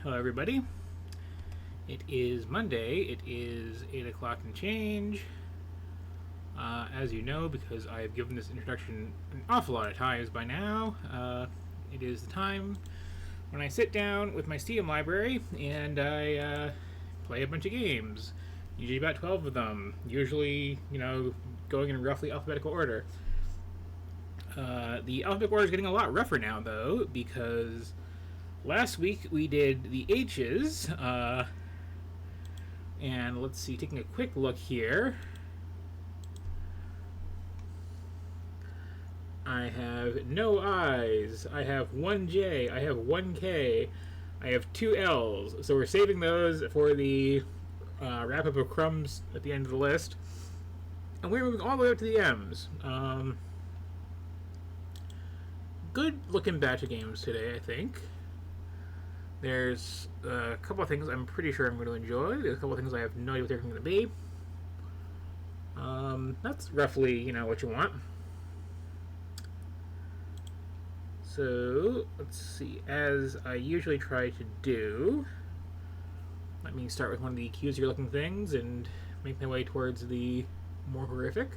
Hello, everybody. It is Monday. It is 8 o'clock and change. As you know, because I have given this introduction an awful lot of times by now, it is the time when I sit down with my Steam library and I play a bunch of games. Usually about 12 of them. Usually, going in roughly alphabetical order. The alphabetical order is getting a lot rougher now, though, because last week we did the H's, and let's see, taking a quick look here. I have no I's, I have one J, I have one K, I have two L's. So we're saving those for the wrap up of crumbs at the end of the list. And we're moving all the way up to the M's. Good looking batch of games today, I think. There's a couple of things I'm pretty sure I'm going to enjoy. There's a couple of things I have no idea what they're going to be. That's roughly, what you want. So, let's see. As I usually try to do, let me start with one of the cutesier looking things and make my way towards the more horrific.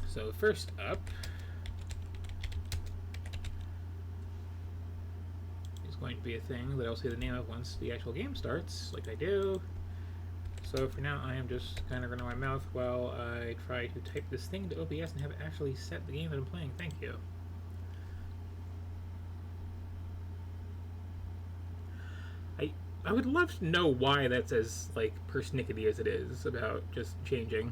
So, first up is going to be a thing that I'll say the name of once the actual game starts, like I do. So for now, I am just kind of running my mouth while I try to type this thing to OBS and have it actually set the game that I'm playing. Thank you. I would love to know why that's as, persnickety as it is about just changing.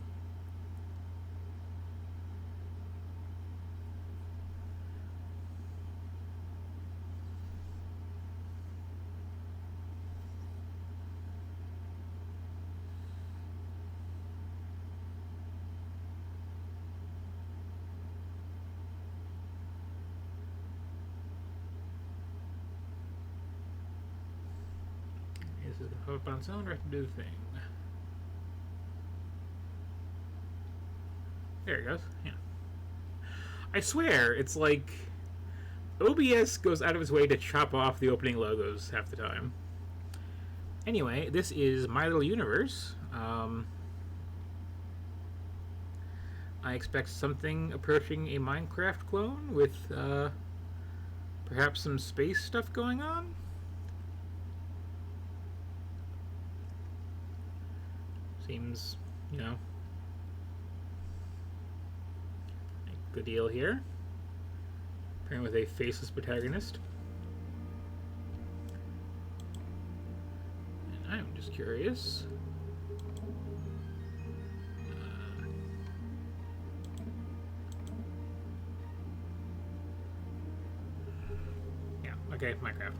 This is going to pop up on its own, or I have to do the thing. There it goes. Yeah. I swear, it's like OBS goes out of its way to chop off the opening logos half the time. Anyway, this is My Little Universe. I expect something approaching a Minecraft clone with perhaps some space stuff going on. Seems, good deal here. Apparently with a faceless protagonist. And I'm just curious. Yeah, okay, Minecraft.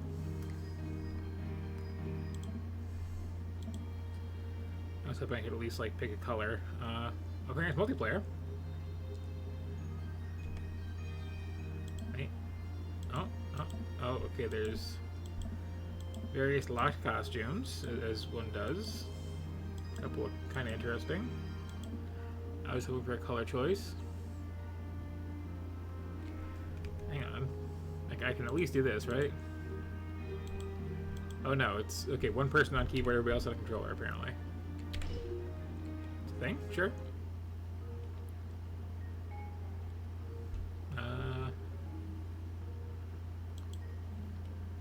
I was hoping I could at least pick a color. Okay, it's multiplayer. Wait. Oh, okay, there's various locked costumes, as one does. A couple look kind of interesting. I was hoping for a color choice. Hang on. I can at least do this, right? Oh no, it's... Okay, one person on keyboard, everybody else on a controller, apparently. Thing? Sure.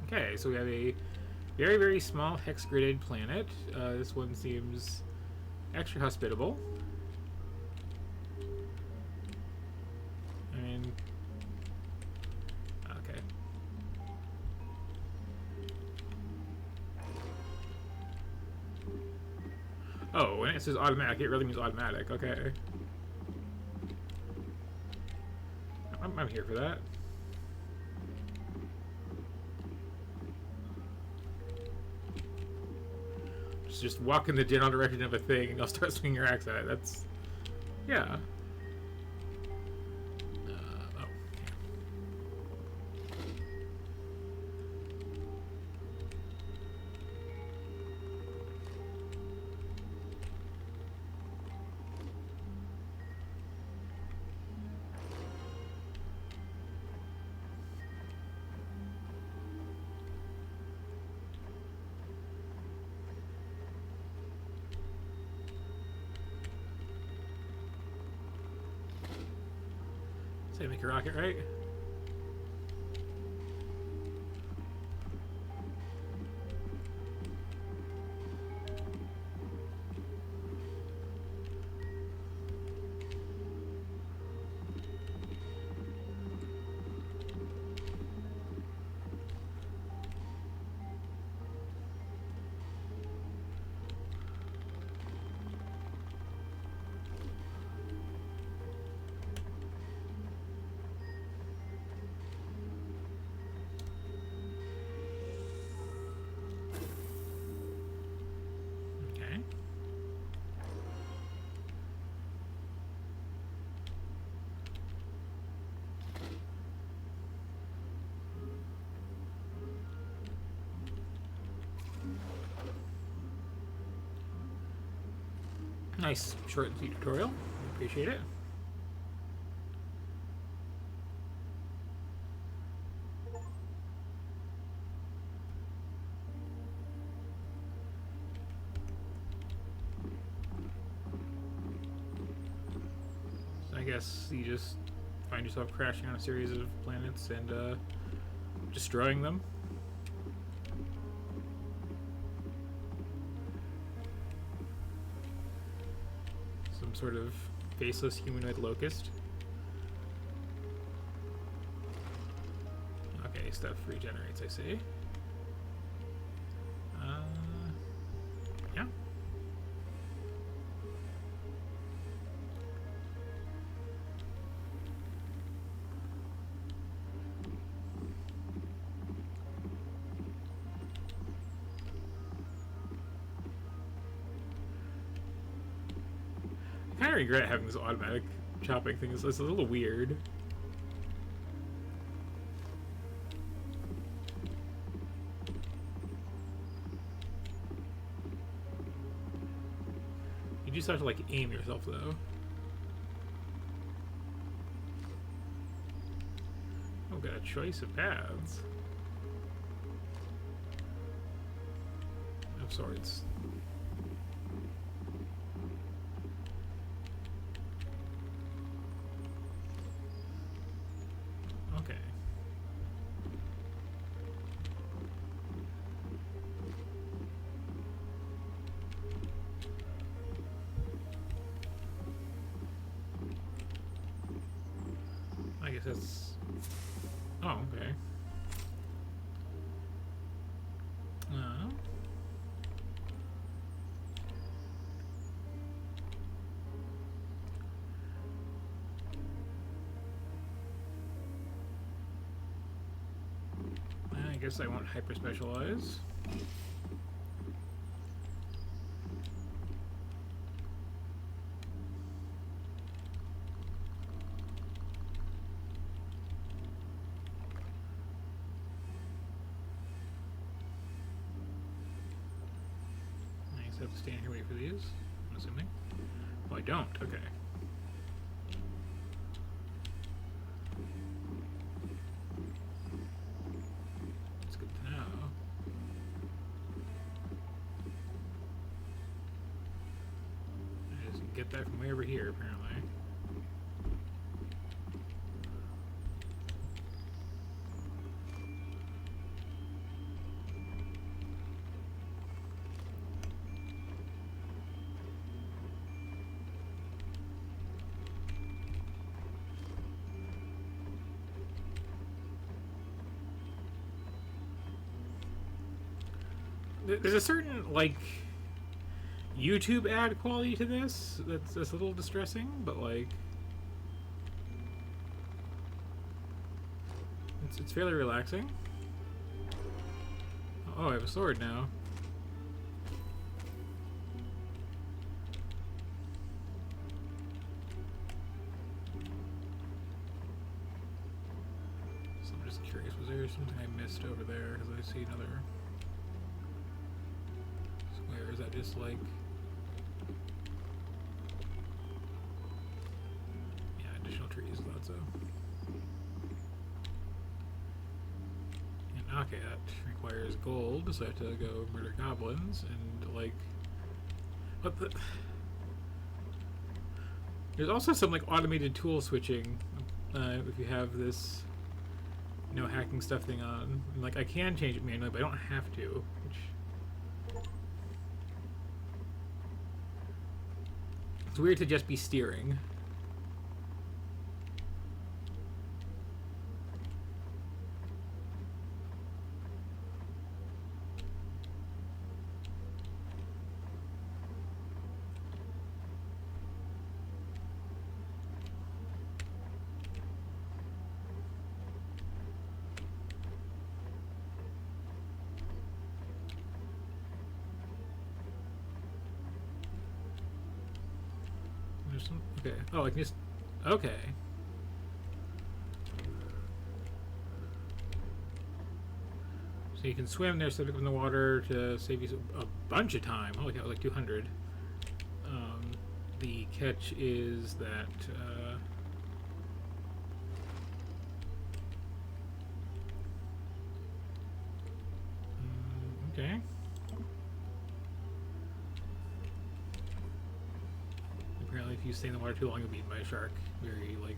Okay, so we have a very, very small hex-gridded planet. This one seems extra hospitable. I mean... Okay. Oh, when it says automatic, it really means automatic. Okay. I'm here for that. Just walk in the general direction of a thing and you'll start swinging your axe at it. That's... Yeah. Say make a rocket, right? Nice short and sweet tutorial. Appreciate it. So I guess you just find yourself crashing on a series of planets and destroying them. Sort of faceless humanoid locust. Okay, stuff regenerates, I see. Yeah. I kind of regret having this automatic chopping thing. It's a little weird. You just have to like aim yourself though. Oh, got a choice of paths. Of sorts. Okay. I guess that's... Oh, okay. I guess I won't hyper specialize. I just have to stand here and wait for these, I'm assuming. Oh, I don't. Okay. That's good to know. I just get that from way over here, apparently. There's a certain, like, YouTube ad quality to this that's a little distressing, but, like, it's fairly relaxing. Oh, I have a sword now. So I'm just curious, was there something I missed over there? Because I see another... Or is that just like... Yeah, additional trees, thought so. And okay, that requires gold, so I have to go murder goblins, and like... What the... There's also some like automated tool switching if you have this no hacking stuff thing on. And, like, I can change it manually, but I don't have to, which... It's weird to just be steering. Okay. Oh, I can just... Okay. So you can swim there, step in the water to save you a bunch of time. Holy cow, like 200. The catch is that... okay. Apparently if you stay in the water too long, you'll be eaten by a shark. Very, like,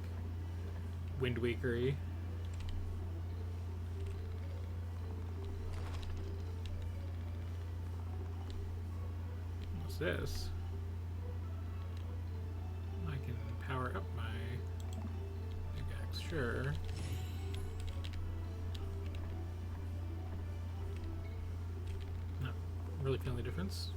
wind wakery. What's this? I can power up my pickaxe, sure. Not really feeling the difference.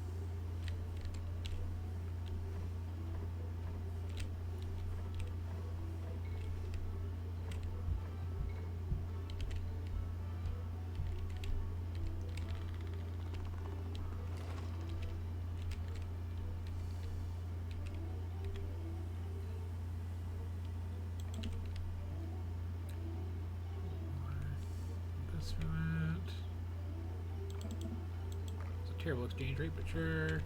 For that. It's a terrible exchange rate, but sure.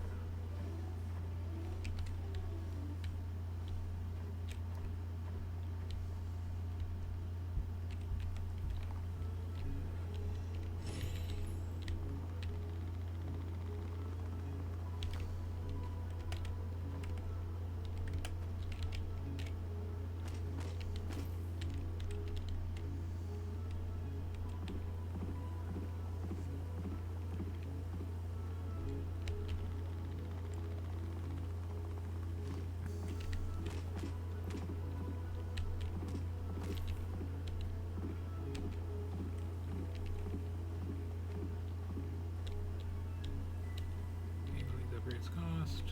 Cost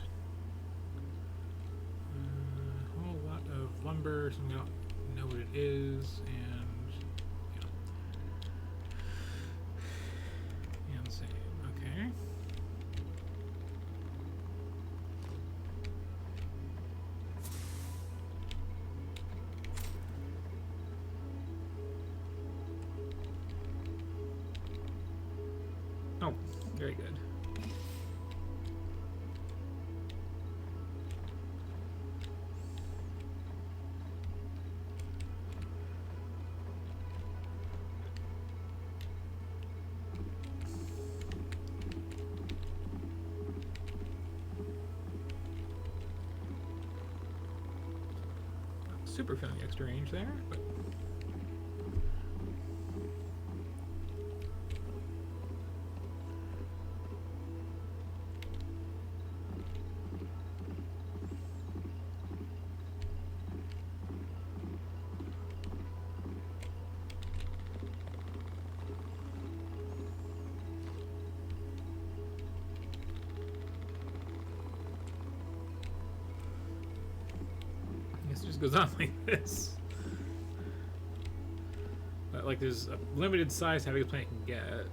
a whole lot of lumber, so we don't know what it is, and insane. Okay. Oh, very good. Super feeling extra range there, but it just goes on like this. But like there's a limited size how big a plant can get.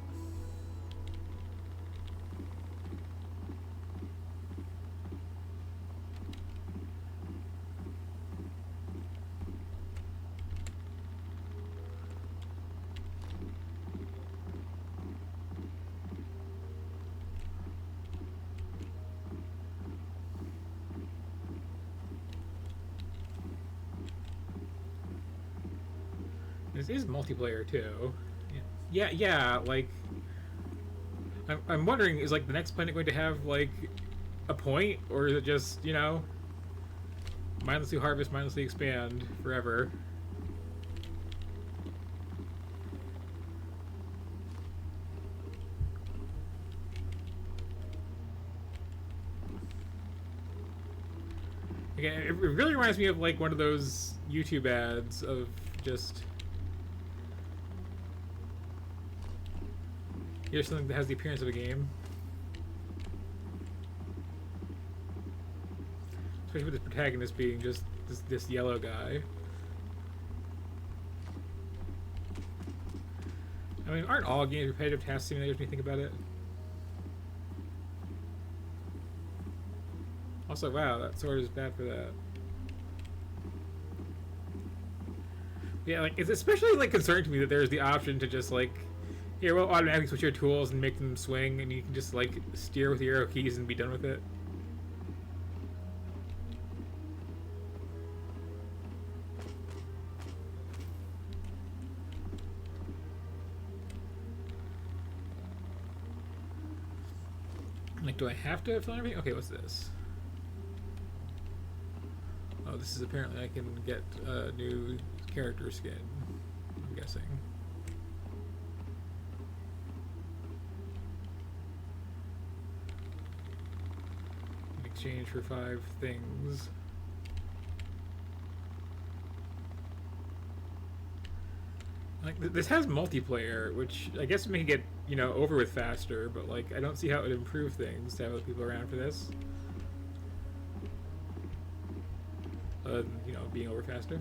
This is multiplayer too. Yeah, like I'm wondering, is like the next planet going to have like a point, or is it just, you know, mindlessly harvest, mindlessly expand forever? Again, it really reminds me of like one of those YouTube ads of just here's something that has the appearance of a game. Especially with the protagonist being just this yellow guy. I mean, aren't all games repetitive task simulators when you think about it? Also, wow, that sword is bad for that. Yeah, like, it's especially, like, concerning to me that there's the option to just, like, here, we'll automatically switch your tools and make them swing, and you can just, like, steer with your arrow keys and be done with it. Like, do I have to fill everything? Okay, what's this? Oh, this is apparently I can get a new character skin, I'm guessing. In exchange for 5 things. Like, this has multiplayer, which I guess make it get, you know, over with faster, but, like, I don't see how it would improve things to have other people around for this. You know, being over faster.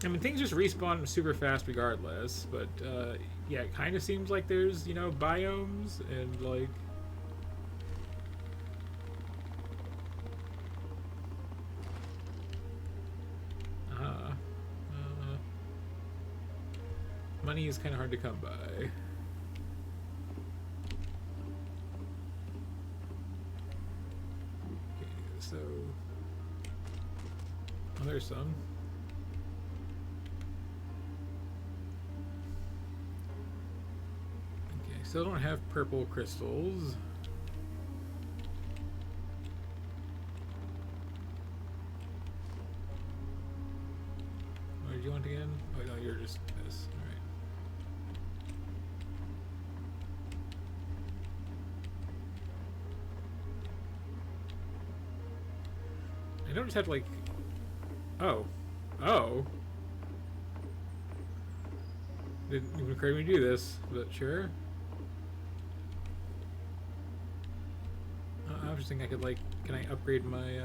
I mean, things just respawn super fast regardless, but, yeah, it kind of seems like there's, you know, biomes and, like... money is kind of hard to come by. So, oh, there's some. Okay, still don't have purple crystals. What did you want again? Oh no, you're just this. All right. I don't just have to, like... Oh. Oh. Didn't even occur to me to do this, but sure. I was just thinking I could, like... Can I upgrade my,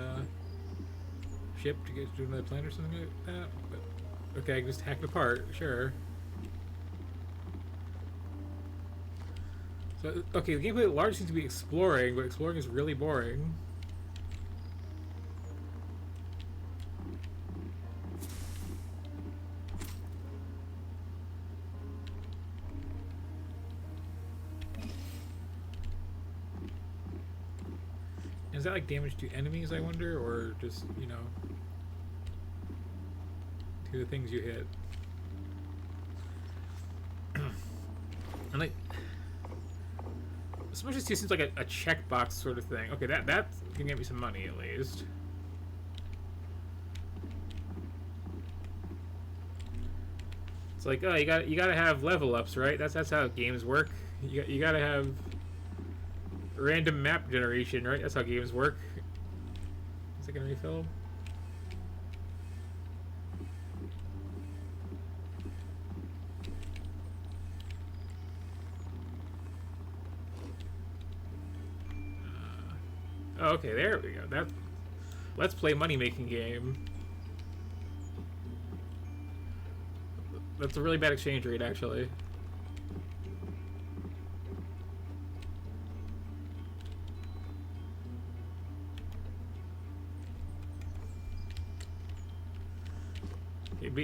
ship to get to another planet or something like that? But, okay, I can just hack it apart. Sure. So, okay, the gameplay at large seems to be exploring, but exploring is really boring. Is that like damage to enemies, I wonder, or just, you know, to the things you hit? And like, so much as it seems like a checkbox sort of thing. Okay, that can get me some money at least. It's like, oh, you gotta have level ups, right? That's how games work. You gotta have random map generation, right? That's how games work. Is it gonna refill? Oh, okay, there we go. That let's play money making game. That's a really bad exchange rate, actually.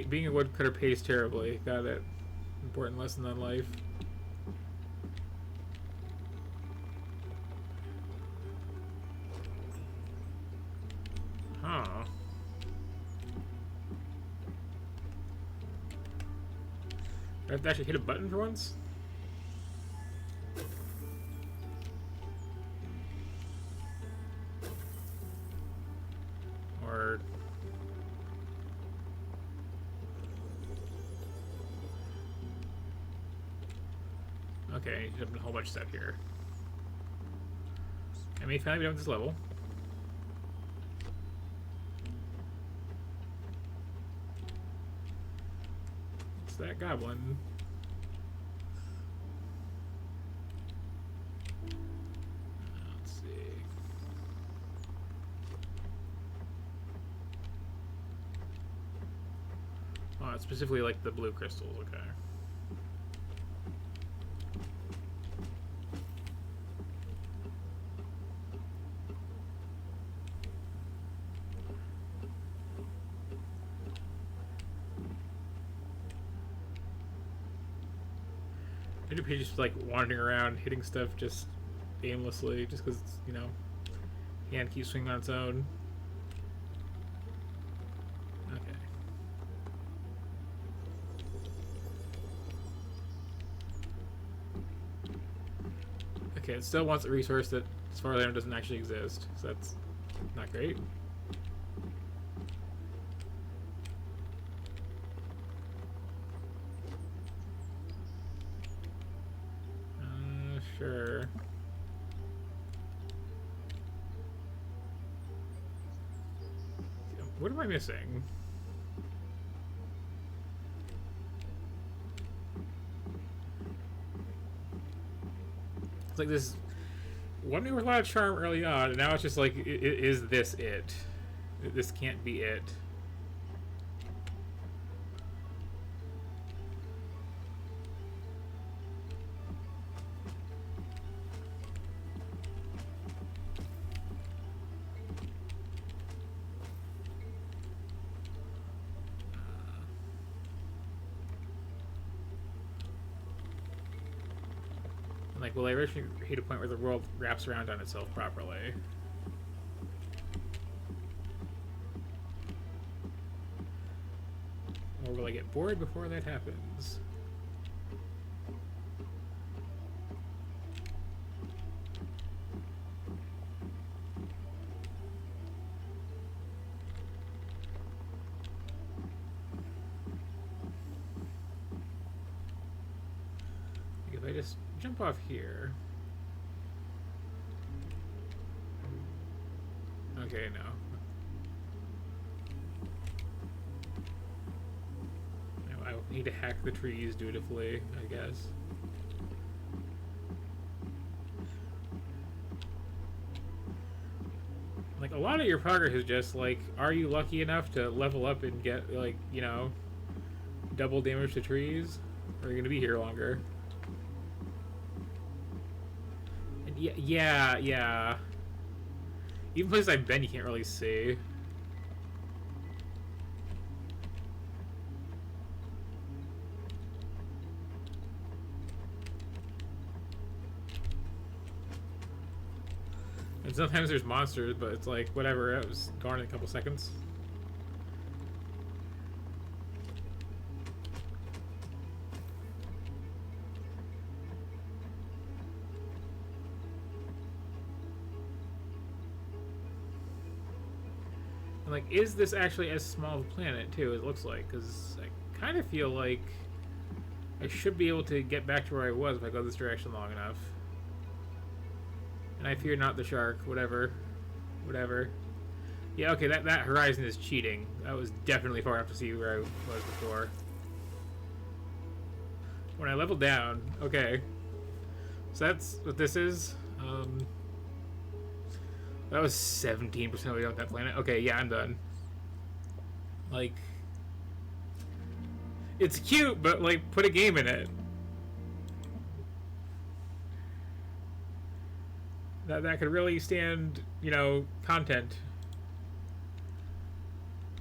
Being a woodcutter pays terribly. Got it. Important lesson on life. Huh. I have to actually hit a button for once? Or... Okay, jumping a whole bunch of stuff here. I may finally be done with this level. It's that goblin. Let's see. Oh, it's specifically like the blue crystals, okay. Maybe just like wandering around, hitting stuff just aimlessly, just because, you know, hand keeps swinging on its own. Okay. Okay, it still wants a resource that, as far as I know, doesn't actually exist, so that's not great. Sure. What am I missing? It's like this one with a lot of charm early on, and now it's just like, is this it? This can't be it. Like, will I ever hit a point where the world wraps around on itself properly? Or will I get bored before that happens? If I just jump off here. Okay, no. I need to hack the trees dutifully, I guess. Like, a lot of your progress is just, like, are you lucky enough to level up and get, like, you know, double damage to trees? Or are you going to be here longer? And yeah. Even places I've been, you can't really see. And sometimes there's monsters, but it's like, whatever, it was gone in a couple seconds. And like, is this actually as small of a planet, too, as it looks like? Because I kind of feel like I should be able to get back to where I was if I go this direction long enough. And I fear not the shark. Whatever. Yeah, okay, that horizon is cheating. That was definitely far enough to see where I was before. When I leveled down, okay. So that's what this is. That was 17% of the way on that planet. Okay, yeah, I'm done. Like, it's cute, but like, put a game in it. That could really stand, you know, content.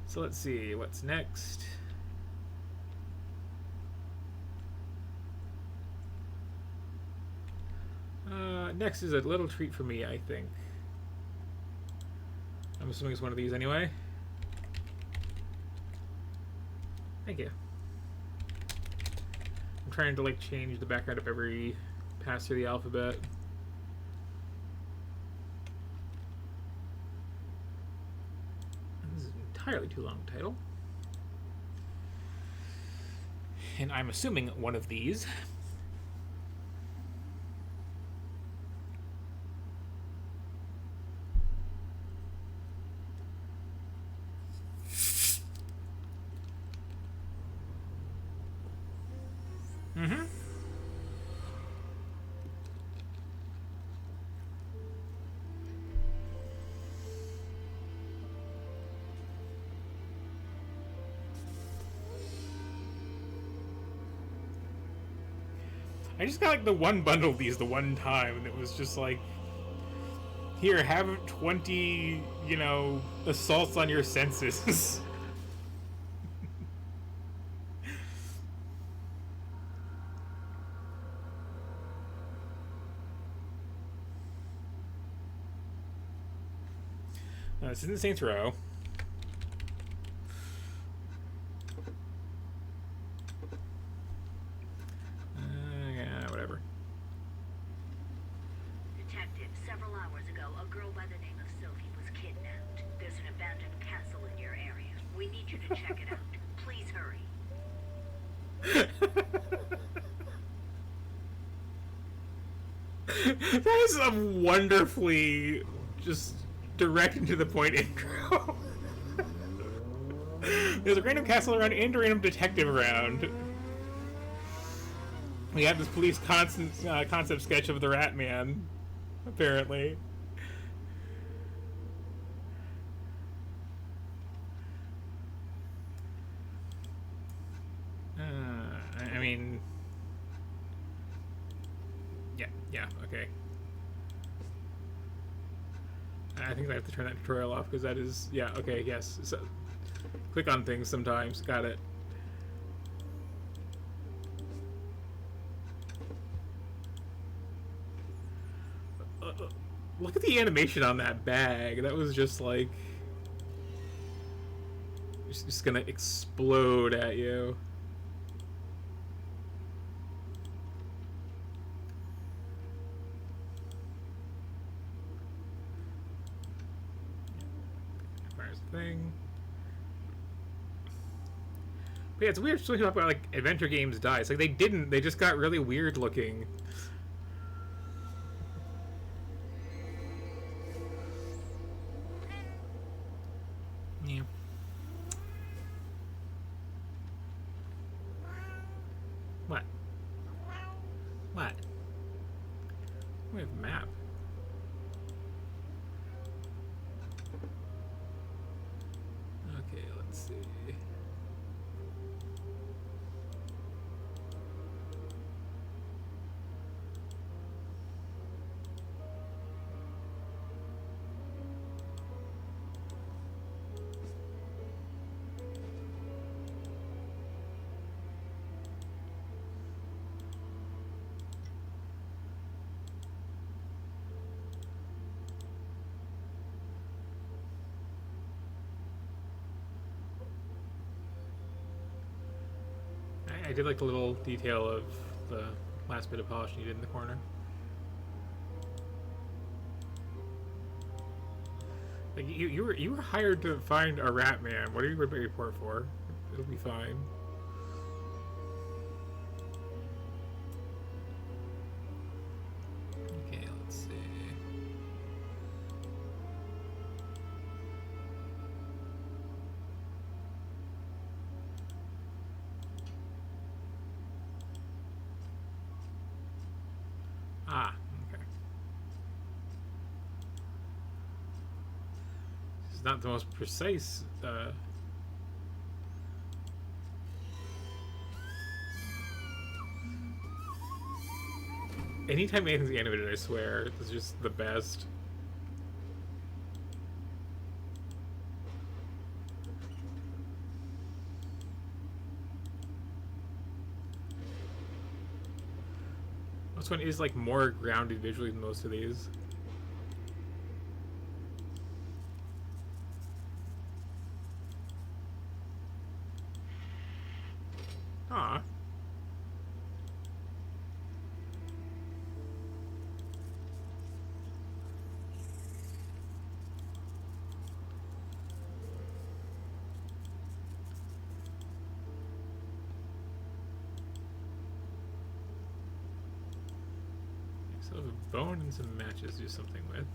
So let's see, what's next? Next is a little treat for me, I think. I'm assuming it's one of these anyway. Thank you. I'm trying to, like, change the background of every pass through the alphabet. This is an entirely too long title. And I'm assuming one of these. I just got like the one bundle of these the one time, and it was just like, here, have 20, you know, assaults on your senses. This isn't Saints Row. Yeah, whatever. Detective, several hours ago, a girl by the name of Sophie was kidnapped. There's an abandoned castle in your area. We need you to check it out. Please hurry. That is a wonderfully just direct and to the point intro. There's a random castle around and a random detective around. We have this police concept sketch of the Rat Man, apparently. I mean, yeah, okay. I think I have to turn that tutorial off because that is, yeah, okay, yes. So, click on things sometimes. Got it. Look at the animation on that bag. That was just like, it's just gonna explode at you. Fires the thing. But yeah, it's weird talking about like adventure games die. It's like they didn't. They just got really weird looking. Yeah. What? What? We have a map. Okay, let's see. I did like the little detail of the last bit of polish needed in the corner. Like you were hired to find a Rat Man. What are you going to report for? It'll be fine. Okay, let's see. Ah, okay. This is not the most precise. Anytime anything's animated, I swear, it's just the best. This one is like more grounded visually than most of these. Aw. So a bone and some matches do something with.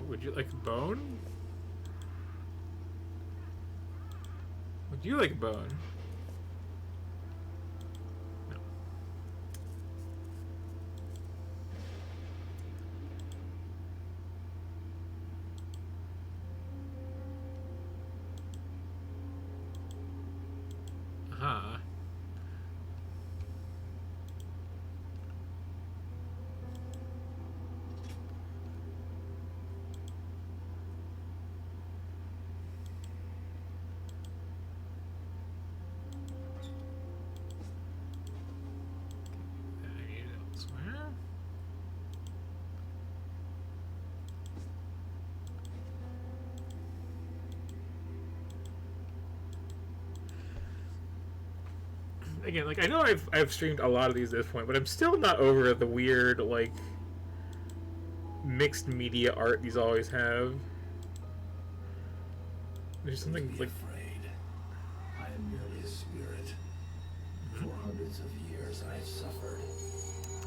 Would you like a bone? Would you like a bone? No. Aha. I need it elsewhere. Again, like I know I've streamed a lot of these at this point, but I'm still not over the weird like mixed media art these always have. There's something like afraid. I am merely a spirit. For hundreds of years I have suffered,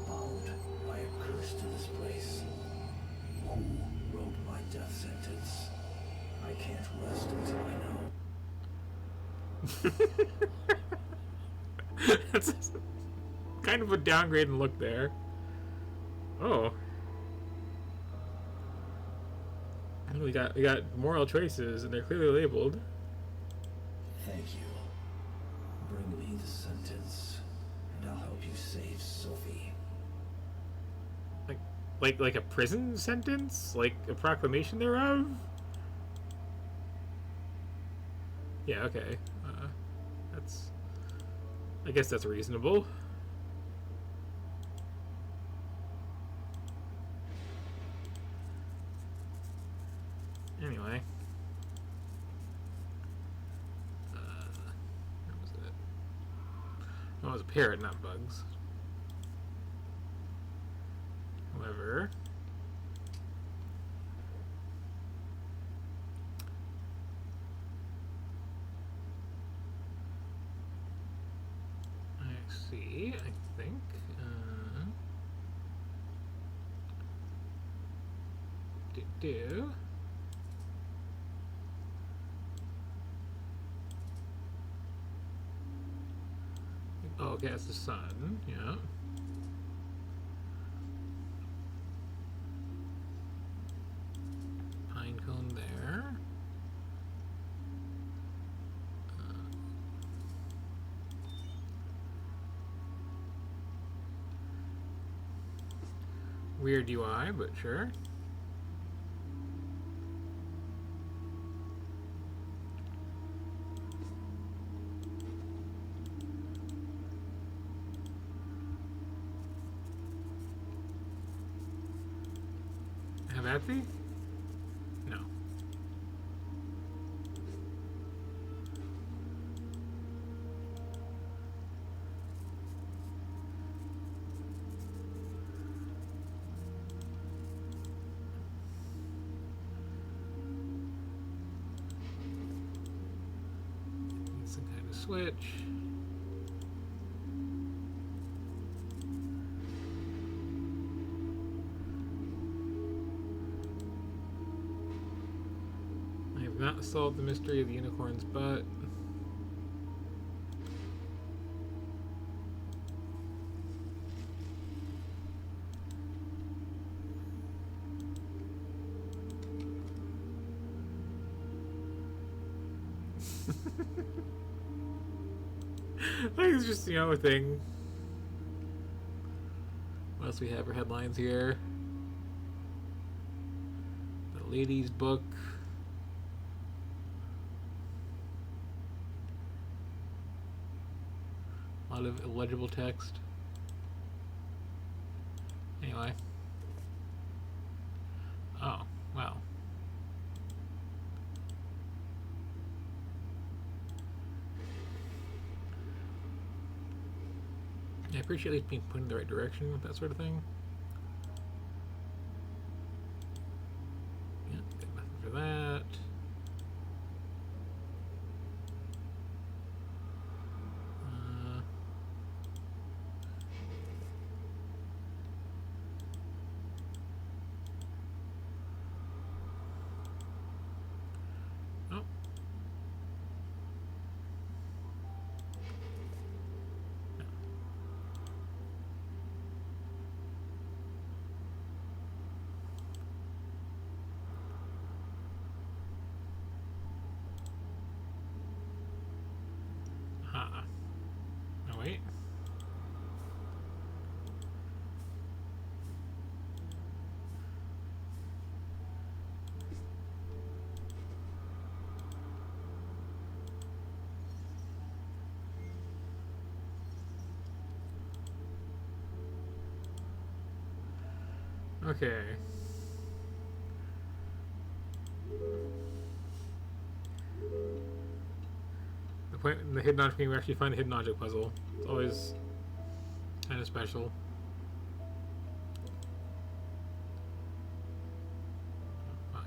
bound by a curse to this place. Who wrote my death sentence? I can't rest until I know. That's kind of a downgrade in look there. Oh. And we got moral choices and they're clearly labeled. Thank you. Bring me the sentence, and I'll help you save Sophie. Like a prison sentence? Like a proclamation thereof? Yeah, okay. I guess that's reasonable. Anyway. What was it? Oh, it was a parrot, not bugs. However... see, I think. Do. Oh, okay, that's the sun. Yeah. Pine cone there. Weird UI, but sure. Have at thee? No. Some kind of switch. I have not solved the mystery of the unicorn's butt. I think it's just, you know, a thing. What else we have for headlines here? The lady's book. A lot of illegible text. Anyway. Oh, wow. I appreciate at least being put in the right direction with that sort of thing. Yeah, got nothing for that. Oh. wait. Okay. The point in the hidden object game, we actually find a hidden object puzzle. It's always kind of special. Fine.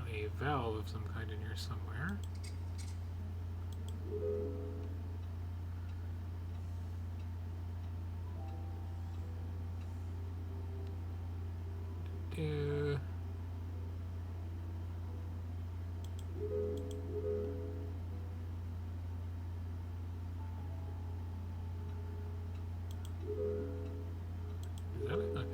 A valve of some kind in here somewhere. Is that it? Okay.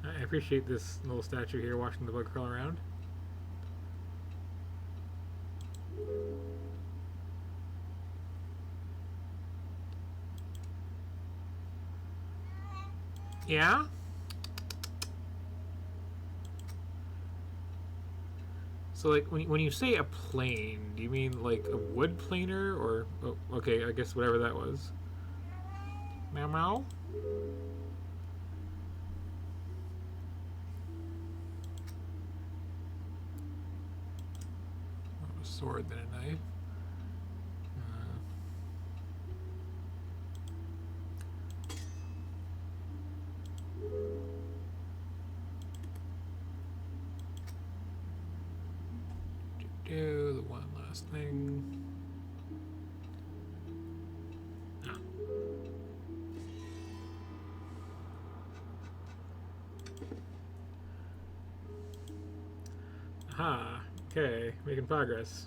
I appreciate this little statue here watching the bug crawl around. Yeah? So, like, when you say a plane, do you mean, like, a wood planer? Or, oh, okay, I guess whatever that was. Meow meow? More of a sword than a knife. Do the one last thing. Ah. Aha. Okay, making progress.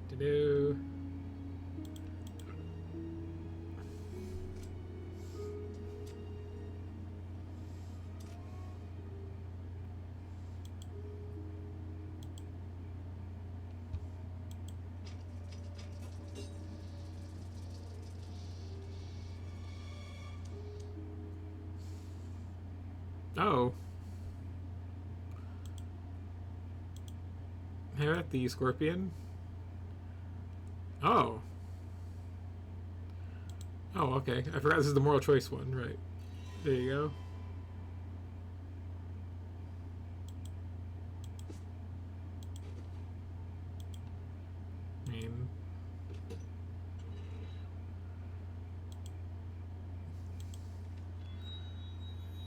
To do. Oh. Here, the scorpion. Oh. Oh, okay. I forgot this is the moral choice one, right. There you go. I mean...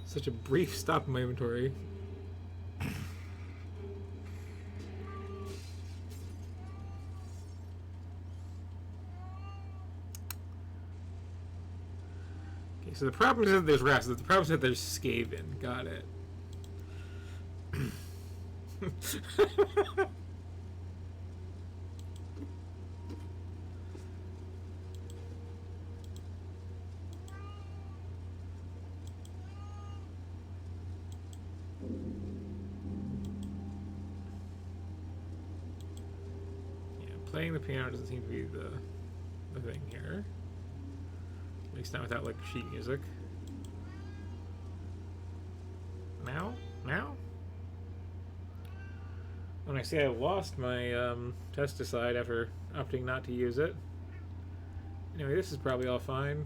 Such a brief stop in my inventory. So the problem isn't there's rats, the problem is that there's Skaven. Got it. Yeah, playing the piano doesn't seem to be the thing here. At least not without, like, sheet music. Now? Now? Oh, nice. see I lost my pesticide after opting not to use it. Anyway, this is probably all fine.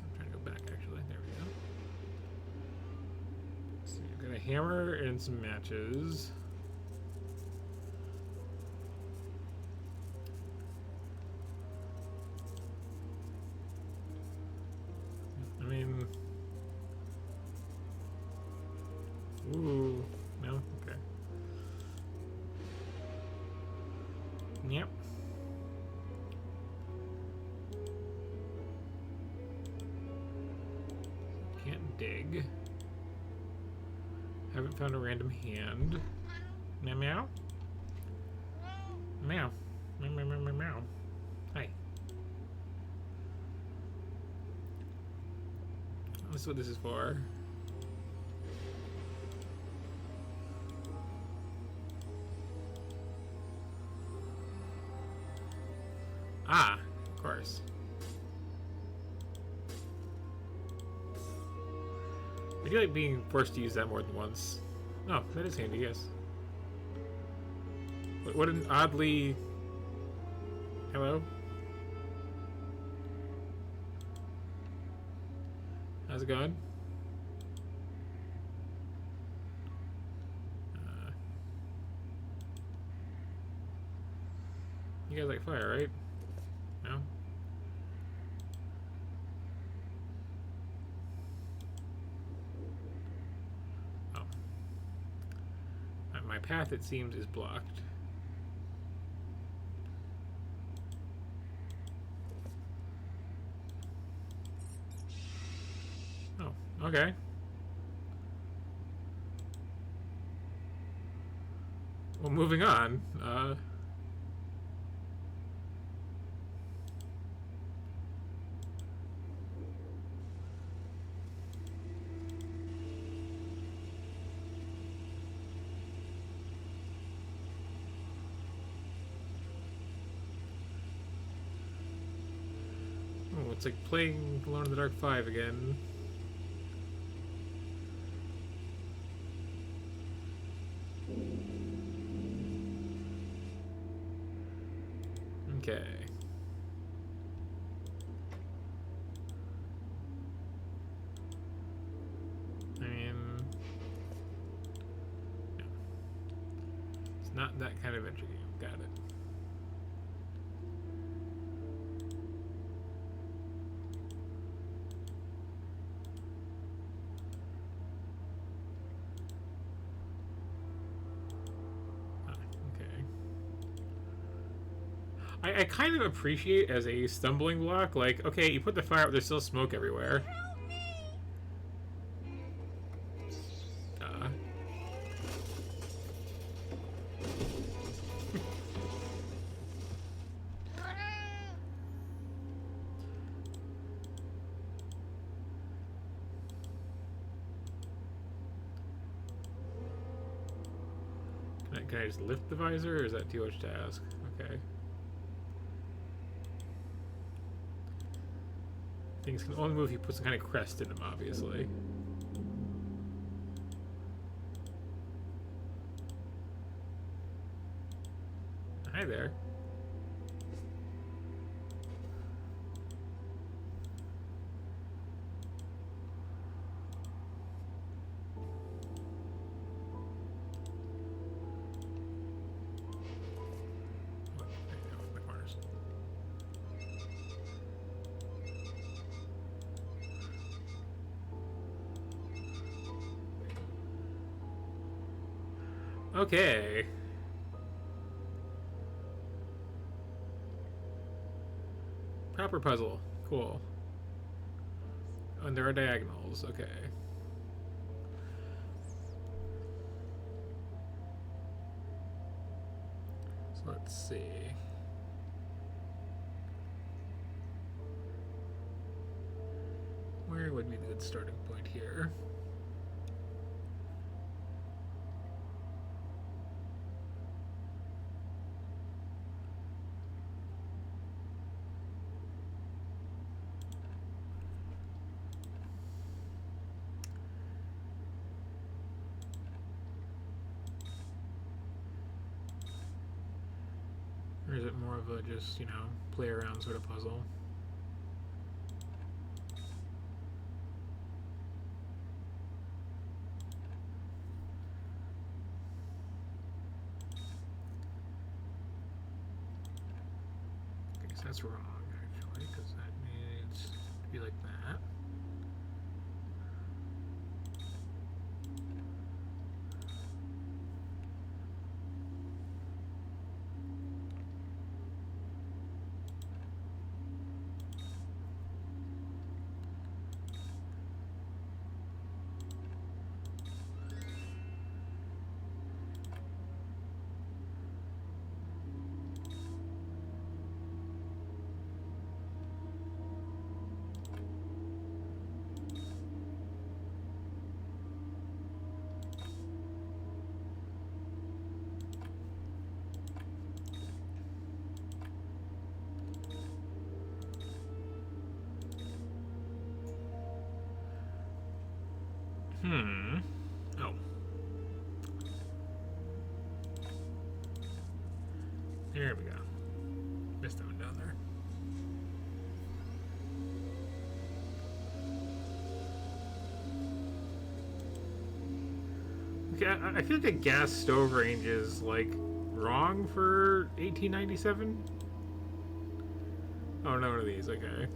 I'm trying to go back, actually. There we go. Let's see, I've got a hammer and some matches. I mean... Ooh, no? Okay. Yep. Can't dig. Haven't found a random hand. Meow meow? Meow. Meow meow meow meow meow. Hi. This is what this is for. Ah, of course. I do like being forced to use that more than once. Oh, that is handy, yes. What an oddly... Hello? How's it going? You guys like fire, right? No? Oh. My path, it seems, is blocked. Oh, okay. Well, moving on. Oh, it's like playing Alone in the Dark 5 again. Okay. I mean... Yeah. It's not that kind of adventure game. Got it. I kind of appreciate as a stumbling block, like, okay, you put the fire out, there's still smoke everywhere. Can I just lift the visor, or is that too much to ask? Okay. Things can only move if you put some kind of crest in them, obviously. Hi there. Okay. Proper puzzle. Cool. And there are diagonals. Okay. So let's see. Where would be the good starting point here? Or is it more of a just, you know, play around sort of puzzle? Okay, so that's wrong, actually, because that needs to be like that. Oh. There we go. Missed that one down there. Okay, I feel like a gas stove range is, like, wrong for 1897. Oh, no, one of these, okay.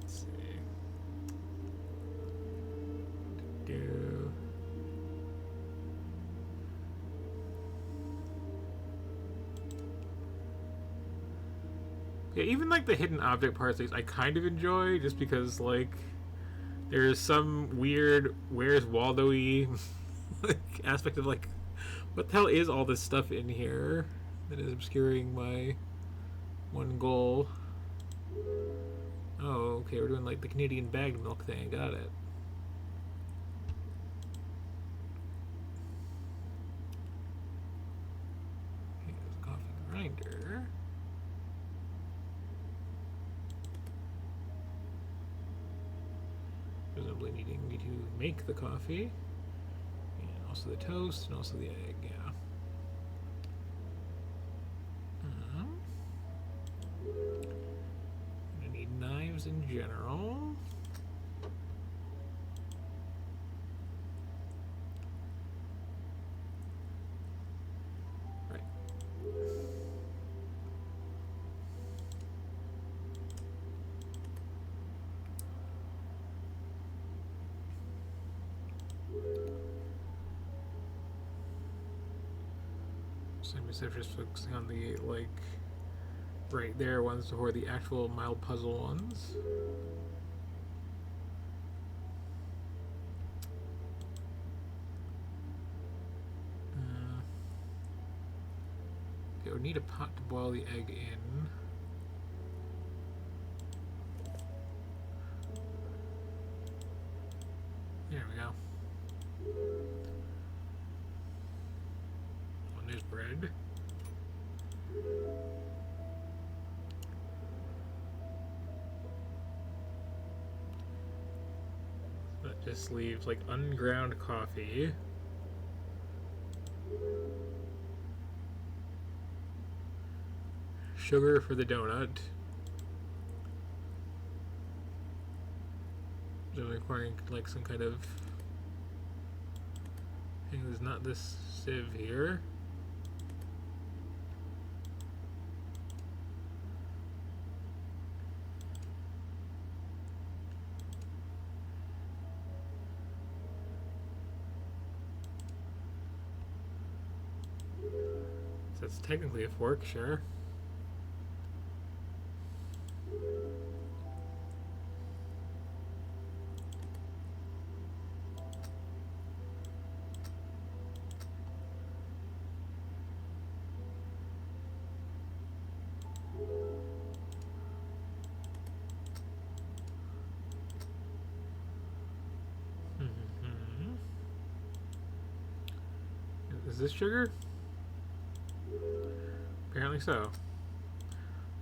Let's see. Do. Yeah, even like the hidden object parts, I kind of enjoy just because like there's some weird "Where's Waldo-y" like, aspect of like, what the hell is all this stuff in here that is obscuring my one goal? Oh, okay, we're doing like the Canadian bagged milk thing. Got it. Okay, there's a coffee grinder. Presumably needing me to make the coffee, and also the toast, and also the egg. Yeah. I need knives in general. Right. So I'm just focusing on the like right there ones who are the actual mild puzzle ones. Okay, we need a pot to boil the egg in. There we go. Oh, and there's bread. That just leaves like unground coffee. Sugar for the donut. So requiring like some kind of thing. There's not this sieve here. So it's technically a fork, sure. Is this sugar? Apparently so.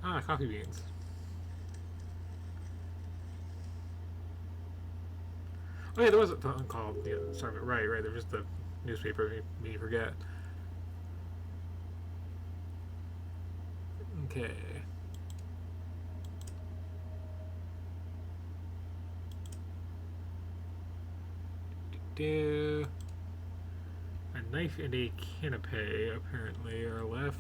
Ah, coffee beans. Oh yeah, there was a thing called. Yeah, sorry, right. There was just the newspaper. Made me forget. Okay. Do a knife and a canapé apparently are left.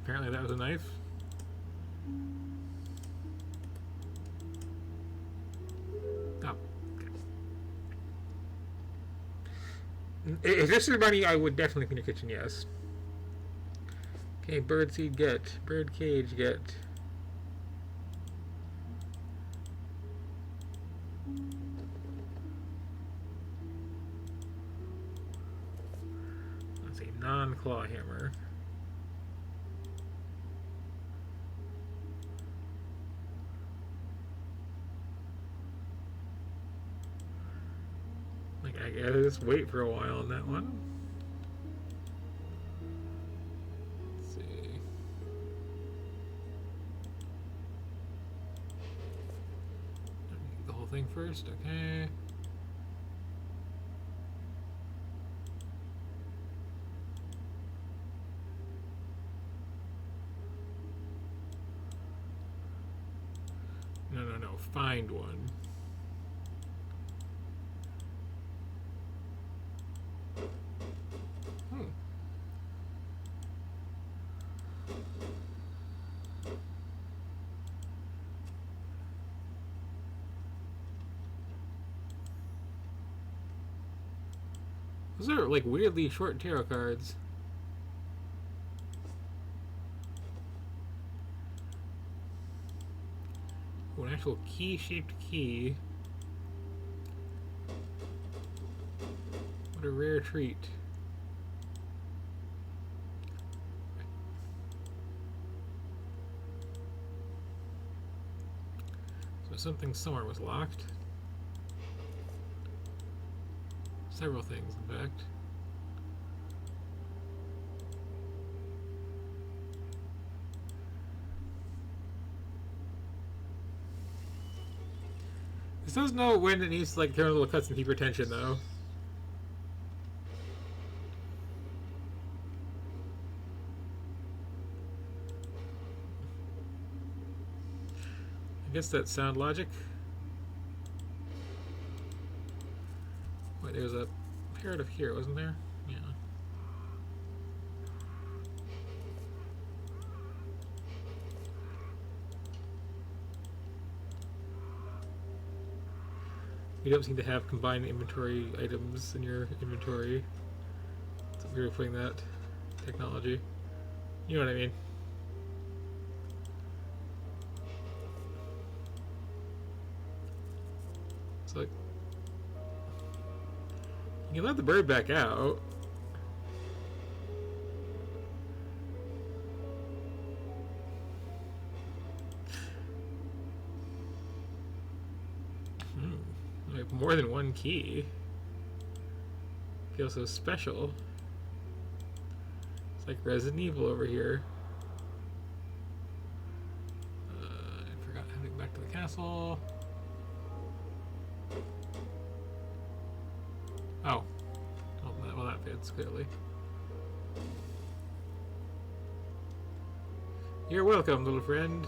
Apparently that was a knife. Oh. If this is money, I would definitely clean your kitchen, yes. Okay, bird seed get. Bird cage get. That's a non-claw hammer. Like, I guess wait for a while on that one. Let's see. The whole thing first, okay. No. Find one. Those are like weirdly short tarot cards. Oh, an actual key-shaped key. What a rare treat. So something somewhere was locked. Several things, in fact. This does know when it needs to like turn a little cuts and keep your attention, though. I guess that's sound logic. Wait, there's a imperative here, wasn't there? Yeah. You don't seem to have combined inventory items in your inventory. It's weird putting that technology. You know what I mean? It's like you can let the bird back out. Like more than one key. Feels so special. It's like Resident Evil over here. I forgot how to get back to the castle. Oh. Well, that fits clearly. You're welcome, little friend.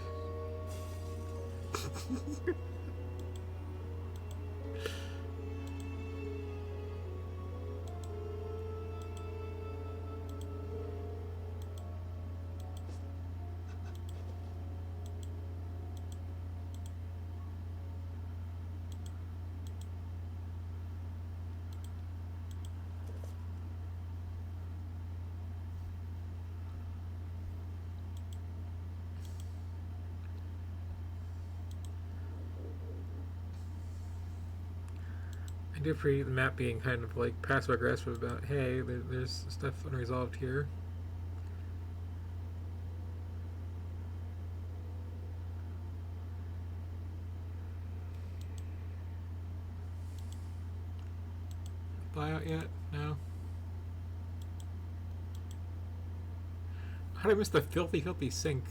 I do appreciate the map being kind of like passive aggressive about, hey, there's stuff unresolved here. Not yet? No? How did I miss the filthy, filthy sink?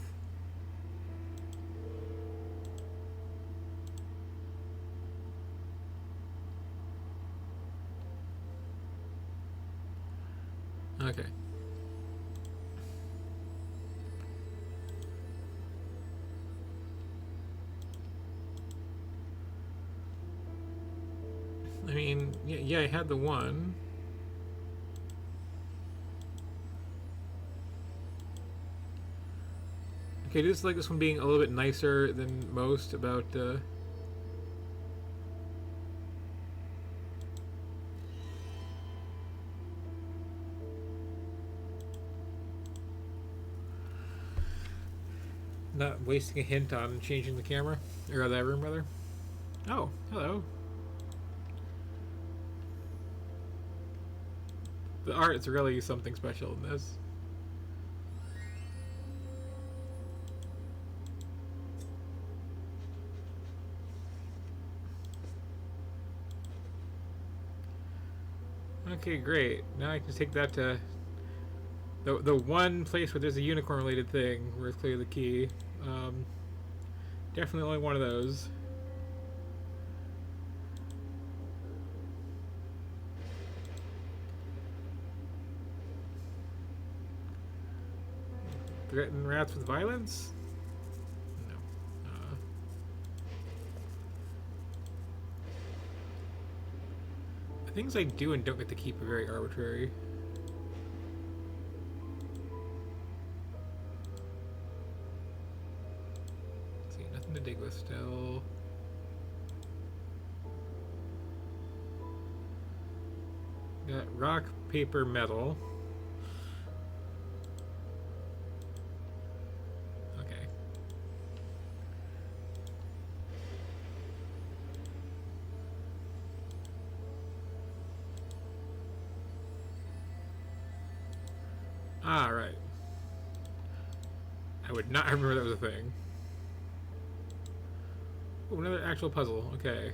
Okay. I mean, yeah, I had the one. Okay, just like this one being a little bit nicer than most about, not wasting a hint on changing the camera, or that room rather. Oh, hello. The art's really something special in this. Okay, great. Now I can take that to the one place where there's a unicorn related thing where it's clearly the key. Definitely only one of those. Threaten rats with violence? No. The things I do and don't get to keep are very arbitrary. Let's see, nothing to dig with still. Got rock, paper, metal. Okay. Ah, right. I would not remember that was a thing. Oh, another actual puzzle. Okay.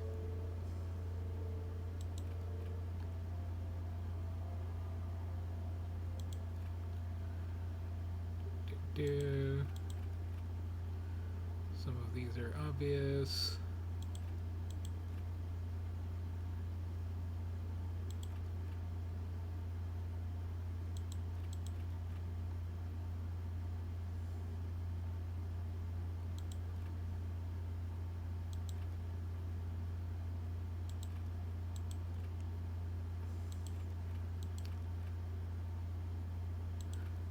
Some of these are obvious.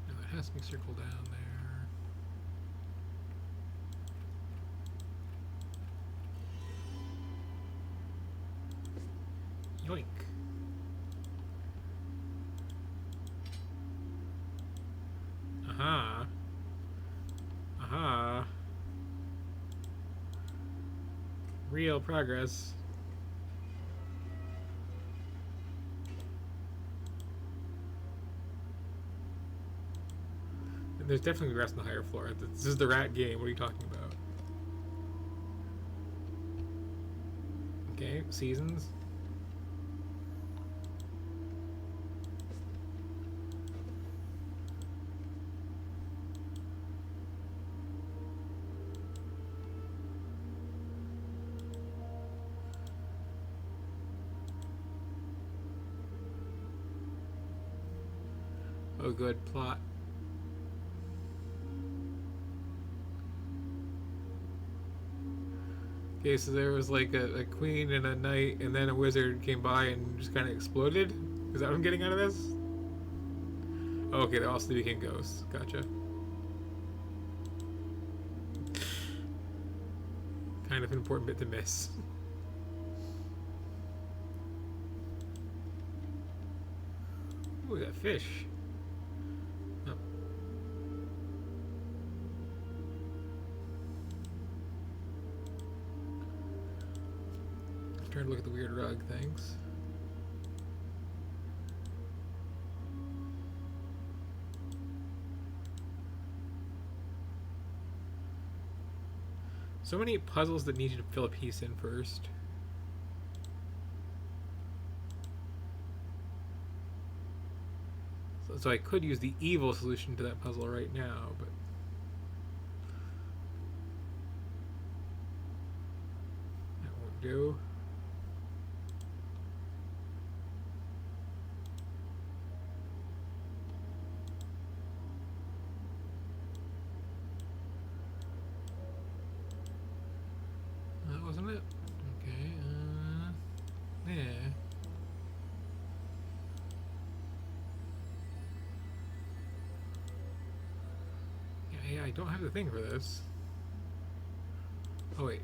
No, it has to be circled down there. Yoink. Aha. Aha. Real progress. And there's definitely grass on the higher floor. This is the rat game. What are you talking about? Okay, seasons. Oh, good plot. Okay, so there was like a queen and a knight, and then a wizard came by and just kind of exploded? Is that what I'm getting out of this? Oh, okay, they also became ghosts. Gotcha. Kind of an important bit to miss. Ooh, that fish. Oh. I'm trying to look at the weird rug, thanks. So many puzzles that need you to fill a piece in first. So I could use the evil solution to that puzzle right now, but that won't do. That wasn't it? Okay, yeah. Yeah, I don't have the thing for this. Oh, wait.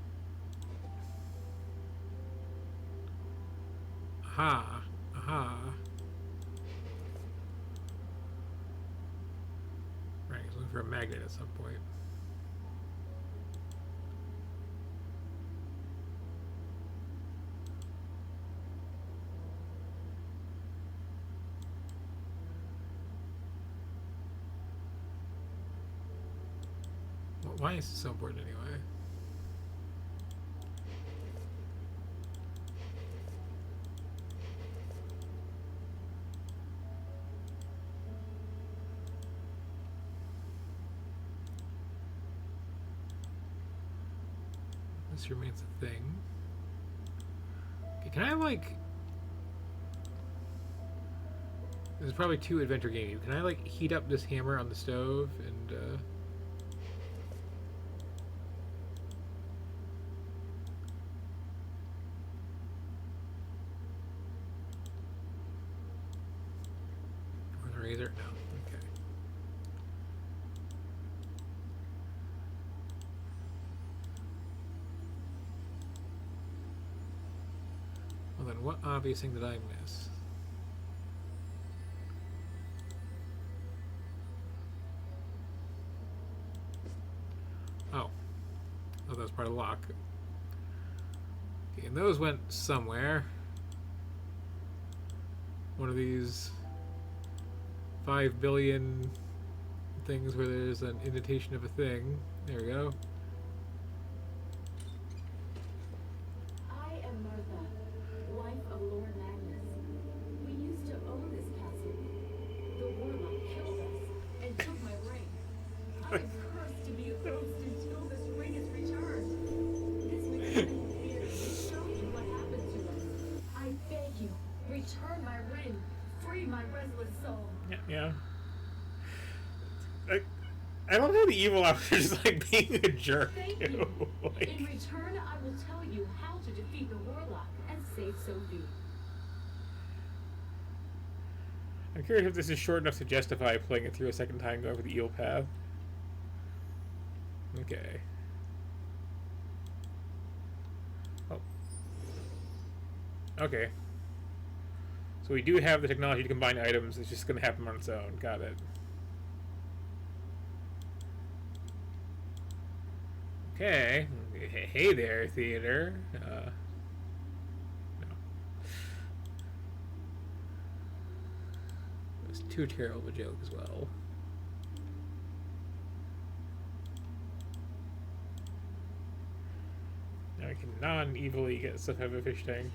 Aha. Aha. Right, I was looking for a magnet at some point. Why is this so important anyway? This remains a thing. Okay, can I like... This is probably too adventure gamey. Can I like heat up this hammer on the stove and razor? No. Okay. Well then, what obvious thing did I miss? Oh. Oh, that was part of the lock. Okay, and those went somewhere. One of these 5 billion things where there's an indentation of a thing. There we go. I am Martha, wife of Lord Magnus. We used to own this castle. The warlock killed us and took my ring. I am cursed to be a ghost until this ring is returned. This makes me fear to show you what happened to us. I beg you, return my ring. Free my restless soul. Yeah. I don't know the evil officer just like being a jerk. Thank too. you. Like, In return, I will tell you how to defeat the warlock and save Sophie. I'm curious if this is short enough to justify playing it through a second time going for the evil path. Okay. Oh. Okay. So we do have the technology to combine items. It's just going to happen on its own. Got it. Okay. Hey there, theater. No. It was too terrible a joke as well. Now I can non-evilly get stuff out of a fish tank.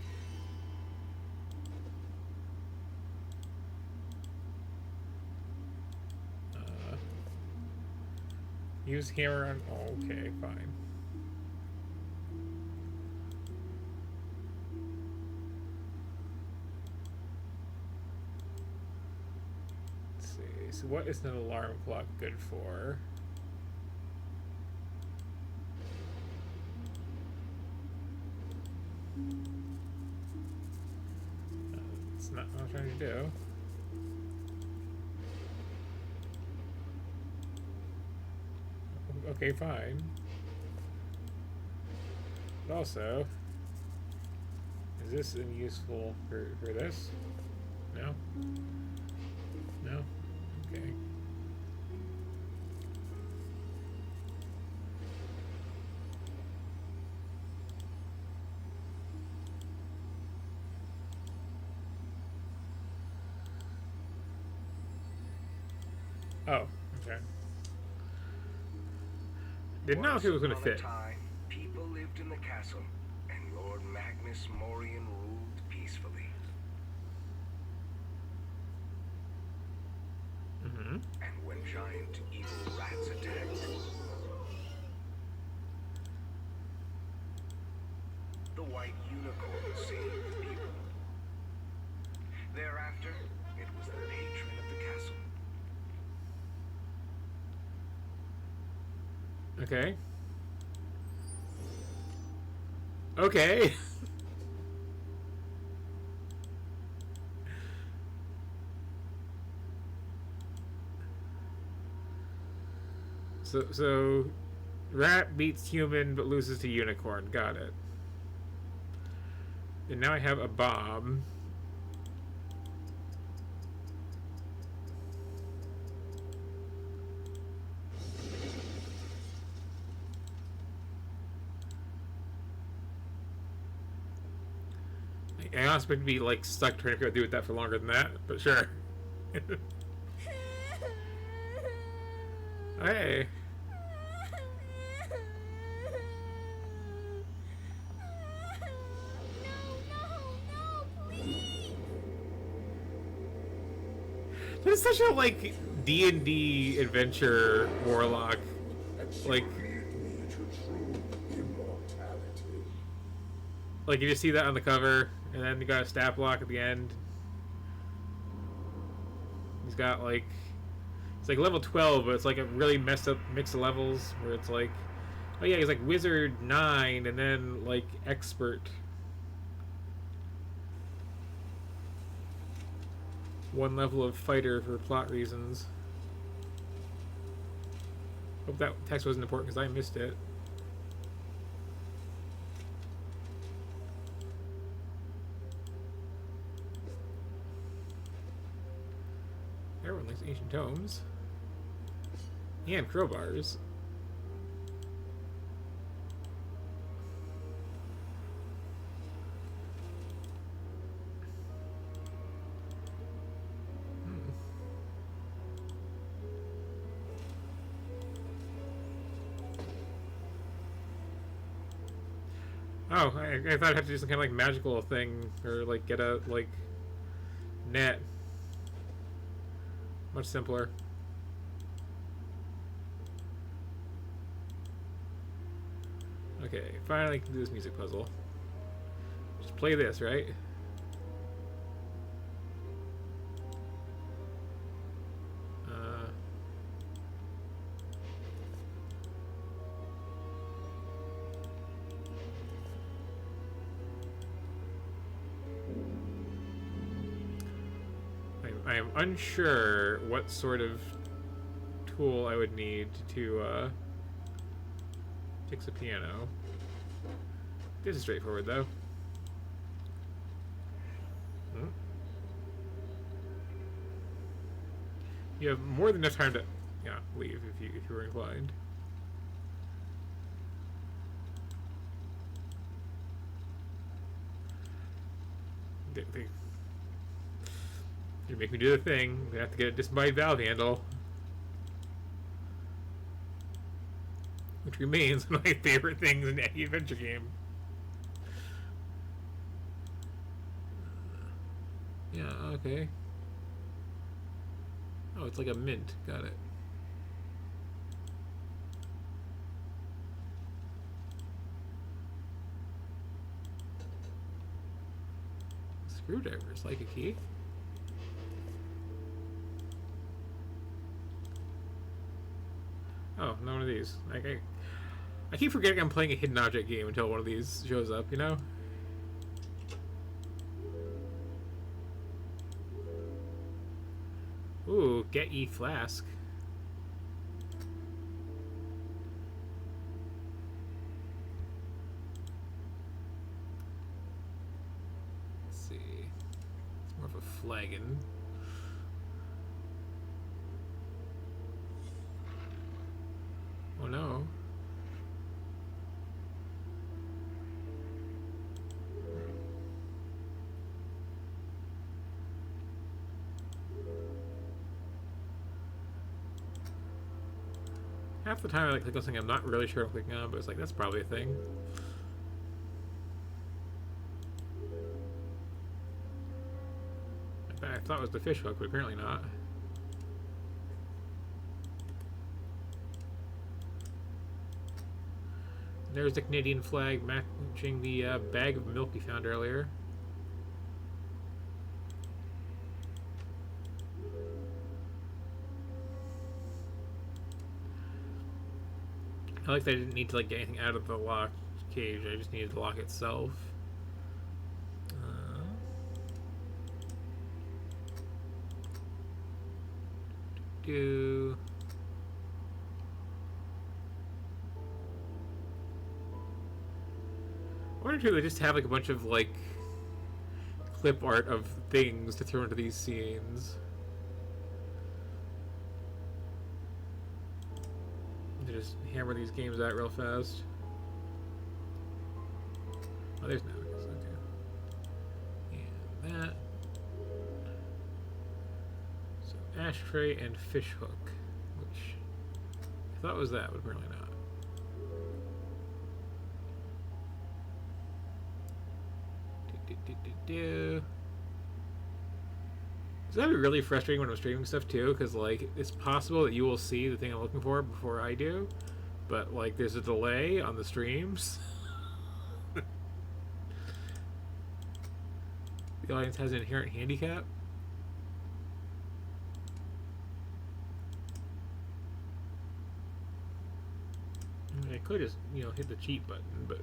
Use hammer on... Oh, okay, fine. Let's see. So what is an alarm clock good for? That's not what I'm trying to do. Okay, fine. But also, is this useful for this? No? No? Okay. Oh, okay. Didn't know if it was going to fit. Time, people lived in the castle, and Lord Magnus Morian ruled peacefully. the white unicorn saved the people. Thereafter, it was the patron of the castle. Okay. Okay. So rat beats human but loses to unicorn. Got it. And now I have a bomb. I honestly expect to be like stuck trying to figure out how to do with that for longer than that, but sure. Hey. There's such a like D&D adventure warlock, like you just see that on the cover, and then you got a stat block at the end. He's got like it's like level 12, but it's like a really messed up mix of levels where it's like, oh yeah, he's like wizard 9 and then like expert. One level of fighter for plot reasons. Hope that text wasn't important because I missed it. Everyone likes ancient tomes. And crowbars. Oh, I thought I'd have to do some kind of like magical thing or like get a like net. Much simpler. Okay, finally I can do this music puzzle. Just play this, right? I am unsure what sort of tool I would need to fix a piano. This is straightforward though. You have more than enough time to leave if you were inclined. You make me do the thing. We have to get a disembodied valve handle. Which remains one of my favorite things in any adventure game. Yeah, okay. Oh, it's like a mint. Got it. Screwdrivers, like a key. Oh, not one of these. I keep forgetting I'm playing a hidden object game until one of these shows up, you know? Ooh, get ye flask. Let's see. It's more of a flagon. Oh no. Half the time I click on something I'm not really sure I'm clicking on, but it's like, that's probably a thing. I thought it was the fish hook, but apparently not. There's the Canadian flag matching the bag of milk we found earlier. I like that I didn't need to like get anything out of the lock cage. I just needed the lock itself. Do. I wonder if they just have like a bunch of like clip art of things to throw into these scenes. To just hammer these games out real fast. Oh, there's no. Okay. And that. So ashtray and fish hook, which I thought was that, but apparently not. It's gonna be really frustrating when I'm streaming stuff too, because like it's possible that you will see the thing I'm looking for before I do, but like there's a delay on the streams. The audience has an inherent handicap. I could just, you know, hit the cheat button, but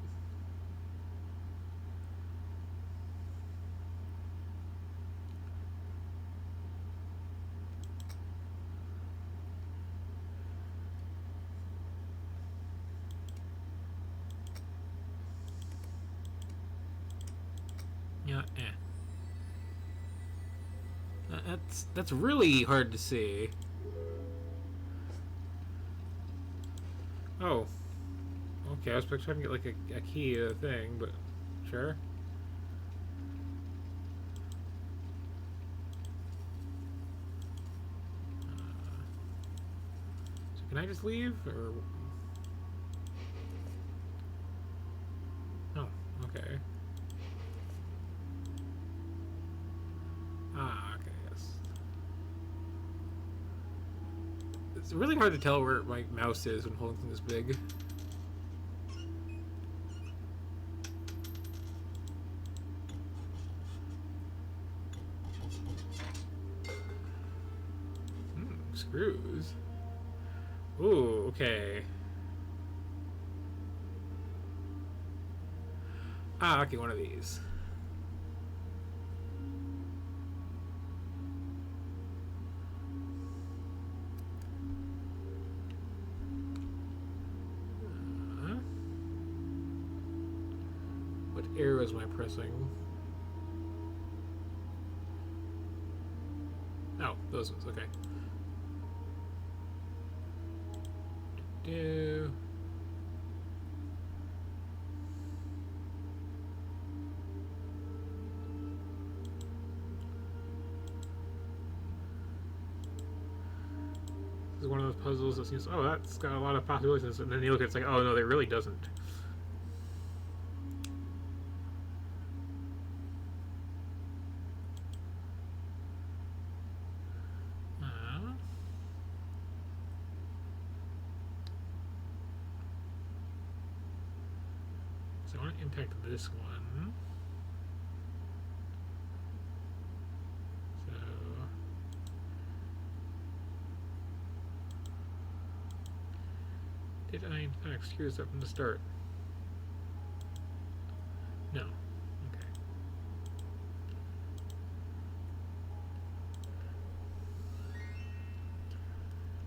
yeah, that's really hard to see. Oh. Okay, I was trying to get like a key to the thing, but sure. So can I just leave, or? Oh, okay. Ah, okay, yes. It's really hard to tell where my mouse is when holding something this big. Screws. Ooh, okay. Ah, okay, one of these. What arrows am I pressing? Oh, those ones, okay. Do. This is one of those puzzles that seems, oh, that's got a lot of possibilities, and then you look at it, it's like, oh no, there really doesn't. So I want to impact this one. So did I in fact screw this up from the start? No.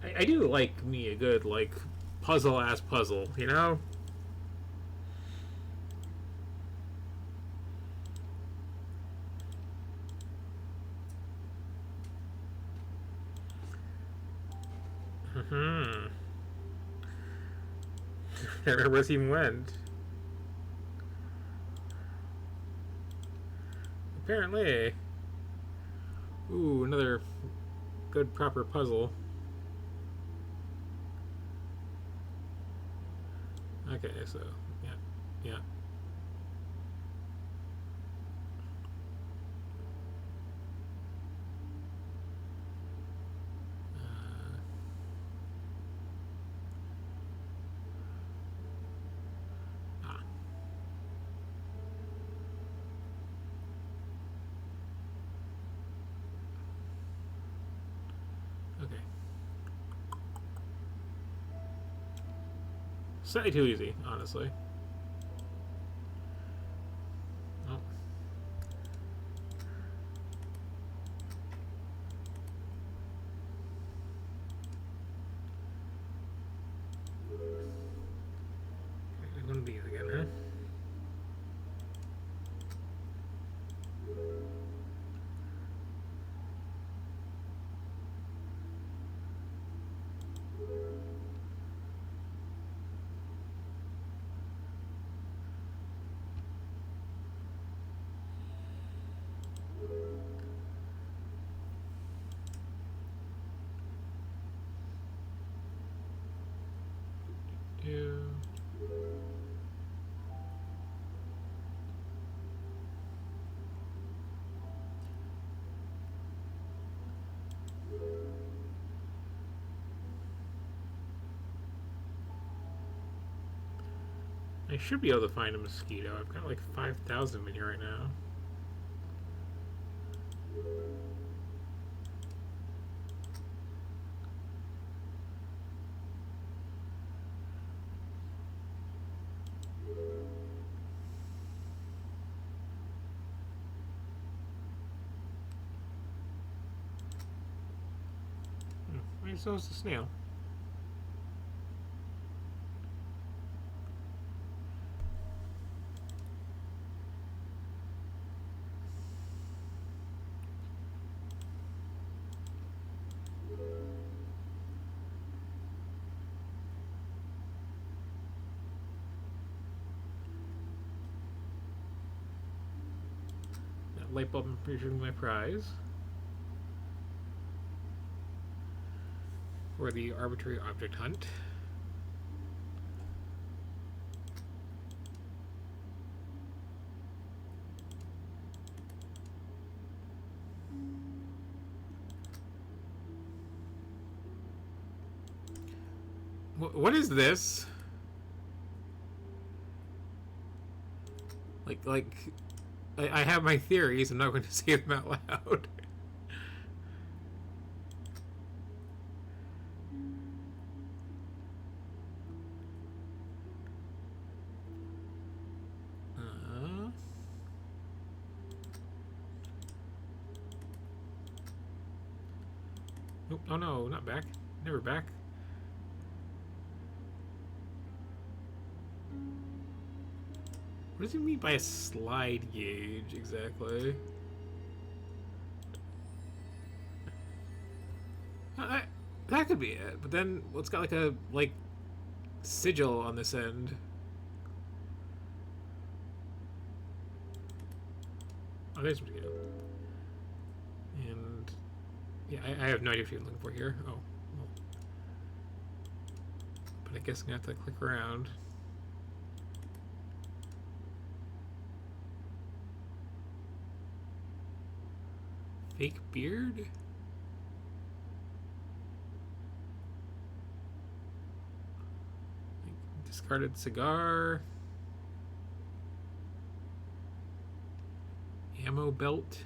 Okay. I do like me a good like puzzle-ass puzzle, you know? Hmm. I remember where this even went. Apparently. Ooh, another good proper puzzle. Okay, so yeah. Slightly too easy, honestly. Oh. Okay, one of these again, huh? Two. I should be able to find a mosquito. I've got like 5,000 in here right now. Wait, so is the snail. That light bulb, I'm pretty sure, is my prize. For the arbitrary object hunt. What is this? Like, I have my theories. I'm not going to say them out loud. Nope. Oh no, not back. Never back. What does he mean by a slide gauge exactly? That could be it. But then it's got like a sigil on this end. Oh, there's a mosquito. And yeah, I have no idea what you're looking for here. Oh, well. But I guess I'm gonna have to click around. Fake beard? Discarded cigar. Ammo belt.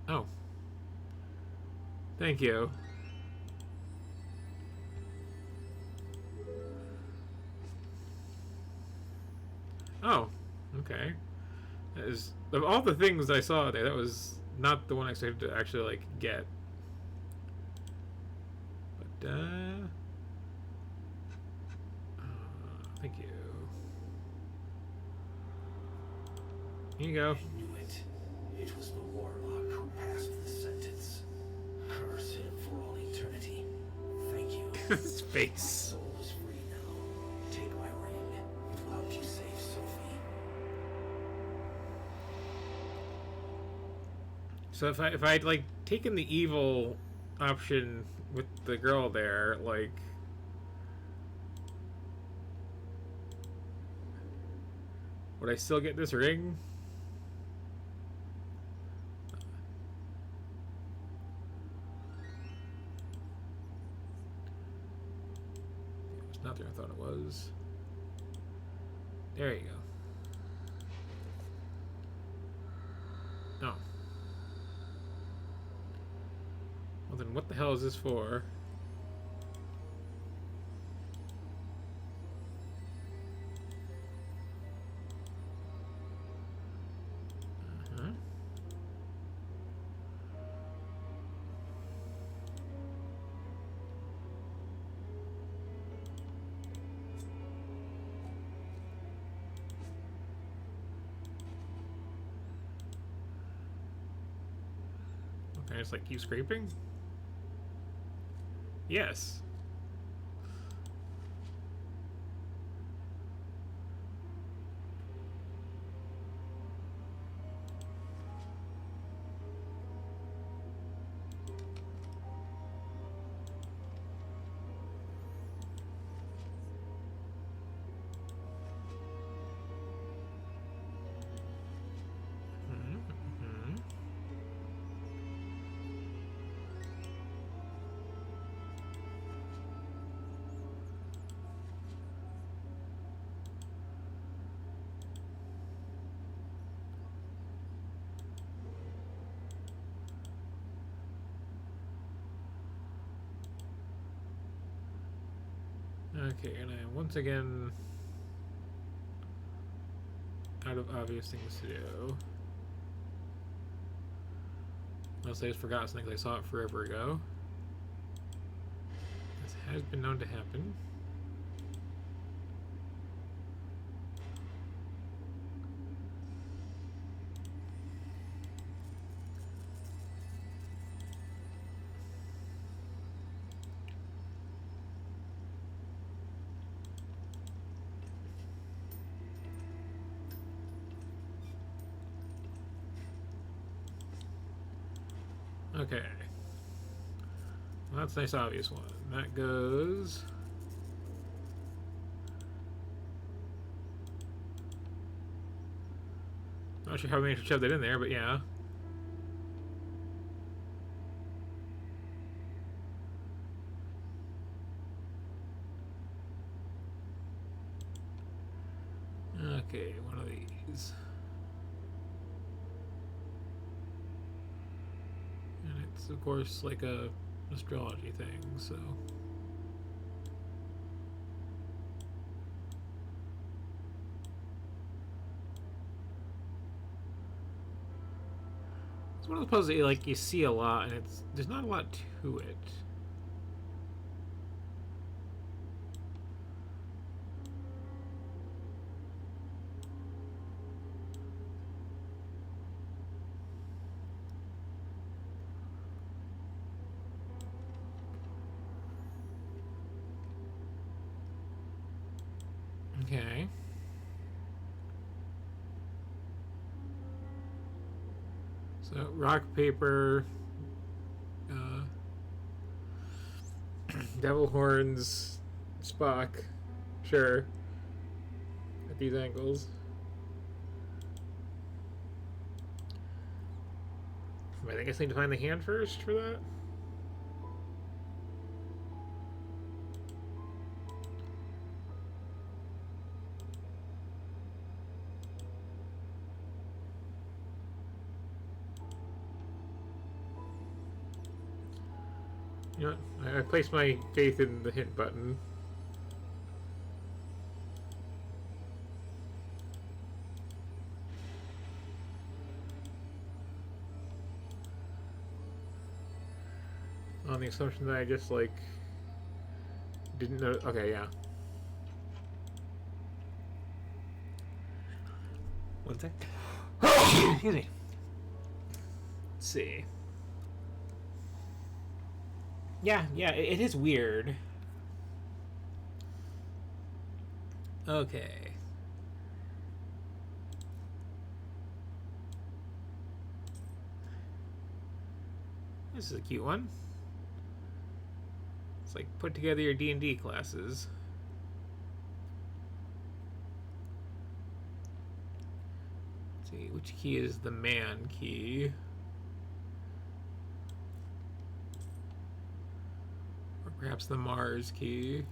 Oh. Thank you. Oh, okay. That is, of all the things I saw there, that was not the one I expected to actually get. But thank you. Here you go. I knew it. It was the warlock who passed the sentence. Curse him for all eternity. Thank you. His My face. soul is free now. Take my ring. It will help you save Sophie. So if I'd taken the evil option with the girl there, would I still get this ring? It's not there I thought it was. There you go. Oh. Well then what the hell is this for? Can I just like keep scraping? Yes. Okay, and I am once again out of obvious things to do. Unless I just forgot something 'cause I saw it forever ago. This has been known to happen. Okay. Well, that's a nice obvious one. That goes... Not sure how we managed to shove that in there, but yeah. Okay, one of these. And it's, of course, like a astrology thing, so... It's one of those puzzles that you see a lot, and there's not a lot to it. Okay. So, rock, paper, devil horns, Spock, sure, at these angles. I guess I need to find the hand first for that. You know what? I placed my faith in the hint button. On the assumption that I just, didn't know. Okay, yeah. One sec. Excuse me. Let's see. Yeah, it is weird. Okay. This is a cute one. It's like put together your D&D classes. Let's see, which key is the man key? Or perhaps the Mars key?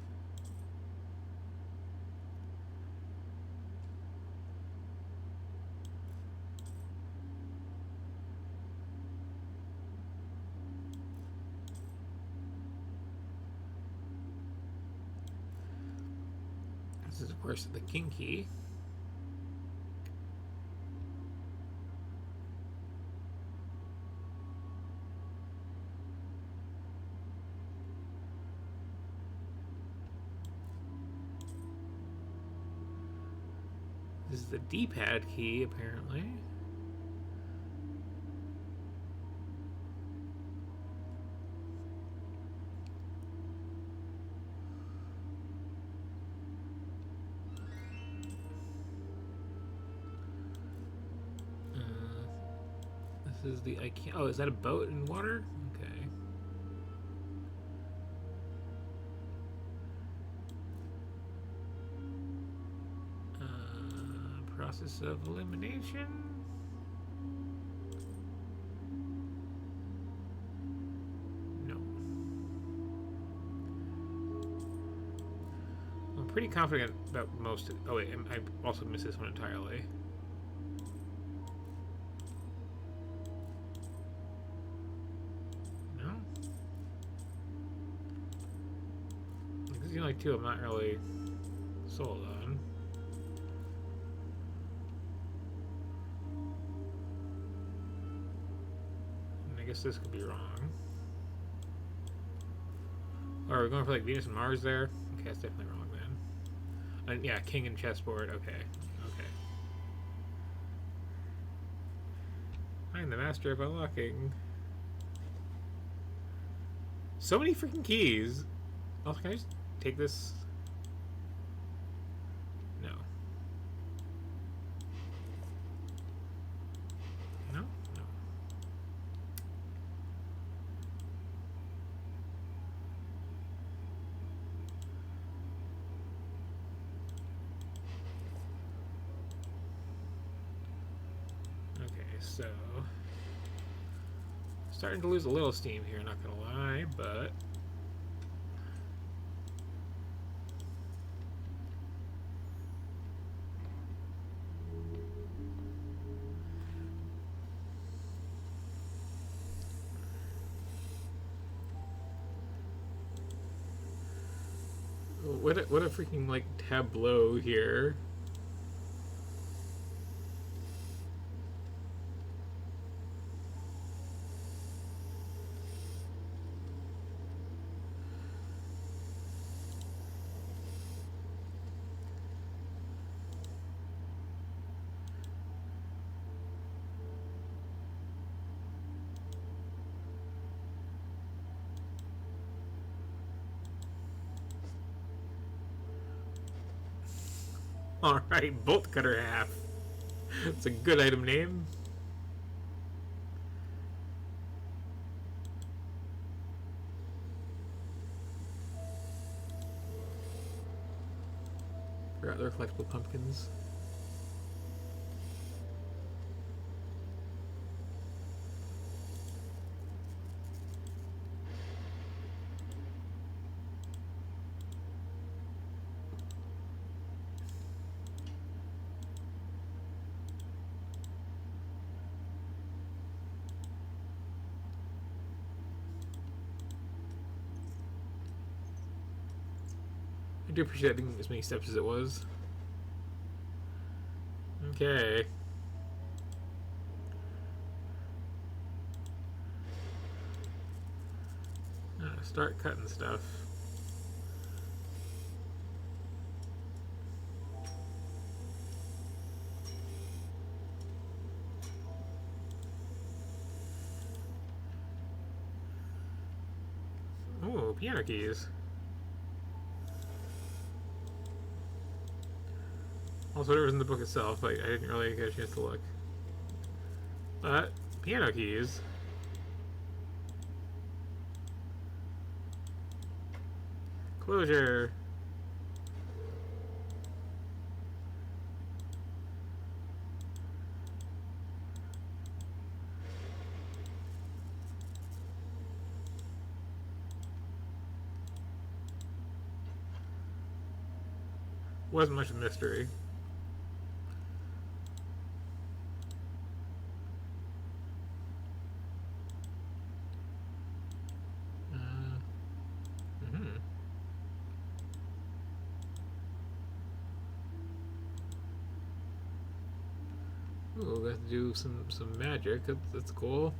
This is, of course, the king key. This is the D-pad key, apparently. This is the IKEA. Oh, is that a boat in water? Okay. Process of elimination. No. I'm pretty confident about most. Oh wait, I also missed this one entirely. No. These are like two I'm not really sold on. I guess this could be wrong. Or are we going for like Venus and Mars there? Okay, that's definitely wrong then. Yeah, King and chessboard. Okay. Okay. I am the master of unlocking. So many freaking keys. Oh, can I just take this? No. No? No. So, starting to lose a little steam here, not gonna lie, but what a freaking like tableau here. Alright, bolt cutter half. It's a good item name. Forgot they're collectible pumpkins. I do appreciate being as many steps as it was. Okay. Start cutting stuff. Oh, piano keys. Also, whatever's in the book itself, like, I didn't really get a chance to look. But, piano keys. Closure. Wasn't much of a mystery. Ooh, we have to do some magic. That's cool.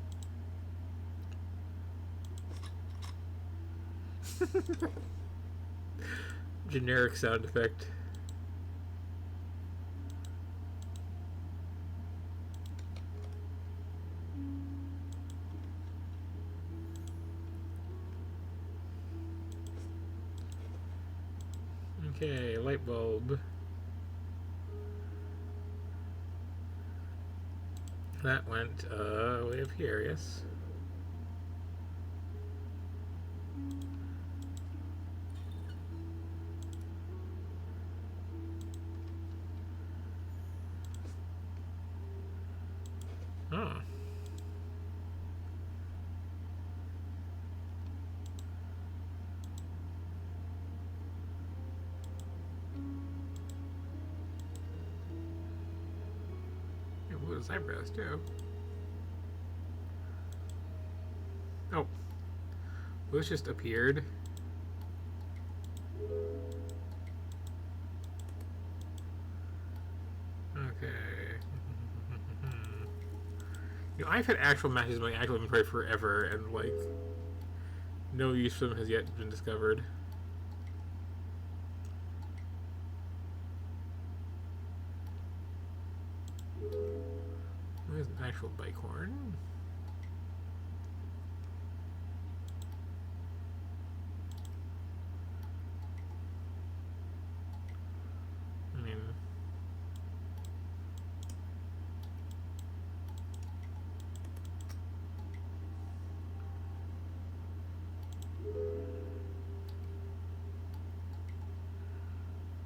Generic sound effect. Okay, light bulb. That went way up here, yes. Oh. Yeah, blue his eyebrows too. Oh. Blue's just appeared. Okay. You know, I've had actual matches in my actual inventory forever, and like, no use for them has yet been discovered. There's an actual bicorn. I mean,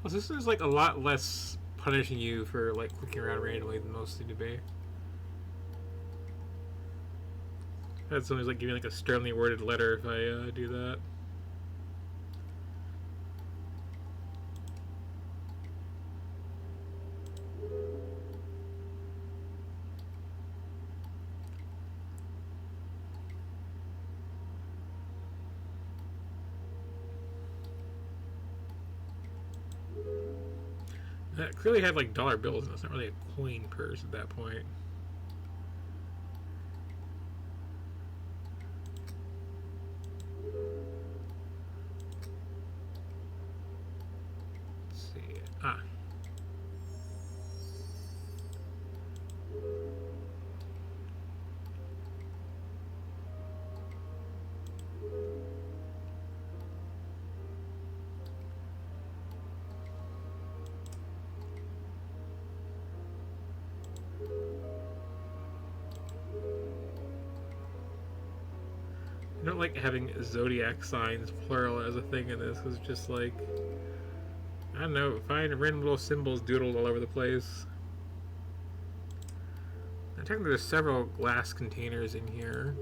well, this is like a lot less punishing you for like clicking around randomly than most seem to be. Had somebody's like giving like a sternly worded letter if I do that. That clearly had like dollar bills, and it's not really a coin purse at that point. Let's see. Ah. I don't like having zodiac signs plural as a thing in this, because it's just like, I don't know, find random little symbols doodled all over the place. Now, technically there's several glass containers in here.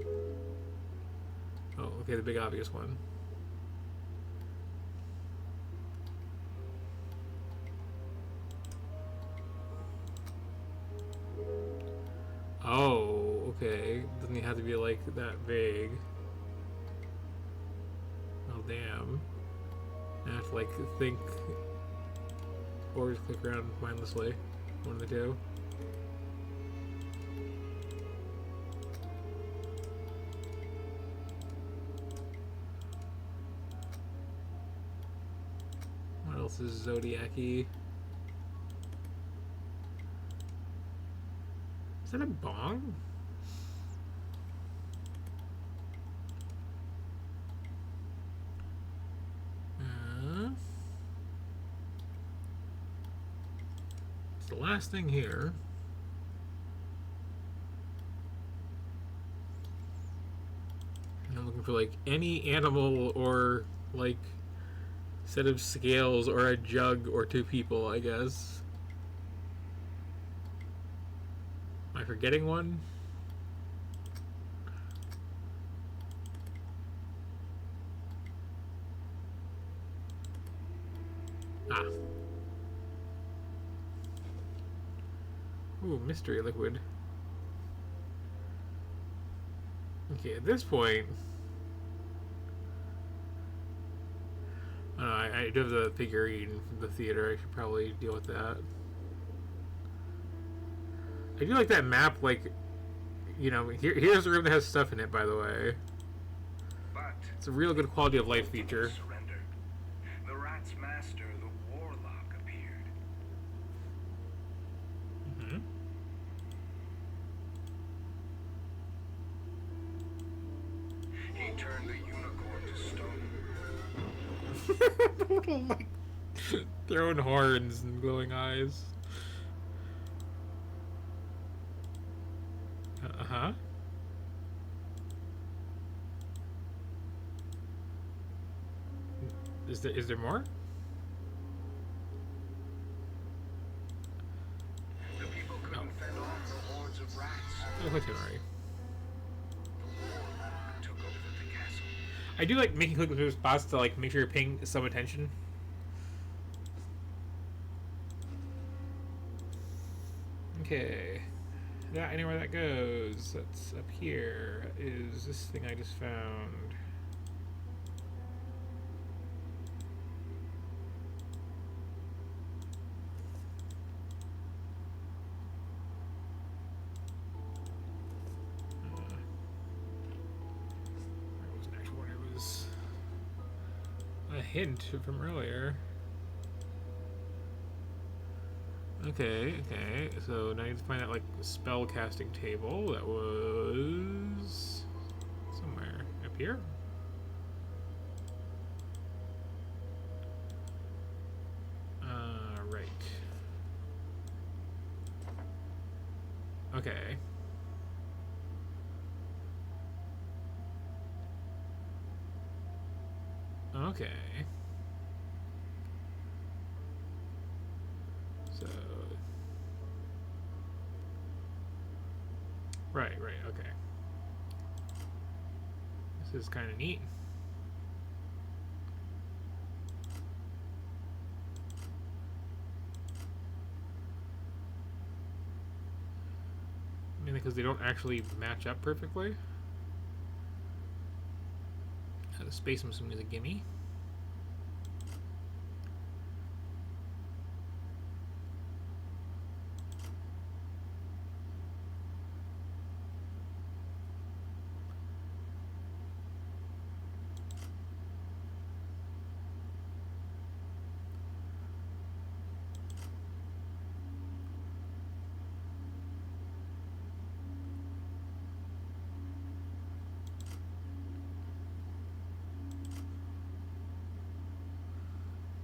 Oh, okay, the big obvious one. Oh, okay. Doesn't have to be like that vague. Oh, damn. I have to like think or just click around mindlessly. One of the two. What else is Zodiac-y? Is that a bong? It's the last thing here. And I'm looking for like any animal or like set of scales or a jug or two people, I guess. Am I forgetting one? Ah. Ooh, mystery liquid. Okay, at this point... I do have the figurine from the theater. I should probably deal with that. I do like that map, like, you know, here's a room that has stuff in it, by the way. But It's a real good quality of life feature. surrendered. The rat's master, the warlock, appeared. Mm-hmm. He turned the unicorn to stone. Little, like, throwing horns and glowing eyes. Huh? Is there more? The people couldn't fend off the hordes of rats. Oh, click memory. The warlock took over the castle. I do like making click through spots to like make sure you're paying some attention. Okay. Yeah, I know where that goes. That's up here. Is this thing I just found? That wasn't actually what it was. A hint from earlier. Okay, okay. So now I need to find that like spell casting table that was somewhere up here. Right. Okay. Okay. So, right, okay. This is kind of neat. Mainly because they don't actually match up perfectly. The space I'm assuming is a gimme.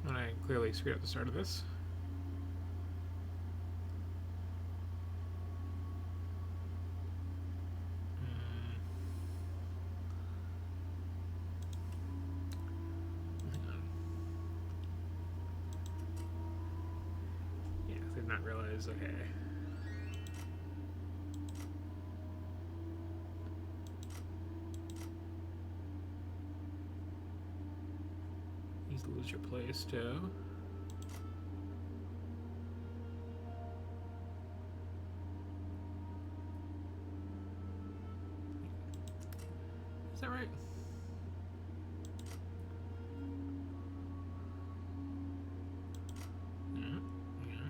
And I clearly screwed up the start of this. Hang on. Yeah, I did not realize. Okay. Lose your place too. Is that right? Yeah, yeah.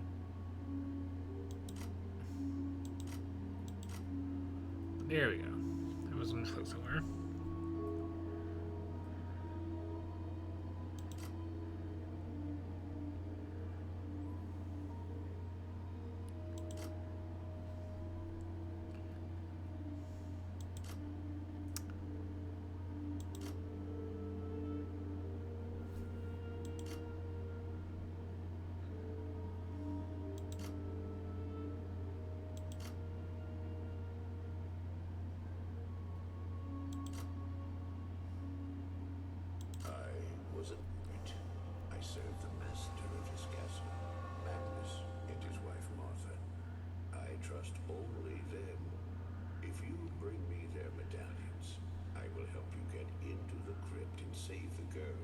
There we go. That was close somewhere. I serve the master of his castle, Magnus, and his wife Martha. I trust only them. If you bring me their medallions, I will help you get into the crypt and save the girl.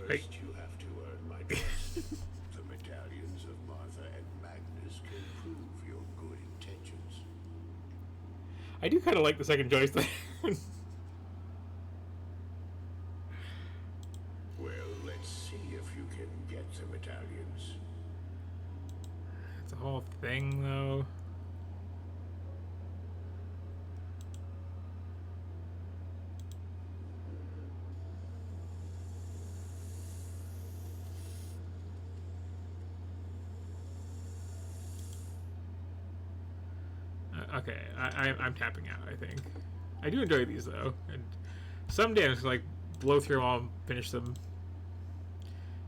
First, you have to earn my trust. The medallions of Martha and Magnus can prove your good intentions. I do kind of like the second choice there. Well, let's see if you can get the medallions. It's a whole thing, though. Okay, I'm tapping out, I think. I do enjoy these, though. And someday I'm just like blow through them all and finish them.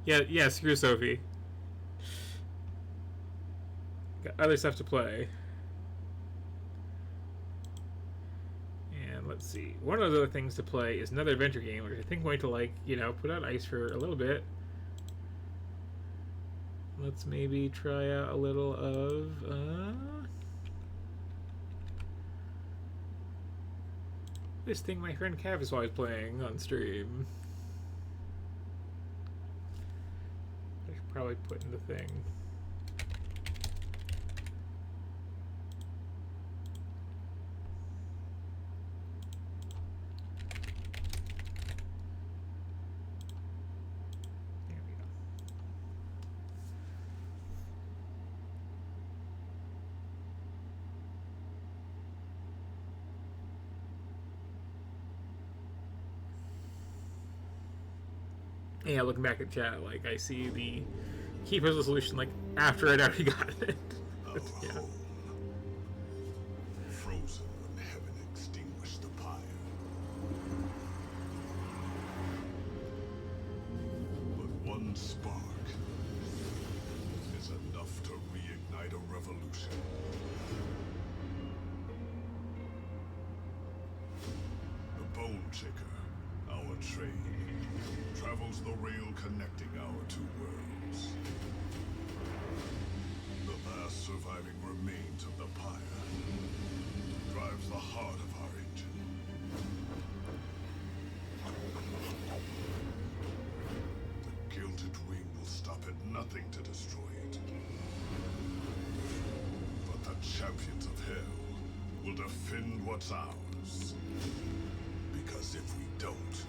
Yeah, screw Sophie. Got other stuff to play. let's see. One of the other things to play is another adventure game, which I think I'm going to, like, you know, put on ice for a little bit. Let's maybe try out a little of this thing my friend Cav is always playing on stream. I should probably put in the thing. There we go. Yeah, looking back at chat, like, I see the key puzzle solution, like, after I'd already gotten it. But, yeah. Frozen when heaven extinguished the pyre. But one spark is enough to reignite a revolution. The Bone Shaker, our train, travels the rail connecting our two worlds. The last surviving remains of the pyre drives the heart of our engine. The gilded wing will stop at nothing to destroy it. But the champions of hell will defend what's ours. Because if we don't,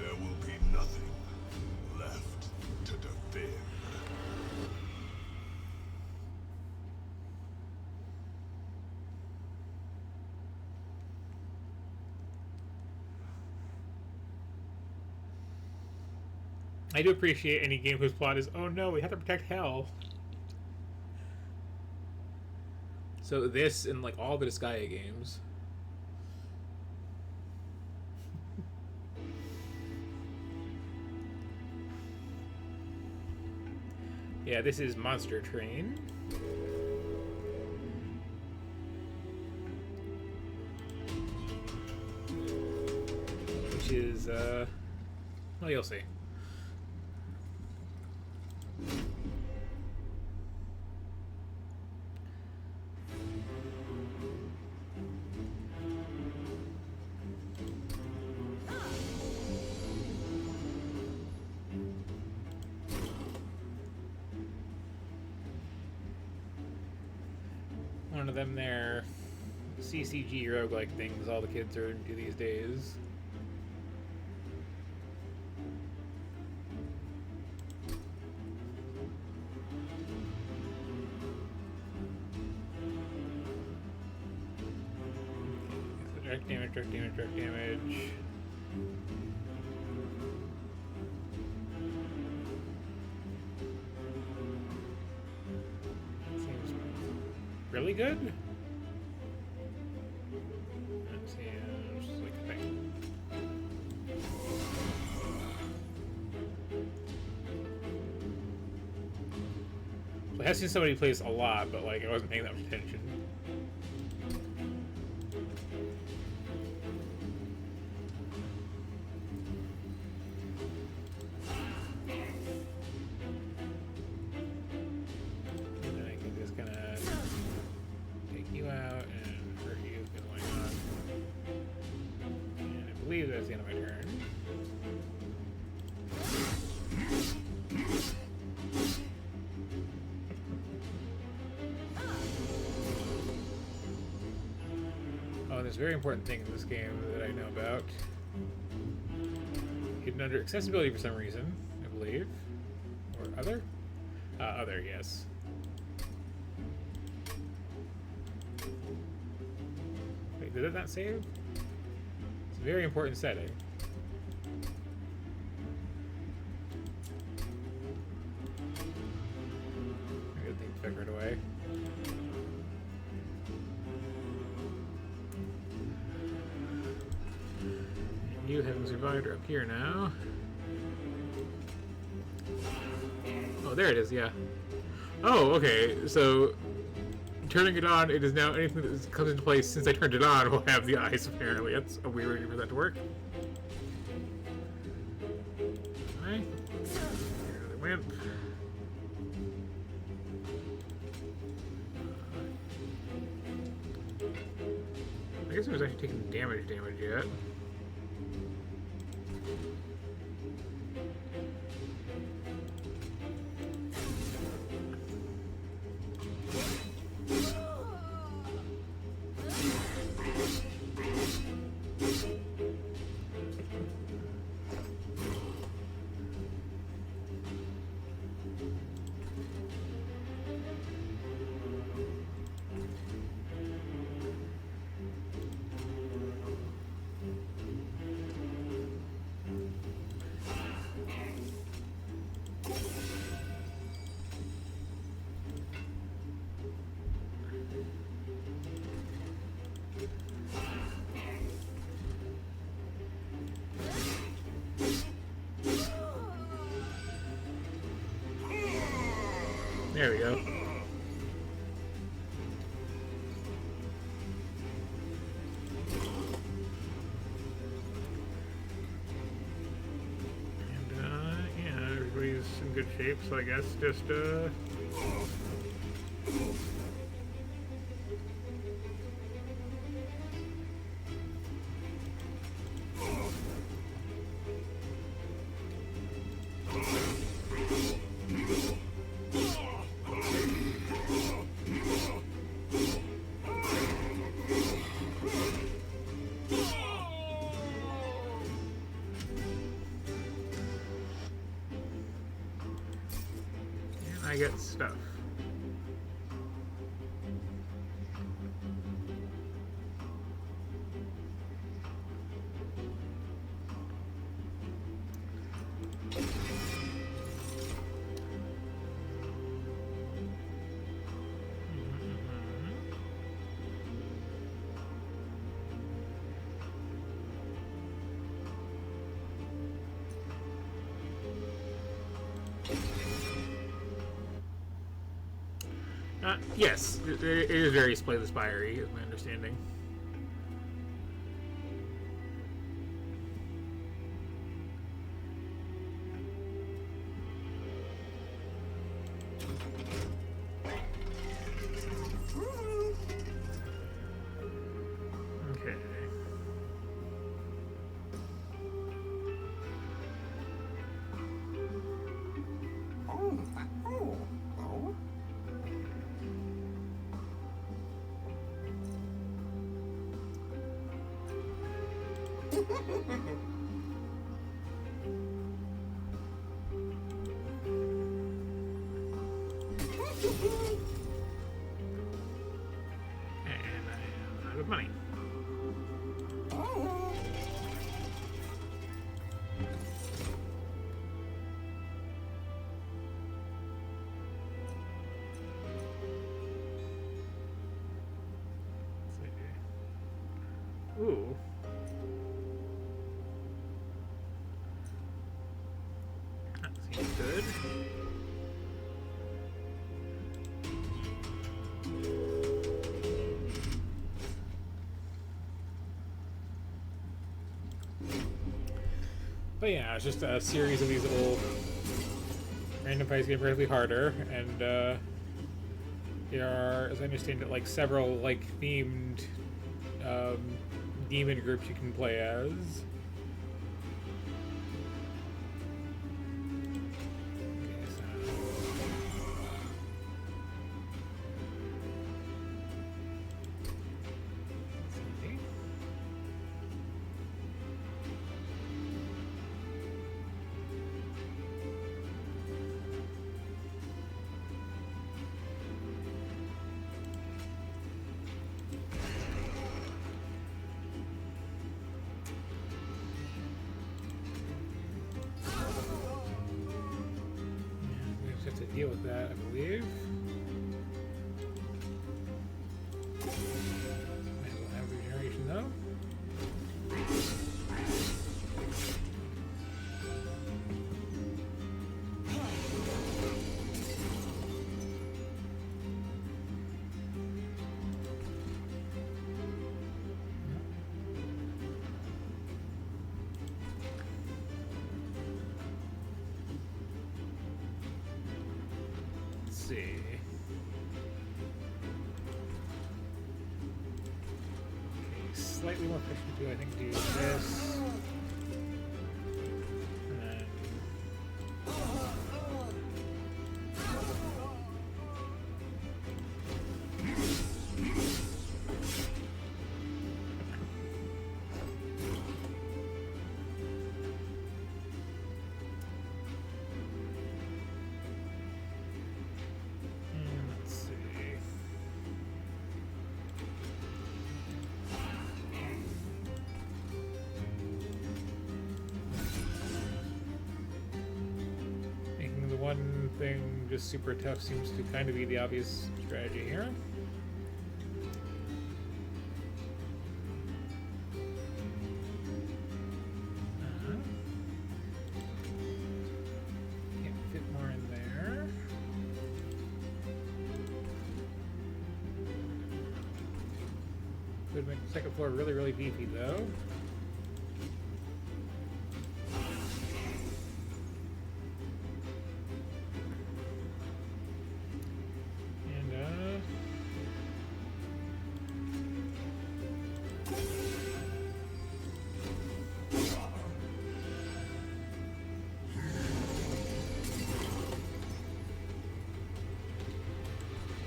there will be nothing left to defend. I do appreciate any game whose plot is, oh no, we have to protect hell. So this and like all the Disgaea games. Yeah, this is Monster Train. Which is, well, you'll see. One of them there CCG roguelike things all the kids are into these days. Direct damage, direct damage, direct damage. Seems really good. That seems like a thing. So I have seen somebody play this a lot, but like I wasn't paying that much attention. That's the end of my turn. Oh, there's a very important thing in this game that I know about. Hidden under accessibility for some reason, I believe. Or other? Other, yes. Wait, did it not save? Very important setting. Good thing to figure it away. And you having survived are up here now. Oh, there it is, yeah. Oh, okay, so turning it on, it is now anything that comes into place since I turned it on will have the eyes, apparently. That's a weird way for that to work. Alright. Here they went. I guess it was actually taking damage yet. There we go. And, yeah, everybody's in good shape, so I guess just, I get stuff. Yes, it is very Slay the Spire-y, is my understanding. Okay. And I am out of money. Let's see. Ooh. That seems good. But yeah, it's just a series of these little random fights getting progressively harder, and there are, as I understand it, like several like themed demon groups you can play as. To deal with that, I believe. I will have regeneration though. see. Okay, slightly more efficient to, I think, do this. And then... let's see. Making the one thing just super tough seems to kind of be the obvious strategy here. Can't fit more in there. Could make the second floor really, really beefy though.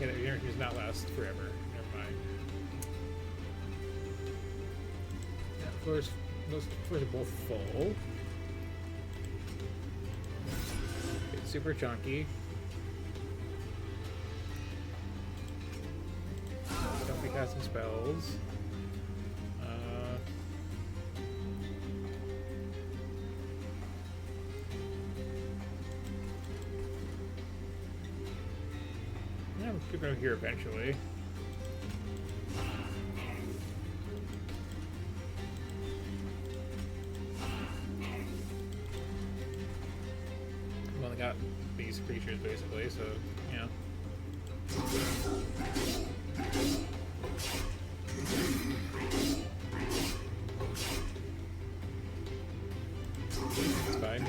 And yeah, the energy does not last forever. Never mind. Yeah, those floors are both full. It's super chunky. Don't be casting spells. Yeah, we'll keep them here eventually. We've only got these creatures basically, so yeah. It's fine.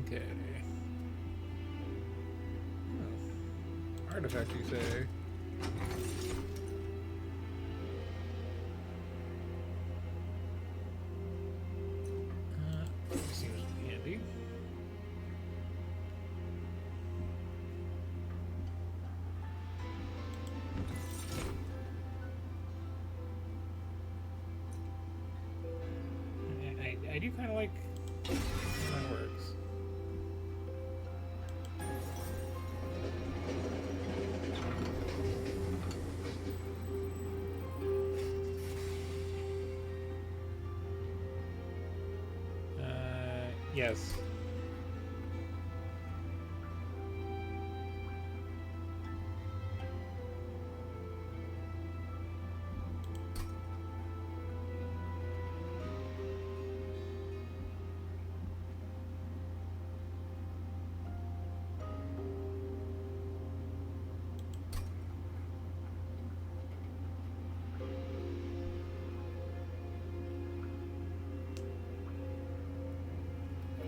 Okay. Oh. Artifact, you say? Seems handy. I do kind of like how that works. Yes.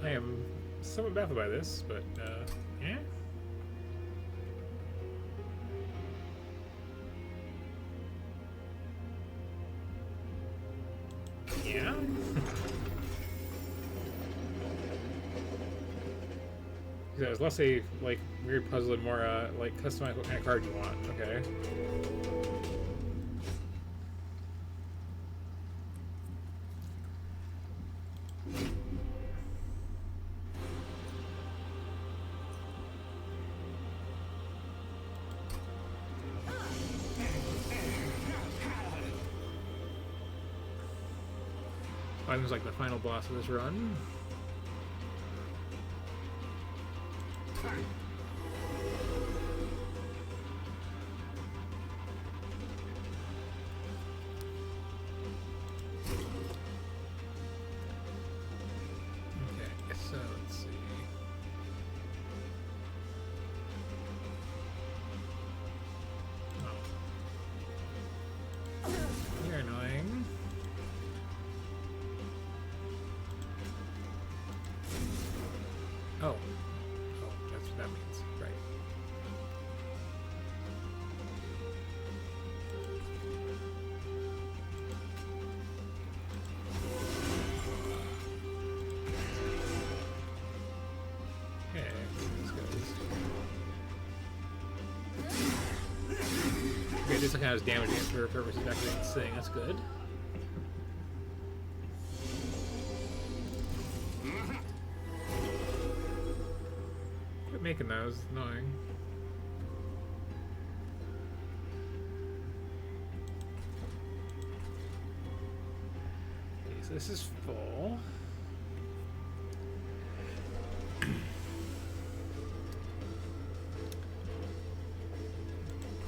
I am somewhat baffled by this, but, yeah. Yeah? So it's less a, like, weird puzzle and more, like, customize what kind of card you want, okay? Item's like the final boss of this run. Okay, so let's see. Oh. You're annoying. Oh. Oh, that's what that means. Right. Okay, this goes. Okay, this one has damage for purposes of activating this thing. That's good. Quit making those. It's annoying. Okay, so this is full.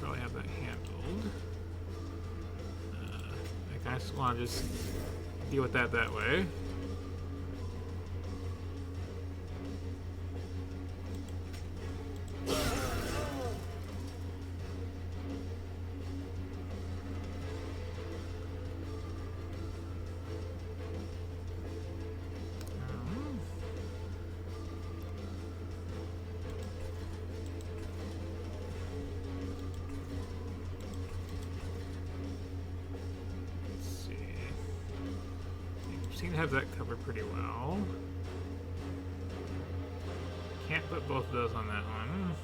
Probably have that handled. I kind of want to just deal with that way. Seem to have that covered pretty well. Can't put both of those on that one.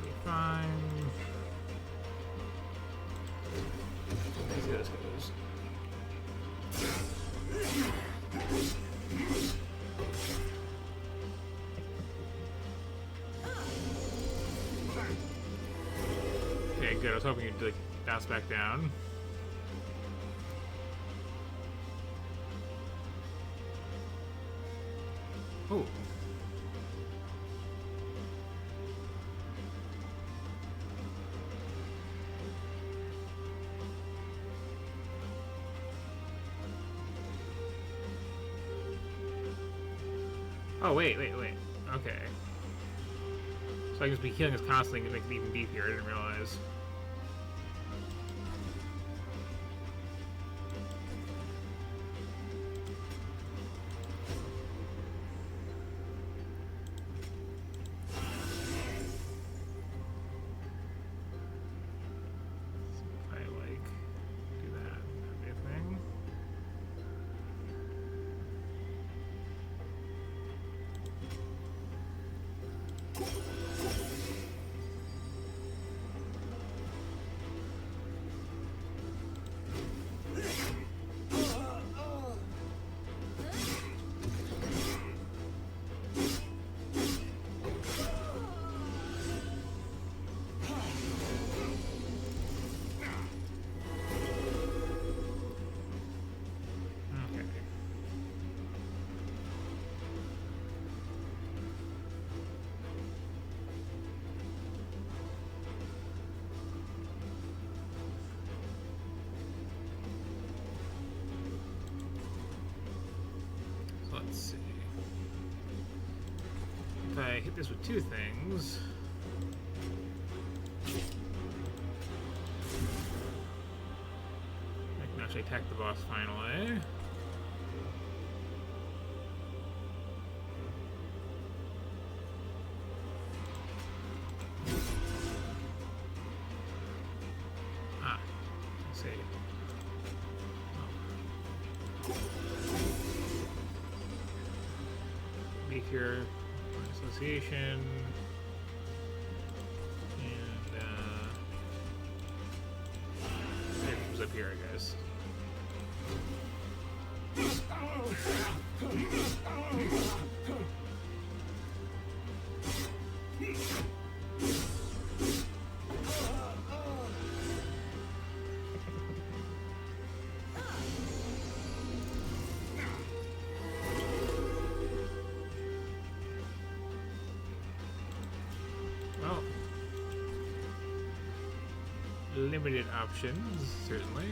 Be fine. Let's see how this goes. Okay, good. I was hoping you'd like bounce back down. Oh. Oh, wait. Okay. So I can just be healing us constantly to make it even beefier. I didn't realize. I like do that. That'd be a thing. Okay. So let's see. If I hit this with two things. I can actually attack the boss finally. Ah, let's see. Beaker Association. And it was up here, I guess. limited options, certainly.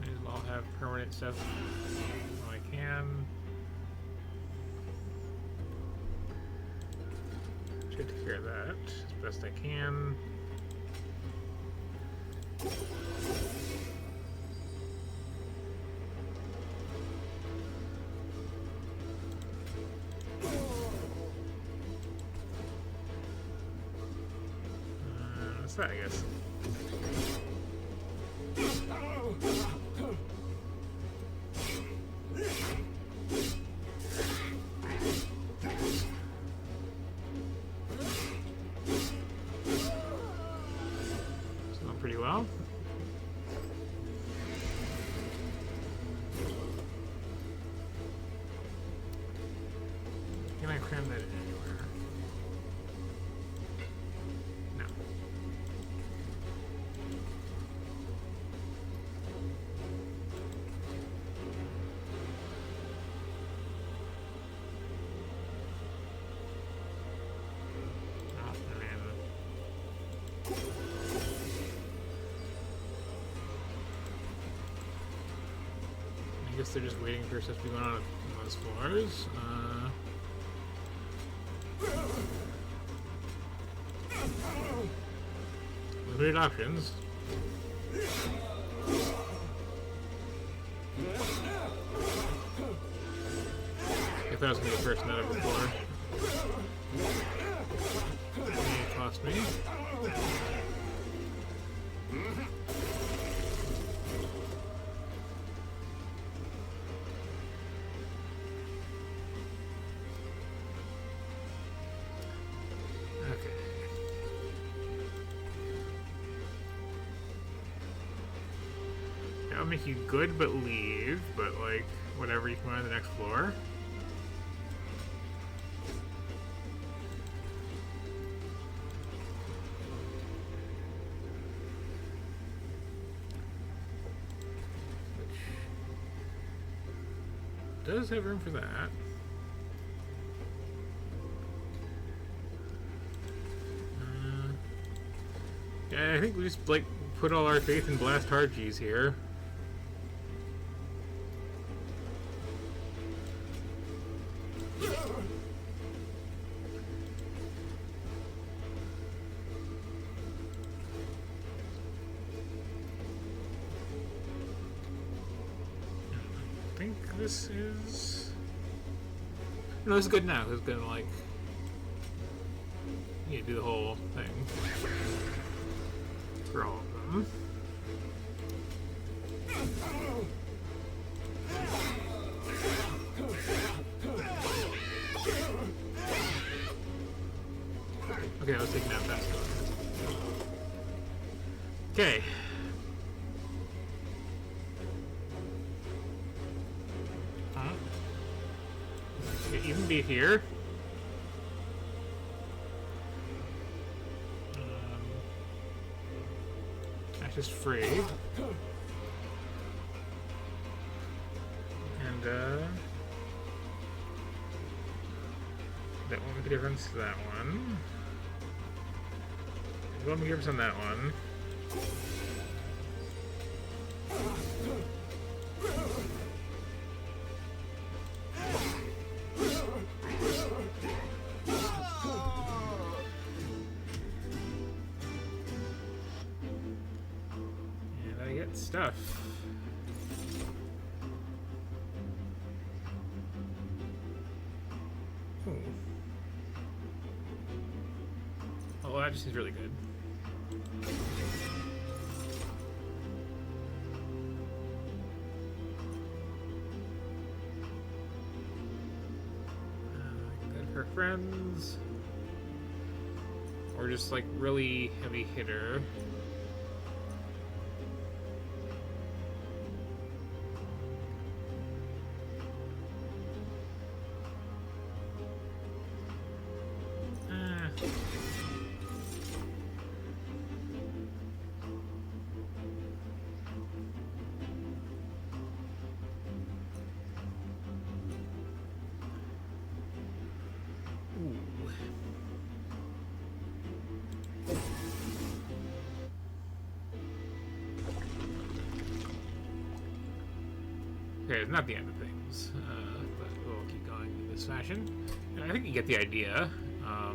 May as well have permanent stuff while I can. Should take care of that as best I can. What's that, I guess? It's going pretty well. Can I cram that in anywhere? No. Oh, man. I guess they're just waiting for stuff to be going on those floors. Limited options. If that was gonna be the first net of before. It cost me. Okay. That'll make you good but leave, but like whatever, you can go on the next floor. Which does have room for that. Yeah, I think we just like put all our faith in Blast Hargies here. I think this is... No, this is good now. It's gonna like... Yeah, do the whole thing. For all of them. Okay, I was taking that fast. Okay. Huh? Could even be here. Just free. And that won't make a difference to that one. It won't make a difference on that one. Stuff. Ooh. Oh, that just seems really good. Good for friends. Or just like really heavy hitter. Okay, it's not the end of things, but we'll keep going in this fashion. And I think you get the idea. I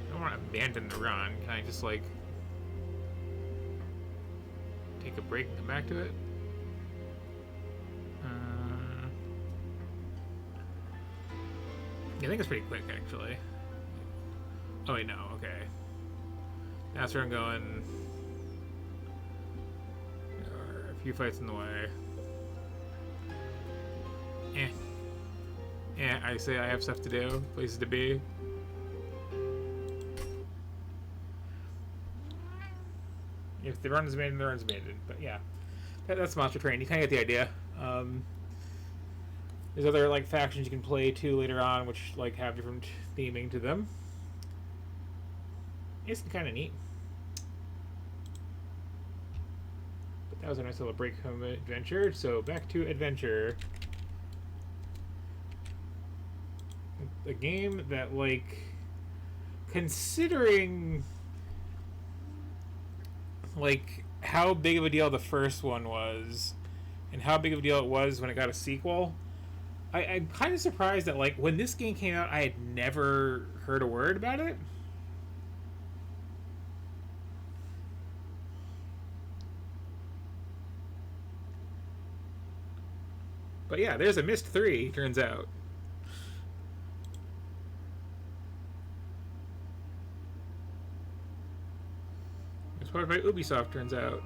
don't want to abandon the run. Can I just, like, take a break and come back to it? I think it's pretty quick, actually. Oh, wait, no, okay. That's where I'm going. There are a few fights in the way. I say I have stuff to do, places to be. If the run is abandoned, the run's abandoned. But yeah, that's Monster Train. You kind of get the idea. There's other like factions you can play too later on, which like have different theming to them. It's kind of neat. But that was a nice little break from adventure. So back to adventure. A game that, like, considering like how big of a deal the first one was and how big of a deal it was when it got a sequel, I'm kind of surprised that, like, when this game came out, I had never heard a word about it. But yeah, there's a Myst 3, turns out. It's powered by Ubisoft, turns out.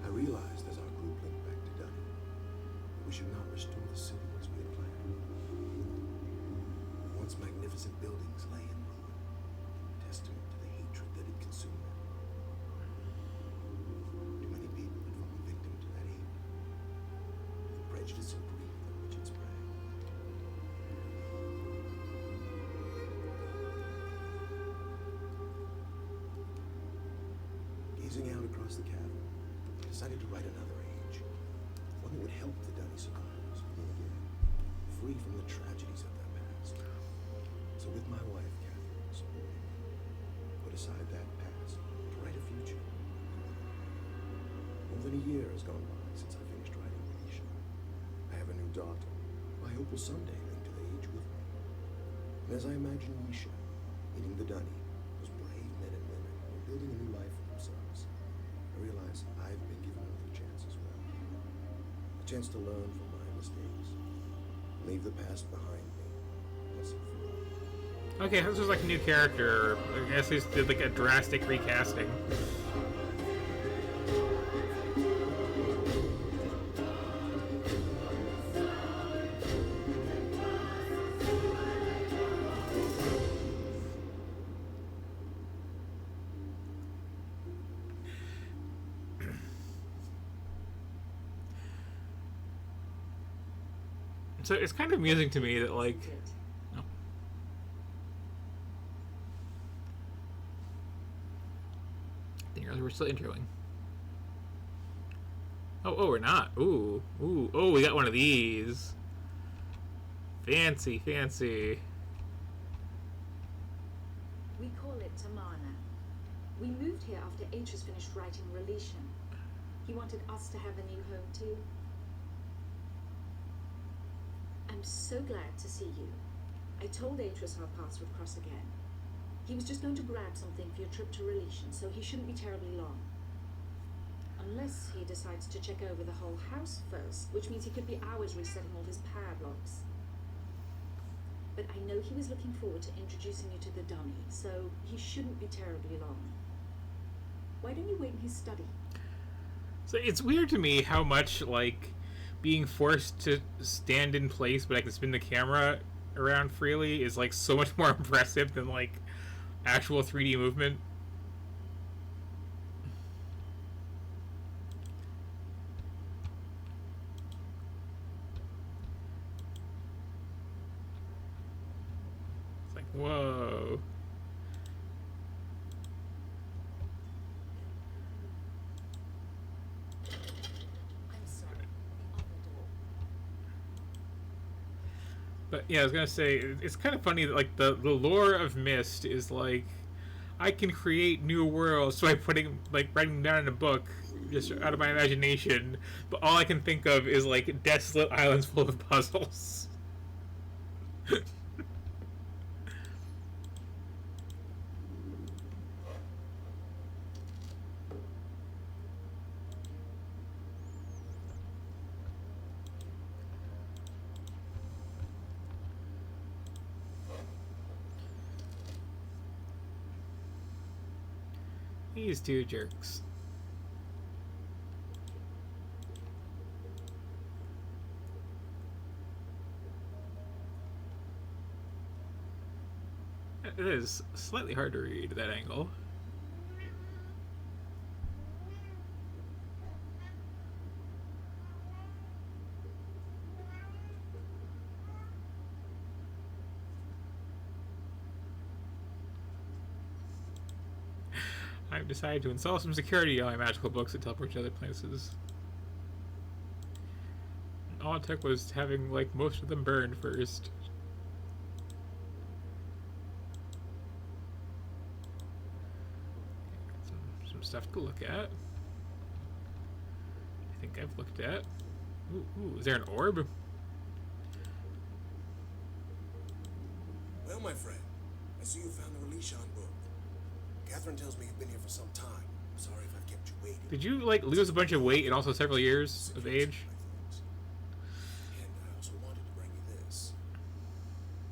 I realized as our group linked back to Dunny that we should not restore the city as we had planned. Once magnificent buildings lay in ruin, testament to the hatred that had consumed them. Too many people had fallen victim to that hate. The prejudice and greed from which it sprang. Gazing out across the cavern, I decided to write another age. One that would help the Dunny survivors begin again, free from the tragedies of their past. So with my wife, Catherine, supporting me, put aside that past to write a future. More than a year has gone by since I finished writing Alicia. I have a new daughter, who I hope will someday link to the age with me. And as I imagine Alicia meeting the Dunny, those brave men and women who are building a new life for themselves, I realize I've been given another chance as well. A chance to learn from my mistakes, leave the past behind me, once and for all. Okay, this was like a new character. I guess they did like a drastic recasting. So it's kind of amusing to me that, like, no. I think we're still introing. Oh, we're not. Ooh, oh, we got one of these. Fancy, fancy. We call it Tamana. We moved here after Atreus finished writing Relation. He wanted us to have a new home too. I'm so glad to see you. I told Atreus our paths would cross again. He was just going to grab something for your trip to Relation, so he shouldn't be terribly long. Unless he decides to check over the whole house first, which means he could be hours resetting all his padlocks. But I know he was looking forward to introducing you to the dummy, so he shouldn't be terribly long. Why don't you wait in his study? So it's weird to me how much, like, being forced to stand in place but I can spin the camera around freely is, like, so much more impressive than, like, actual 3D movement. It's like, whoa. I'm sorry. The other door. But yeah, I was gonna say it's kind of funny that like the lore of Myst is like I can create new worlds so by putting like writing them down in a book just out of my imagination, but all I can think of is like desolate islands full of puzzles. These two jerks. It is slightly hard to read that angle. I've decided to install some security on my magical books that teleport to other places. All it took was having like most of them burned first. Some stuff to look at. I think I've looked at. Ooh, is there an orb? Well, my friend, I see you found the Relishon book. Catherine tells me you've been here for some time. I'm sorry if I've kept you waiting. Did you like lose a bunch of weight and also several years of age? And I also wanted to bring you this.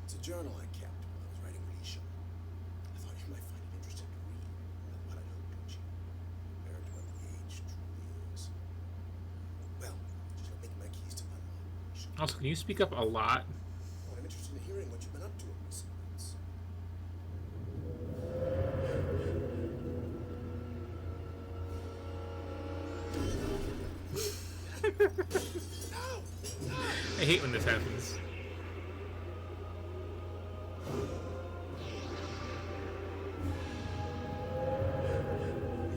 It's a journal I kept when I was writing Relishon. I thought you might find it interesting to read. But I don't, don't you? Compared to what the age truly is. Well, just let me get my keys to my Relishon. Also, can you speak up a lot? Well, I'm interested in hearing what you've been up to in recent months. I hate when this happens.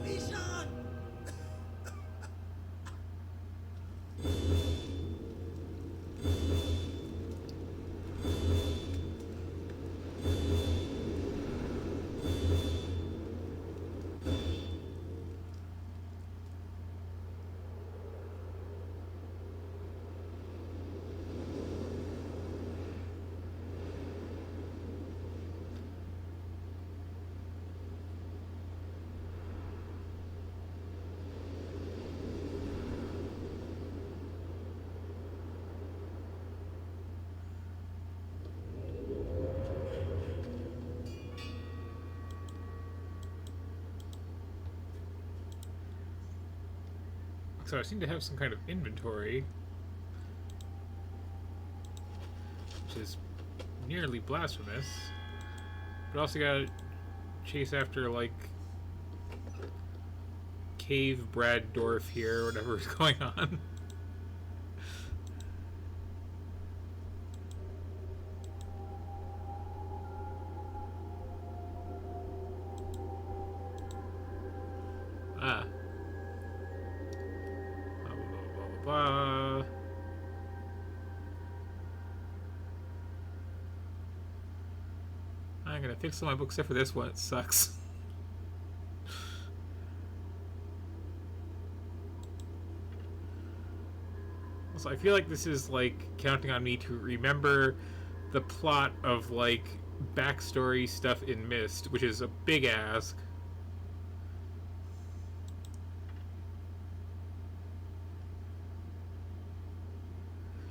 Relishon! So I seem to have some kind of inventory, which is nearly blasphemous. But also gotta chase after like Cave Brad Dorf here, or whatever is going on. Ah. Blah. I'm gonna fix all my books except for this one. It sucks. Also, I feel like this is like counting on me to remember the plot of like backstory stuff in Myst, which is a big ask.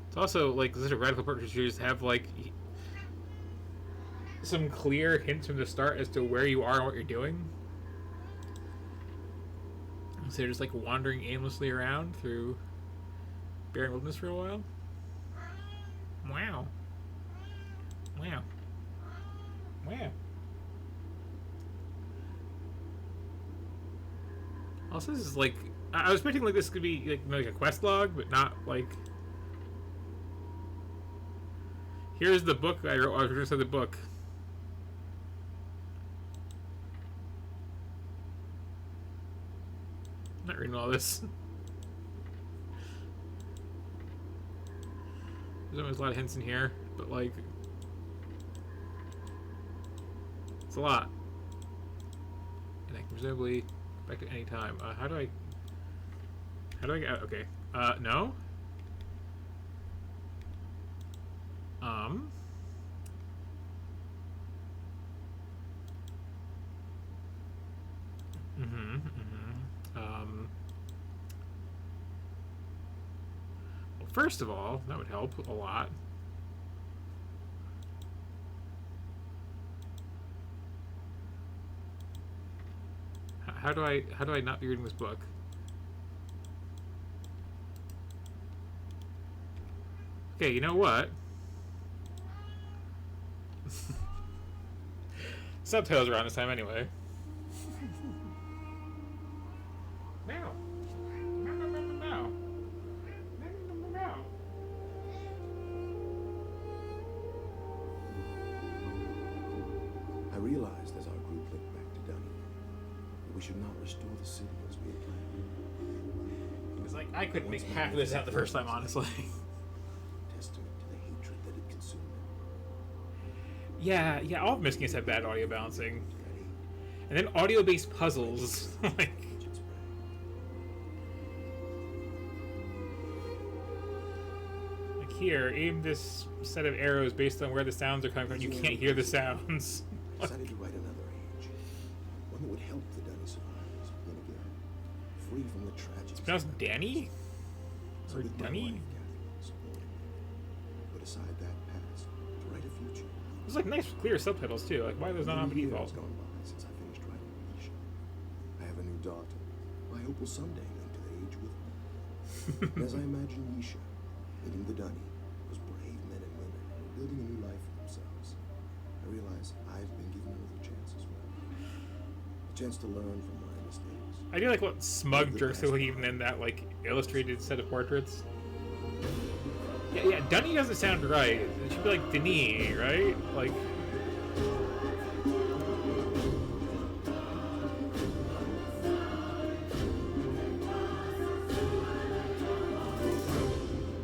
It's also like such a radical approach to just have like some clear hints from the start as to where you are and what you're doing. So you're just like wandering aimlessly around through barren wilderness for a while. Wow. Wow. Wow. Also, this is like I was expecting like this could be like a quest log, but not like. Here's the book I wrote. I was going to say the book. I'm not reading all this. There's always a lot of hints in here, but like, it's a lot. And I can presumably go back at any time. How do I get out? Okay. No. Well, first of all, that would help a lot. How do I not be reading this book? Okay, you know what? Subtitles are on this time anyway. Now. Now. I realized as our group looked back to Dunny that we should not restore the city as we had planned. It's like I couldn't make half of this out the first time, honestly. Testament to the hatred that had consumed them. Yeah, all of Missing games have bad audio balancing. And then audio-based puzzles. Like, here, aim this set of arrows based on where the sounds are coming from. You can't hear the sounds. Decided to write another age. One that would help the Dunny survivors begin again. Free from the tragedies. It's pronounced Danny? So Or with my Dunny? wife, Catherine, supporting me, put aside that past to write a future. There's like nice, clear subtitles too. Like, why are those not on by Many years default? gone by since I finished writing Alicia. I have a new daughter. I hope will someday enter the age with me. And as I imagine Yisha leading the Dunny, those brave men and women who are building a new life for themselves, I realize I've been given another chance as well. A chance to learn from my mistakes. I do like what smug jerks look like even in that like illustrated set of portraits. Yeah, Dunny doesn't sound right. It should be like Denis, right? Like.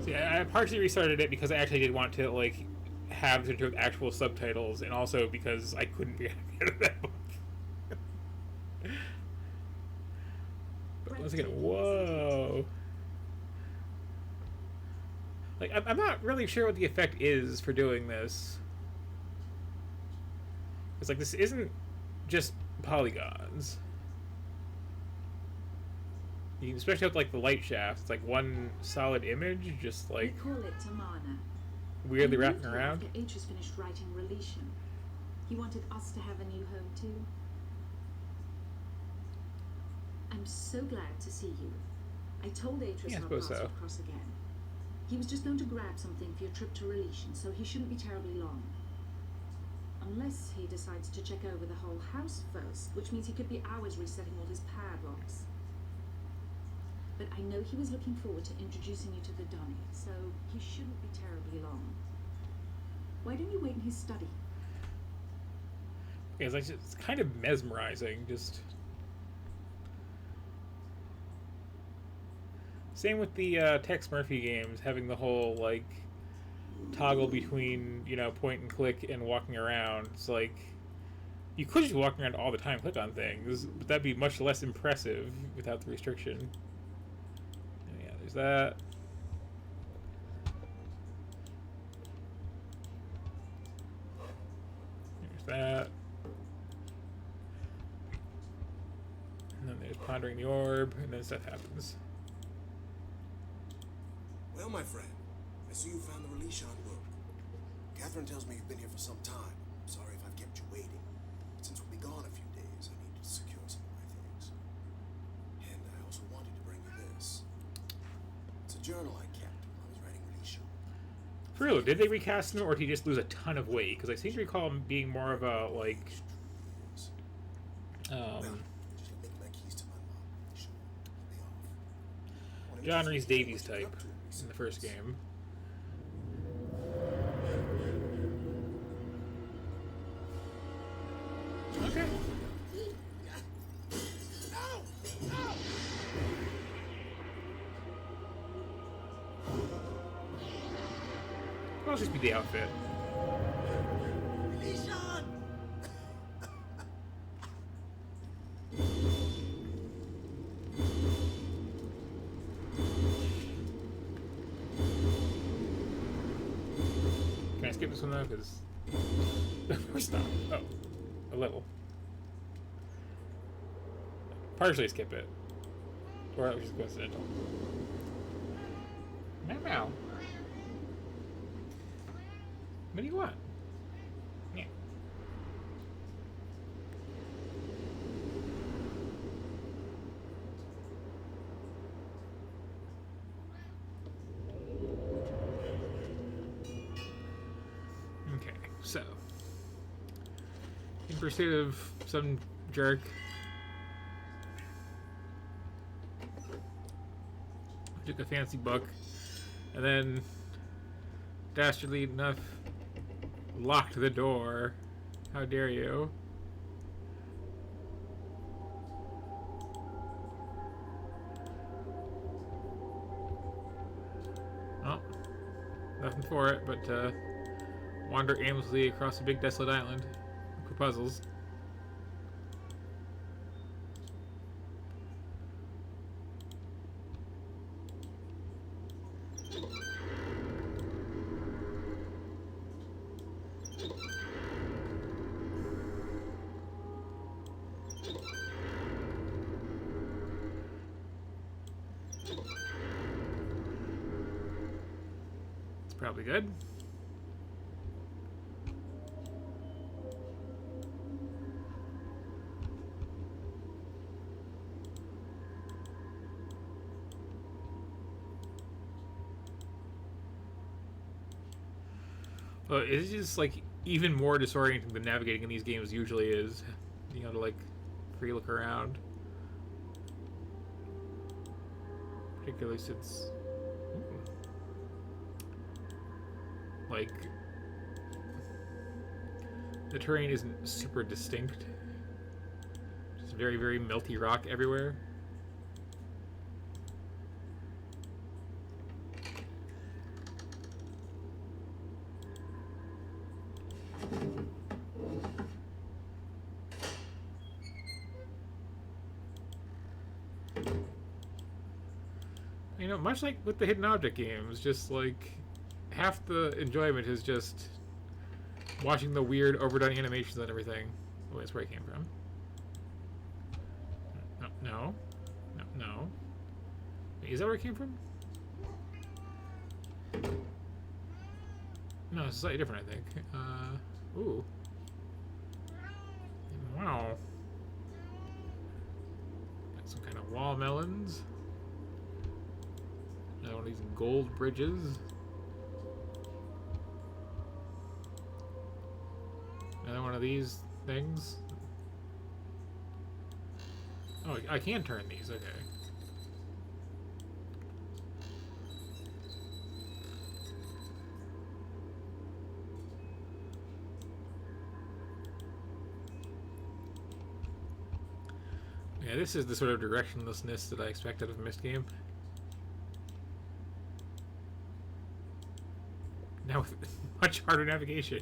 See, I partially restarted it because I actually did want to like have sort of actual subtitles, and also because I couldn't get out of that book. But once again, whoa. Like, I'm not really sure what the effect is for doing this. It's like, this isn't just polygons. You, especially with, like, the light shaft. It's like one solid image, just, We like, call it Tamana. weirdly We wrapping moved here around. After Atreus finished writing Relation. He wanted us to have a new home too. I'm so glad to see you. I told Atreus Yeah, I our suppose paths so. would cross again. He was just going to grab something for your trip to Relation, so he shouldn't be terribly long. Unless he decides to check over the whole house first, which means he could be hours resetting all his padlocks. But I know he was looking forward to introducing you to the Donny, so he shouldn't be terribly long. Why don't you wait in his study? Yeah, it's, like, it's kind of mesmerizing, just... Same with the Tex Murphy games, having the whole, like, toggle between, you know, point and click and walking around. It's like, you could just walk around all the time, click on things, but that'd be much less impressive without the restriction. And yeah, there's that. There's that. And then there's pondering the orb, and then stuff happens. Well, my friend, I see you found the Relation book. Catherine tells me you've been here for some time. Sorry if I've kept you waiting. But since we'll be gone a few days, I need to secure some of my things. And I also wanted to bring you this. It's a journal I kept while I was writing Relation. For real, did they recast him, or did he just lose a ton of weight? Because I seem to recall him being more of a, like... Well, just let me get my keys to unlock Relation. They off. John Rhys Davies type in the first game. Okay. I'll just be the outfit. Can I skip this one though? Because we're stopped. Oh, a level. Partially skip it, or at least coincidental. Meow meow. What do you want? Yeah. Okay, so in pursuit of some jerk, I took a fancy book, and then dastardly enough locked the door. How dare you? Oh, nothing for it but wander aimlessly across a big desolate island for puzzles. It's probably good. Well, it's just like even more disorienting than navigating in these games usually is. You know, to like free look around. Particularly since like the terrain isn't super distinct. Just very, very melty rock everywhere. You know, much like with the hidden object games, just like half the enjoyment is just watching the weird overdone animations and everything. Oh, that's where I came from. No. Wait, is that where it came from? No, it's slightly different, I think. Ooh. Wow. Got some kind of wall melons. Another one of these gold bridges. Another one of these things. Oh, I can turn these, okay. Yeah, this is the sort of directionlessness that I expect out of a Myst game. Now with much harder navigation.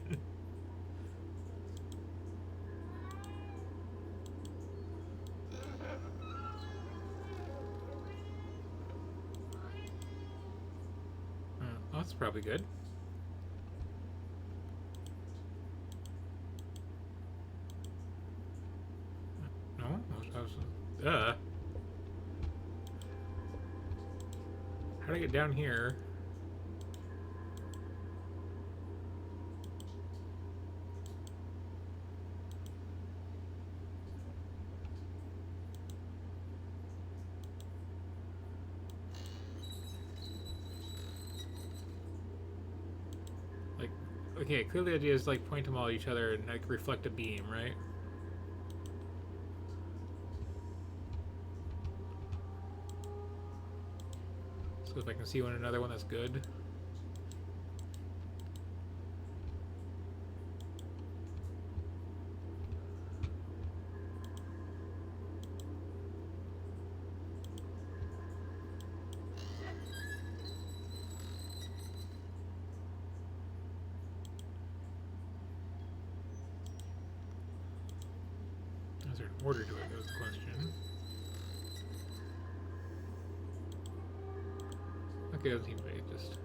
Oh, that's probably good. No? How do I get down here? Like, okay, clearly the idea is like point them all at each other and like reflect a beam, right? So if I can see one another one, that's good. Is there an order to it? That was the question. Okay, doesn't seem to be just.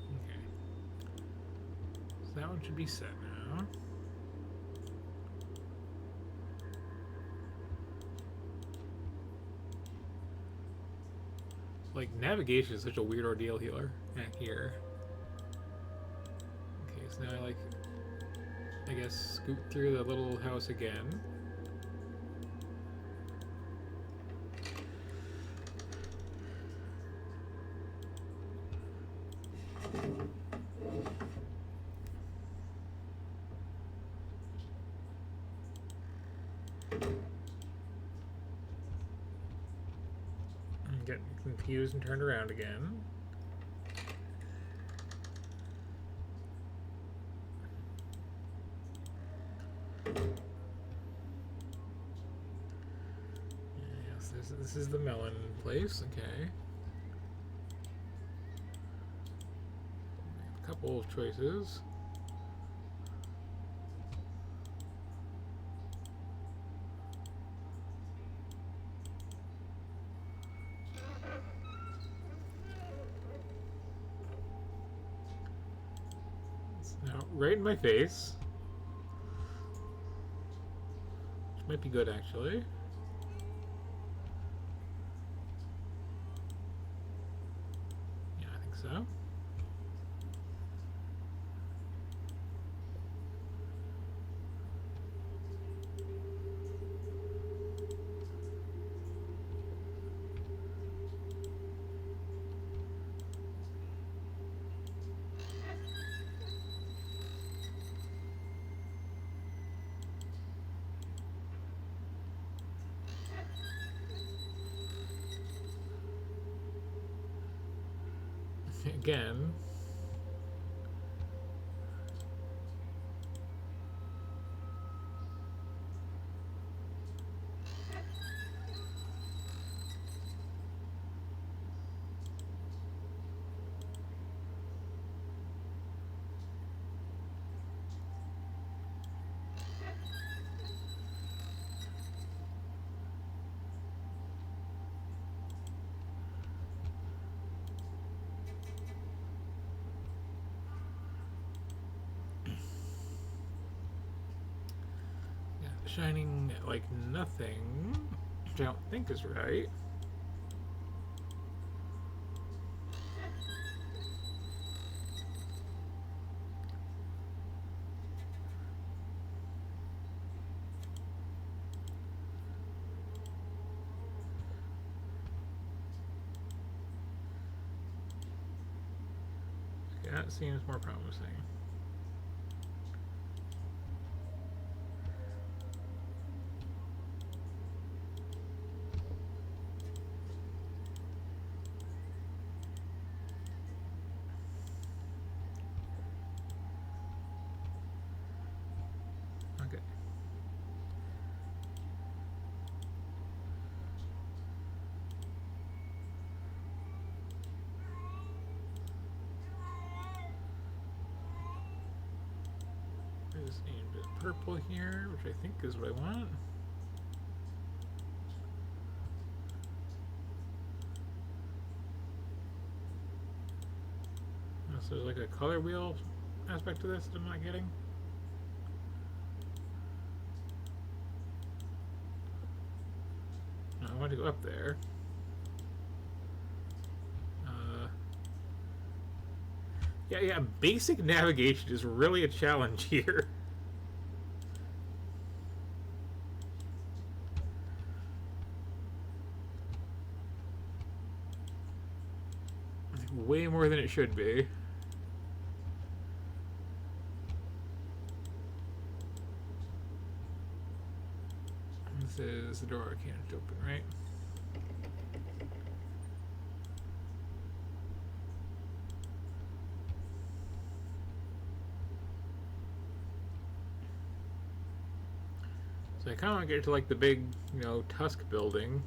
Okay. So that one should be set now. Like, navigation is such a weird ordeal here. Here. Okay, so now I guess, scoot through the little house again. And get confused and turned around again. Yes, this is the melon place. Okay. A couple of choices. Now, right in my face. Which might be good, actually. Yeah, I think so. Again. Shining like nothing, which I don't think is right. Okay, that seems more promising. Okay. I just need a bit of purple here, which I think is what I want. So there's like a color wheel aspect to this that I'm not getting. No, I want to go up there. Yeah, basic navigation is really a challenge here. Way more than it should be. This is the door I can't open, right? So I kind of want to get to like the big, you know, Tusk building.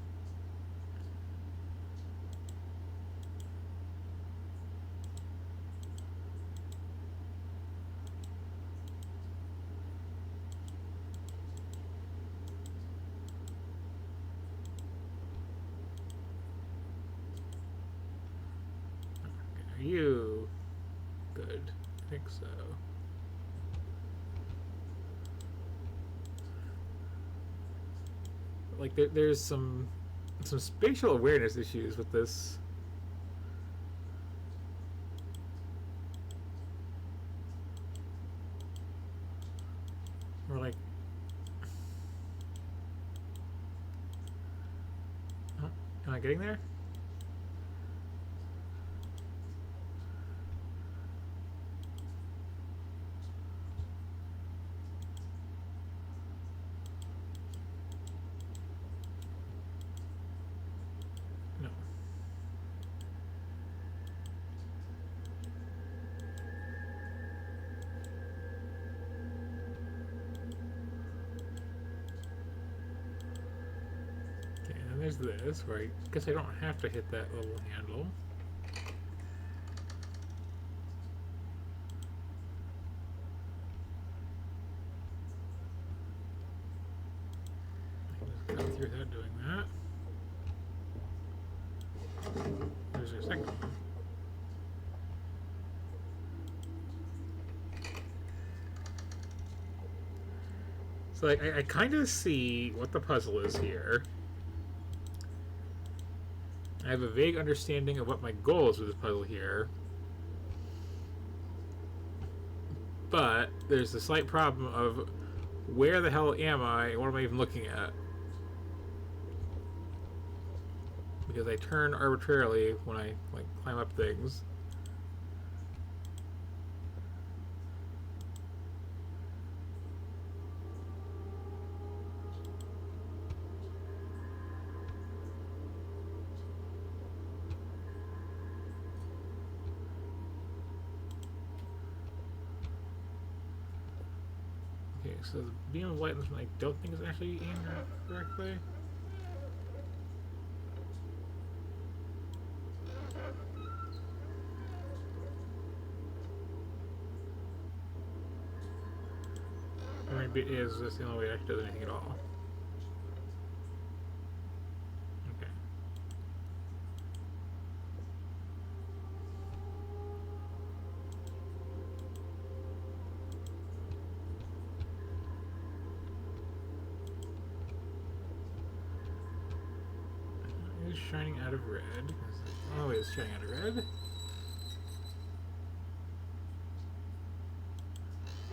Are you good? I think so. Like there's some spatial awareness issues with this. Or like, oh, am I getting there? No. Okay, and then there's this, where I guess I don't have to hit that little handle. I can just cut through that doing that. There's a second one. So like, I kind of see what the puzzle is here. I have a vague understanding of what my goal is with this puzzle here. But there's a slight problem of where the hell am I and what am I even looking at? Because I turn arbitrarily when I like climb up things. Okay, so the beam of light in this one I don't think is actually aimed correctly. Or maybe it is just the only way it actually does anything at all. Okay. It is shining out of red. It's always shining out of red.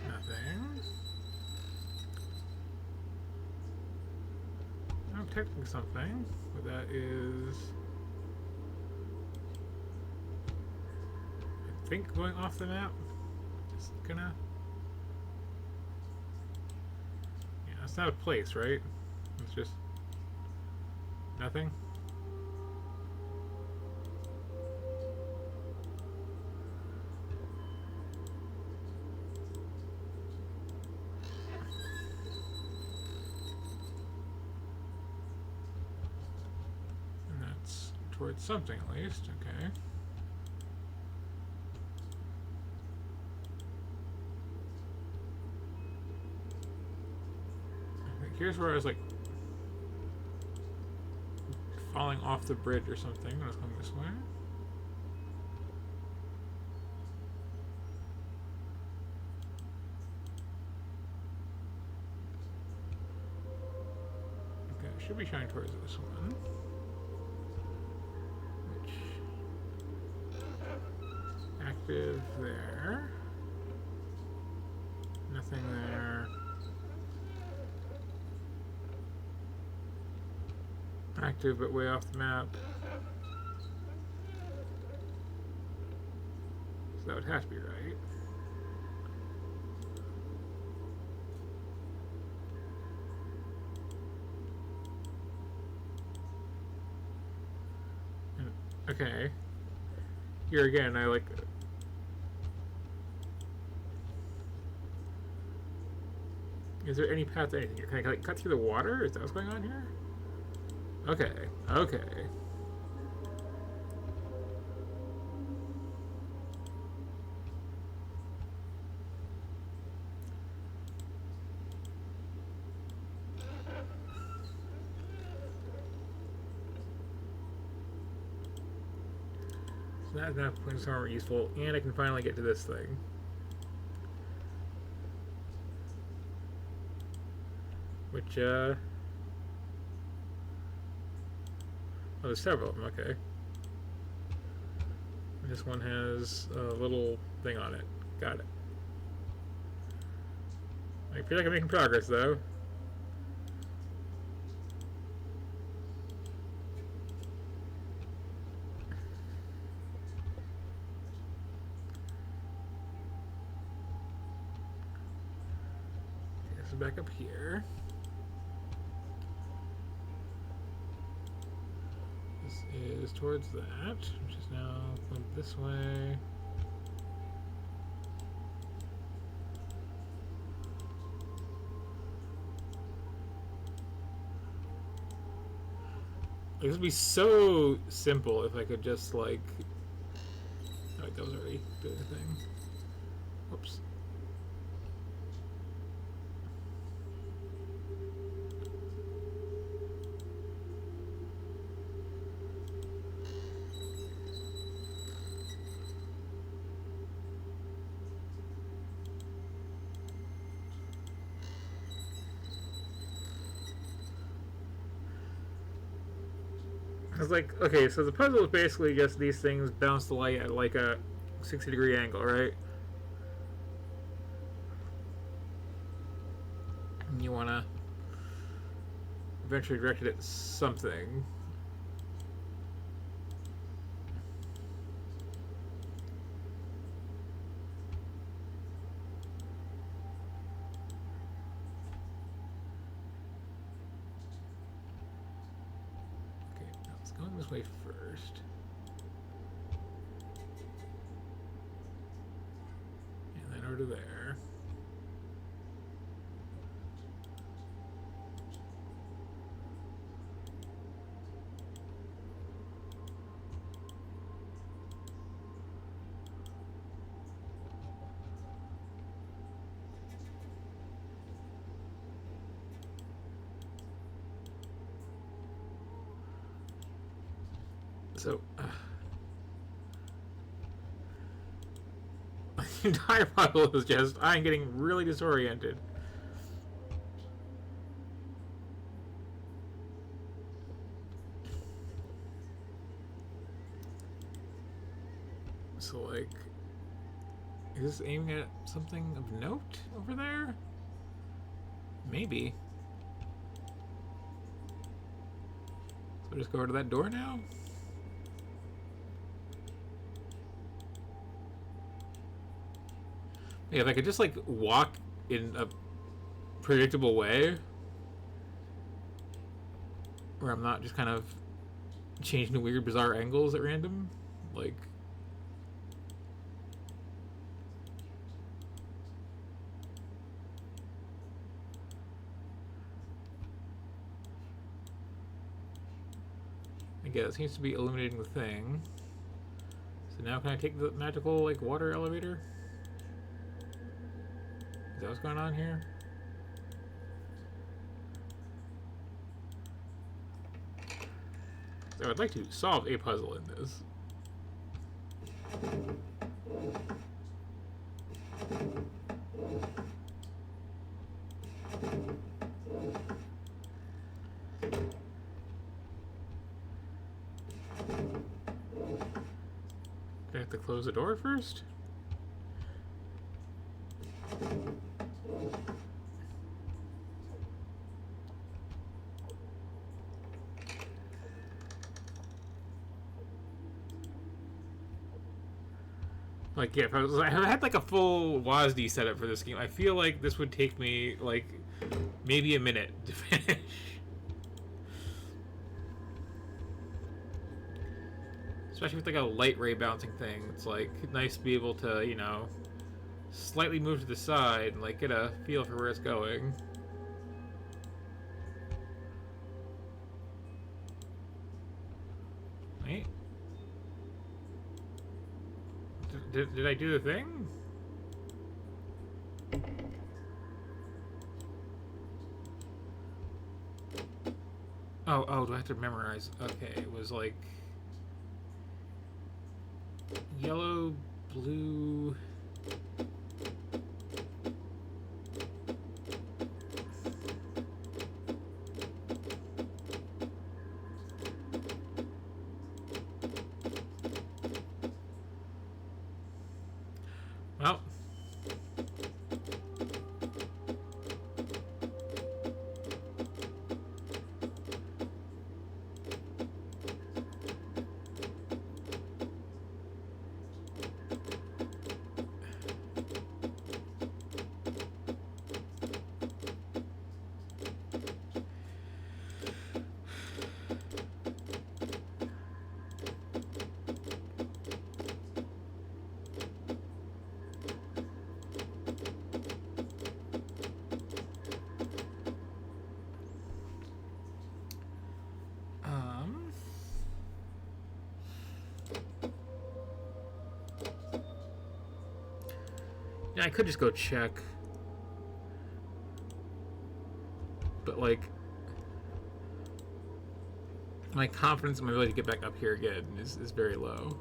Nothing. I'm detecting something, but that is, I think, going off the map. It's gonna. Yeah, it's not a place, right? It's just nothing. Towards something at least, okay. I think here's where I was like falling off the bridge or something when I was coming this way. Okay, I should be shining towards this one. Active there. Nothing there. Active but way off the map. So that would have to be right. And, okay. Here again, I like. Is there any path to anything here? Can I like cut through the water? Is that what's going on here? Okay. Okay. So that's enough points are useful, and I can finally get to this thing. Which, oh, there's several of them, okay. This one has a little thing on it. Got it. I feel like I'm making progress, though. Okay, this is back up here. Is towards that, which is now flipped this way. This would be so simple if I could just like. Oh, that was already doing the thing. Whoops. I was like, okay, so the puzzle is basically just these things bounce the light at like a 60-degree angle, right? And you want to eventually direct it at something. Going this way first. And then over to there. So, the entire puzzle is just, I'm getting really disoriented. So, like, is this aiming at something of note over there? Maybe. So just go over to that door now? Yeah, if I could just like walk in a predictable way where I'm not just kind of changing to weird, bizarre angles at random, like. I guess it seems to be illuminating the thing. So now can I take the magical like water elevator? Is that what's going on here? So I'd like to solve a puzzle in this. Do I have to close the door first? Like, yeah, if I had like a full WASD setup for this game, I feel like this would take me like maybe a minute to finish. Especially with like a light ray bouncing thing, it's like nice to be able to, you know, slightly move to the side and like get a feel for where it's going. Did I do the thing? Oh, do I have to memorize? Okay, it was like yellow, blue. Well, yeah, I could just go check, but like, my confidence in my ability to get back up here again is very low.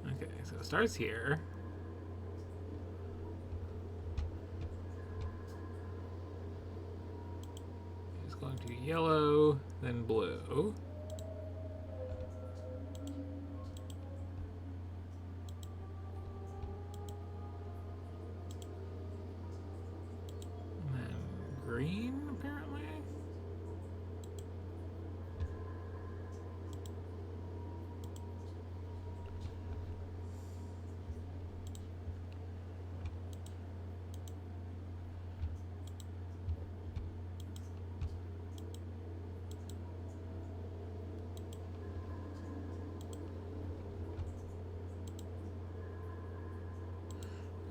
Okay, so it starts here. It's going to yellow, then blue. And then green, apparently.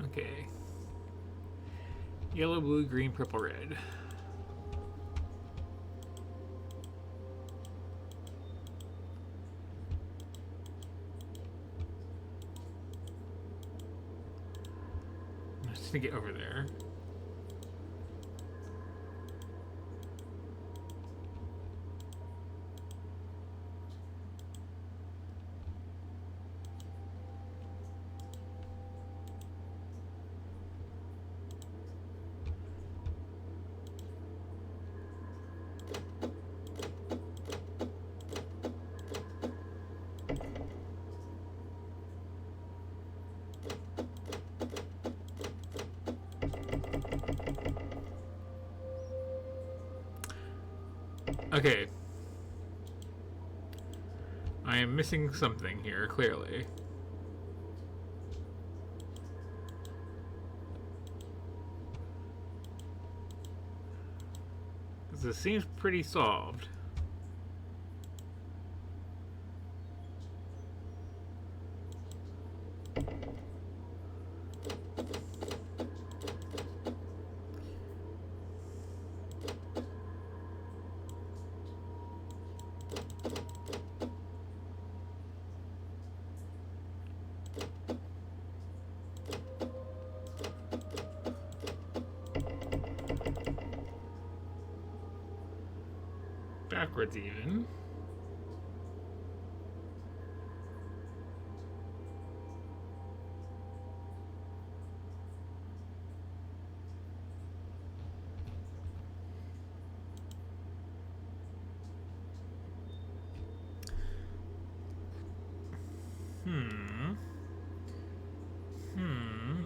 Okay. Yellow, blue, green, purple, red. I'm just gonna get over there. Okay. I am missing something here, clearly. This seems pretty solved. Backwards even.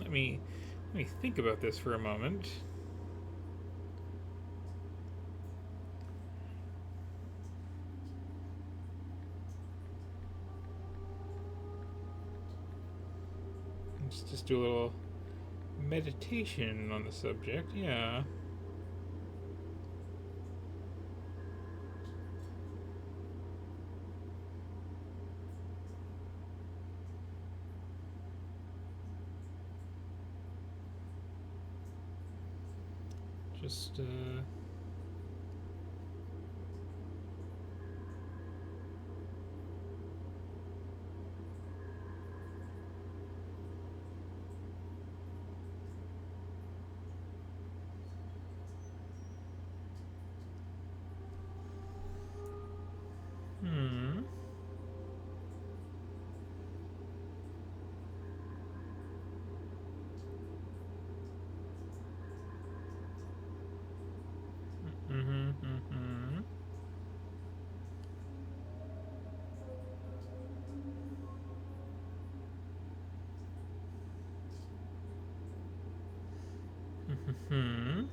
Let me think about this for a moment. Let's just do a little meditation on the subject, yeah. Just, hmm. Mm-hmm, mm-hmm. Mm-hmm.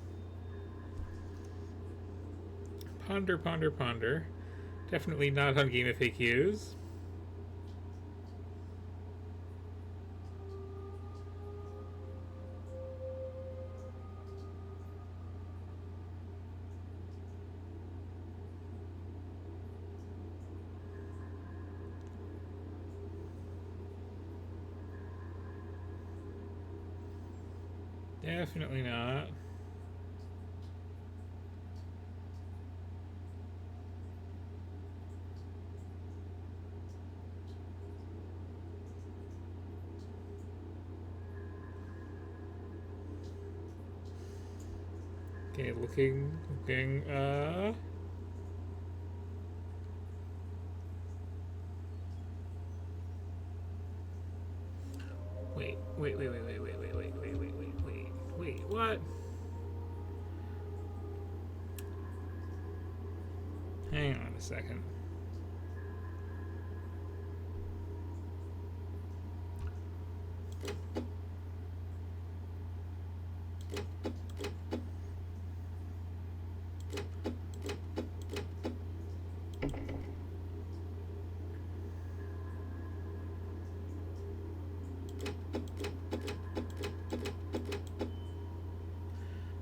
Ponder, ponder, ponder. Definitely not on Game of FAQs. Definitely not. Okay, looking. Wait, what? Hang on a second.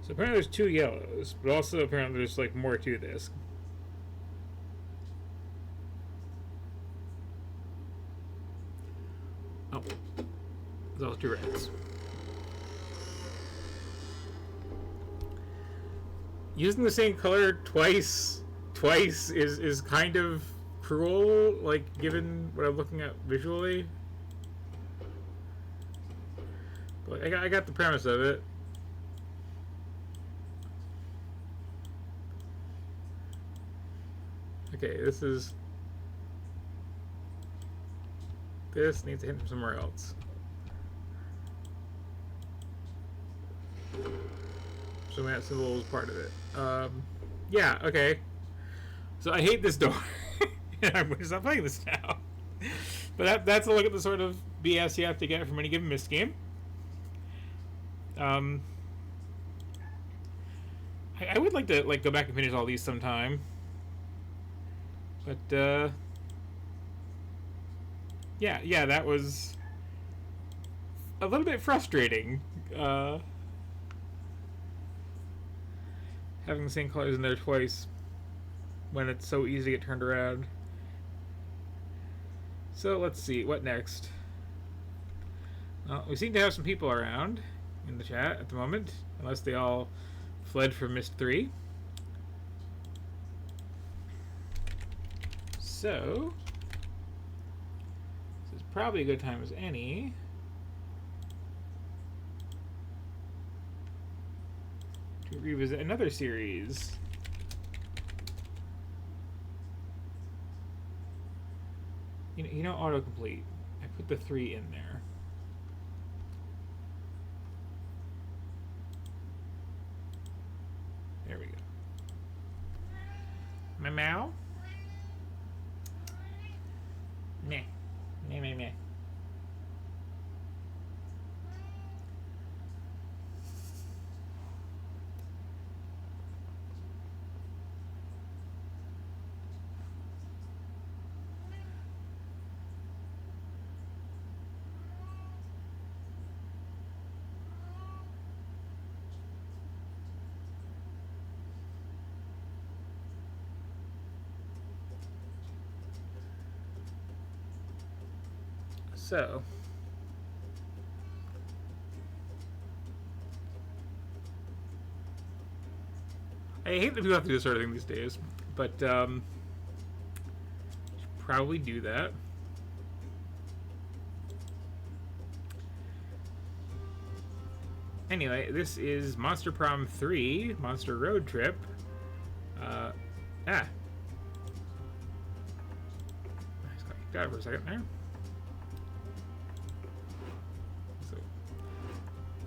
So apparently there's 2 yellows, but also apparently there's like more to this. Oh, there's also 2 reds. Using the same color twice is kind of cruel, like given what I'm looking at visually. But I got the premise of it. Okay, this needs to hit from somewhere else. So that symbol was part of it. Yeah, okay. So I hate this door. I'm going to stop playing this now. But that's a look at the sort of BS you have to get from any given missed game. I would like to go back and finish all these sometime. But yeah, that was a little bit frustrating. Having the same colors in there twice when it's so easy to get turned around. So let's see, what next? Well, we seem to have some people around in the chat at the moment, unless they all fled from Myst 3. So this is probably a good time as any to revisit another series. You know, autocomplete. I put the 3 in there. There we go. Meow. Meh. Meh, meh, meh. So I hate that people have to do this sort of thing these days, but should probably do that. Anyway, this is Monster Prom 3, Monster Road Trip. I just got kicked out for a second there. So,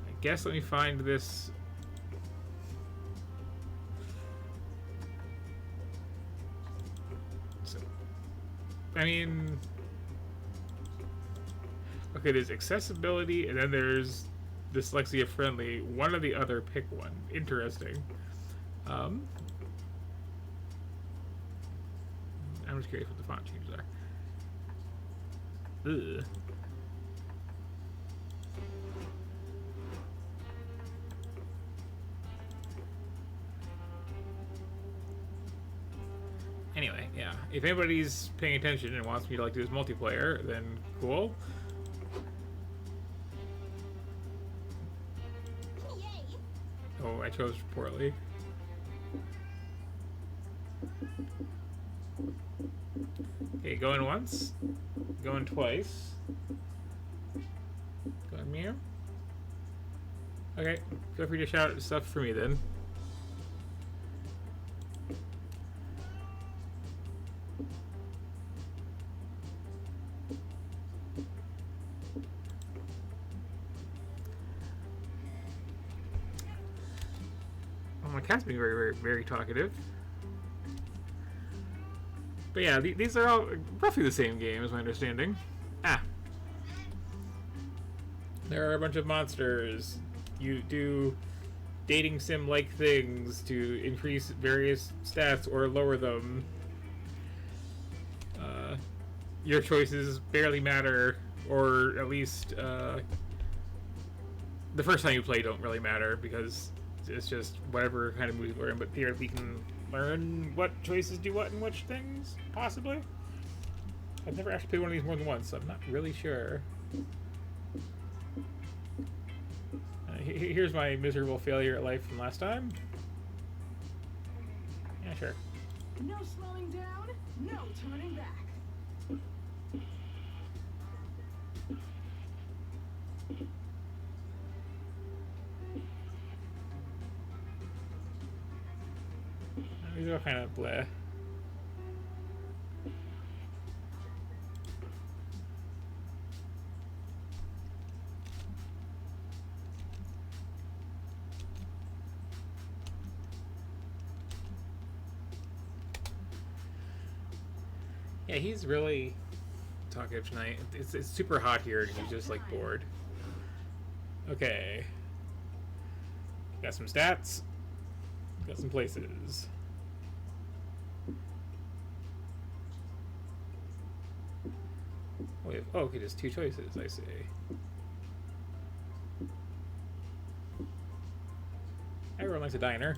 I guess let me find this. So, I mean, okay, there's accessibility, and then there's dyslexia friendly. One or the other, pick one. Interesting. I'm just curious what the font changes are. Ugh. Anyway, yeah. If anybody's paying attention and wants me to like do this multiplayer, then cool. Oh, I chose poorly. Okay, going once. Going twice. Going meow. Okay, feel free to shout stuff for me then. Oh, my cat's being very, very, very talkative. But yeah, these are all roughly the same game, is my understanding. There are a bunch of monsters. You do dating sim-like things to increase various stats or lower them. Your choices barely matter, or at least the first time you play don't really matter, because it's just whatever kind of mood we're in, but theoretically you can learn what choices do what and which things, possibly. I've never actually played one of these more than once, so I'm not really sure. Here's my miserable failure at life from last time. Yeah, sure. No slowing down, no turning back. These are kind of bleh. Yeah, he's really talkative tonight. It's super hot here and he's just like bored. Okay. Got some stats. Got some places. Wait, oh, okay, there's two choices, I see. Everyone likes a diner.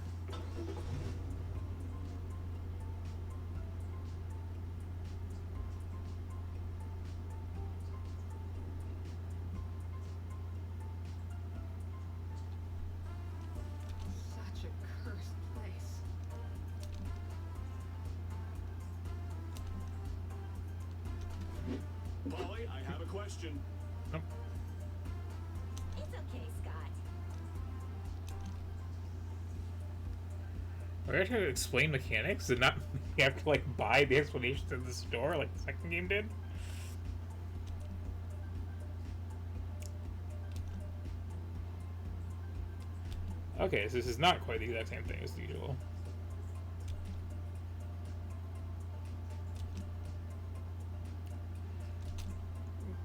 Such a cursed place. Polly, I have a question. Oh. It's okay, Scott. Are you trying to explain mechanics and not you have to like buy the explanations in the store like the second game did? Okay, so this is not quite the exact same thing as the usual.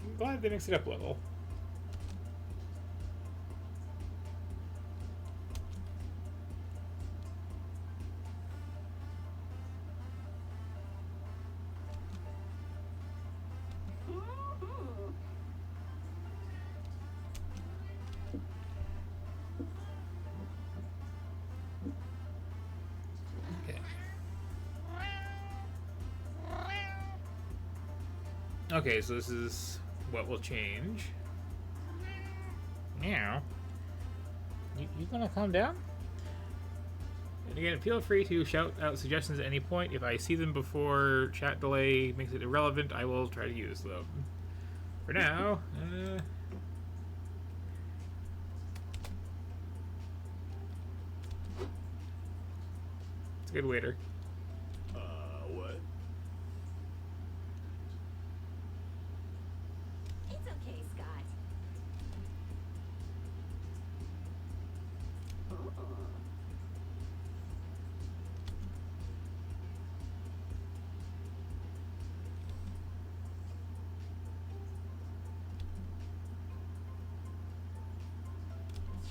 I'm glad they mixed it up a little. Ooh. Okay. Okay, so this is what will change. Meow. You gonna calm down? And again, feel free to shout out suggestions at any point. If I see them before chat delay makes it irrelevant, I will try to use them. For now, it's a good waiter. What? It's okay, Scott.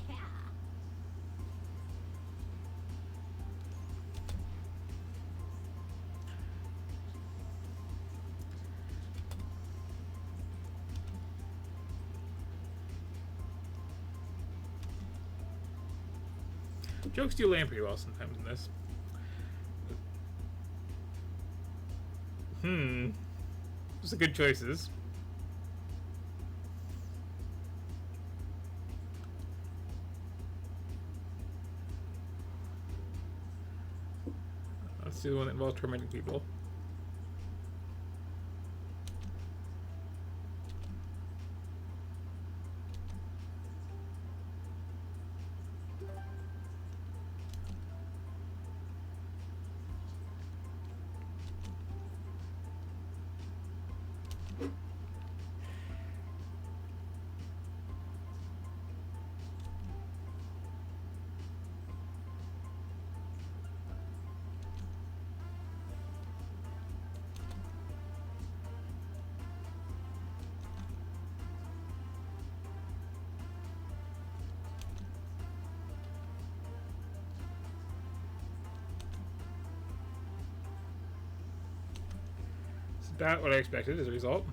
Yeah. Jokes do land pretty well sometimes in this. Those are good choices. Let's do the one that involves tormenting people. It's about what I expected as a result.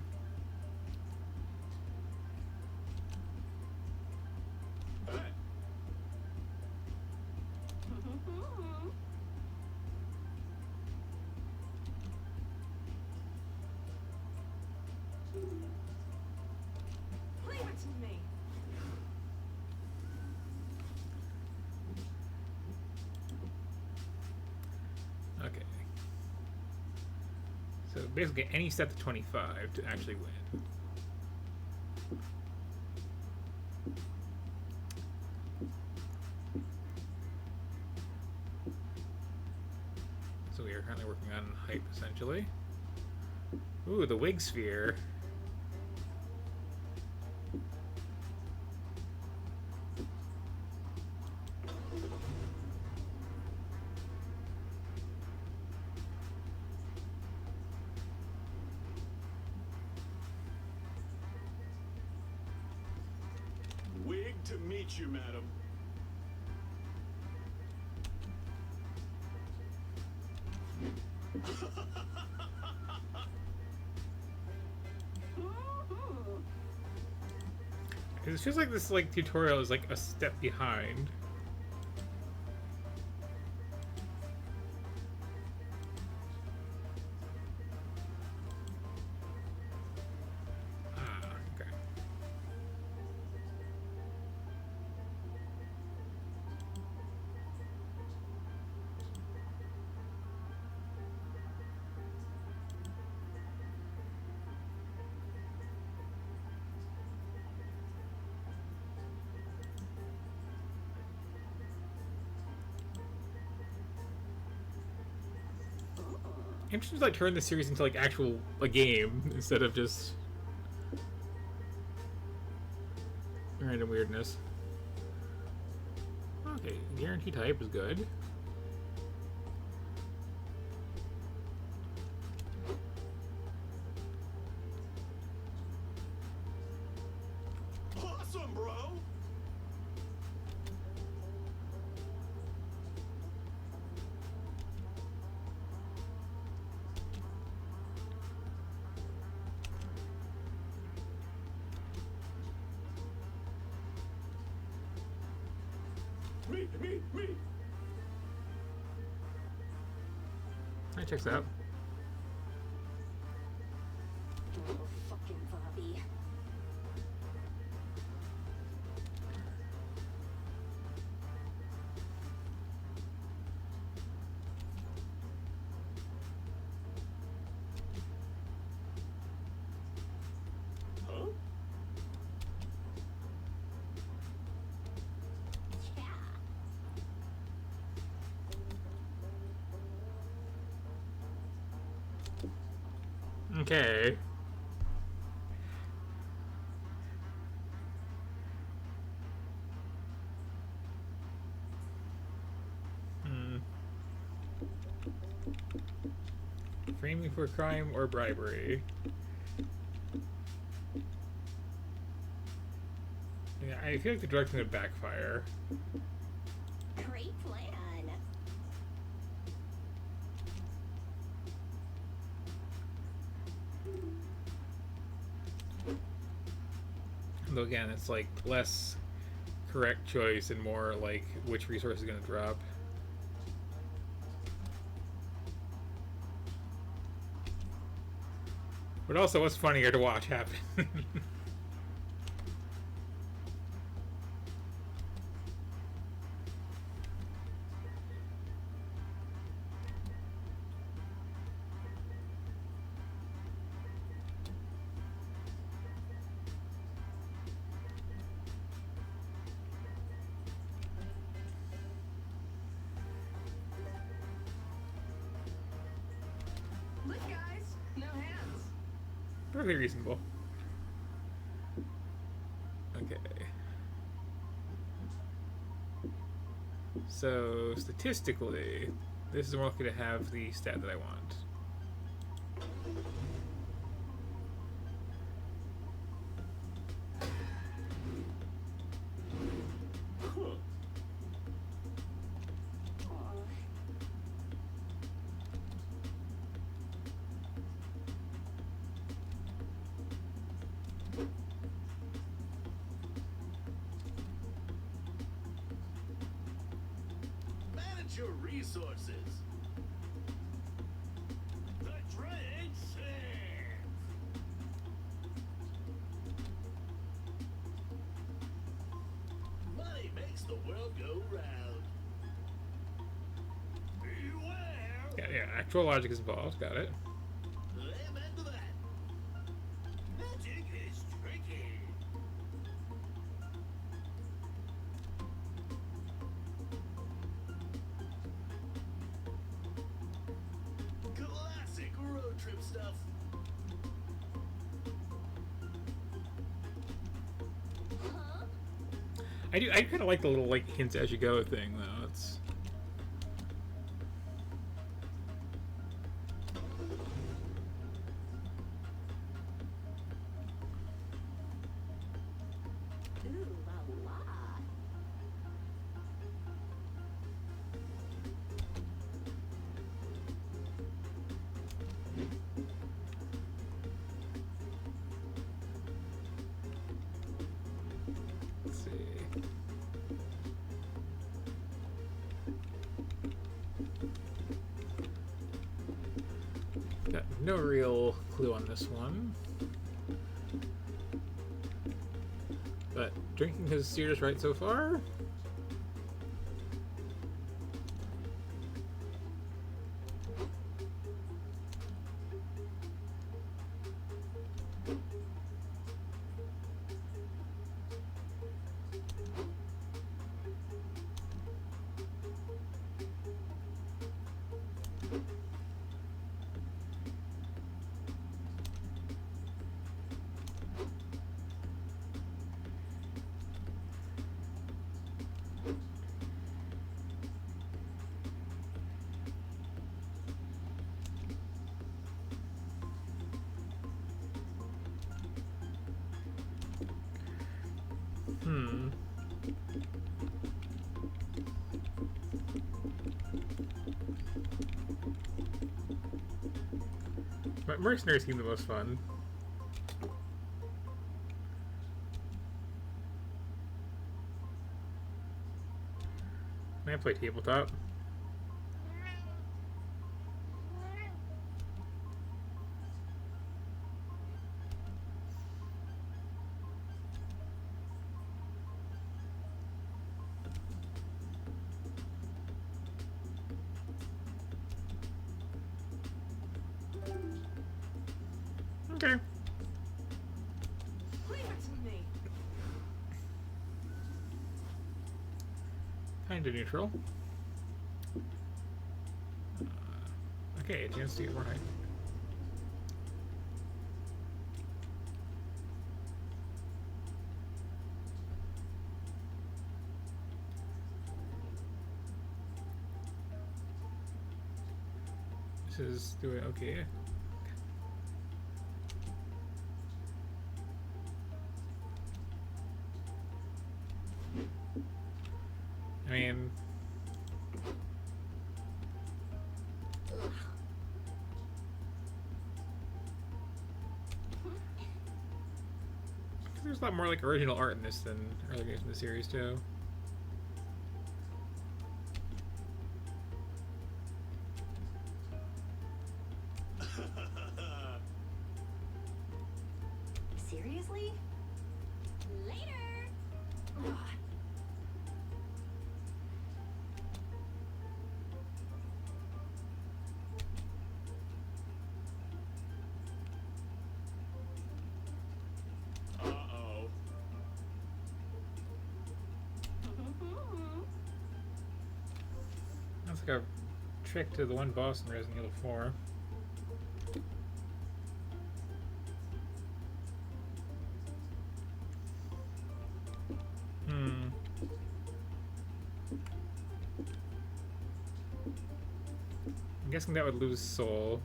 Leave it to me. Okay. So basically any set to 25 to actually win. So we are currently working on hype essentially. Ooh, the wig sphere. Wig to meet you, madam. It feels like this tutorial is like a step behind. Ah, okay. Interesting to turn the series into actual a game instead of just random weirdness. Okay, guaranteed type is good. Awesome, bro. Me. That checks out. Oh, fucking Bobby. Okay. Framing for crime or bribery. Yeah, I feel like the direction would backfire. Great plan. Though again, it's like less correct choice and more like which resource is going to drop. But also, what's funnier to watch happen? Look, guys, no hands. Perfectly reasonable. Okay. So, statistically, this is more likely to have the stat that I want. Manage your resources. The dread sands. Money makes the world go round. Beware. Yeah, actual logic is involved. Got it. Amen to that. Magic is tricky. Classic road trip stuff. Huh? I kind of like the little like hints as you go thing though. It's Ooh la la. let's see. Got no real clue on this one. But drinking has steered us right so far. Hmm. Mercenaries seem the most fun. Can I play tabletop? Okay. Leave it to me. Kinda neutral. Okay, a chance to get more height. This is doing okay. I mean, there's a lot more like original art in this than earlier games in the series too. Seriously? Later! Ugh. Uh-oh. That's like a trick to the one boss in Resident Evil 4. I'm guessing that would lose soul.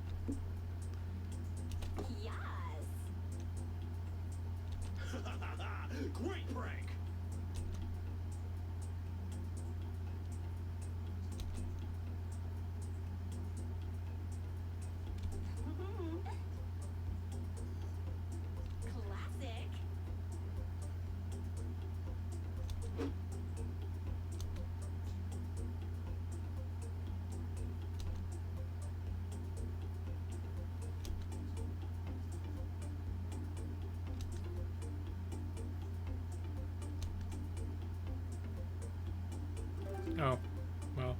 Yes. Great prank. Classic. Oh, well.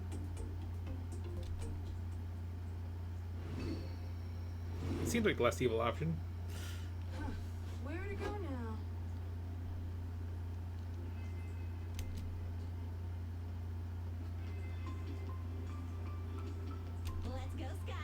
It seems like the less evil option. Where to go now? Let's go, Scott.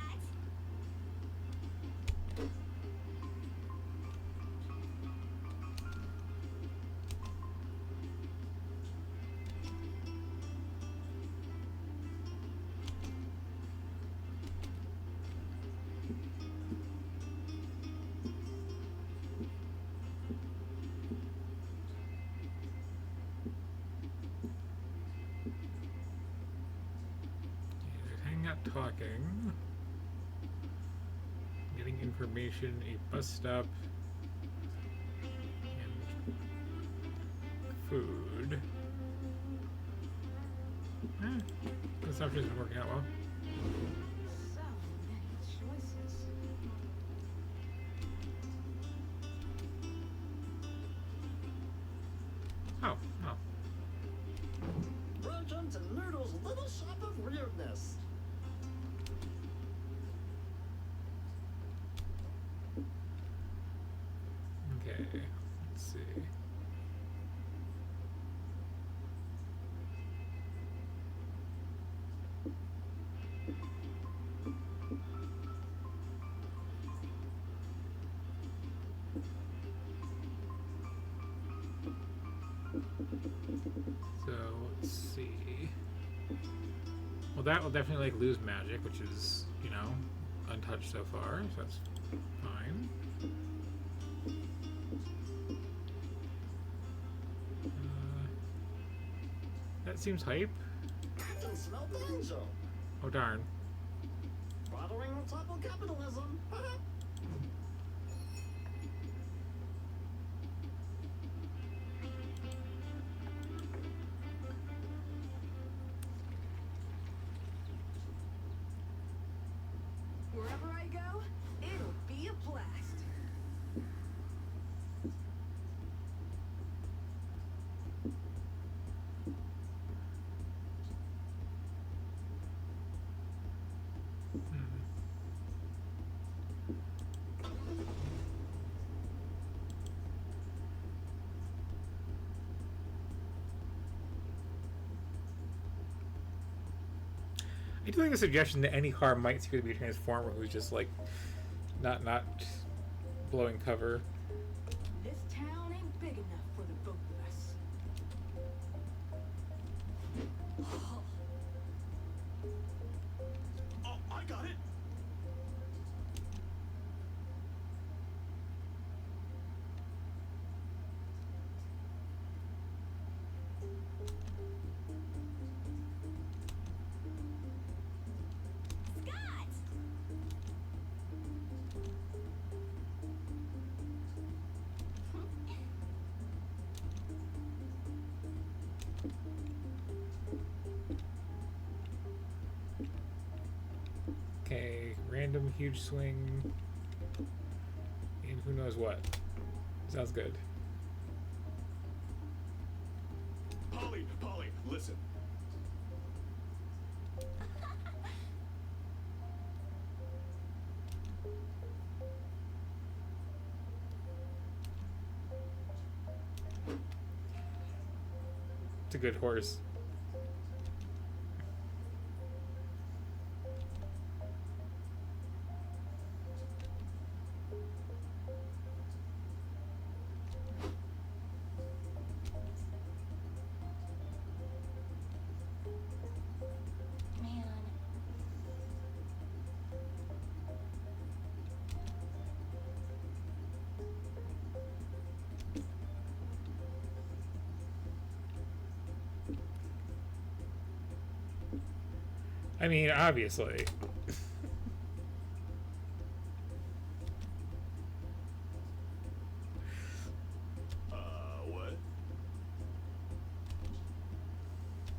Hang out talking. Getting information, a bus stop, and food. This option isn't working out well. So many choices. Oh, oh. Welcome to Noodle's little shop of weirdness. Okay, let's see. So let's see. Well, that will definitely like lose magic, which is, you know, untouched so far, so that's fine. That seems hype. I can smell danger. Oh darn. Bothering on top of capitalism. Wherever I go, it'll be a blast. I do like the suggestion that any car might secretly be a transformer who's just like not blowing cover. This town ain't big enough for the both of us. Oh, I got it. random huge swing in who knows what. Sounds good. Polly, listen. It's a good horse. Man. I mean, obviously. What?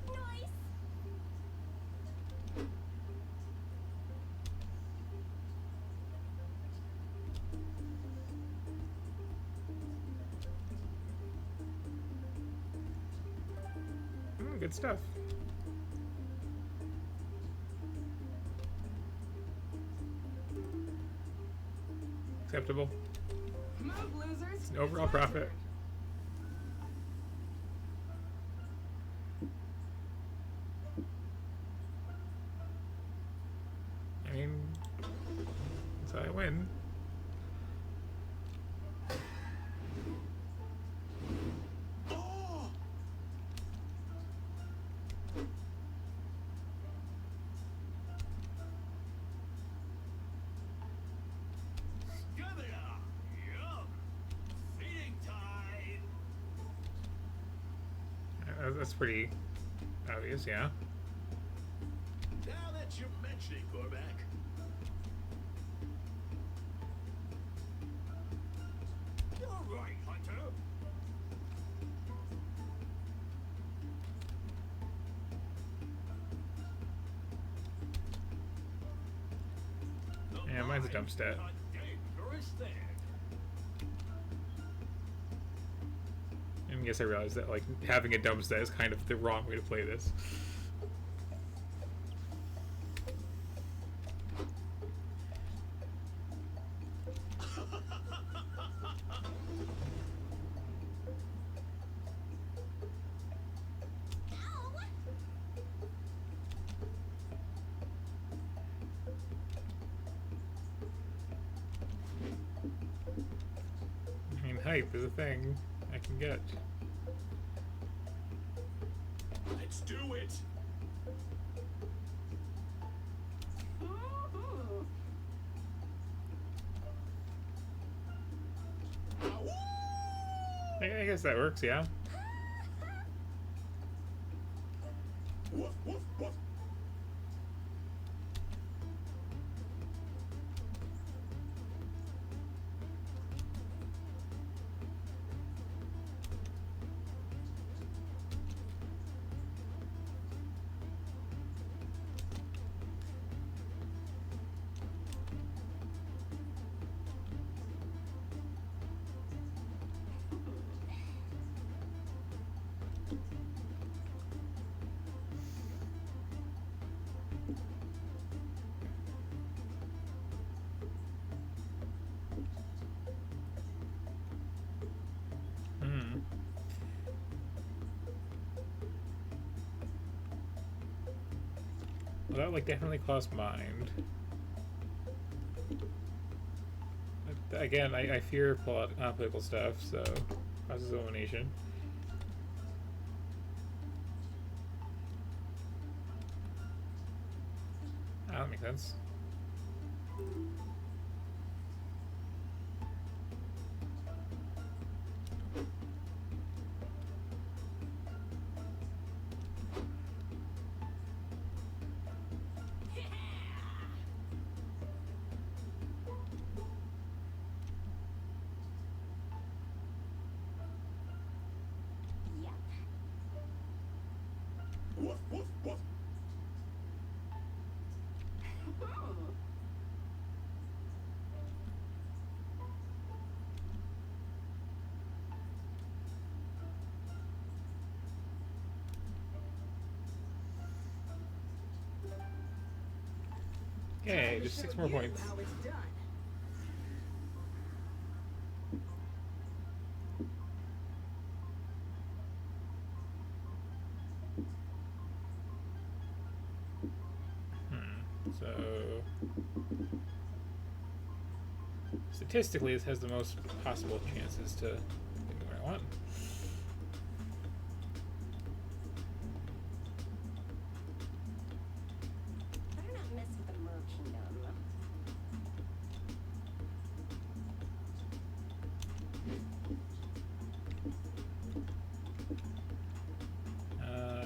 Nice. Good stuff. Acceptable. Move, losers. It's an overall profit. I mean, that's how I win. Oh! That's pretty obvious, yeah. Now that you mention it, Gorback. You're right, Hunter. Yeah, mine's a dump stat. Dangerous thing. I guess I realized that like having a dump stat is kind of the wrong way to play this. I mean, hype is a thing I can get. Let's do it. Ooh. I guess that works, yeah. Woof, woof, woof. Well, that like definitely crossed mind. But again, I fear political stuff, so causes elimination. Ah, that makes sense. Woof, woof, woof. Yay, just 6 more points. How it's done. So statistically, this has the most possible chances to get where I want. Better not mess with the merchandom.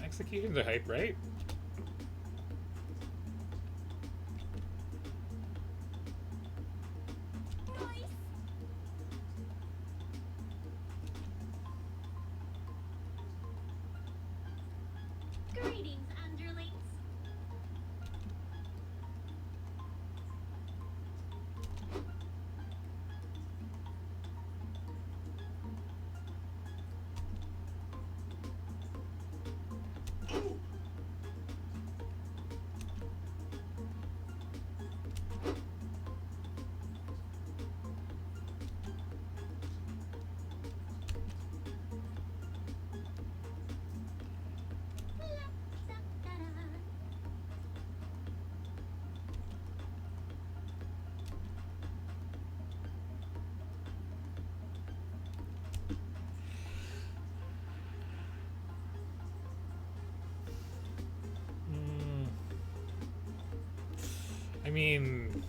Execution's a hype, right? Nice. Greetings, underlings. I mean,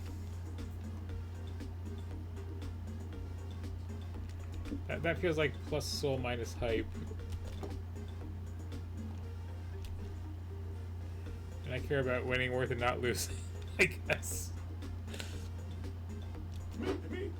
that feels like plus soul minus hype. And I care about winning worth and not losing, I guess. Me. Yes.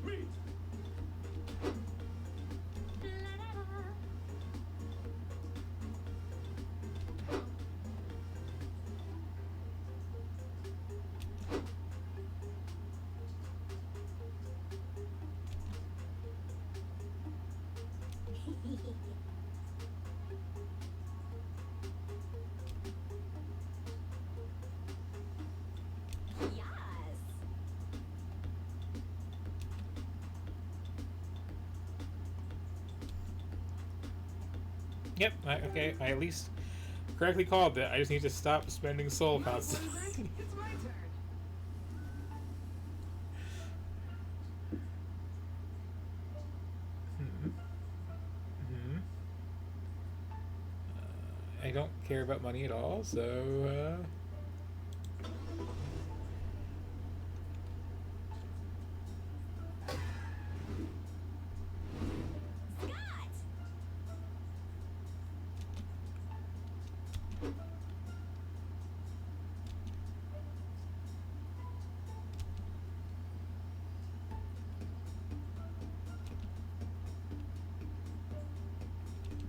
Yep, okay, I at least correctly called it. I just need to stop spending soul constantly. It's my turn. I don't care about money at all, so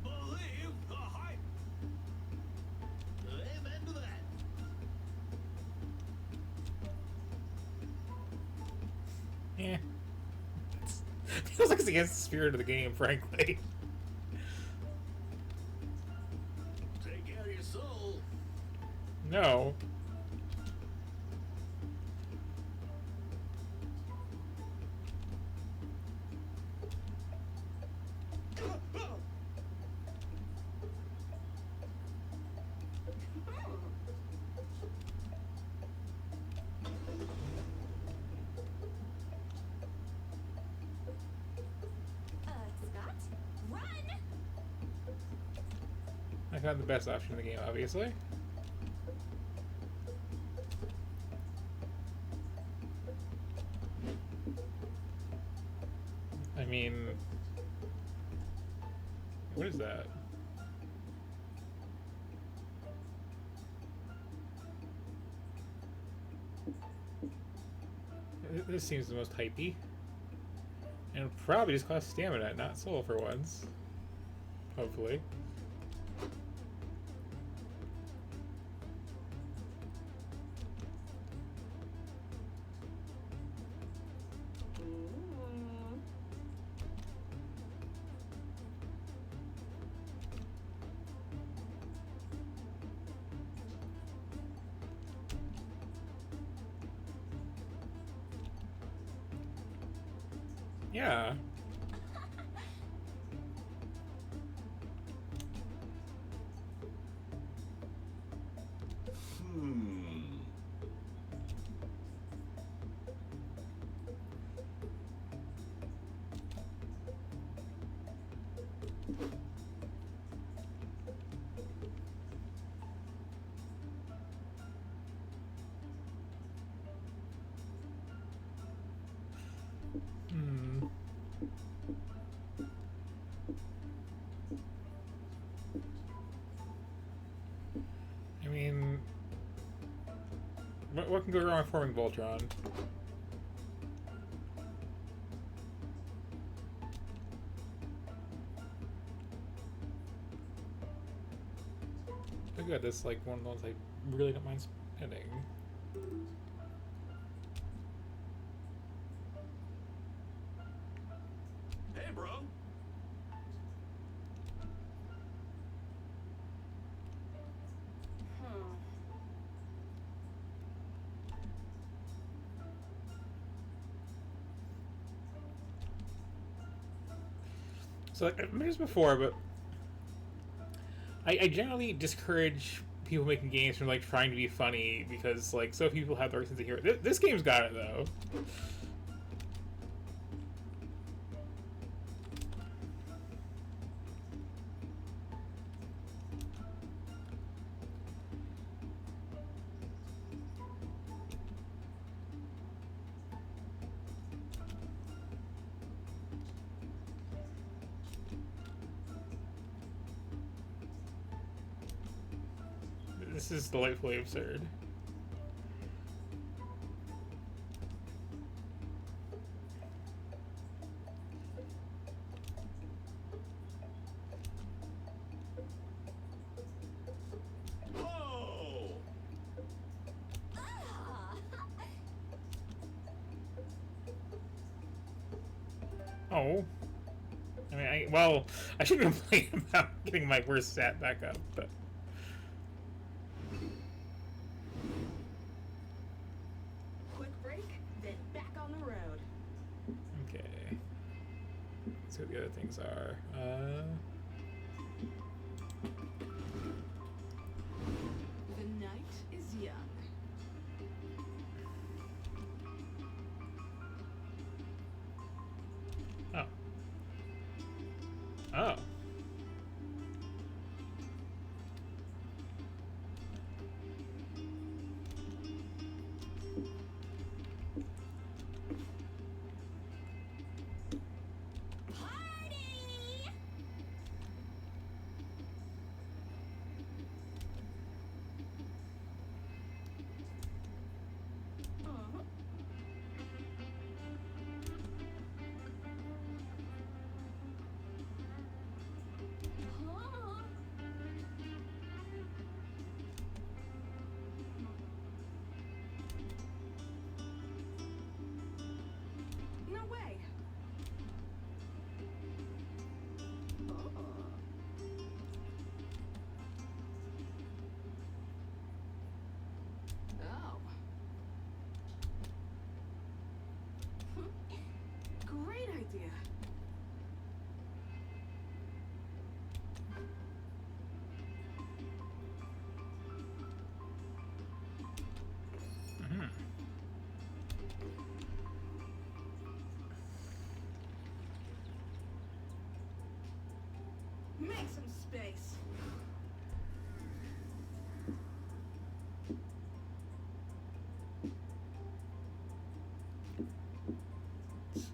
Believe the hype. Amen to that. yeah. Feels like it's against the spirit of the game, frankly. Take care of your soul. No. Scott, run! I found the best option in the game, obviously. I mean, what is that? This seems the most hypey. And it'll probably just cost stamina, not soul for once. Hopefully. Yeah. Hmm. I mean, what can go wrong with forming Voltron? Look at this, like one of the ones I really don't mind spending. Hey, bro. So like, I've mentioned this before, but I generally discourage people making games from like trying to be funny because like so few people have the right sense of humor. This game's got it though. This is delightfully absurd. Whoa! Oh. I mean, I shouldn't complain about getting my worst stat back up, but... Quick break, then back on the road. Okay. Let's see what the other things are. The night is young. Oh. Oh. No way. Oh. Great idea. Mhm. Make some space. Let's see.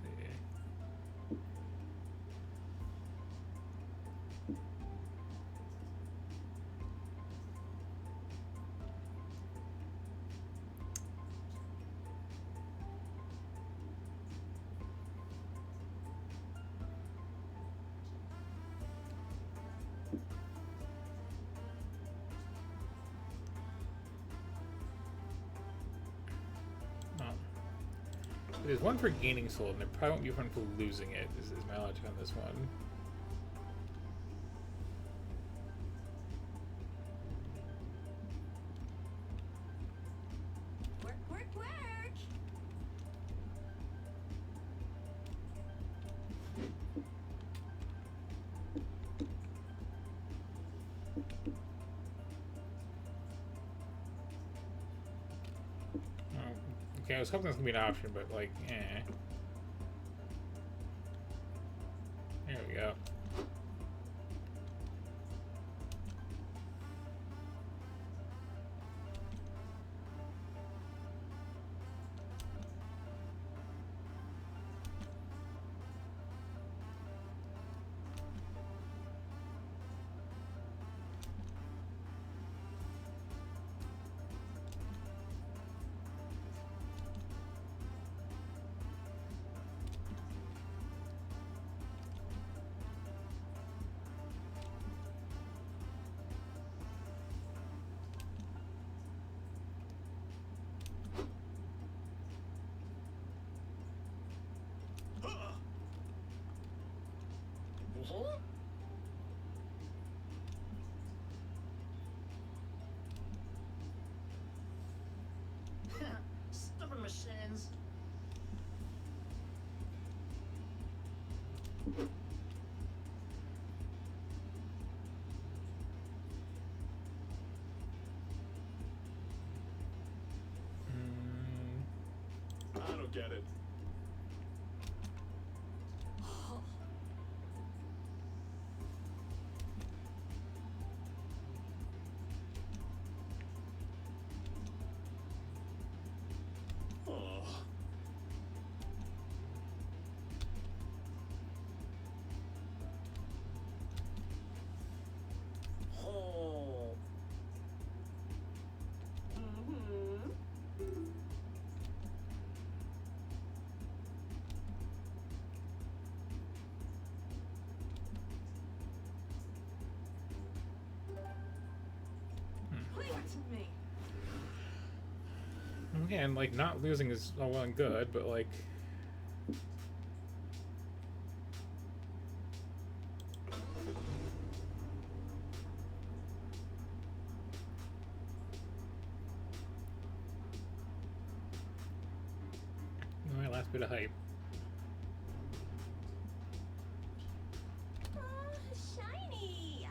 Oh. There's one for gaining soul, and there probably won't be one for losing it, is my logic on this one. Work, work, work. Okay, I was hoping this would be an option, but like, eh. There we go. Stubborn machines. I don't get it. Oh. Oh. Mm-hmm. Leave it to me. Again, like, not losing is all well and good, but like... My last bit of hype. Oh, shiny.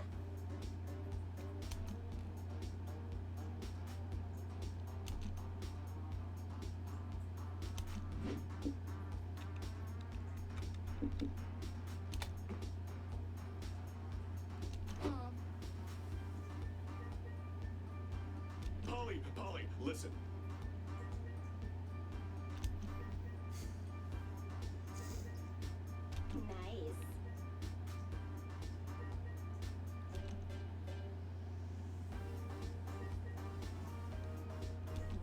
Oh. Polly, listen. Nice.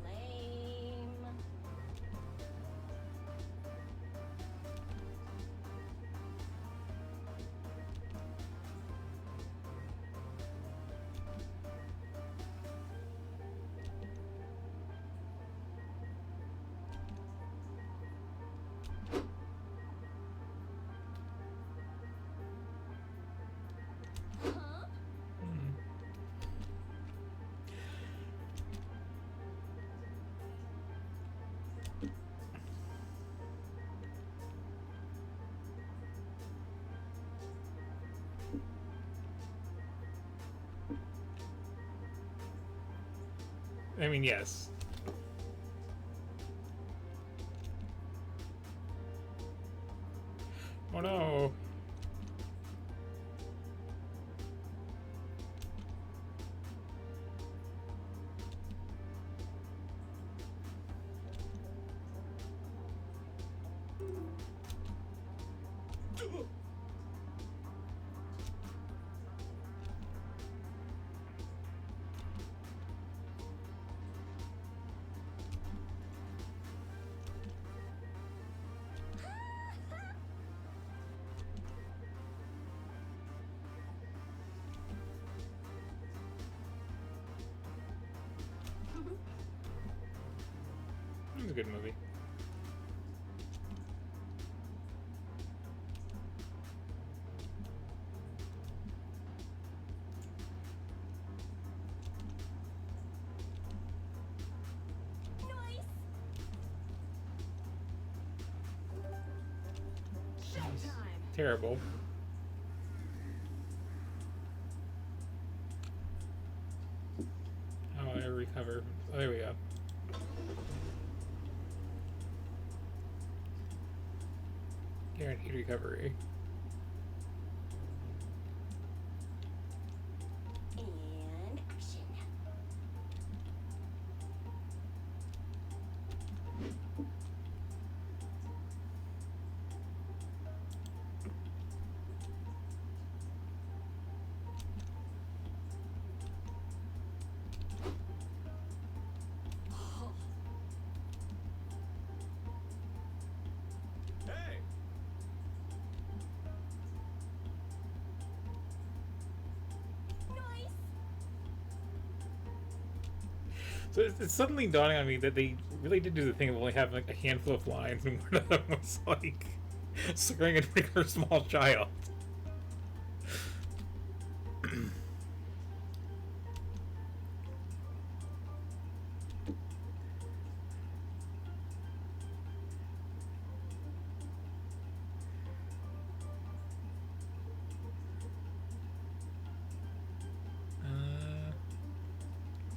Lame. Huh? I mean, yes. Oh no! It was a good movie. Nice. Showtime. Terrible. Oh, I recover. Oh, there we go. Guaranteed recovery. And action. Hey! Nice. So it's suddenly dawning on me that they really did do the thing of only having like a handful of lines, and one of them was like scaring a regular small child.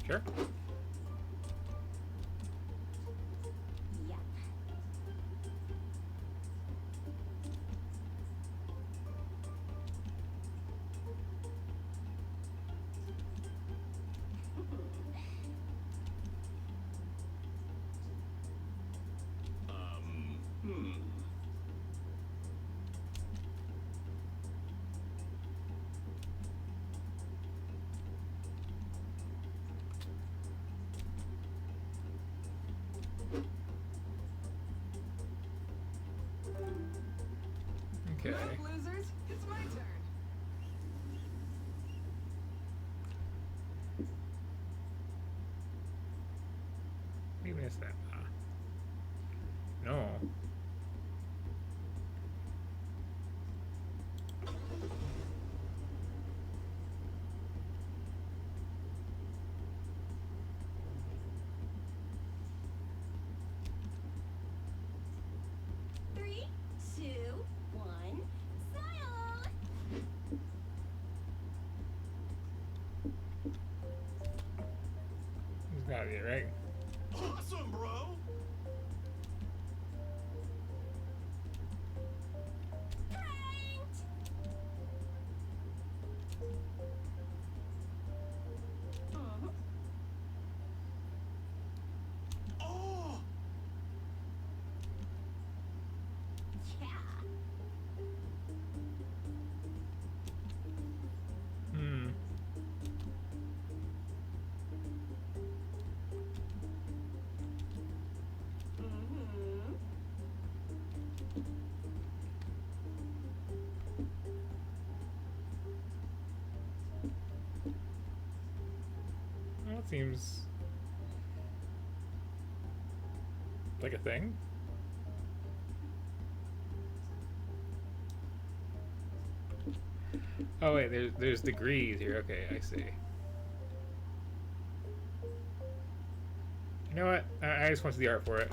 Sure. Yep. Hmm. Okay. Well, losers, it's my turn. We missed that. No. Three, two, one, smile. It's gotta be right. Awesome, bro! Pranked. Oh! Yeah. Hmm. Mm-hmm. Well, that seems like a thing. Oh wait, there's degrees here. Okay, I see. You know what? I just want to see the art for it.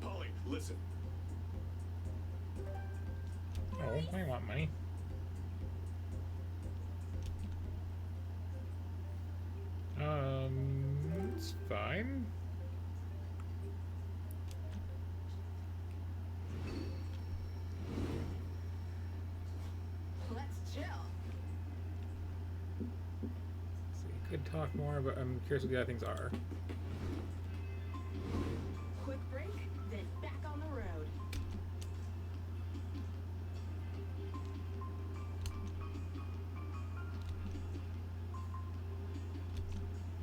Polly, listen. Oh, I want money. It's fine. Let's chill. So you could talk more, but I'm curious what the other things are. Quick break, then back on the road.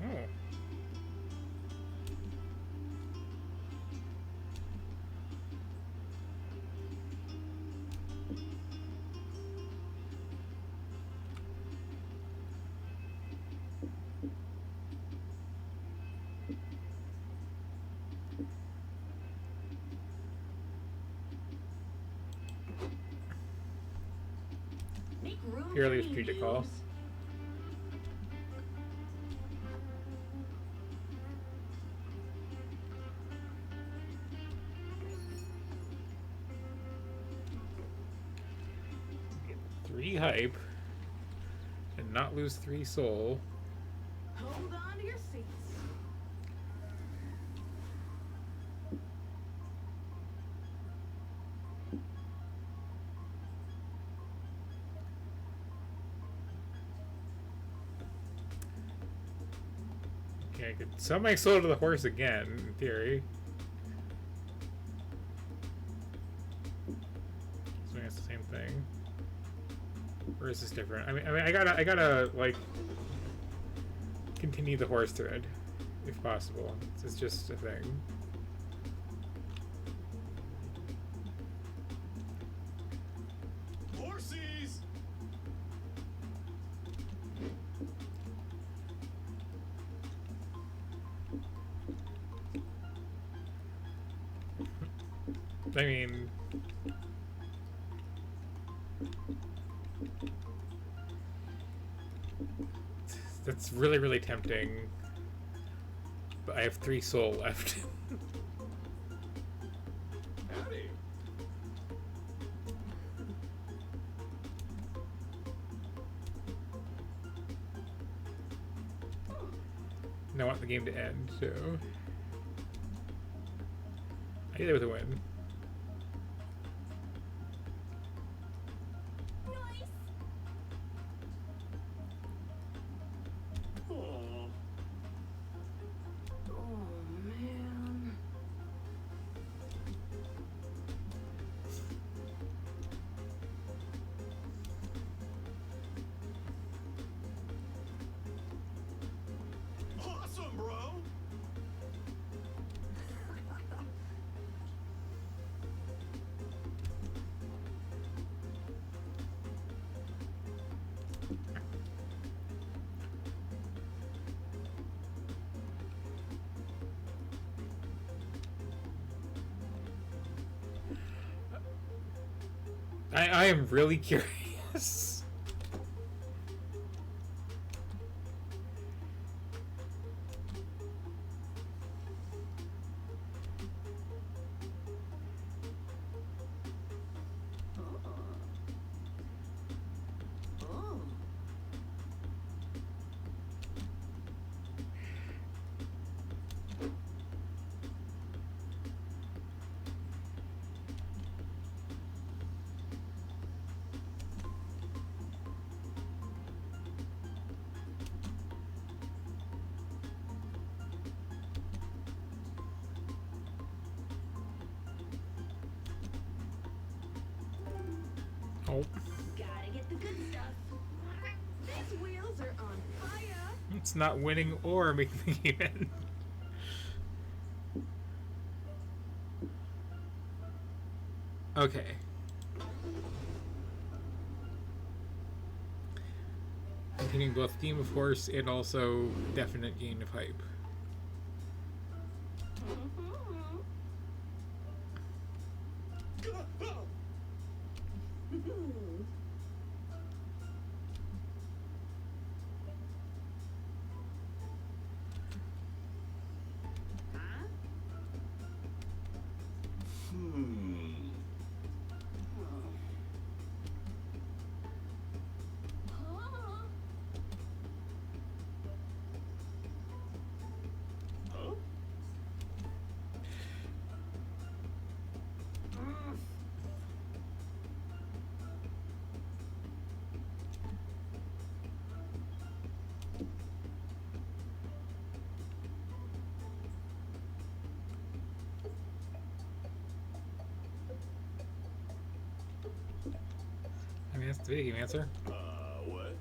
Oh. room Purely a for strategic call. mediums. Get 3 hype and not lose 3 soul. Hold on to your seats. Okay, I could sell my soul to the horse again, in theory. So it's the same thing. Or is this different? I mean, I gotta like continue the horse thread, if possible. It's just a thing. Horsies! I mean, that's really, really tempting. But I have 3 soul left. Howdy. And I want the game to end, so I did it with a win. Nice. Aw. Oh, man. Awesome, bro! I am really curious. Oh. Oh, Gotta get the good stuff. These wheels are on fire. it's not winning or making the game end. Okay. Containing both theme of horse and also definite gain of hype. I mean, that's the video game answer. What?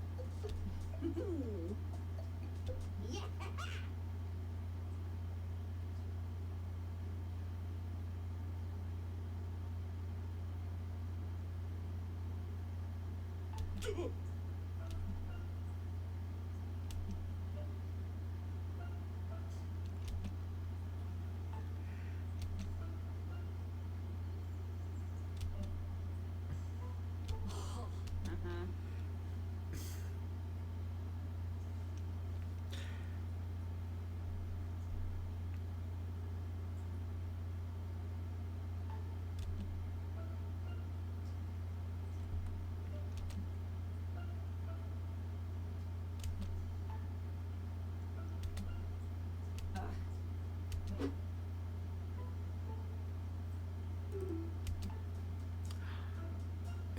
Yeah.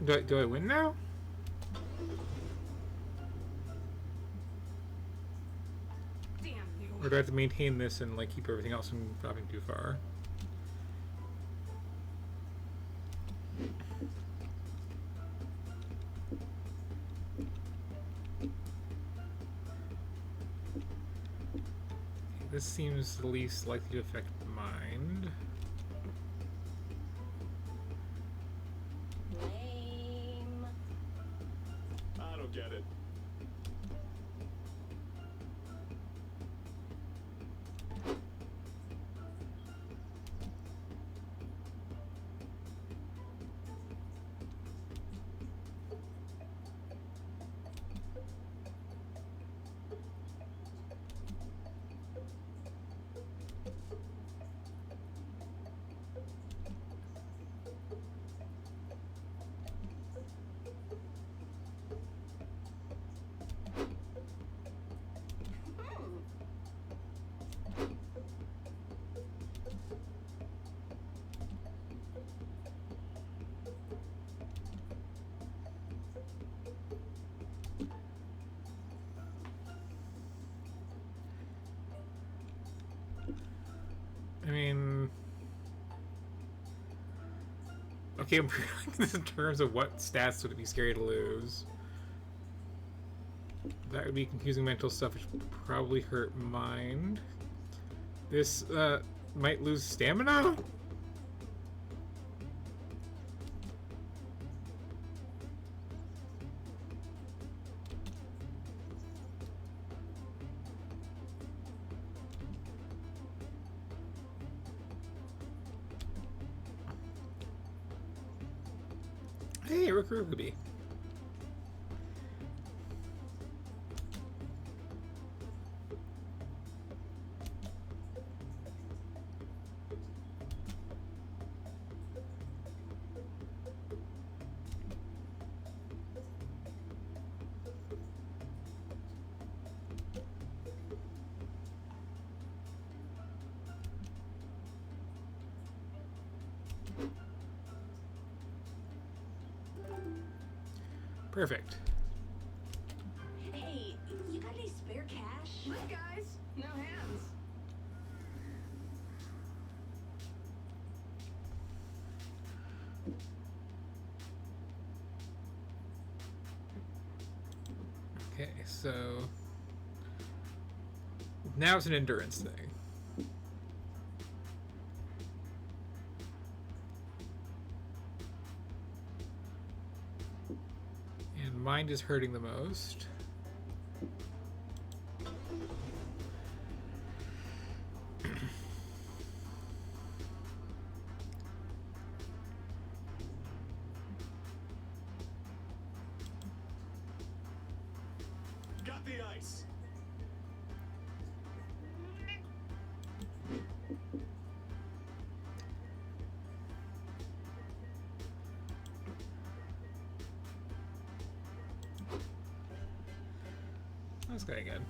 Do I win now? Damn you. Or do I have to maintain this and like keep everything else from dropping too far? This seems the least likely to affect mind. Lame. I don't get it. I mean, okay, I'm this in terms of what stats would it be scary to lose. That would be confusing mental stuff, which would probably hurt mind. This might lose stamina? Hey, Rokurukubi. Perfect. Hey, you got any spare cash? Look, guys, no hands. Okay, so now it's an endurance thing. And mind is hurting the most. Got the ice. That's going good.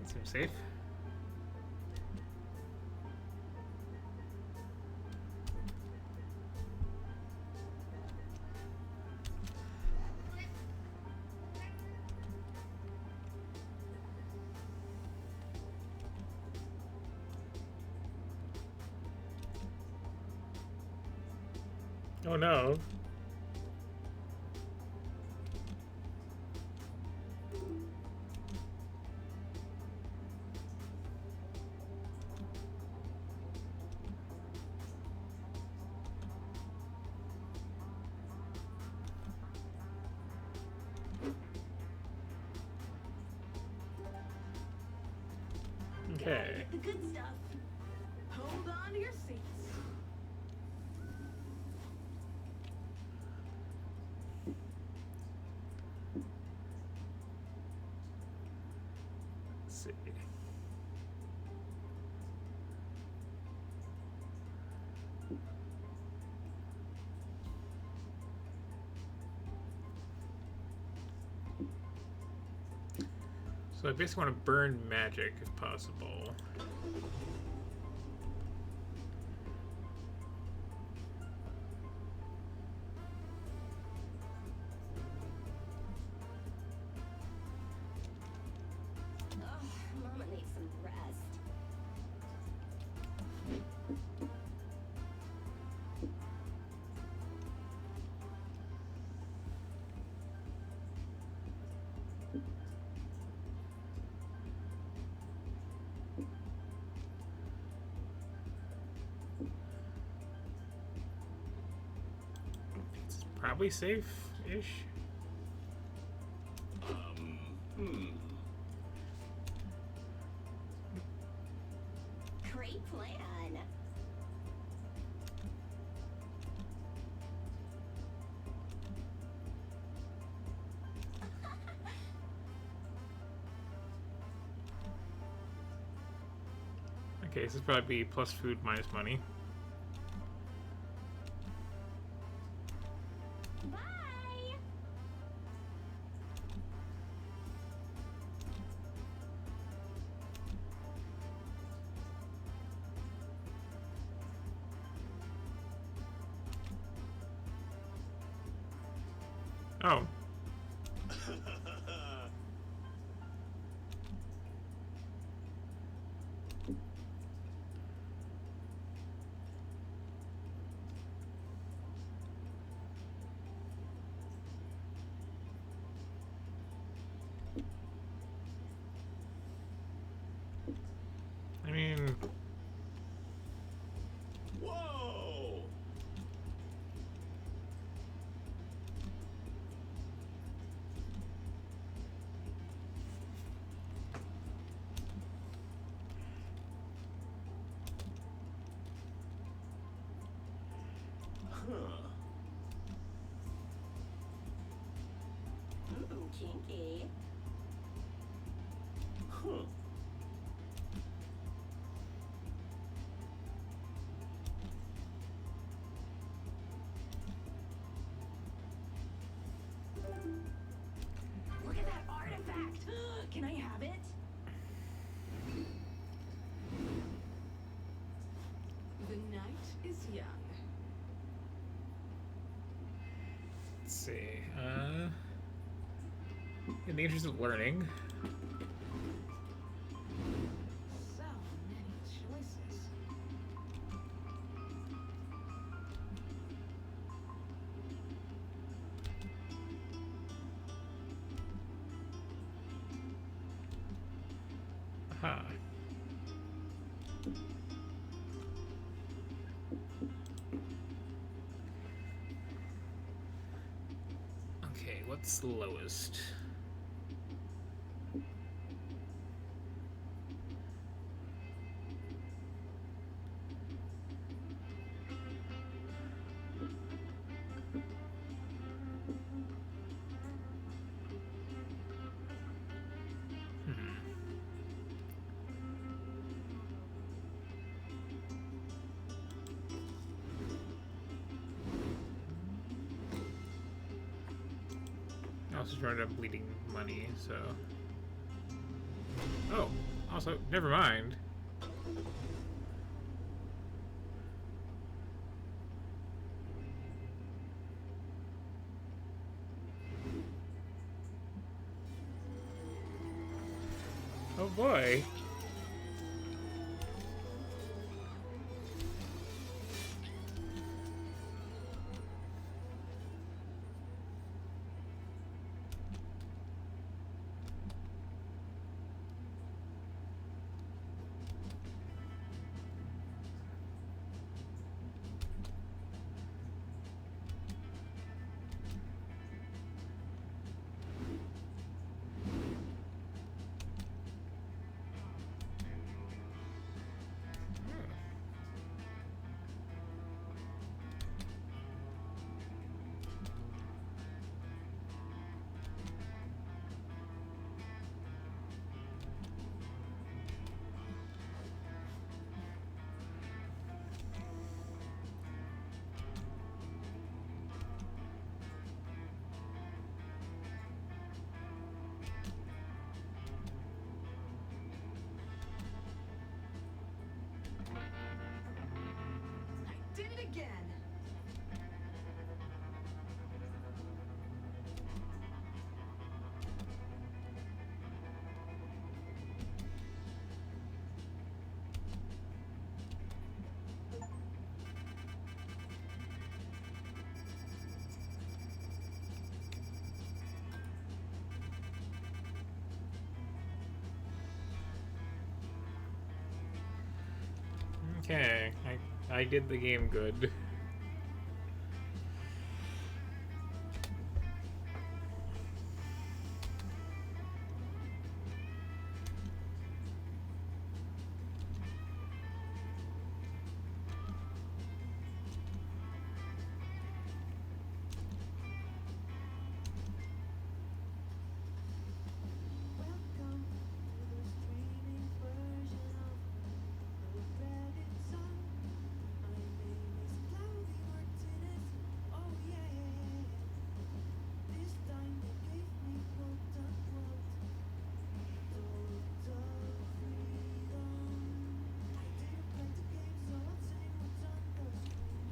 That seems safe. Oh no. Okay. The good stuff. Hold on to your seats. see. So I basically want to burn magic if possible. Ugh, Mama needs some rest. It's probably safe-ish. Great plan. Okay, this is probably plus food minus money. Bye. Oh. I mean, Whoa! Huh. Ooh, kinky. Huh. Look at that artifact! Can I have it? The night is young. let's see. In the interest of learning, So many choices. aha. Okay, what's the lowest? I also turned up bleeding money, so. Oh, also, never mind. Oh boy. again. Okay, I did the game good. Welcome to the streaming version of the Reddit song. My name is Cloudy Martinez. Oh yeah. This time they gave me quote unquote total freedom. I didn't play the game, so I'll say what's on the screen.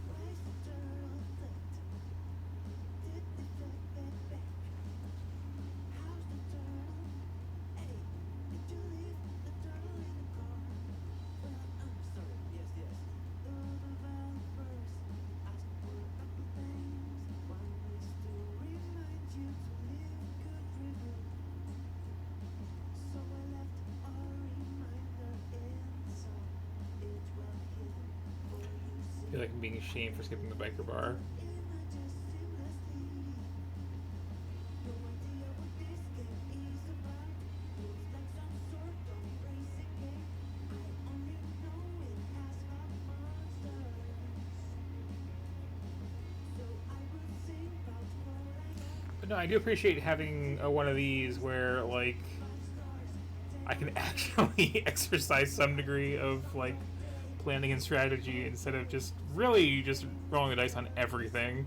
Why's the turtle flipped? Did they flip it back? How's the turtle? Hey, did you leave the turtle in the car? Well, I'm sorry. Yes. The developers asked for a couple things. One is to remind you to leave a good review. So I left a reminder inside. It's well hidden for you. I feel like I'm being shamed for skipping the biker bar. But no, I do appreciate having one of these where, like, I can actually exercise some degree of, like, planning and strategy instead of just really just rolling the dice on everything.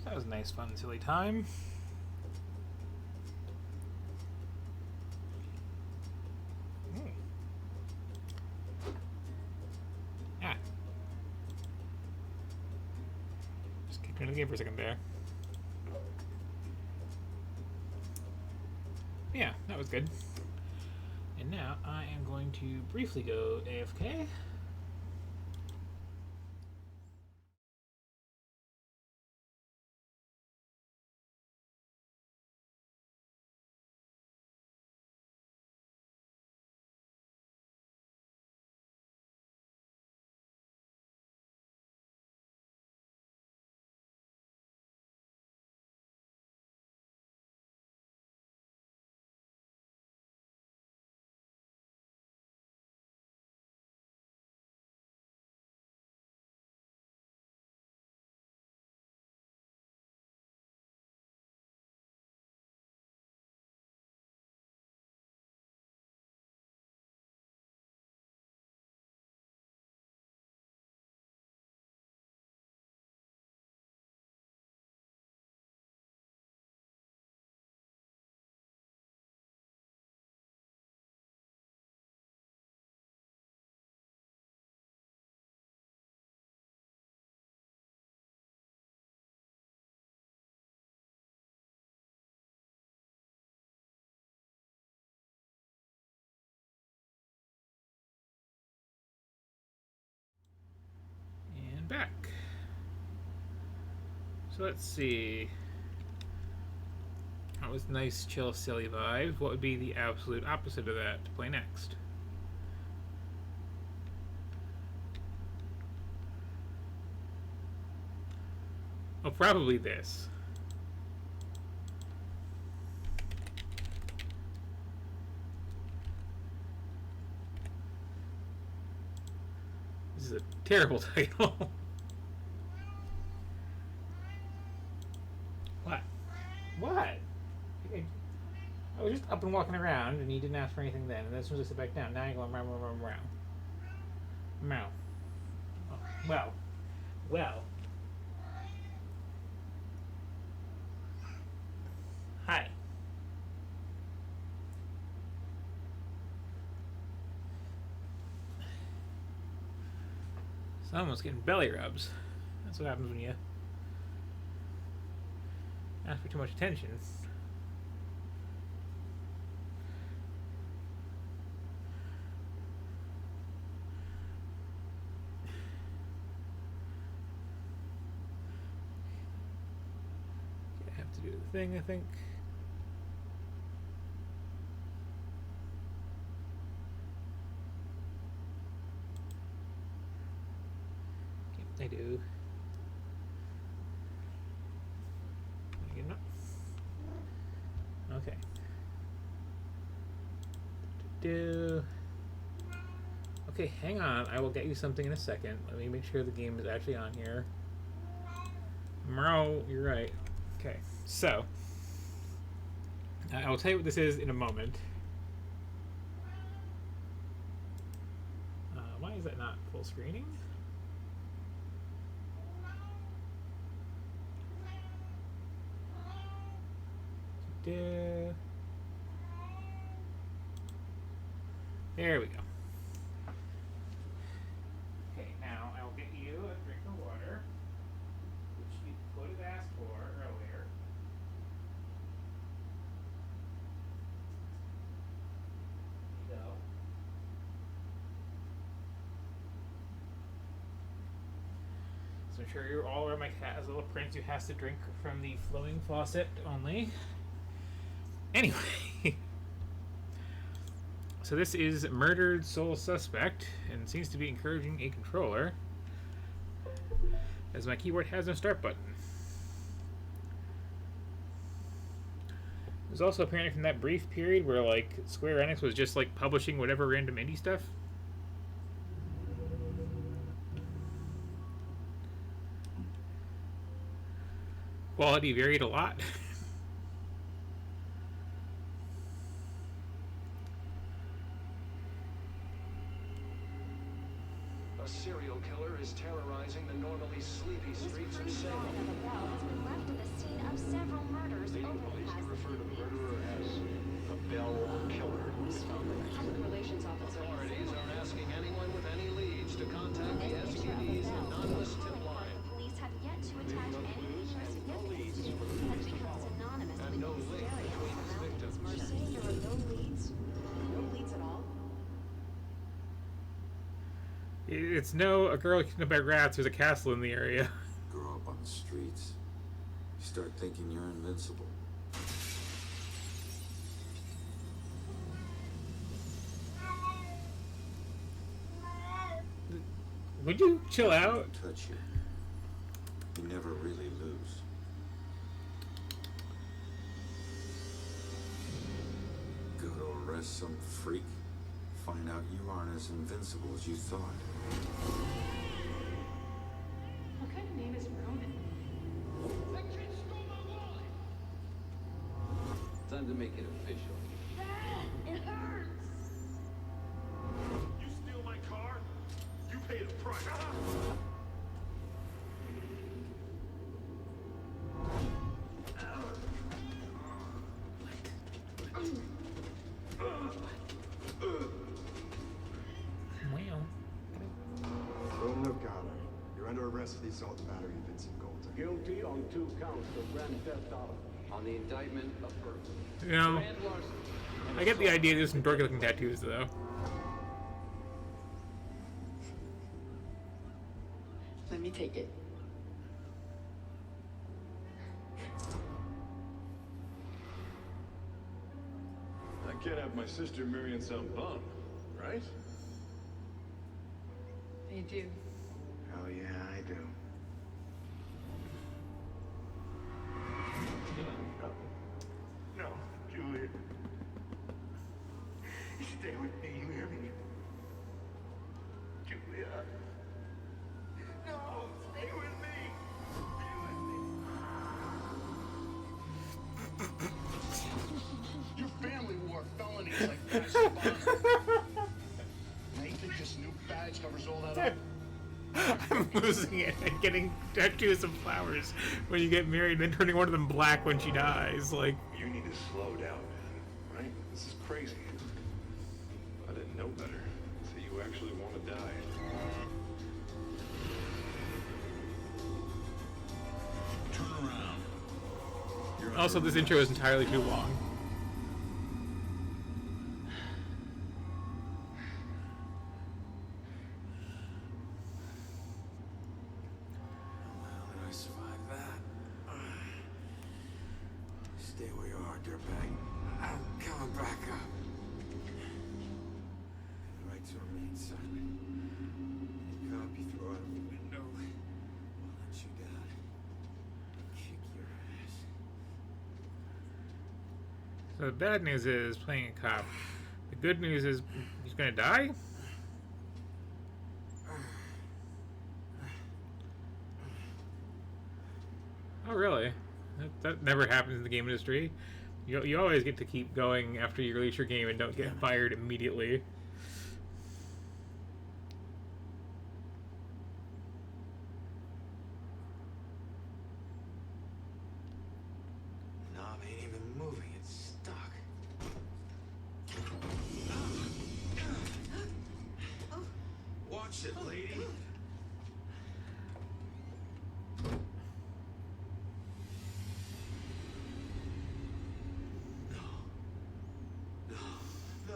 That was a nice, fun, silly time. Ah. Just kicked me into the game for a second there. Yeah, that was good. And now I am going to briefly go AFK. back. So let's see. That was nice, chill, silly vibes. What would be the absolute opposite of that to play next? Oh, probably this. This is a terrible title. What? What? I was just up and walking around, and you didn't ask for anything then. And then as soon as I sit back down, now you're going round, round, round, round. Meow. Oh, well. Well. Hi. Someone's getting belly rubs. That's what happens when you ask for too much attention. I have to do the thing, I think. I do. Okay. Okay, hang on. I will get you something in a second. Let me make sure the game is actually on here. Meow, you're right. Okay, so I will tell you what this is in a moment. Why is that not full screening? There we go. Okay, now I will get you a drink of water, which you could have asked for earlier. There you go. So I'm sure you're all aware my cat has a little prince who has to drink from the flowing faucet only. Anyway, so this is Murdered Soul Suspect, and seems to be encouraging a controller, as my keyboard has no start button. It was also apparently from that brief period where, like, Square Enix was just, like, publishing whatever random indie stuff. Quality varied a lot. A serial killer is terrorizing the normally sleepy streets of Salem. Drawing of a bell has been left at the scene of several murders over the Police past refer to the 3 murderer as the Bell Killer. We spoke with the public relations officer. Authorities are asking anyone with any leads to contact the SQD's anonymous tip line. The police have yet to attach anything of significance to has become synonymous with no link hysteria between the around victims. this murder. Saying there are no leads? No leads at all? It's no, a girl kidnapped by rats, there's a castle in the area. Grow up on the streets. You start thinking you're invincible. Would you chill out? If you touch you, you never really lose. Go to arrest some freak, find out you aren't as invincible as you thought. What kind of name is Ronan? Time to make it official. It hurts! You steal my car? You paid a price. Ronan O'Connor, you're under arrest for the assault and battery of Vincent Golden. Guilty on 2 counts of grand theft auto. On the indictment of burglary. You know, Grand larceny. I get the idea there's some dorky looking tattoos though. Let me take it. I can't have my sister marrying some bum, right? They do. Oh yeah, I do. No, Julia. Stay with me, you hear me? Julia. No, stay with me. Your family wore felonies like Max Bonner. Now you think this new badge covers all that up? I'm losing it and getting tattoos of flowers when you get married and then turning one of them black when she dies. Like, You need to slow down, man. Right? This is crazy. I didn't know better. So you actually want to die. Turn around. also, this intro is entirely too long. How did I survive that? Stay where you are, dirtbag. I'm coming back up. The right to remain silent. Any cop you throw out of the window, I'll let you down. Kick your ass. So the bad news is playing a cop. The good news is he's gonna die. Oh really? That never happens in the game industry. You always get to keep going after you release your game and don't get fired immediately. Knob ain't even moving, it's stuck. Watch it, lady.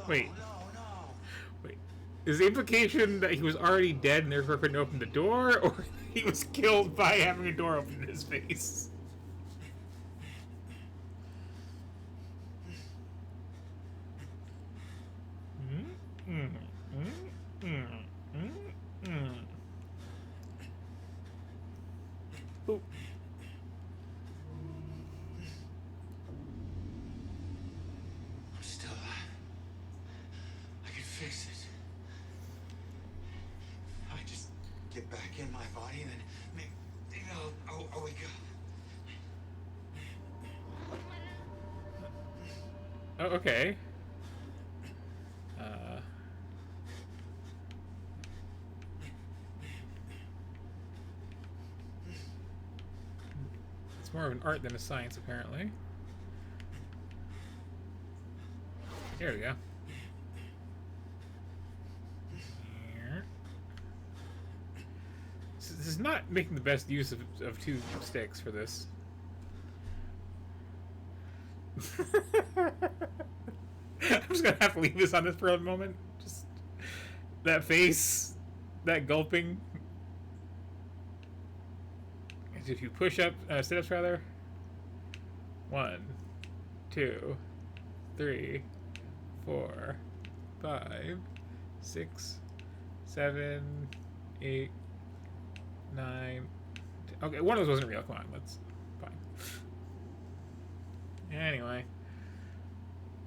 Wait. Wait. Is the implication that he was already dead and therefore couldn't open the door, or he was killed by having a door open in his face? Ooh. I'm still alive. I can fix it. I just get back in my body and then maybe I'll wake up. Oh, okay. It's more of an art than a science, apparently. There we go. This is not making the best use of two sticks for this. I'm just gonna have to leave this on this for a moment. Just that face, that gulping. If you push up, sit-ups rather. 1, 2, 3, 4, 5, 6, 7, 8, 9. Okay, one of those wasn't real. Come on, let's. Fine. Anyway.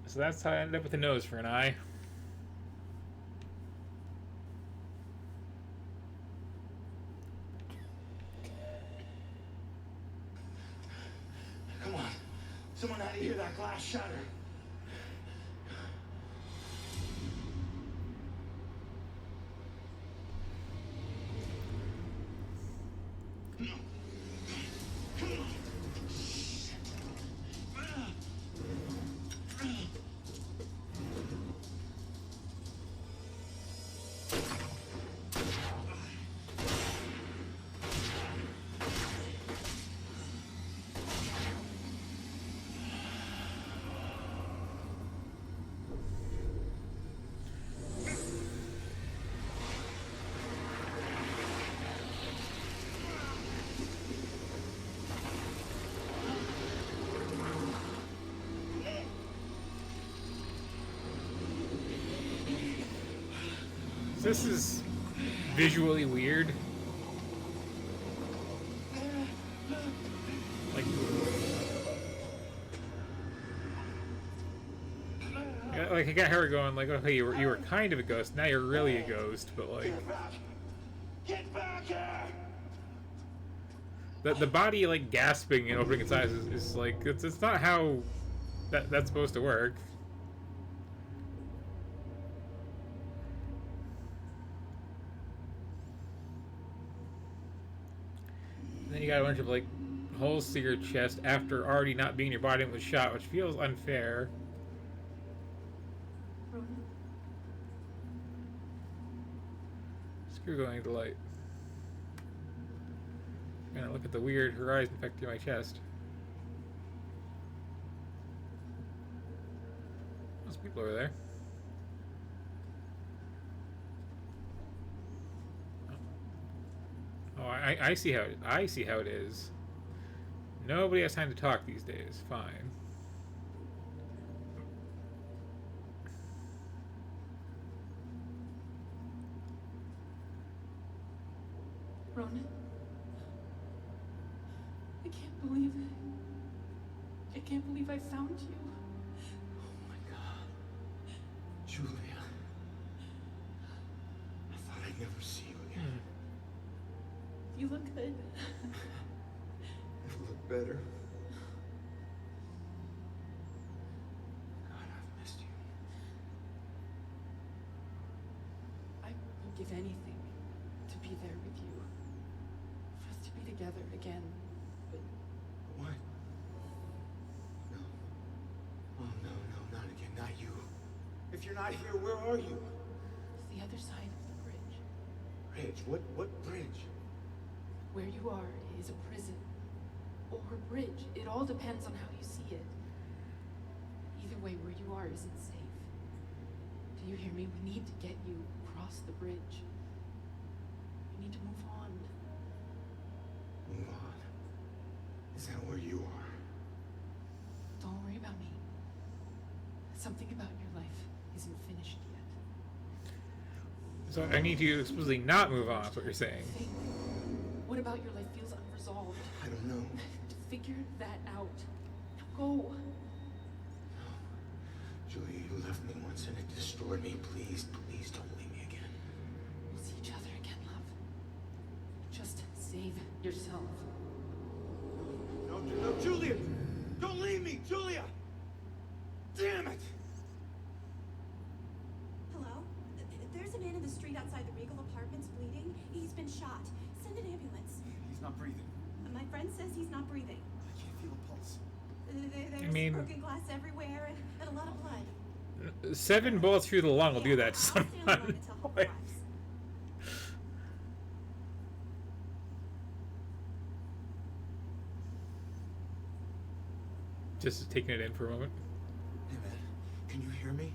So that's how I ended up with a nose for an eye. Come on. Someone out of here, that glass shattered. This is visually weird. Like, I got her going like, okay, you were kind of a ghost, now you're really a ghost, but like, Get back here! the body like gasping and opening its eyes is like it's not how that's supposed to work. And then you got a bunch of like holes to your chest after already not being your body and was shot, which feels unfair. Screw going to the light. I'm gonna look at the weird horizon effect in my chest. There's people over there. Oh, I see how it is. Nobody has time to talk these days. Fine. Ronan? I can't believe it. I can't believe I found you. Oh my God. Julia. I thought I'd never see you again. You look good. You look better. God, I've missed you. I would give anything to be there with you. For us to be together again. But What? No. Oh, no, not again. Not you. If you're not here, where are you? it's the other side of the bridge. Bridge? What bridge? Where you are is a prison. Or a bridge. It all depends on how you see it. Either way, where you are isn't safe. Do you hear me? We need to get you across the bridge. We need to move on. Move on. Is that where you are? Don't worry about me. Something about your life isn't finished yet. So I need you to explicitly not move on. That's what you're saying. Think. What about your life feels unresolved? I don't know. Figure that out. Now go. Julia, you left me once and it destroyed me. Please don't leave me again. We'll see each other again, love. Just save yourself. No, Julia! Don't leave me, Julia! Damn it! Hello? There's a man in the street outside the Regal Apartments bleeding. He's been shot. Send an ambulance. He's not breathing. My friend says he's not breathing. I can't feel a pulse. There's broken glass everywhere and a lot of blood. 7 bullets through the lung will do that to I'll stay on the line someone. until help Like, arrives. just taking it in for a moment. Hey, man. Can you hear me?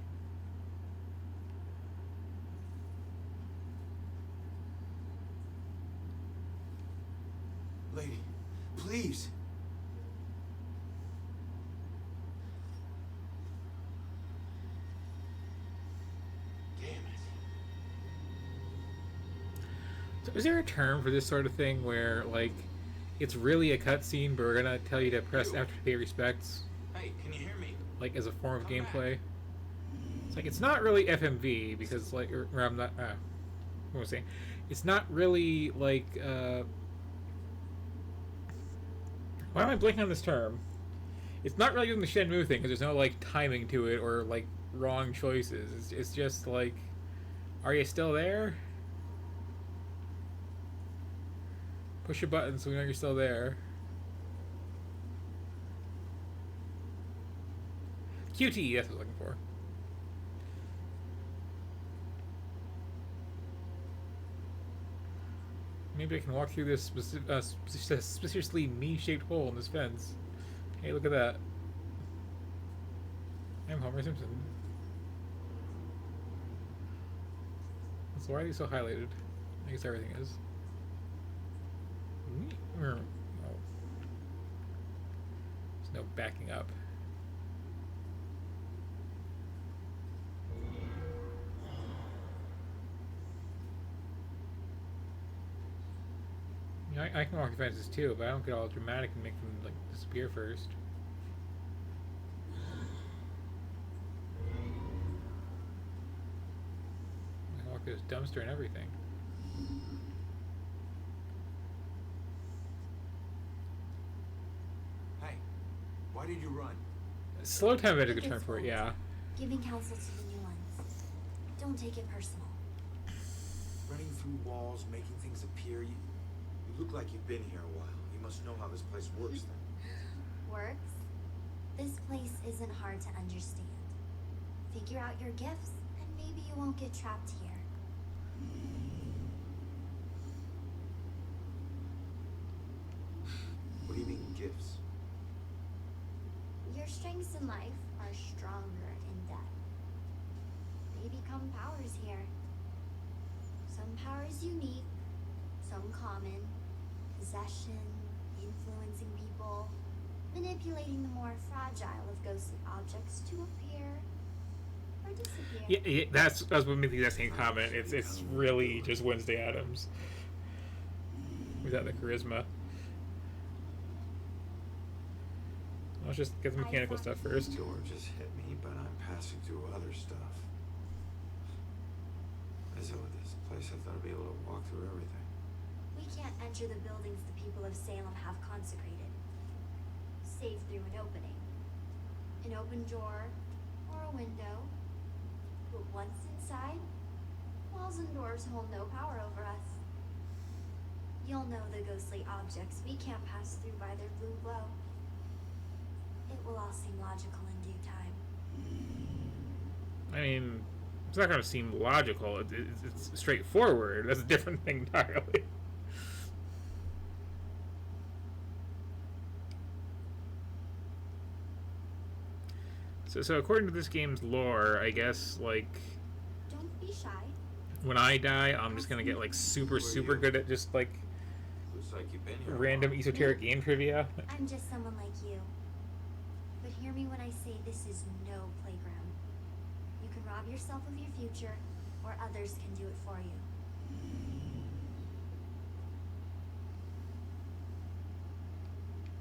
Lady, please. Damn it. So is there a term for this sort of thing where, like, it's really a cutscene, but we're gonna tell you to press F to pay respects? Hey, can you hear me? Like, as a form of gameplay? It's like, it's not really FMV, because, like, or I'm not, what was I saying? It's not really, like, why am I blanking on this term? It's not really doing the Shenmue thing, because there's no, like, timing to it, or, like, wrong choices. It's just, like, are you still there? Push a button so we know you're still there. QTE, that's what I was looking for. Maybe I can walk through this suspiciously me-shaped hole in this fence. Hey, look at that. I'm Homer Simpson. So why are these so highlighted? I guess everything is. Oh. There's no backing up. You know, I can walk the fences too, but I don't get all dramatic and make them like disappear first. I walk this dumpster and everything. Hey, why did you run? Slow time had a good term for it, yeah. Giving counsel to the new ones. Don't take it personal. Running through walls, making things appear. You look like you've been here a while. You must know how this place works then. Works? This place isn't hard to understand. Figure out your gifts, and maybe you won't get trapped here. What do you mean, gifts? Your strengths in life are stronger in death. They become powers here. Some powers unique, some common. Possession, influencing people, manipulating the more fragile of ghostly objects to appear or disappear. Yeah, that's what made the exact same comment. It's really just Wednesday Addams without the charisma. Let's just get the mechanical stuff first. Door just hit me, but I'm passing through other stuff. As though with this place, I thought I'd be able to walk through everything. We can't enter the buildings the people of Salem have consecrated, save through an opening. An open door or a window. But once inside, walls and doors hold no power over us. You'll know the ghostly objects we can't pass through by their blue glow. It will all seem logical in due time. I mean, it's not going to seem logical. It's straightforward. That's a different thing entirely. So according to this game's lore, I guess, like, Don't be shy. when I die, I'm just gonna get, like, super good at just, like, Looks like you've been here. random esoteric game trivia. I'm just someone like you. But hear me when I say this is no playground. You can rob yourself of your future, or others can do it for you.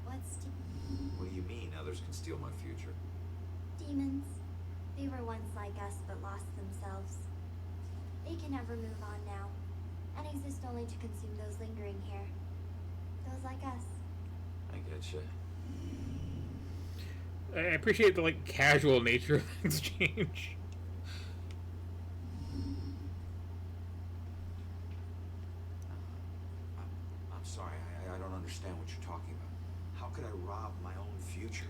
What's What do you mean others can steal my future? demons? They were once like us but lost themselves. They can never move on now, and exist only to consume those lingering here. Those like us. I getcha. I appreciate the, like, casual nature of the exchange. I'm sorry, I don't understand what you're talking about. How could I rob my own future?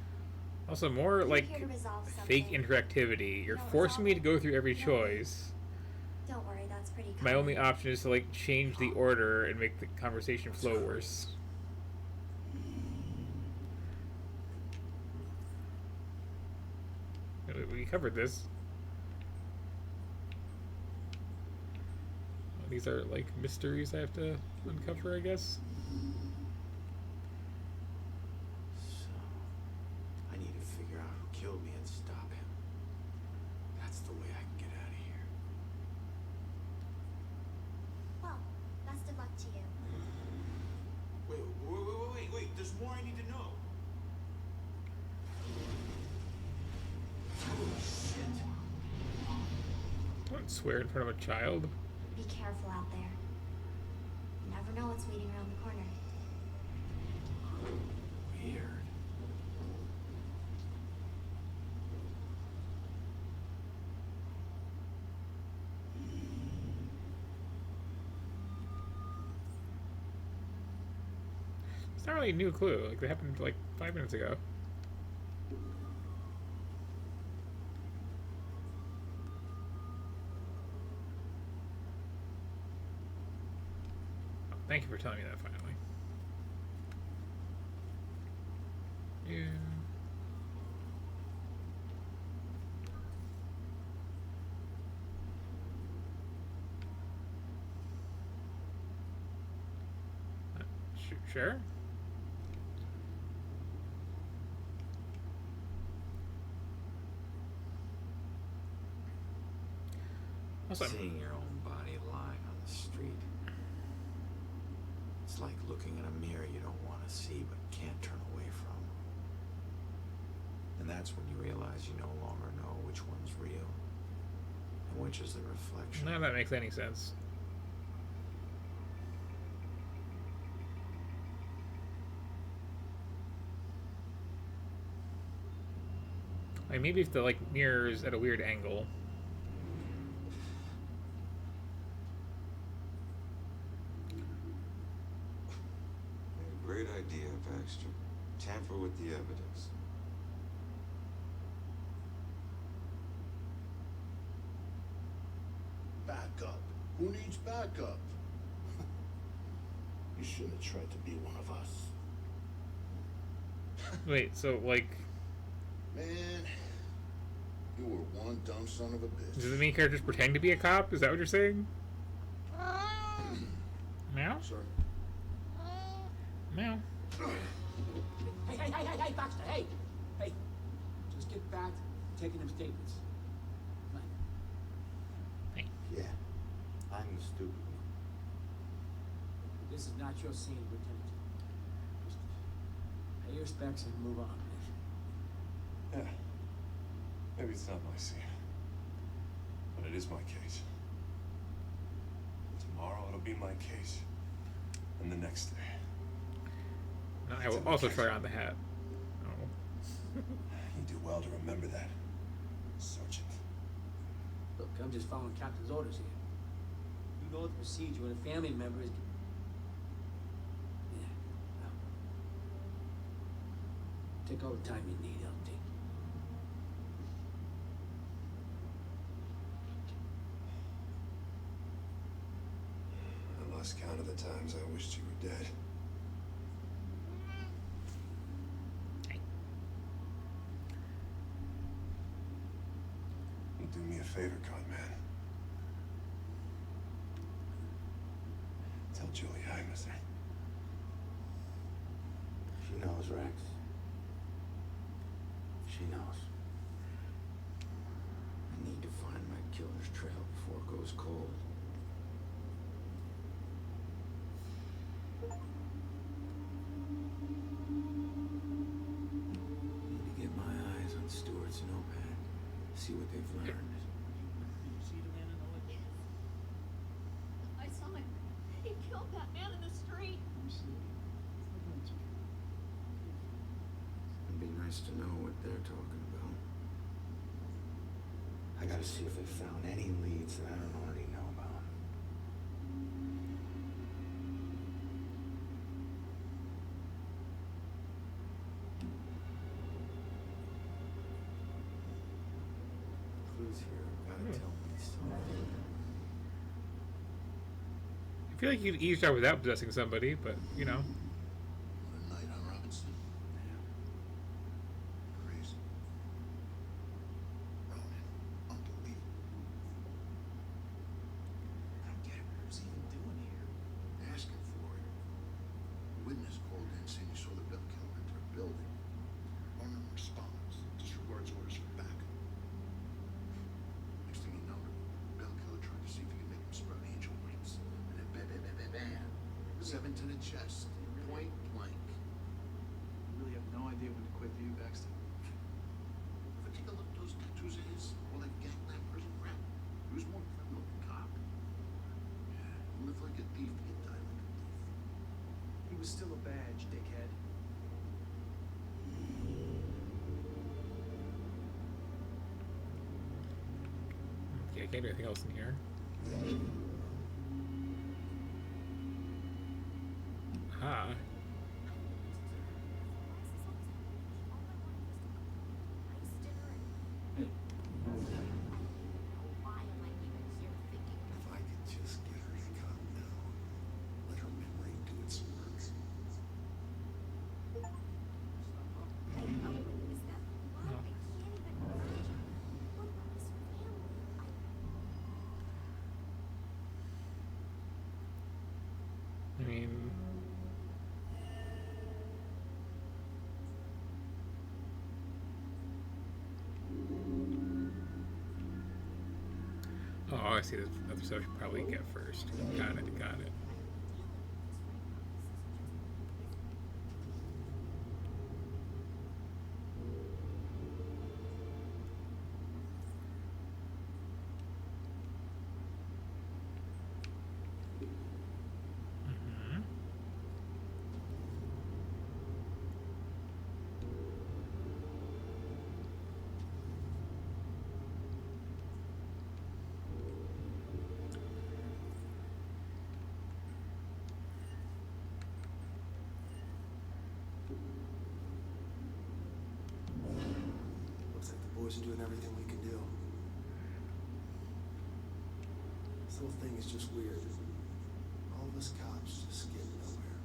Also, more, like, here to resolve fake something. interactivity. You're No, forcing me to go through every No. choice. Don't worry, that's pretty common. My only option is to, like, change the order and make the conversation flow worse. We covered this. These are, like, mysteries I have to uncover, I guess. So, I need to figure out who killed me and stop him. That's the way I can get out of here. Well, best of luck to you. Wait. There's more I need to know. Oh, shit. Don't swear in front of a child. Be careful out there. You never know what's waiting around the corner. Weird. It's not really a new clue. Like, they happened, like, 5 minutes ago. Thank you for telling me that finally. Yeah. Sure. Also, Seeing your own body lying on the street. It's like looking in a mirror you don't want to see but can't turn away from. And that's when you realize you no longer know which one's real and which is the reflection. None of that makes any sense. Like maybe if the like mirror's at a weird angle. Great idea, Baxter. Tamper with the evidence. Backup. Who needs backup? You shouldn't have tried to be one of us. Wait, so like, Man, you were one dumb son of a bitch. do the main characters pretend to be a cop? Is that what you're saying? Meow? Sir? Meow. Hey, Baxter, hey! Hey, just get back to taking them statements. Yeah, I'm the stupid one. This is not your scene, Lieutenant. Just pay your respects and move on, please. Yeah. Maybe it's not my scene. But it is my case. Tomorrow it'll be my case. And the next day. No, I will also try on the hat. Oh. You do well to remember that, Sergeant. Look, I'm just following Captain's orders here. You know the procedure when a family member is... Yeah, well, take all the time you need, LT. I lost count of the times I wished you were dead. You do me a favor, con man. Tell Julie I miss her. She knows, Rex. She knows. I need to find my killer's trail before it goes cold. Need to get my eyes on Stewart's notepad. See what they've learned. I saw him. He killed that man in the street. It'd be nice to know what they're talking about. I gotta see if they found any leads that I don't already know about. Clues here gotta tell me something. I feel like you could eavesdrop without possessing somebody, but you know. What a night, huh, Robinson? Crazy. Ronan, unbelievable. I don't get it. What's he even doing here? Asking for it. A witness called in saying he saw the Bell Killer enter a building. Ronan responds, disregards orders for backup. Next thing you know, the Bell Killer tried to see if he could make him sprout angel wings. And then bam. 7 to the chest. Point blank. You really have no idea when to quit, do you, Baxter? Ever take a look at those tattoos of his? All that gangland prison crap? He was more criminal than cop. Yeah, you live like a thief, you die like a thief. He was still a badge, dickhead. Okay, I can't do anything else in here. Ah. If I could just get her to calm down, let her memory do its work. I mean, oh, I see. This other stuff I should probably get first. Got it. boys are doing everything we can do. This whole thing is just weird. All of us cops just getting nowhere.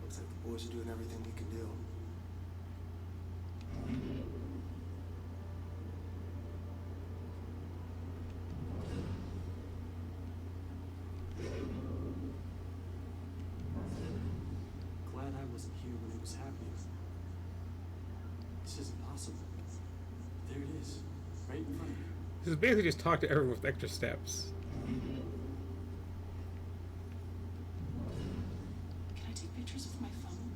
Looks like the boys are doing everything we can do. Glad I wasn't here when it was happening. This isn't possible. There it is, right in front of you. This is basically just talk to everyone with extra steps. Can I take pictures with my phone?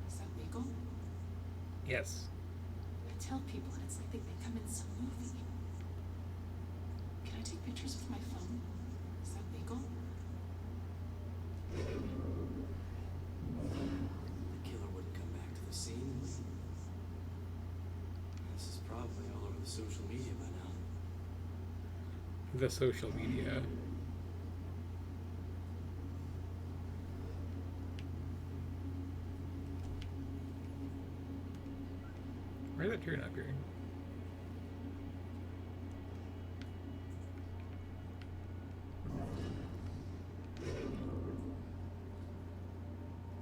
Is that legal? Yes. I tell people and it's like they think I'm in some movie. Can I take pictures with my phone? Is that legal? The killer wouldn't come back to the scene. This is probably all over the social media by now. The social media. Why is that turn up here?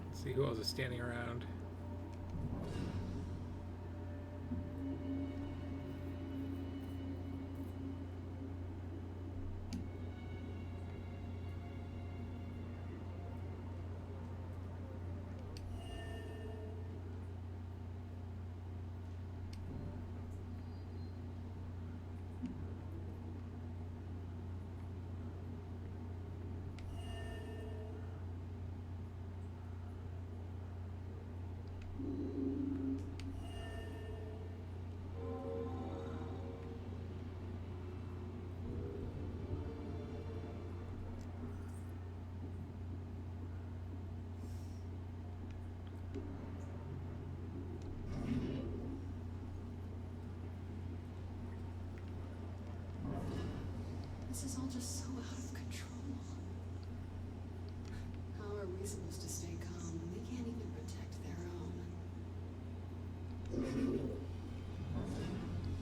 Let's see who else is standing around. This is all just so out of control. How are we supposed to stay calm when they can't even protect their own?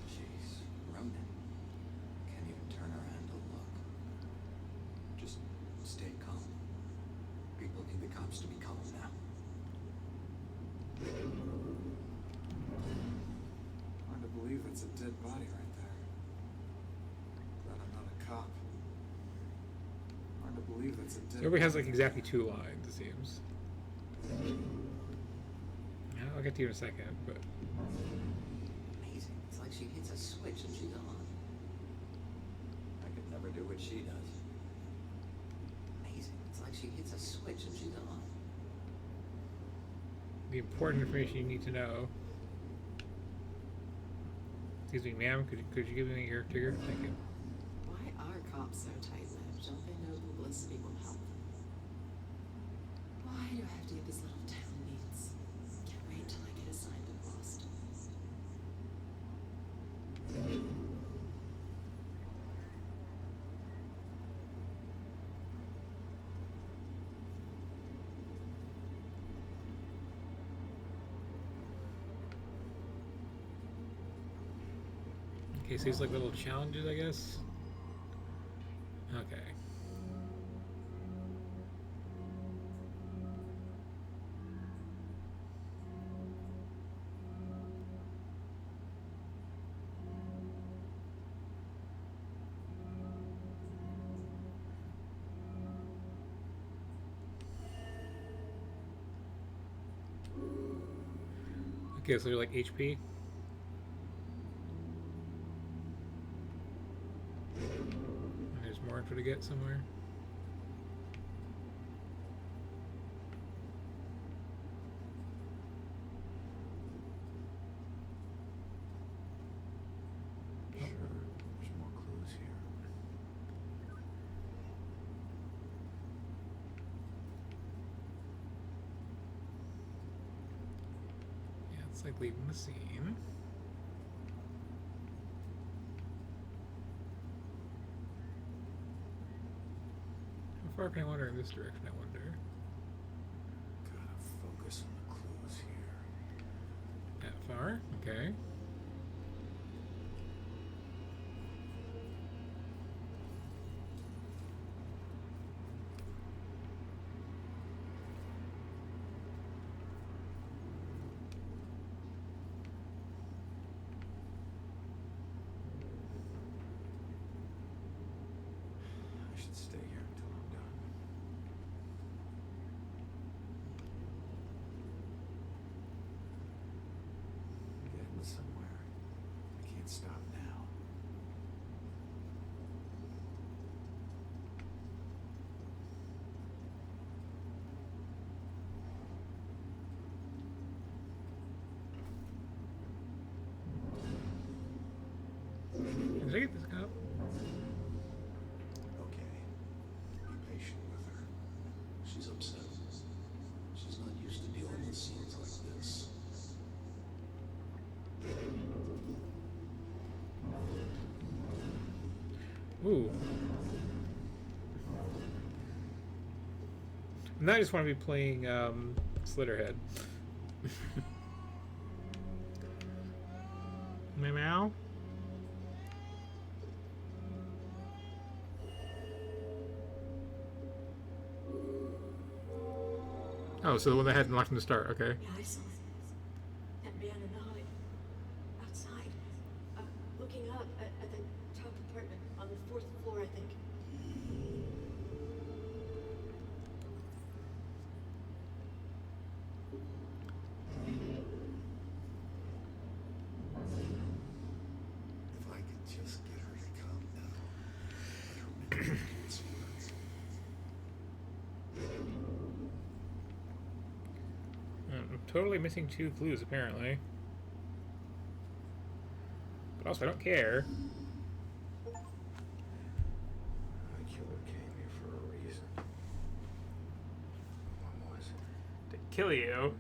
Jeez, Ronan. Can't even turn around to look. Just stay calm. People need the cops to be calm now. Hard to believe it's a dead body right there. Glad I'm not a cop. Hard to believe it's a dead Everybody has like exactly 2 lines, it seems. Yeah, I'll get to you in a second, but Amazing. It's like she hits a switch and she's on. I could never do what she does. Amazing. It's like she hits a switch and she's on. the important information you need to know. Excuse me, ma'am, could you give me your trigger? Thank you. Why are cops so tight-lipped? Don't they know publicity will help them? Why do I have to get these little town meets? Can't wait till I get assigned to Boston. Okay, so these like little challenges, I guess. Okay. Okay, so they're like HP. There's more info to get somewhere. Sure, there's more clues here. Yeah, it's like leaving the scene. How far can I wander in this direction, I wonder? Gotta focus on the clues here. That far? Okay. she's upset. She's not used to dealing with scenes like this. Ooh. Now I just want to be playing Slitterhead. Meow. Oh, so the one that hadn't locked from the start, okay. Yeah, I saw that man in the hood outside, looking up at the top apartment on the 4th floor, I think. If I could just get her to calm down. Let her make these words. I'm totally missing 2 clues, apparently. But also, I don't care. The killer came here for a reason. What was it? To kill you.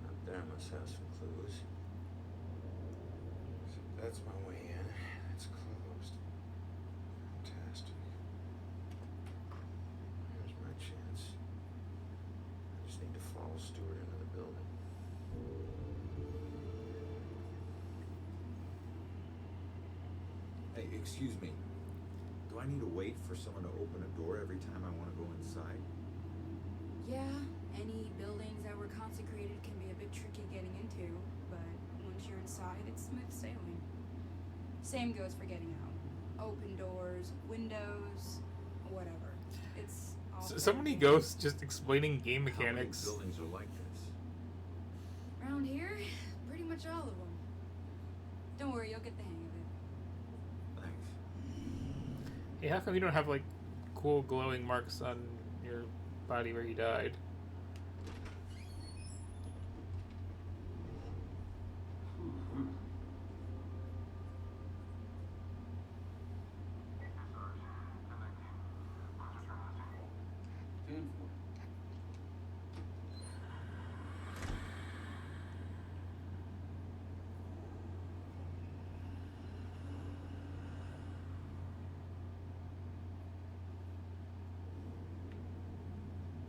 Up there must have some clues. So that's my way in. It's closed. Fantastic. Here's my chance. I just need to follow Stewart into the building. Hey, excuse me. Do I need to wait for someone to open a door every time I want to go inside? Yeah, any buildings that were consecrated can be a bit tricky getting into, but once you're inside, it's smooth sailing. Same goes for getting out. Open doors, windows, whatever. It's all So many ghosts just explaining game How many mechanics. buildings are like this? around here, pretty much all of them. Don't worry, you'll get the hang of it. Thanks. Hey, how come you don't have, like, cool glowing marks on your body where you died?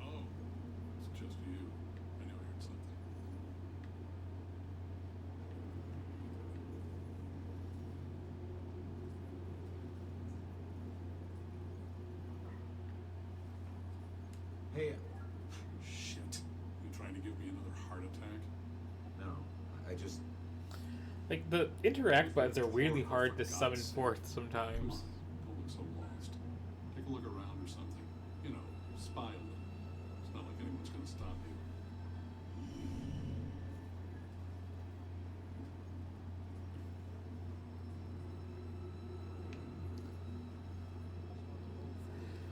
Oh, it's just you. I knew I heard something. Hey, Shit. You trying to give me another heart attack? no, I just. Like, the interact buttons are weirdly hard to summon forth Come sometimes. on. Don't look so lost. Take a look around or something. You know, spy a little. It's not like anyone's gonna stop you.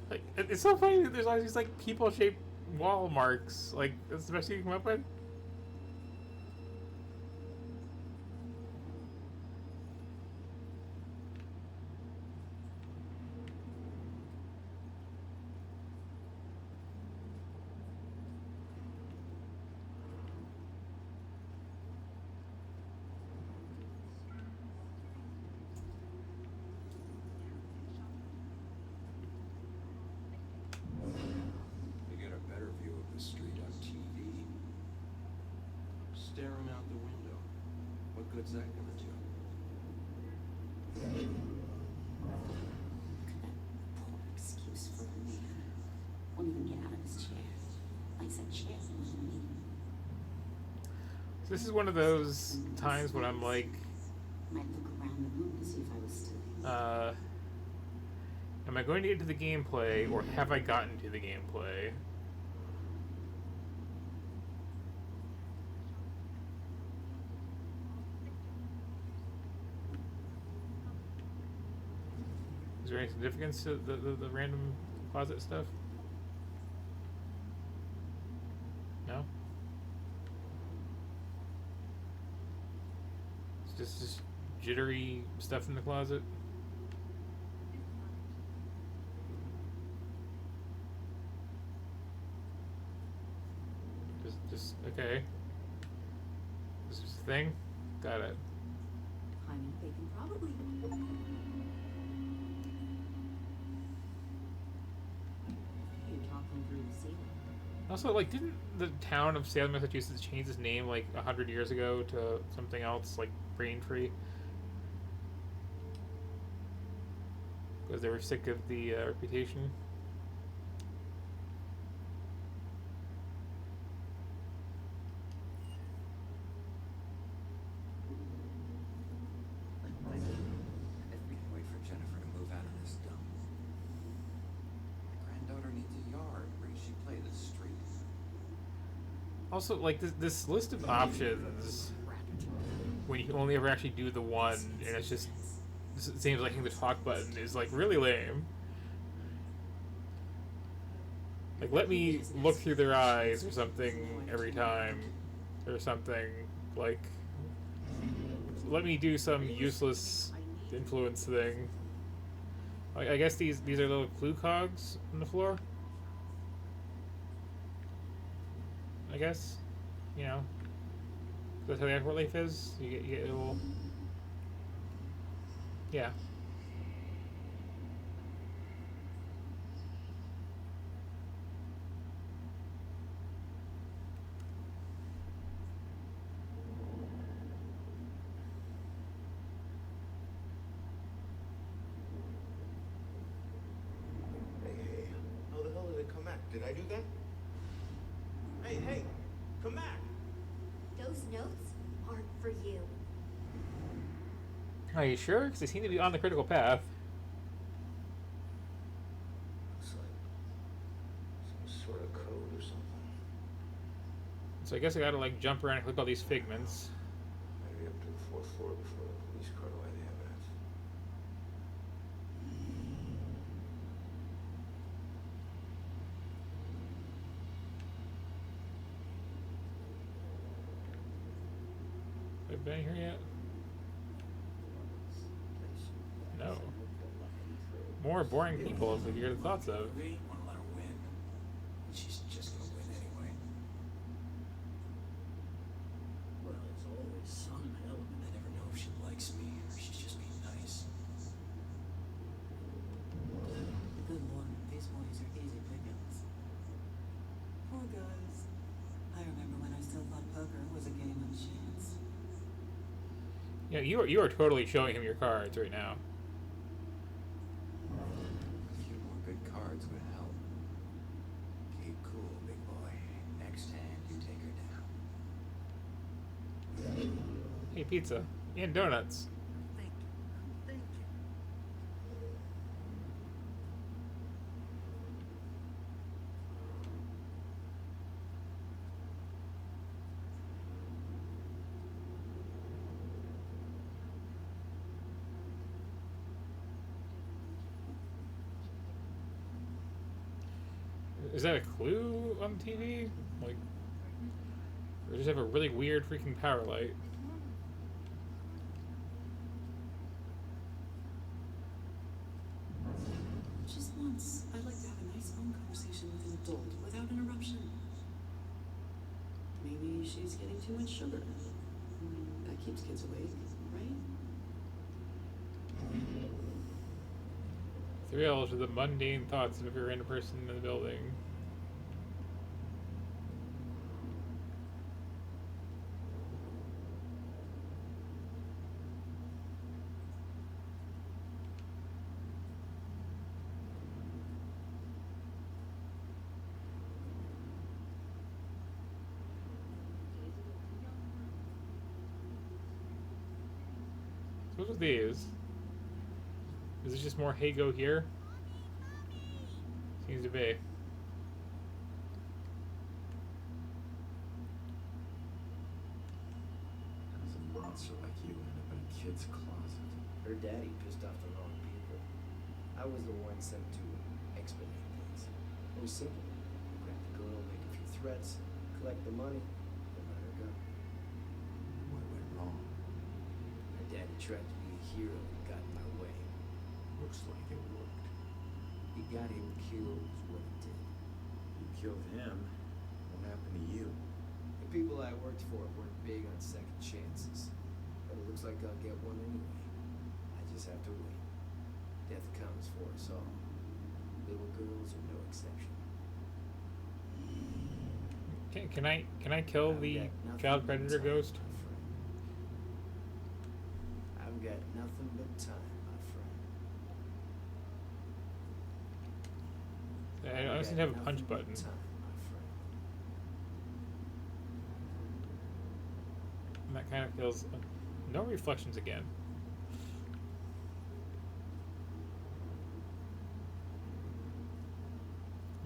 Like, it's so funny that there's always these, like, people-shaped wall marks. Like, that's the best you can come up with? You get a better view of the street on TV. Staring out the window. What good's that gonna do? Poor excuse for a man. Won't even get out of his chair. Likes a chair more than me. This is one of those times when I'm like, Might look around the room to see if I was still here. am I going to get to the gameplay, or have I gotten to the gameplay? Is there any significance to the random closet stuff? No? It's just jittery stuff in the closet. Just okay. This is a thing. Got it. I mean, they can probably. You're talking through the ceiling. Also, like, didn't the town of Salem, Massachusetts change its name like 100 years ago to something else, like Braintree? Because they were sick of the reputation. We can wait for Jennifer to move out of this dump. My granddaughter needs a yard. Where does she play this street? Also, like, this list of options, when you can only ever actually do the one, and it's just, it seems like hitting the talk button is, like, really lame. Like, let me look through their eyes or something every time, or something, like, let me do some useless influence thing. Like, I guess these are little clue cogs on the floor? I guess, you know, that's how the airport life is. You get a little, yeah. Hey, how the hell did it come back? Did I do that? Hey, come back! Those notes aren't for you. Are you sure? Because they seem to be on the critical path. Looks like some sort of code or something. So I guess I gotta, like, jump around and click all these figments. Maybe up to the 4th floor before the police cart away the evidence. Have I been here yet? No. More boring people is what you're the thoughts of. We want to let her win. She's just gonna win anyway. Well, it's always some element. I never know if she likes me or she's just being nice. Good Lord, these boys are easy pickings. Poor guys. I remember when I still thought poker was a game of chance. Yeah, you are totally showing him your cards right now. A few more good cards would help. Keep cool, big boy. Next hand, you take her down. Hey, pizza and donuts. Thank you. Is that a clue on TV? Like, or just have a really weird freaking power light? Just once, I'd like to have a nice phone conversation with an adult without interruption. Maybe she's getting too much sugar. That keeps kids awake, right? Thrills to the mundane thoughts of every random person in the building. So what's with these? Is it just more hey go here? Seems to be. How's a monster like you end up in a kid's closet? Her daddy pissed off the wrong people. I was the one sent to expedite things. It was simple. Grab the girl, make a few threats, collect the money, then let her go. What went wrong? I Daddy tried to be a hero and got in my way. Looks like it worked. He got him killed is what he did. You killed him. What happened to you? The people I worked for weren't big on second chances. But it looks like I'll get one anyway. I just have to wait. Death comes for us all. Little girls are no exception. Can I kill the child predator ghost? I've got nothing but time, my friend. I don't seem to have a punch button. And that kind of feels... no reflections again.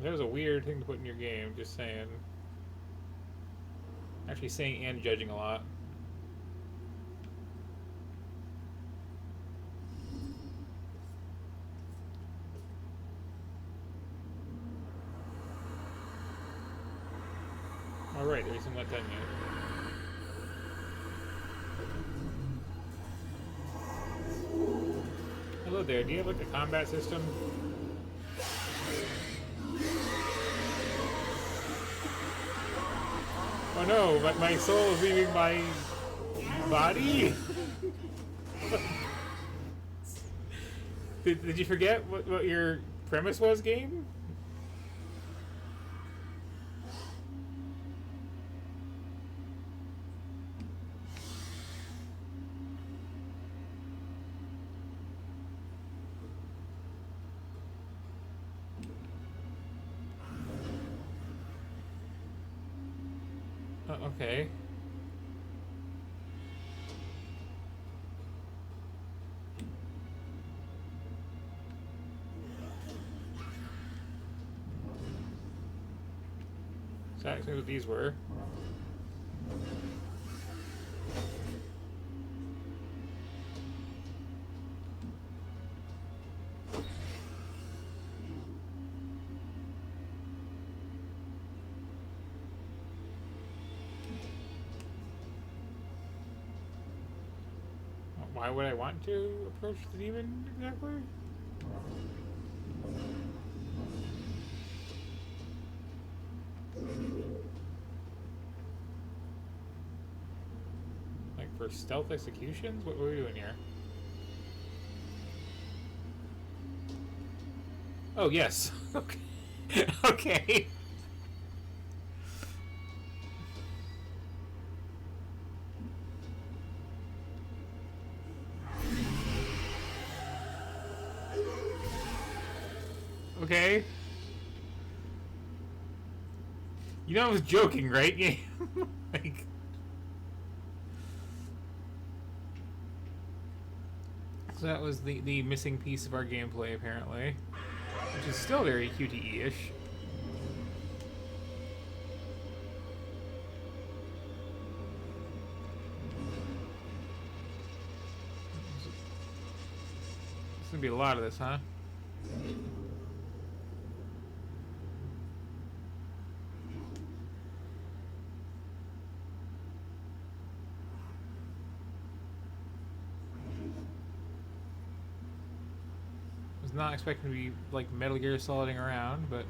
That was a weird thing to put in your game, just saying. Actually saying and judging a lot. Alright, there isn't that done yet. Hello there, do you have like a combat system? Oh no, my soul is leaving my body? Did you forget what your premise was, game? Okay. So that's what these were. Why would I want to approach the demon exactly? Like for stealth executions? What are we doing here? Oh, yes. Okay. Okay. Okay. You know I was joking, right? Yeah. Like, so that was the missing piece of our gameplay, apparently. Which is still very QTE-ish. There's gonna be a lot of this, huh? Not expecting to be like Metal Gear Soliding around, but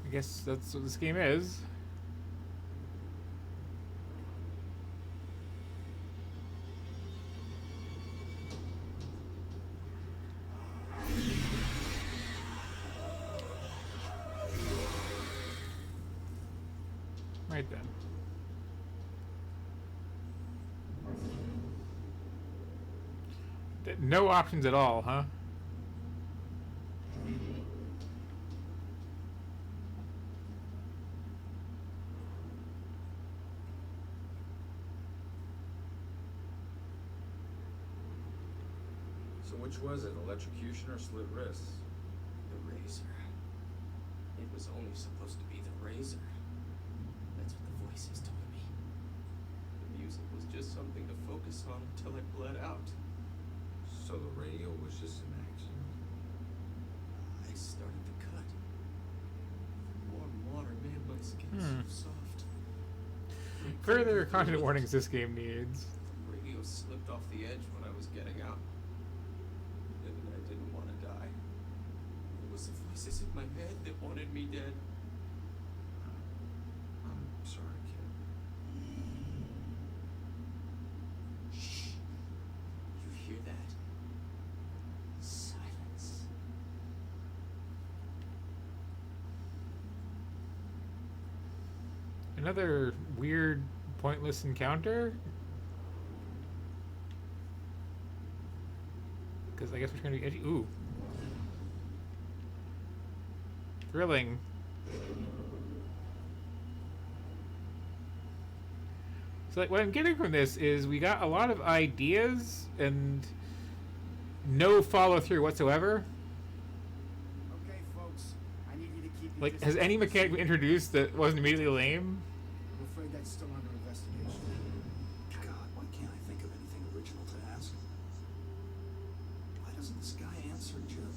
I guess that's what this game is. Right then. No options at all, huh? So which was it, electrocution or slit wrists? The razor. It was only supposed to be the razor. That's what the voices told me. The music was just something to focus on until I bled out. So the radio was just an accident? I started to cut. Warm water made my skin so soft. further content warnings this game needs. The radio slipped off the edge when I was getting out. And I didn't want to die. It was the voices in my head that wanted me dead. I'm sorry, kid. Shh. You hear that? Silence. Another weird, pointless encounter? Because I guess we're trying to be edgy. Ooh. Thrilling. So, like, what I'm getting from this is we got a lot of ideas and no follow-through whatsoever. Okay, folks, I need you to keep your Like, has any mechanic been introduced that wasn't immediately lame? I'm afraid that's still under investigation. God, why can't I think of anything original to ask? Why doesn't this guy answer Jill?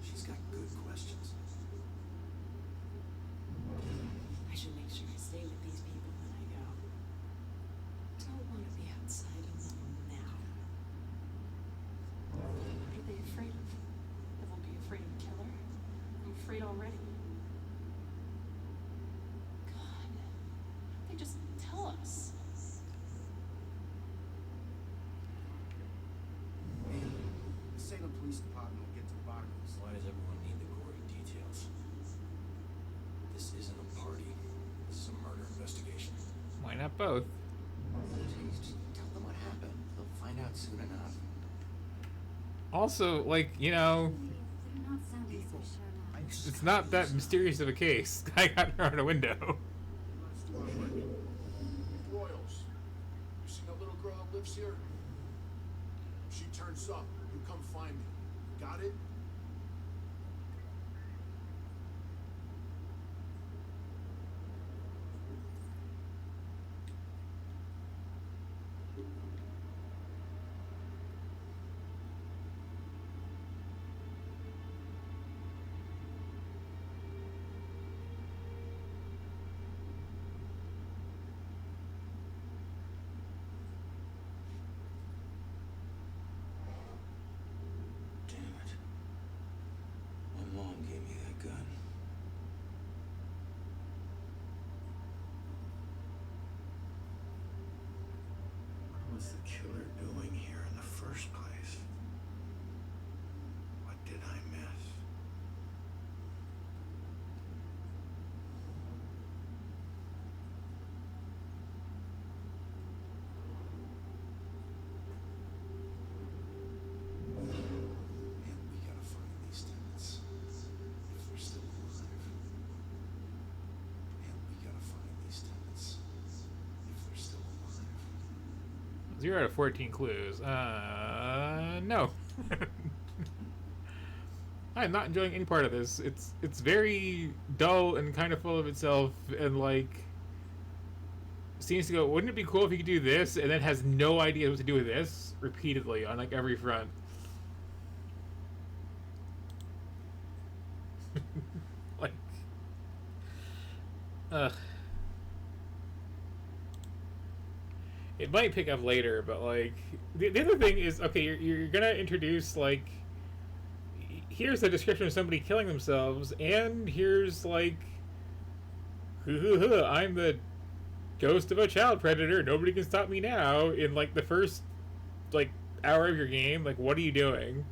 She's got good questions. I should make sure I stay with these people when I go. Don't want to be outside of them now. What are they afraid of? They won't be afraid of a killer. I'm afraid already. God, they just tell us. The Salem Police Department will get to the bottom of this. Why does everyone need the gory details? This isn't a party. This is a murder investigation. Why not both? Jeez, just tell them what happened. They'll find out soon enough. Also, like, you know, They're not sounding so sure now. it's not that mysterious of a case. I got thrown out a window. Royals. You seen a little girl that lives here? If she turns up, you come find me. Got it? Damn it. When Long gave me that gun. What was the killer doing here in the first place? What did I miss? Man, we gotta find these tenants. If they're still alive. Man, we gotta find these tenants. If they're still alive. 0 out of 14 clues. No. I'm not enjoying any part of this. It's very dull and kind of full of itself, and like seems to go, wouldn't it be cool if you could do this, and then has no idea what to do with this repeatedly on like every front. Like, it might pick up later, but like the other thing is, okay, you're gonna introduce like, here's a description of somebody killing themselves, and here's like, I'm the ghost of a child predator, nobody can stop me now, in like the first like hour of your game. Like, what are you doing?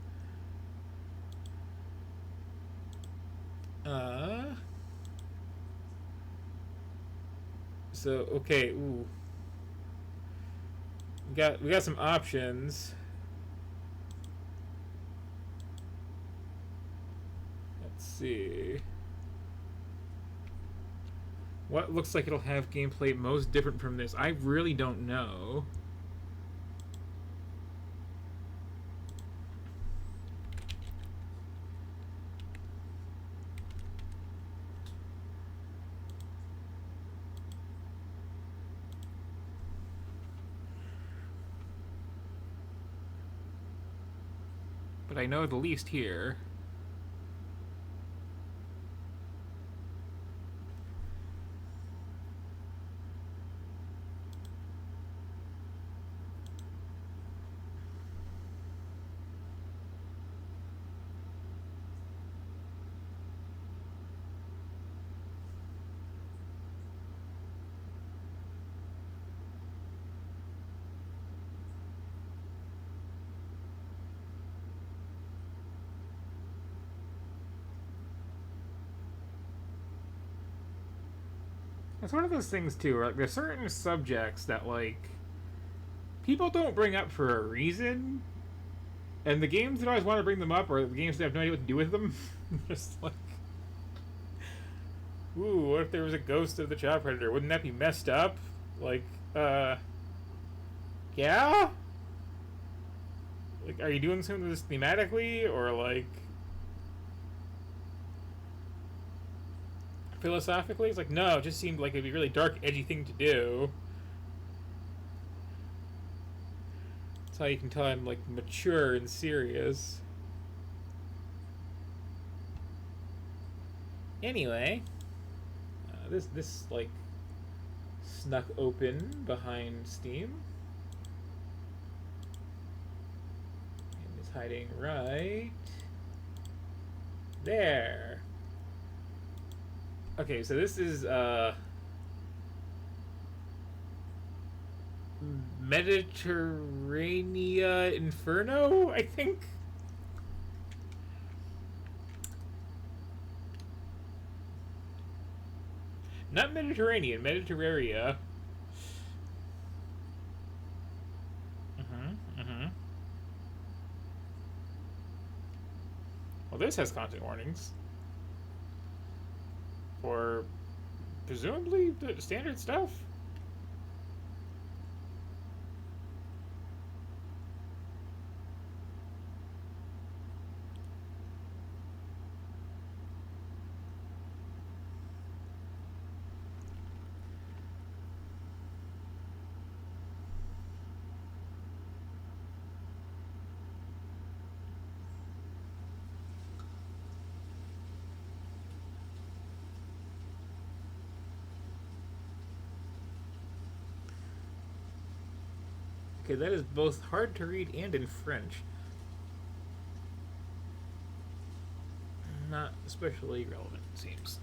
So okay, ooh. We got some options. Let's see. What looks like it'll have gameplay most different from this? I really don't know. But I know the least here. It's one of those things too, where like, there's certain subjects that like people don't bring up for a reason, and the games that always want to bring them up are the games that have no idea what to do with them. Just like, ooh, what if there was a ghost of the child predator? Wouldn't that be messed up? Like, yeah? Like, are you doing something with this thematically, or like philosophically? It's like, no, it just seemed like it'd be a really dark, edgy thing to do. That's how you can tell I'm like mature and serious. Anyway, this like snuck open behind Steam and is hiding right there. Okay, so this is Mediterranea Inferno, I think. Not Mediterranean, Mediterraria. Well, this has content warnings. For presumably the standard stuff. Okay, that is both hard to read and in French. Not especially relevant, it seems.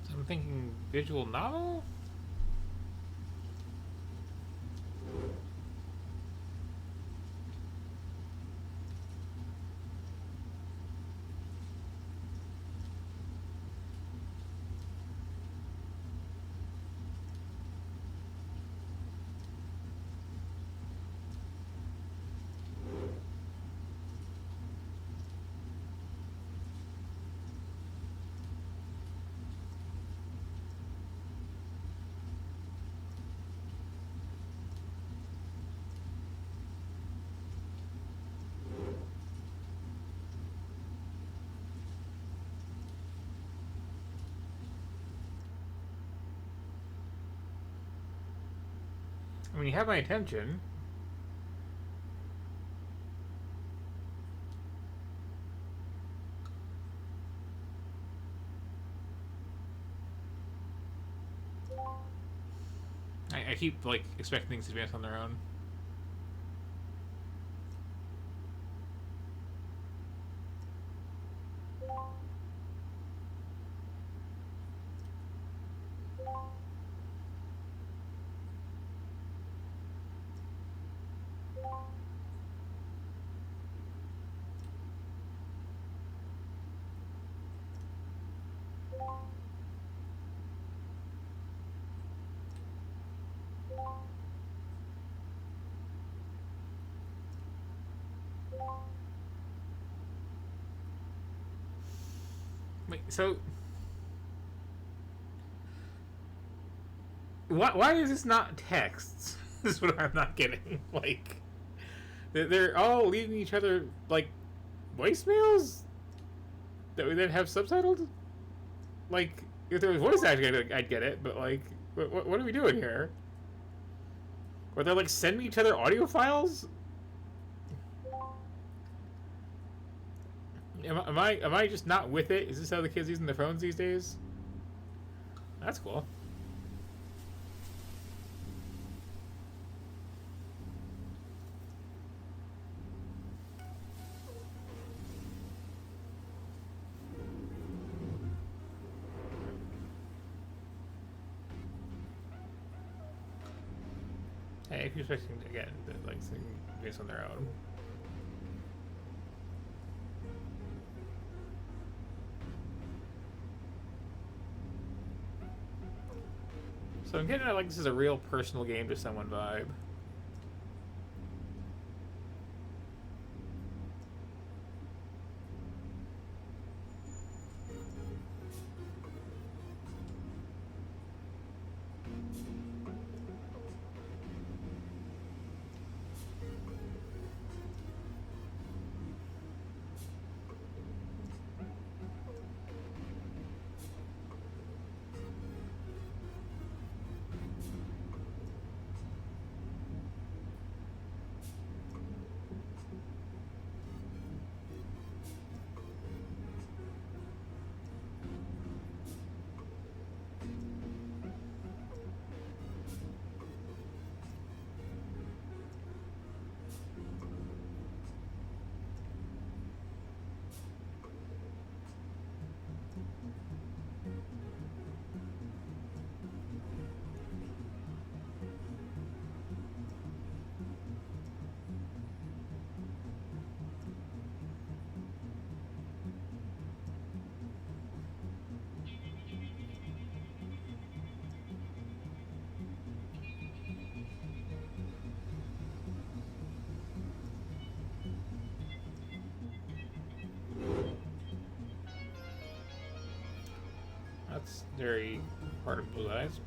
I'm thinking visual novel? I mean, you have my attention. I keep, like, expecting things to advance on their own. Wait, so why is this not texts? This is what I'm not getting. Like, they're all leaving each other like voicemails that we then have subtitled. Like, if there was voice acting, I'd get it. But like, what are we doing here? Or they're like sending each other audio files. Am I just not with it? Is this how the kids using their phones these days? That's cool. Hey, if you're expecting again that like based on their own. So I'm getting like this is a real personal game to someone vibe. That's very part of Blue Eyes.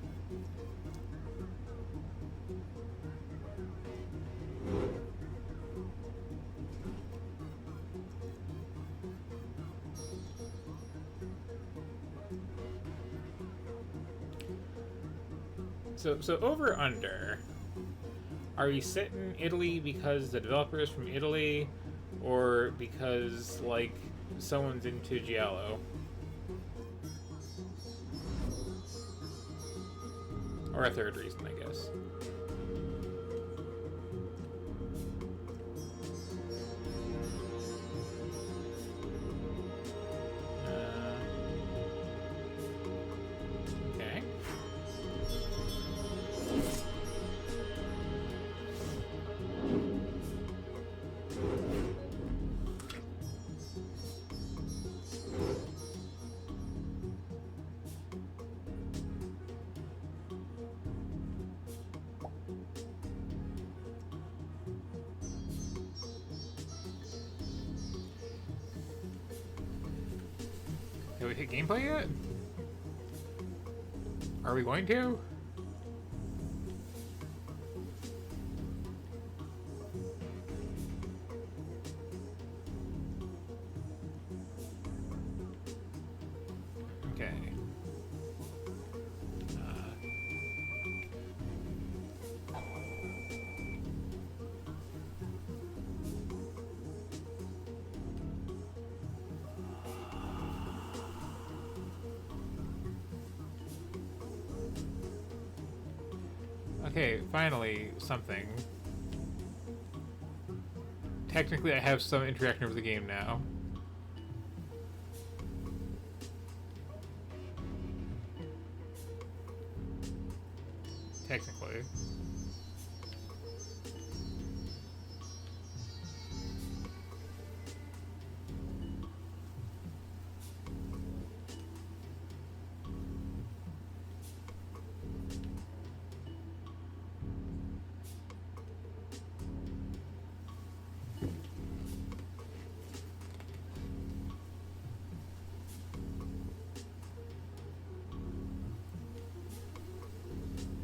So over under. Are you set in Italy because the developer is from Italy, or because like someone's into Giallo? Or a third reason, I guess. Okay. Have we hit gameplay yet? Are we going to? Okay. Okay, finally, something. Technically, I have some interaction with the game now. Technically.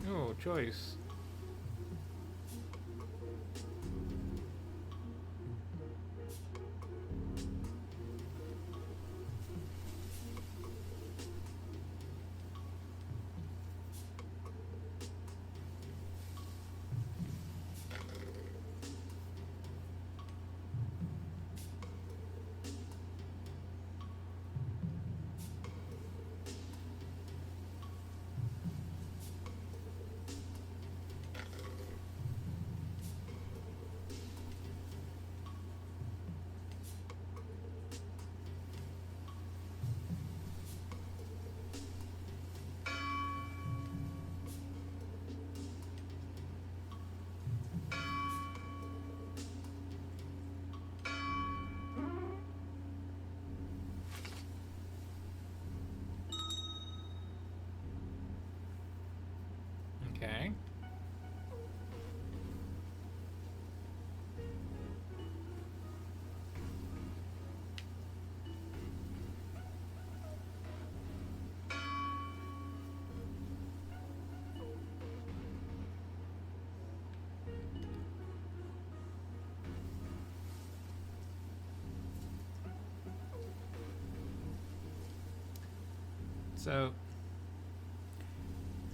Oh, choice. So,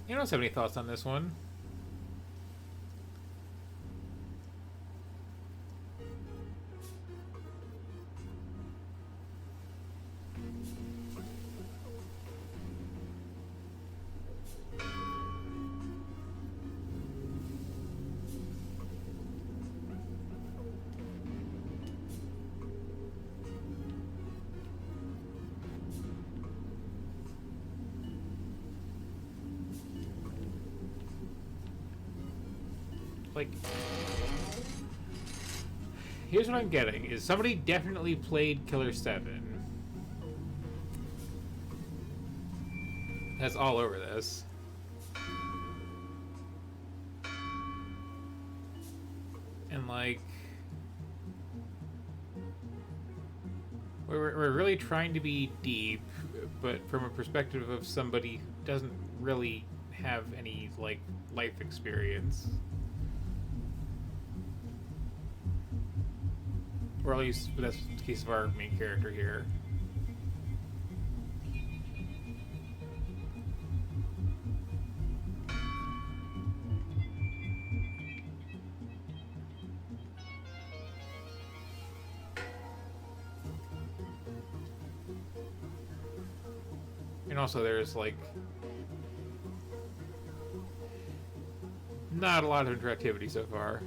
you don't have any thoughts on this one? Like, here's what I'm getting, is somebody definitely played Killer 7. That's all over this. And like, we're really trying to be deep, but from a perspective of somebody who doesn't really have any, like, life experience. Or at least that's the case of our main character here. And also there's, like, not a lot of interactivity so far.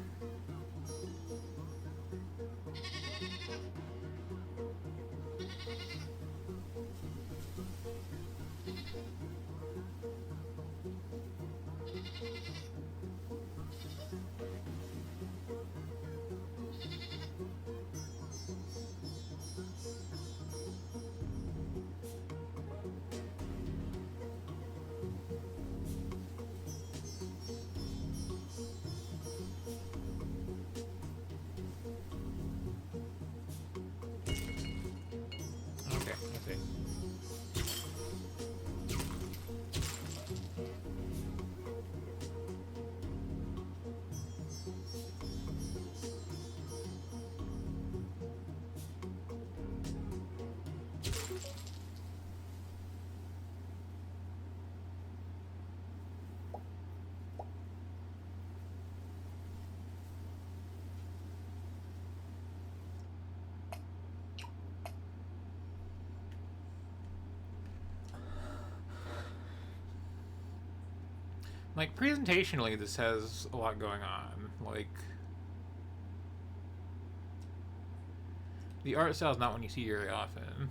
Like, presentationally, this has a lot going on. Like, the art style is not one you see very often.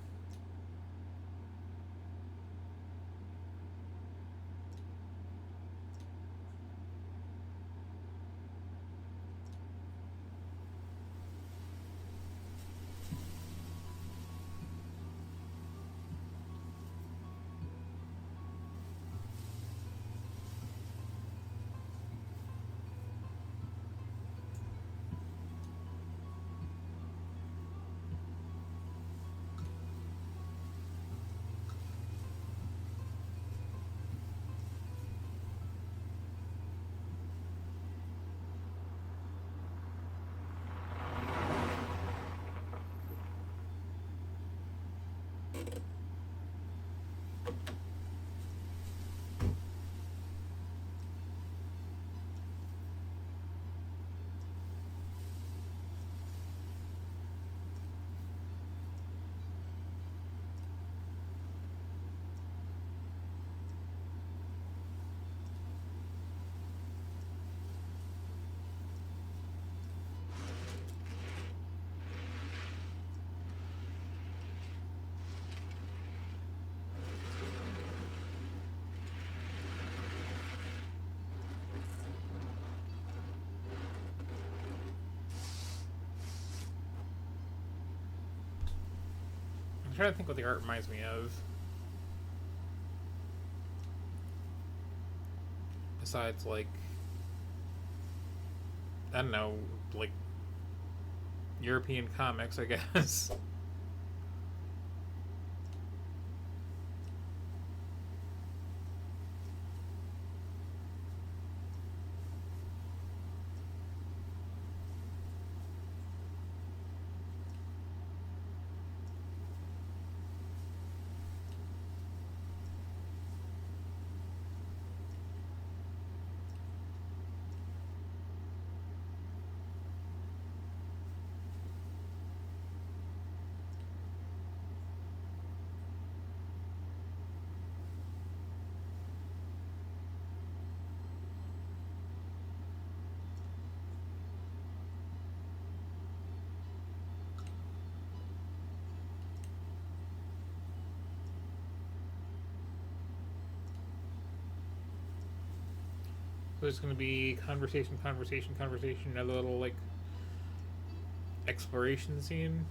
I'm trying to think what the art reminds me of. Besides, like, I don't know, like, European comics, I guess. So it's going to be conversation, and a little like exploration scene.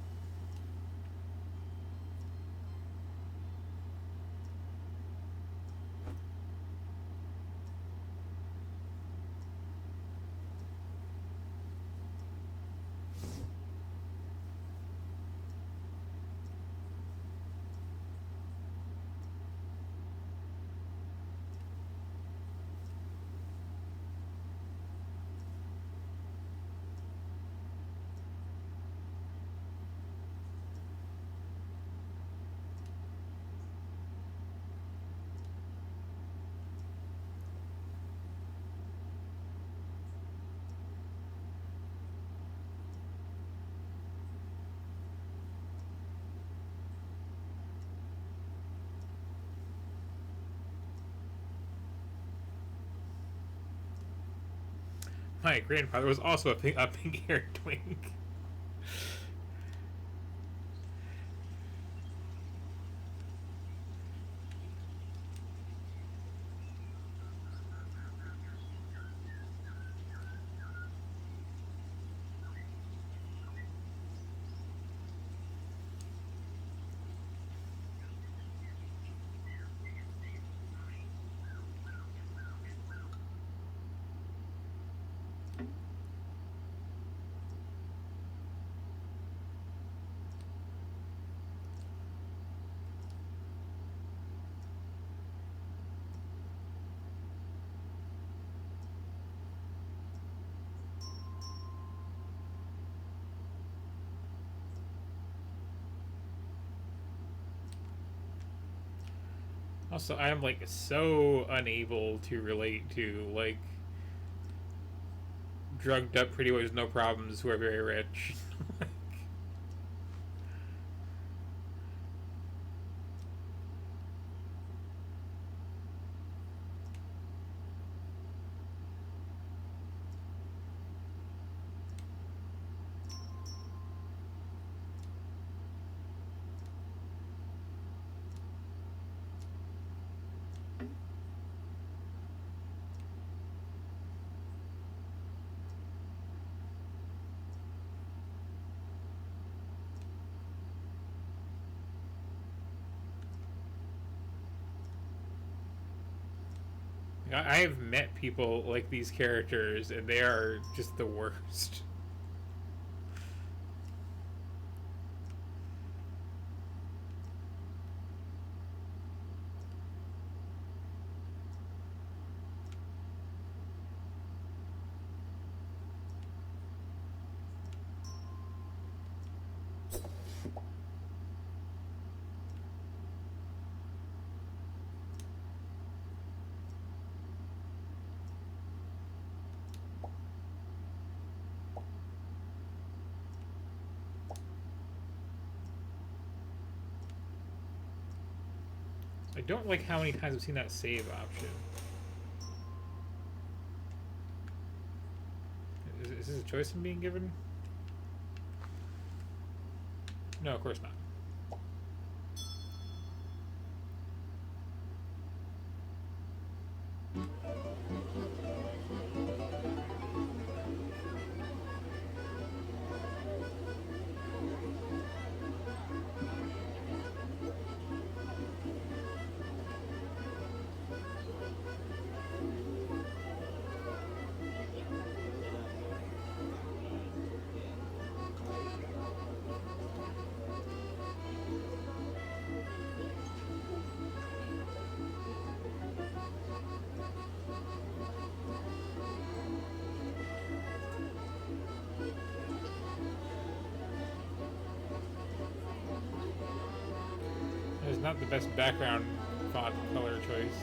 My grandfather was also a pink-haired twink. Also, I am like so unable to relate to like drugged up pretty boys no problems who are very rich. I have met people like these characters, and they are just the worst. I don't like how many times I've seen that save option. Is this a choice I'm being given? No, of course not. It's not the best background font color choice.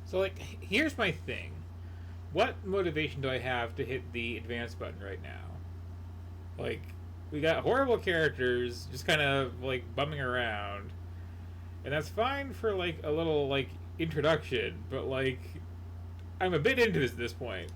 So, like, here's my thing. What motivation do I have to hit the advance button right now? Like, we got horrible characters just kind of, like, bumming around. And that's fine for, like, a little, like, introduction. But, like, I'm a bit into this at this point.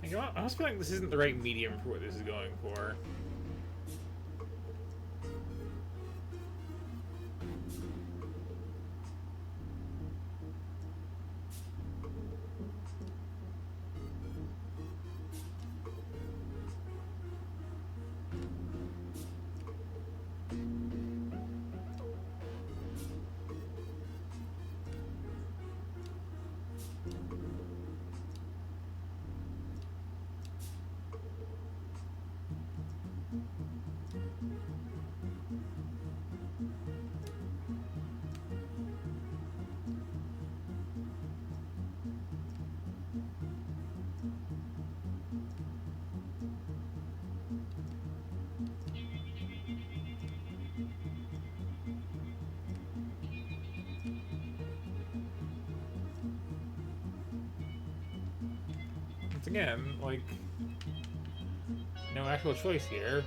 I almost feel like this isn't the right medium for what this is going for. Once again, like, no actual choice here.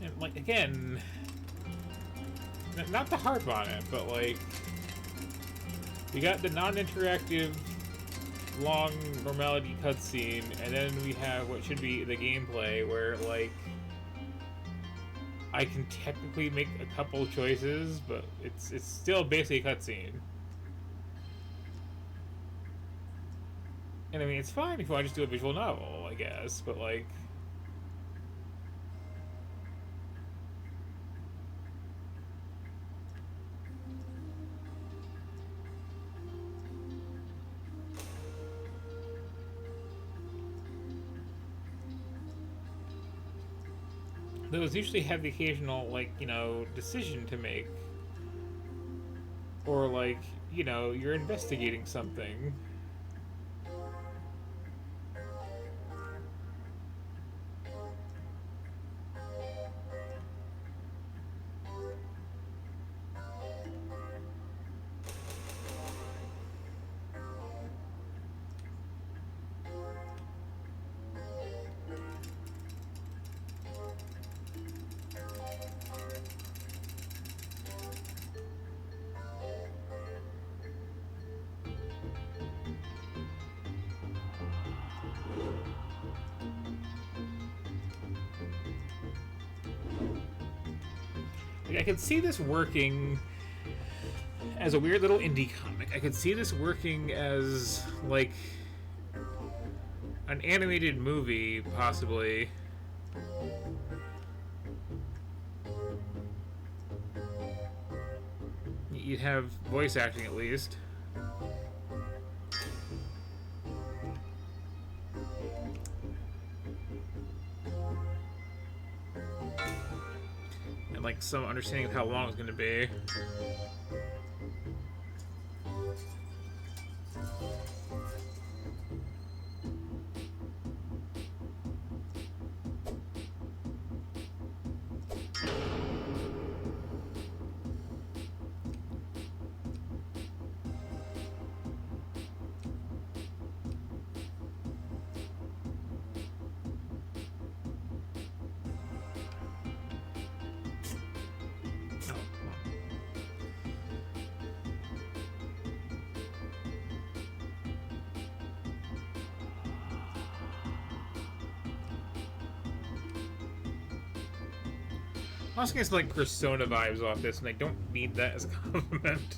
And, like, again, not to harp on it, but, like, we got the non-interactive long normality cutscene, and then we have what should be the gameplay where, like, I can technically make a couple choices, but it's still basically a cutscene. And I mean, it's fine if you want to just do a visual novel, I guess, but, like, those usually have the occasional, like, you know, decision to make. Or, like, you know, you're investigating something. I could see this working as a weird little indie comic. I could see this working as, like, an animated movie, possibly. You'd have voice acting, at least. And, like, some understanding of how long it's going to be. I'm also getting some, like, Persona vibes off this, and I don't mean that as a compliment.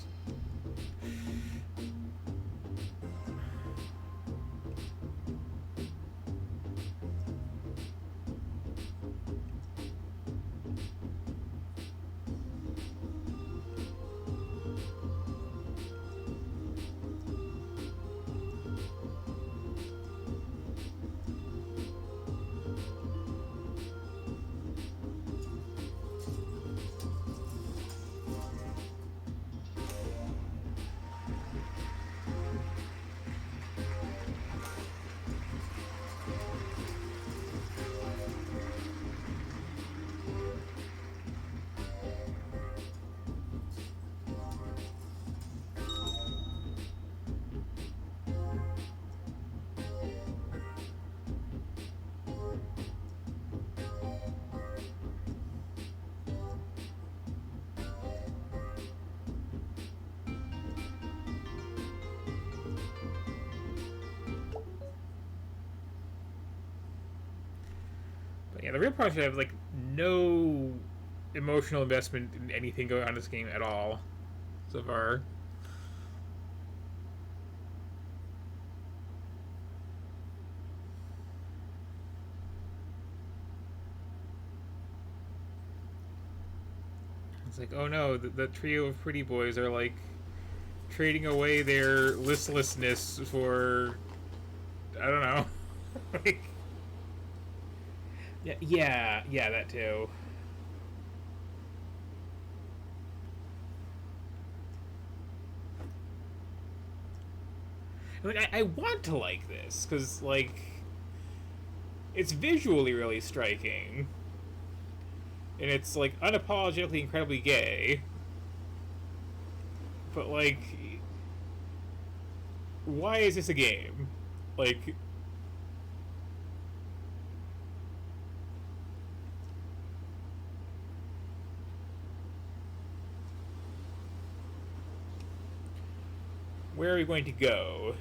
Yeah, the real problem is I have, like, no emotional investment in anything going on in this game at all so far. It's like, oh no, the trio of pretty boys are, like, trading away their listlessness for, I don't know. Like, yeah, that too. I mean, I want to like this, because, like, it's visually really striking. And it's, like, unapologetically incredibly gay. But, like, why is this a game? Like, where are we going to go?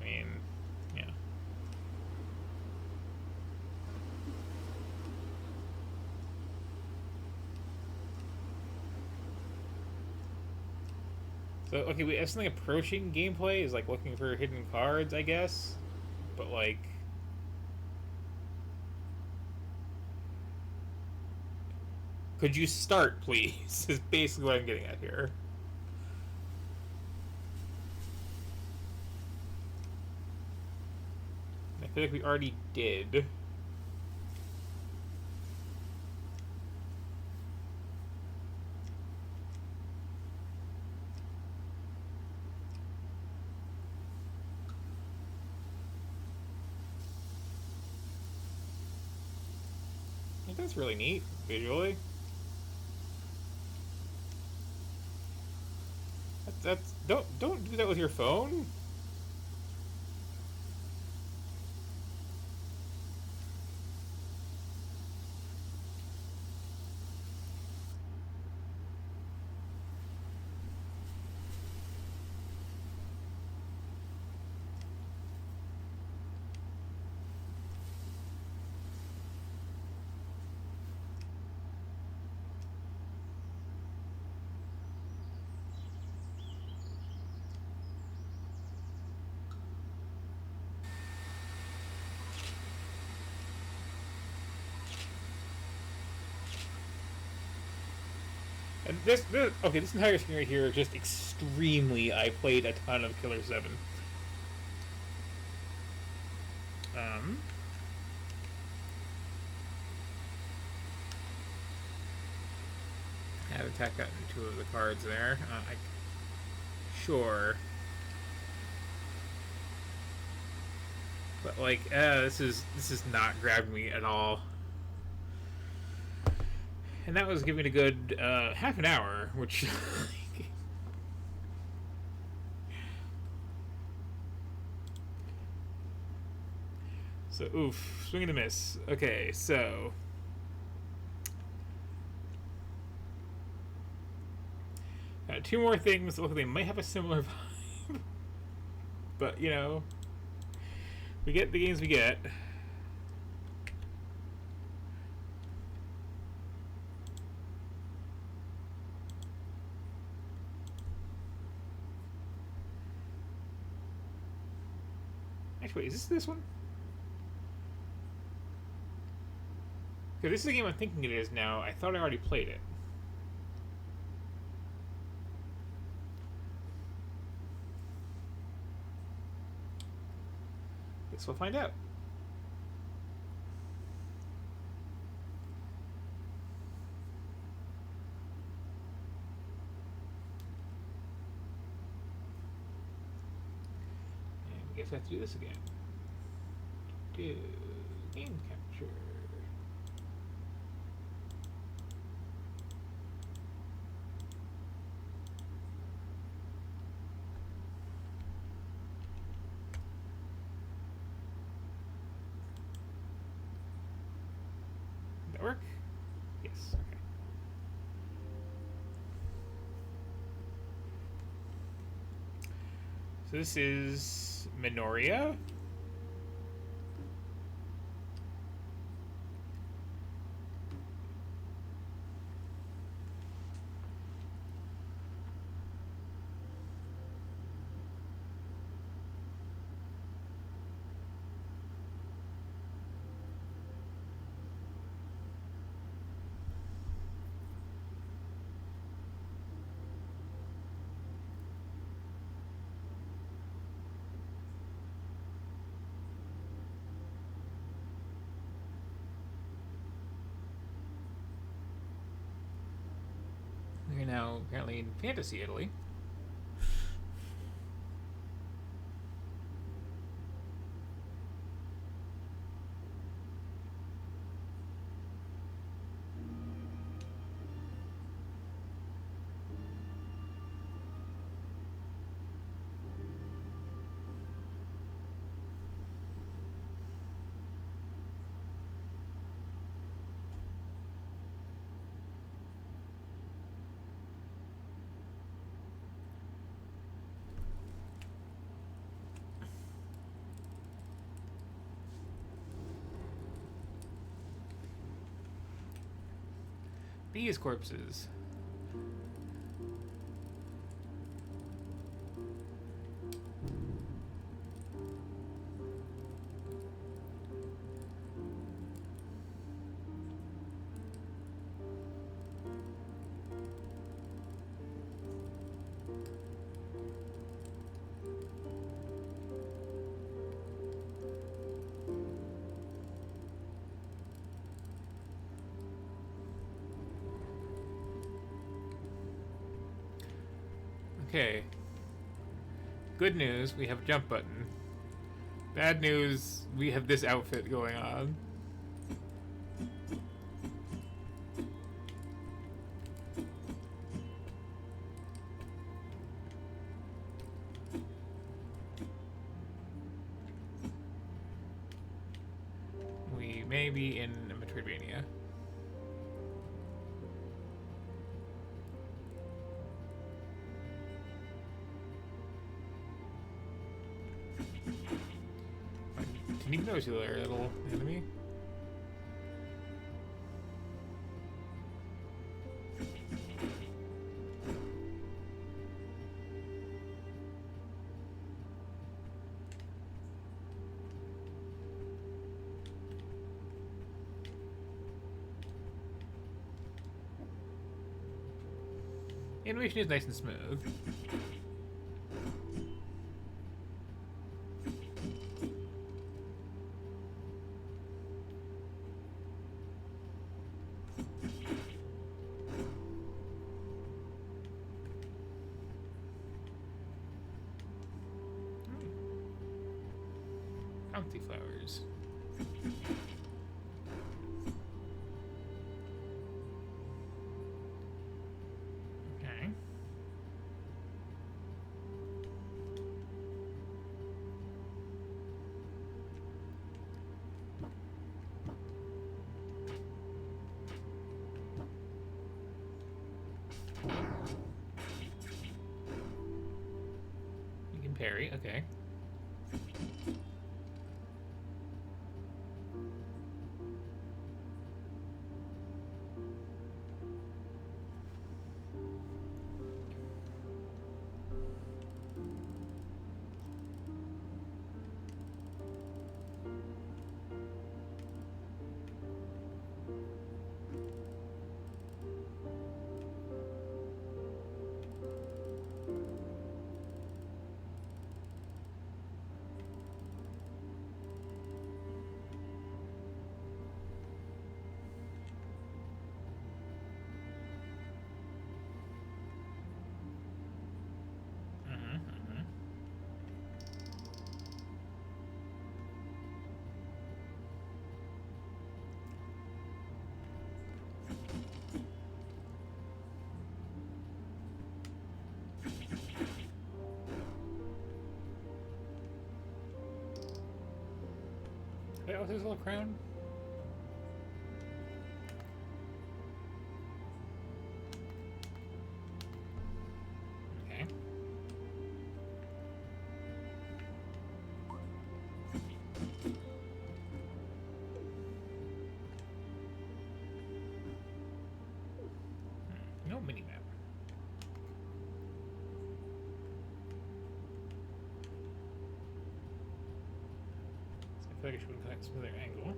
I mean, yeah. So, okay, we have something approaching gameplay is like looking for hidden cards, I guess. But, like, could you start, please? Is basically what I'm getting at here. I feel like we already did. I think that's really neat, visually. That's don't do that with your phone. And okay, this entire screen right here is just extremely. I played a ton of Killer 7. Had attack gotten 2 of the cards there. Sure. But like, this is not grabbing me at all. And that was giving a good half an hour, which. So, oof, swing and a miss. Okay, so. Two more things. Look, they might have a similar vibe. But, you know, we get the games we get. Actually, wait, is this one? Because this is the game I'm thinking it is now. I thought I already played it. Guess we'll find out. And I guess I have to do this again. Do game capture. Did that work? Yes. Okay. So this is Minoria. We're now apparently in Fantasy Italy. These corpses. Okay. Good news, we have a jump button. Bad news, we have this outfit going on. We may be in Metroidvania. Didn't even notice you there, little enemy. Animation is nice and smooth. Bounty flowers. Okay. You can parry, okay. Wait, oh, there's a little crown? Okay. No mini-map. I feel like I should have a smoother angle.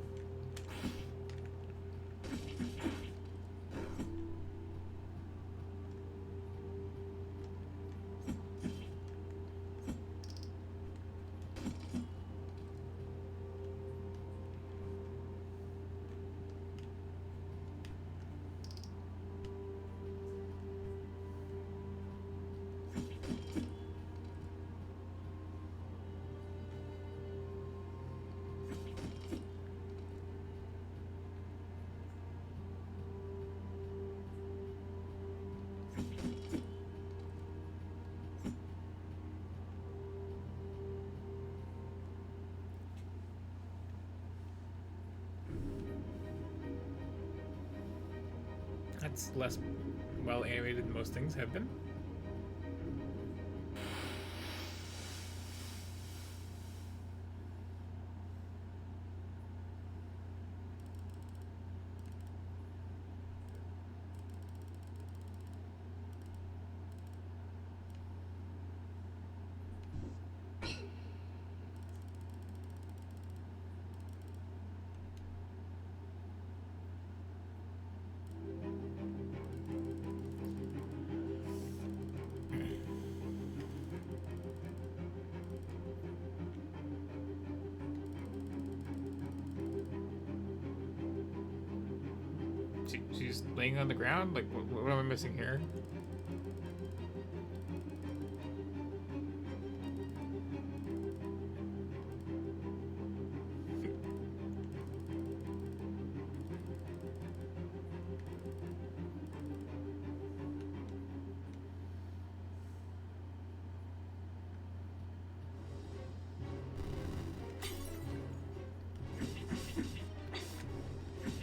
That's less well animated than most things have been. She's laying on the ground? Like, what am I missing here?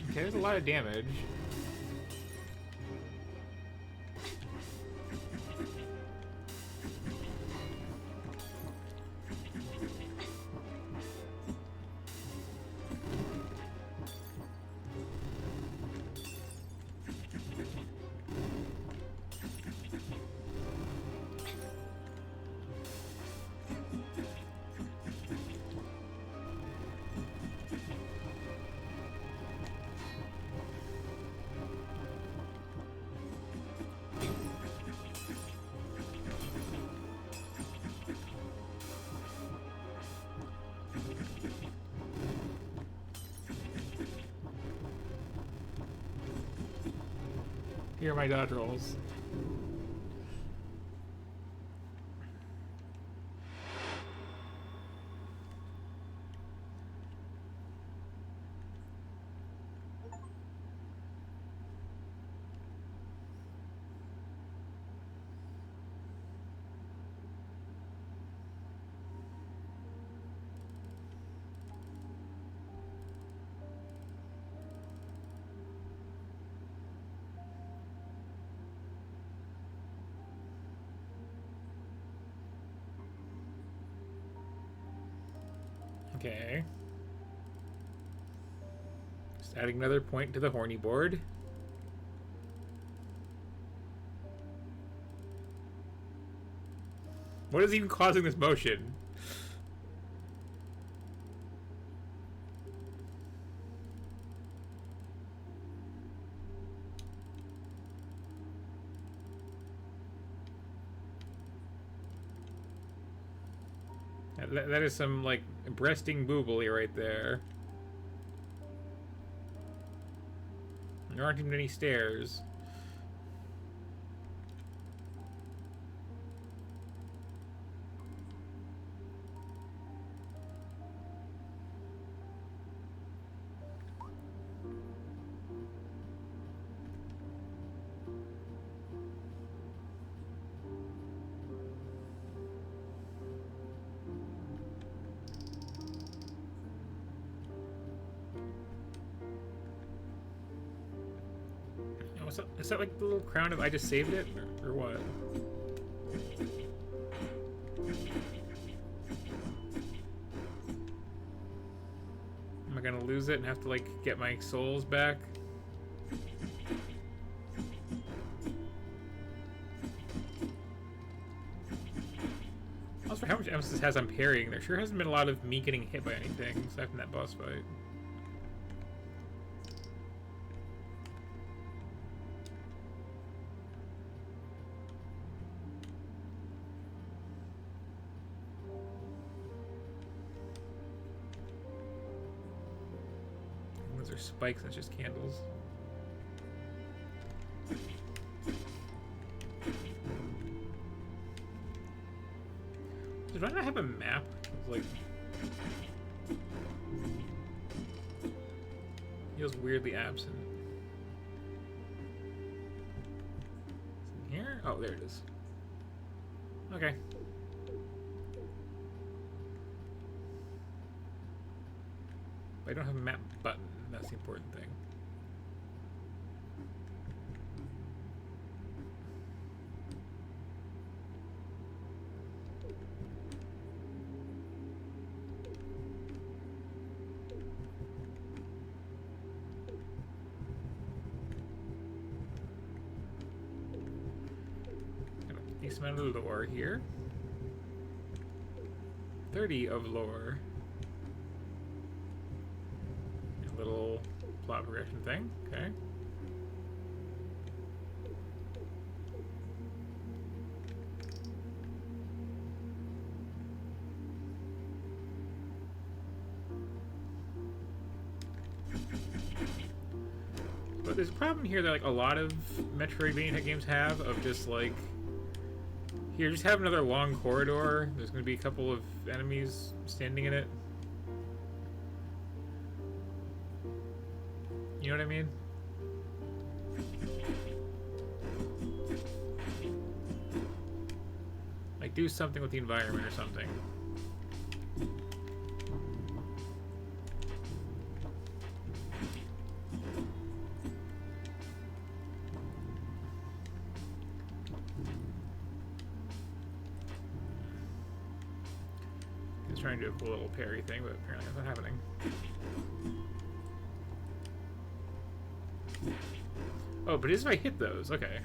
Okay, there's a lot of damage. Here are my dodge rolls. Okay. Just adding another point to the horny board. What is even causing this motion? That is some, like, breasting boobly right there. There aren't even any stairs. Is that like the little crown of I just saved it? Or what? Am I gonna lose it and have to like get my souls back? Also, how much emphasis has on parrying? There sure hasn't been a lot of me getting hit by anything aside from that boss fight. Spikes, that's just candles. Did I not have a map? It's like feels weirdly absent. Is it in here? Oh, there it is. Okay. But I don't have a map button. That's the important thing. Got a decent amount of lore here. 30 of lore. Little plot progression thing, okay. But there's a problem here that like a lot of Metroidvania games have of just like here, just have another long corridor. There's gonna be a couple of enemies standing in it. You know what I mean? Like, do something with the environment or something. He's trying to do a cool little parry thing, but apparently that's not happening. Oh, but it is if I hit those. Okay.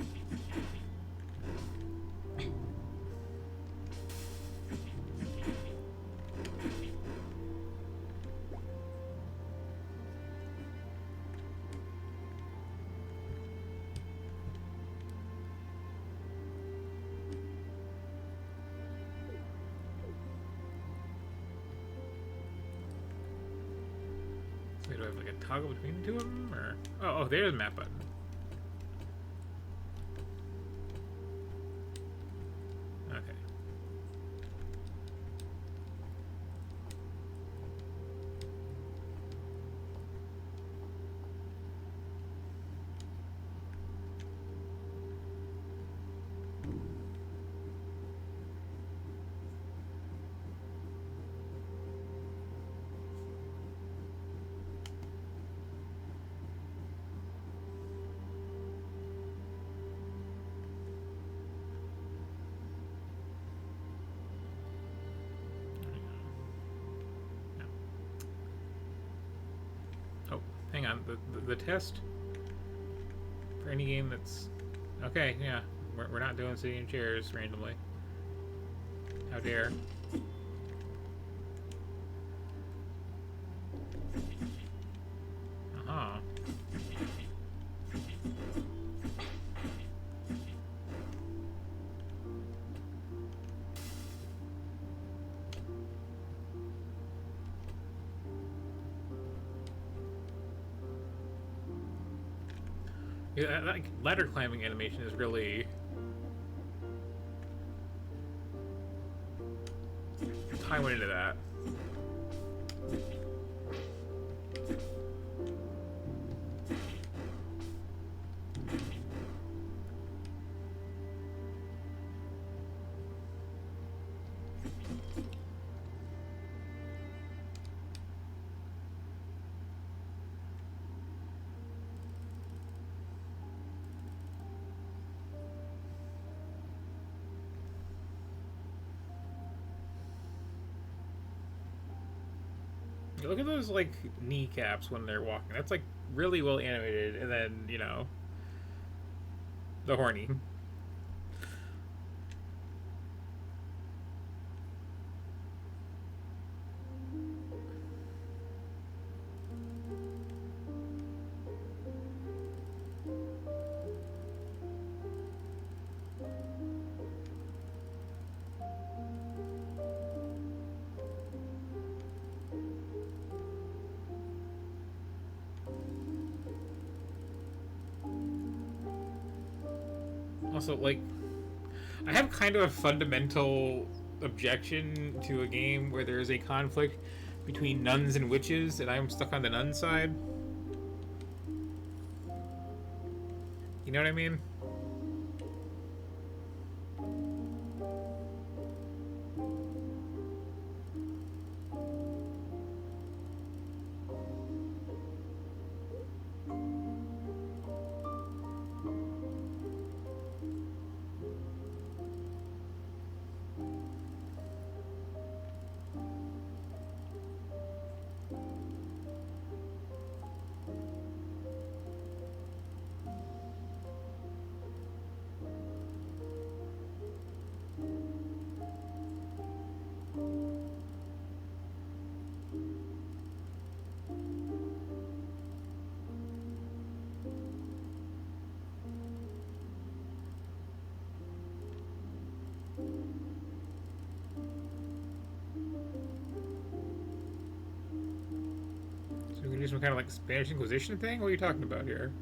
So do I have like a toggle between the two of them? Or oh, there's the map button. Hang on, the test for any game that's okay. Yeah, we're not doing sitting in chairs randomly. How dare? Uh-huh. Yeah, that ladder climbing animation is really time went into that. Look at those, like, kneecaps when they're walking. That's, like, really well animated. And then, you know, the horny. Also, like, I have kind of a fundamental objection to a game where there is a conflict between nuns and witches, and I'm stuck on the nun side. You know what I mean? So we can do some kind of like Spanish Inquisition thing? What are you talking about here?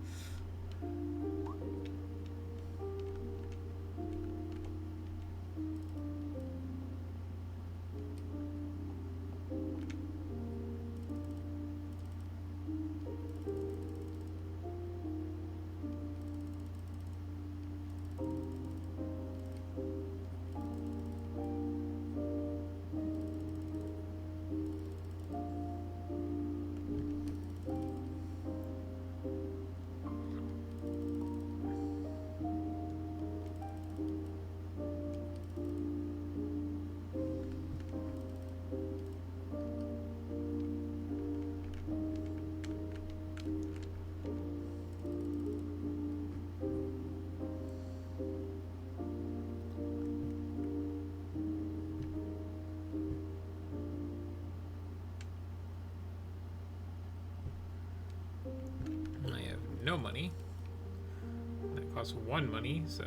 I have no money. That costs 1 money, so.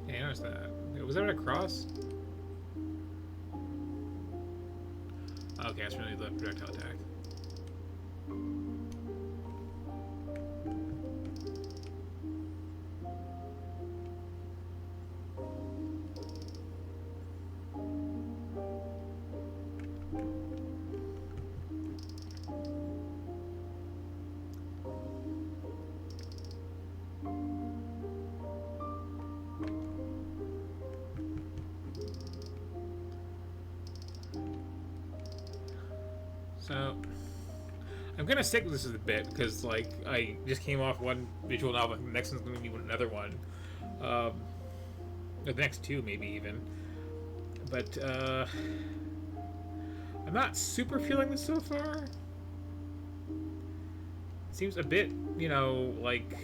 Yeah, I noticed that. Was that a cross? Okay, that's really the projectile attack. So, I'm gonna stick with this as a bit because like I just came off one visual novel. The next one's gonna be another one. Or the next two maybe even. But I'm not super feeling this so far. It seems a bit, you know, like.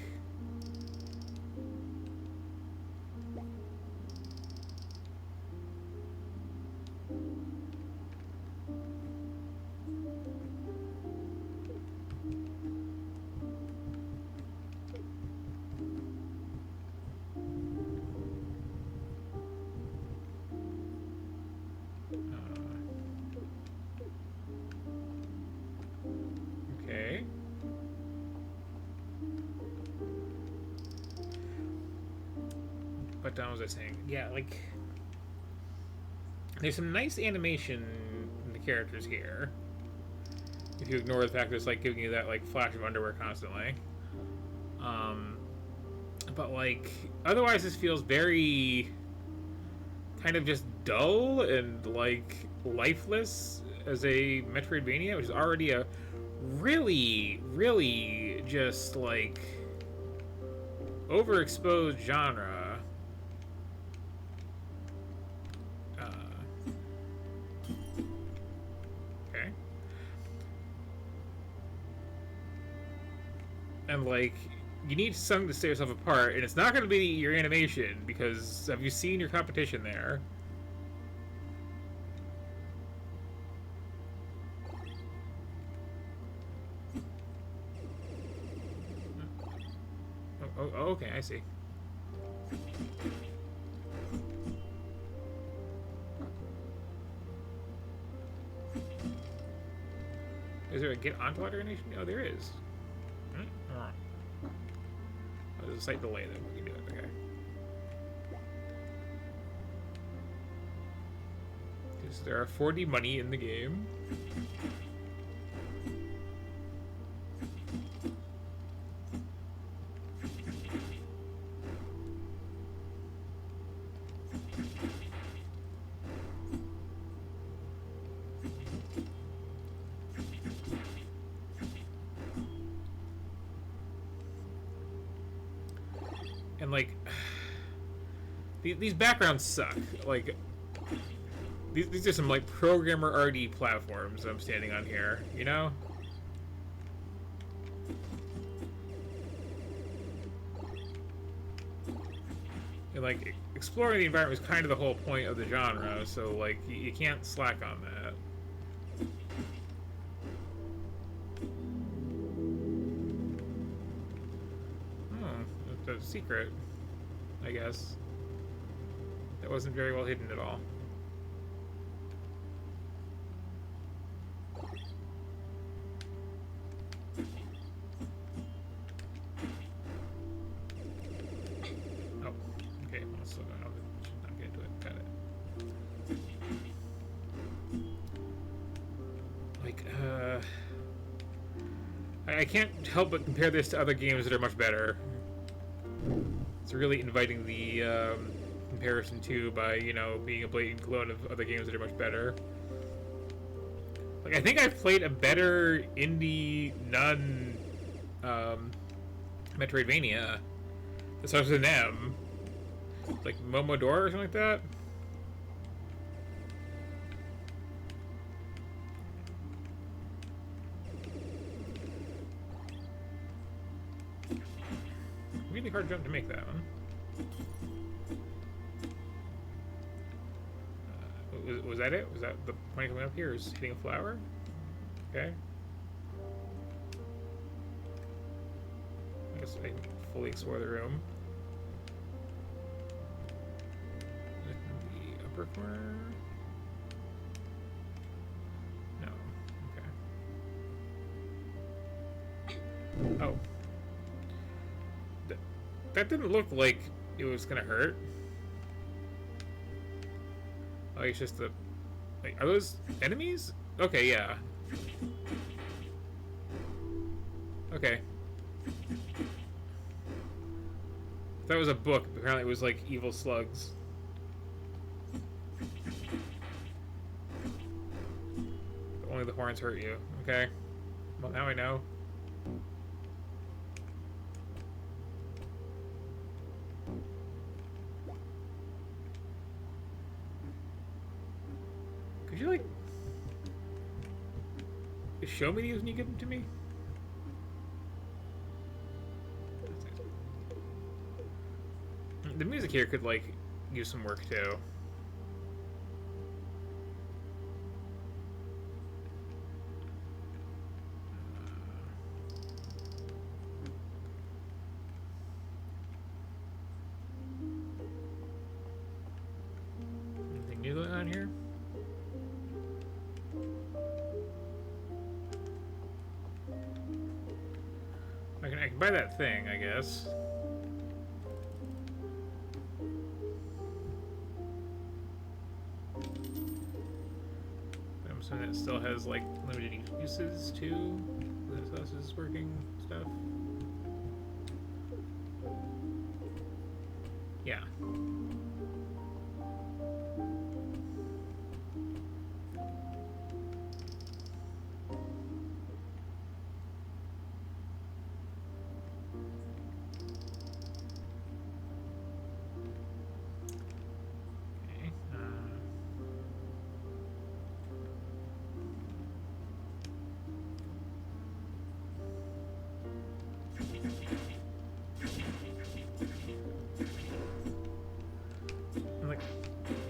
Okay. What was I saying? Yeah, like there's some nice animation in the characters here. If you ignore the fact that it's like giving you that like flash of underwear constantly. But like otherwise this feels very kind of just dull and like lifeless as a Metroidvania, which is already a really, really just like overexposed genre. Okay. And like you need something to set yourself apart, and it's not going to be your animation because have you seen your competition there? Oh, okay, I see. Is there a get onto animation? Oh, there is. Oh, there's a slight delay though. We can do it. Okay. Is there a 4D money in the game? And like these backgrounds suck. Like these are some like programmer RD platforms I'm standing on here, you know? And like exploring the environment is kind of the whole point of the genre, so like you can't slack on that. A secret, I guess. That wasn't very well hidden at all. Oh, okay. Well, so I should not get into it. Got it. Like, I can't help but compare this to other games that are much better. It's really inviting the comparison too by, you know, being a blatant clone of other games that are much better. Like, I think I've played a better indie Metroidvania that starts with an M. Like Momodora or something like that. Really hard jump to make that one. Was that it? Was that the point coming up here? Is hitting a flower? Okay. I guess I can fully explore the room. The upper corner. No. Okay. Oh. That didn't look like it was gonna hurt. Oh, it's just the... Wait, are those enemies? Okay, yeah. Okay. That was a book. Apparently it was like evil slugs. But only the horns hurt you. Okay. Well, now I know. Could you, like, show me these when you give them to me? The music here could, like, use some work, too. Anything new going on here? I can buy that thing, I guess. I'm assuming it still has, like, limited uses too. This is working stuff. Yeah. Okay. Like,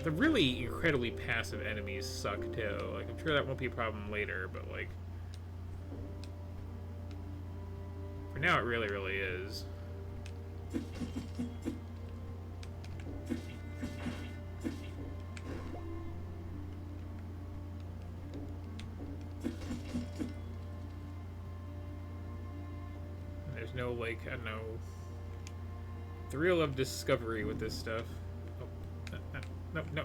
the really incredibly passive enemies suck too. Like, I'm sure that won't be a problem later, but like, for now it really, really is. There's no, like, I don't know, thrill of discovery with this stuff. Oh, no,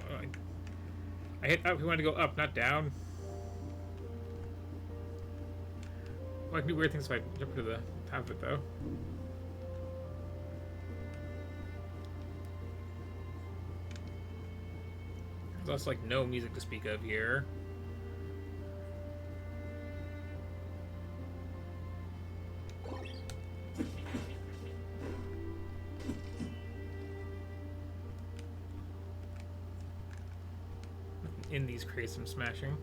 I hit up. We wanted to go up, not down. Well, I can do weird things if I jump to the top of it, though. There's also, like, no music to speak of here. In these crates I'm smashing.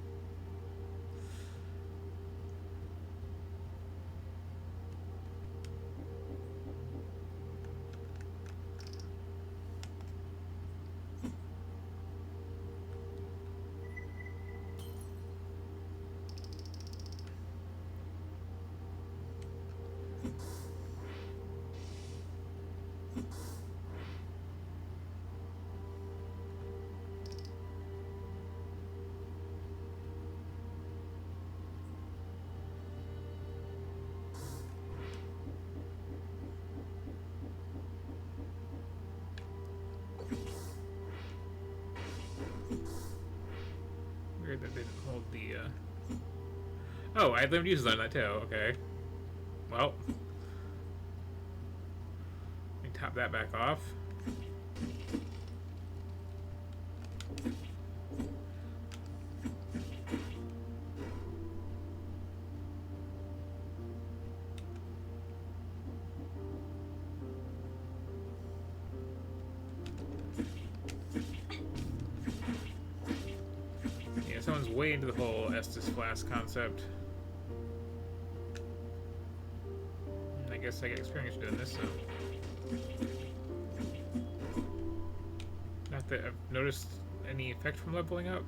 Weird that they didn't hold the, Oh, I had limited uses on that too, okay. Well. Let me top that back off. Someone's way into the whole Estus Flask concept. I guess I get experience doing this, so. Not that I've noticed any effect from leveling up.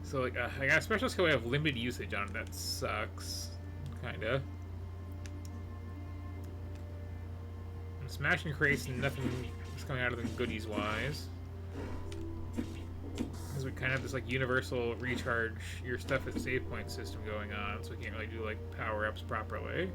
So, like, I got a special skill I have limited usage on it. That sucks. Kinda. Smashing crates and nothing is coming out of them goodies wise. Because we kind of have this like universal recharge your stuff at save point system going on, so we can't really do like power ups properly.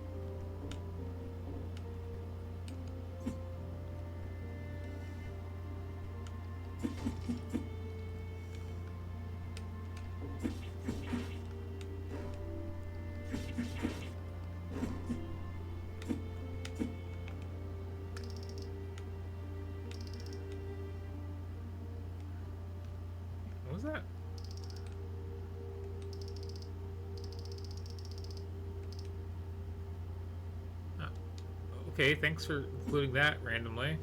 was that? Okay, thanks for including that randomly.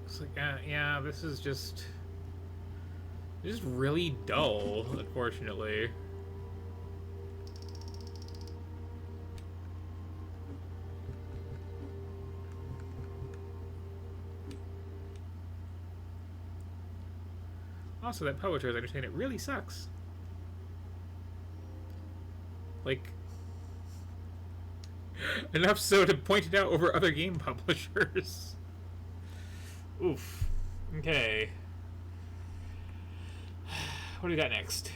It's like, yeah, this is just really dull, unfortunately. Also, that publisher, as I understand it, really sucks. Like, enough so to point it out over other game publishers. Oof. Okay. What do we got next?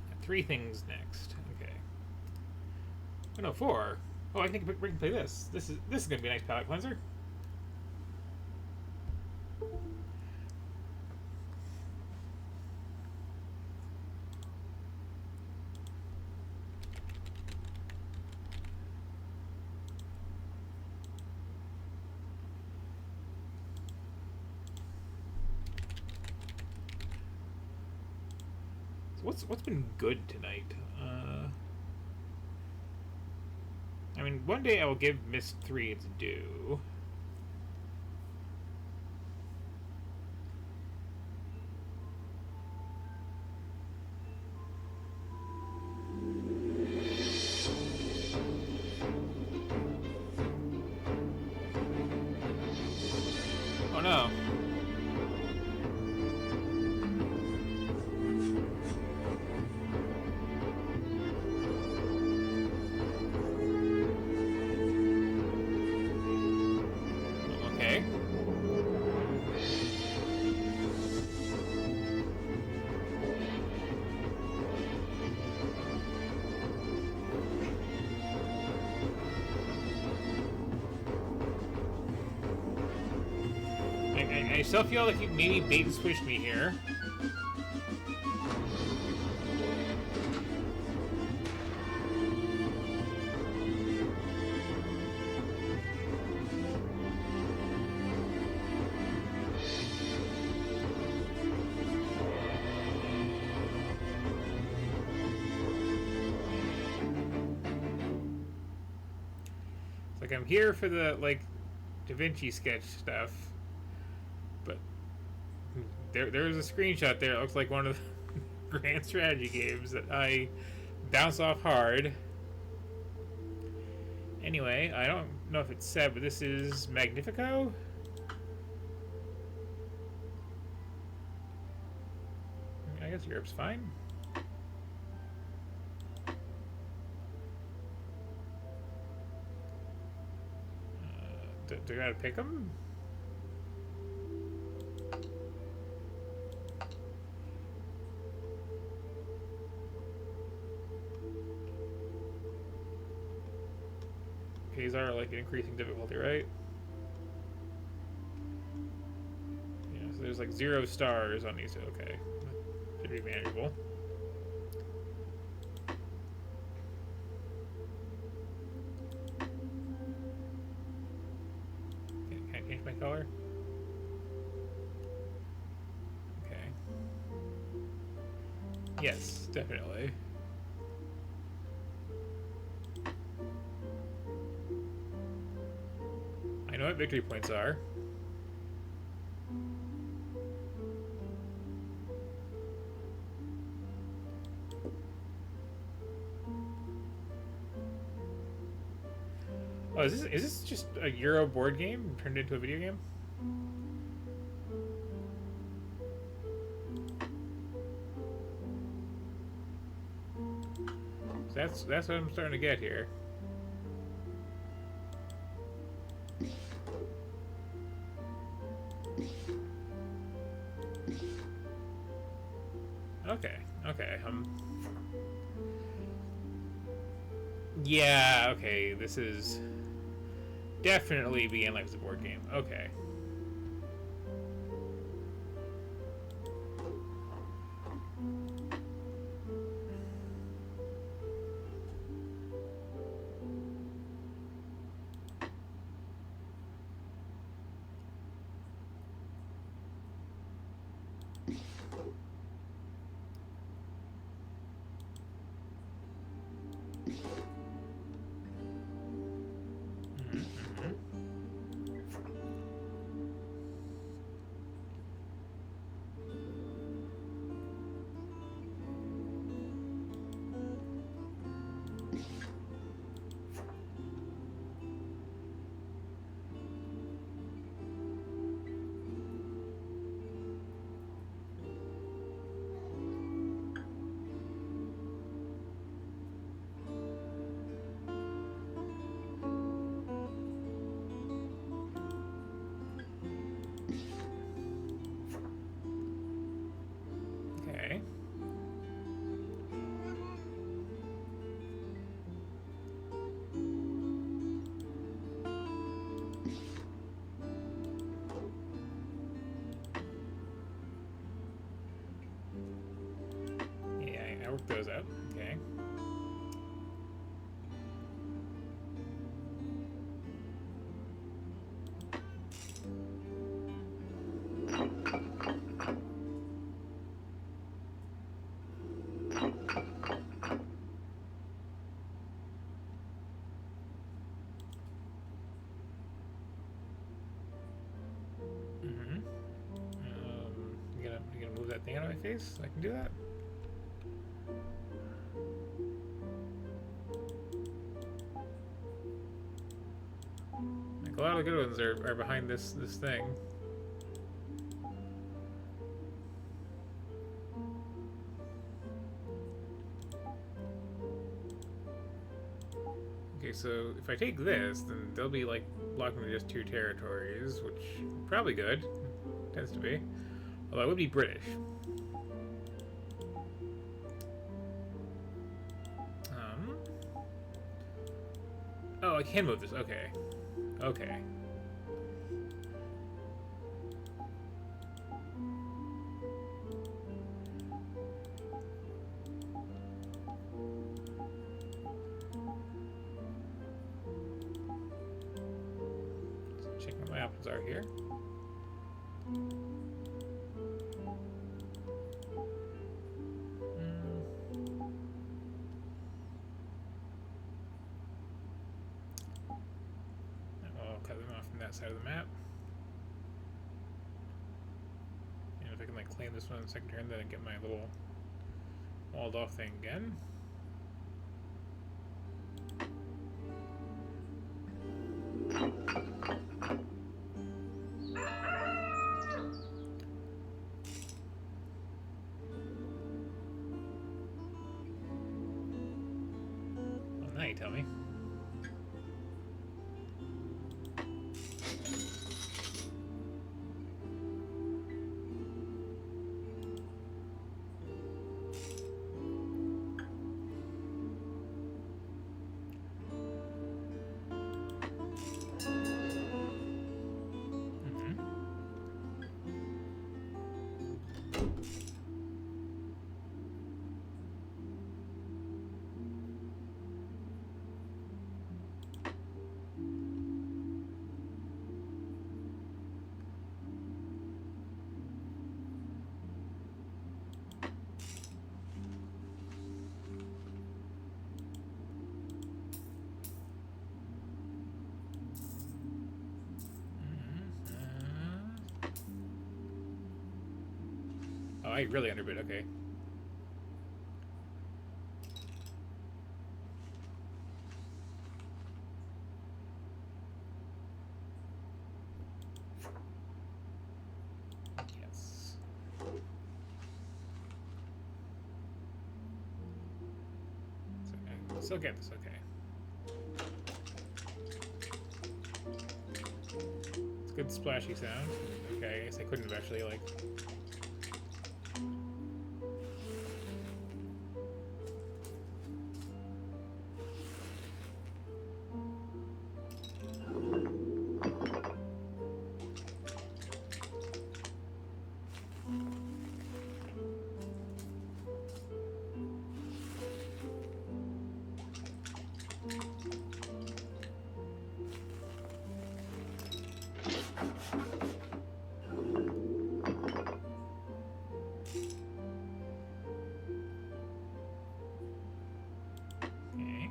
Got 3 things next. Okay. Oh no, 4. Oh, I think we can play this. This is gonna be a nice palate cleanser. So what's been good tonight? I mean, one day I will give Myst 3 its due. Oh no. Okay. I still feel like you maybe bait and switched me here. It's like I'm here for the, like, Da Vinci Sketch stuff. But there's a screenshot there. It looks like one of the grand strategy games that I bounce off hard. Anyway, I don't know if it's said, but this is Magnifico. I guess Europe's fine. Do I gotta pick them? These are like increasing difficulty, right? Yeah, so there's like 0 stars on these. Okay, should be manageable. Can I change my color? Okay. Yes, definitely. I know what victory points are. Oh, is this just a Euro board game turned into a video game? So that's what I'm starting to get here. Okay. Yeah, okay, this is definitely being like a board game. Okay. that thing out of my face? I can do that? Like, a lot of the good ones are behind this thing. Okay, so if I take this, then they'll be like blocking me just 2 territories, which probably good. Tends to be. Although I would be British. Oh, I can move this. Okay. Okay. Check what my options are here. I'll cut them off from that side of the map. And if I can like claim this one in the second turn, then I get my little walled off thing again. Well, now you tell me. Oh, I really underbid. Okay. Yes. Still get this. Okay. It's a good splashy sound. Okay, I guess I couldn't have actually like. Okay.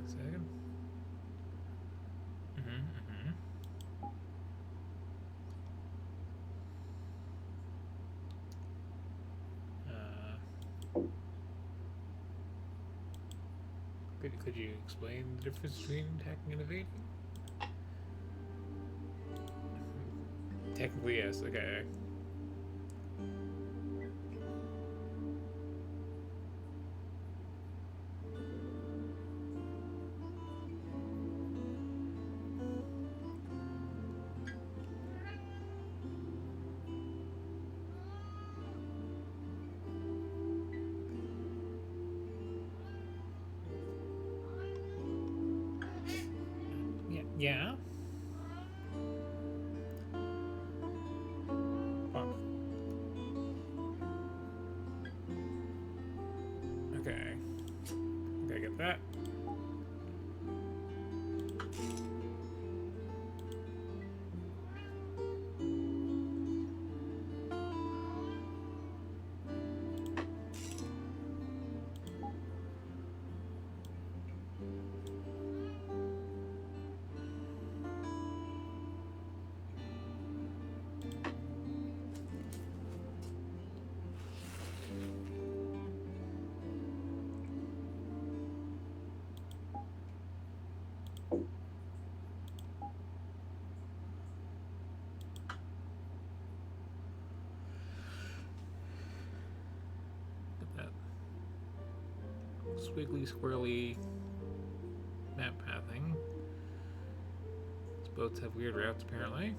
Second. Could you explain the difference between attacking and evading? Technically, yes. Okay. Yeah. Oh. Okay. Okay, get that. Look at that squiggly, squirrely map pathing. These boats have weird routes, apparently.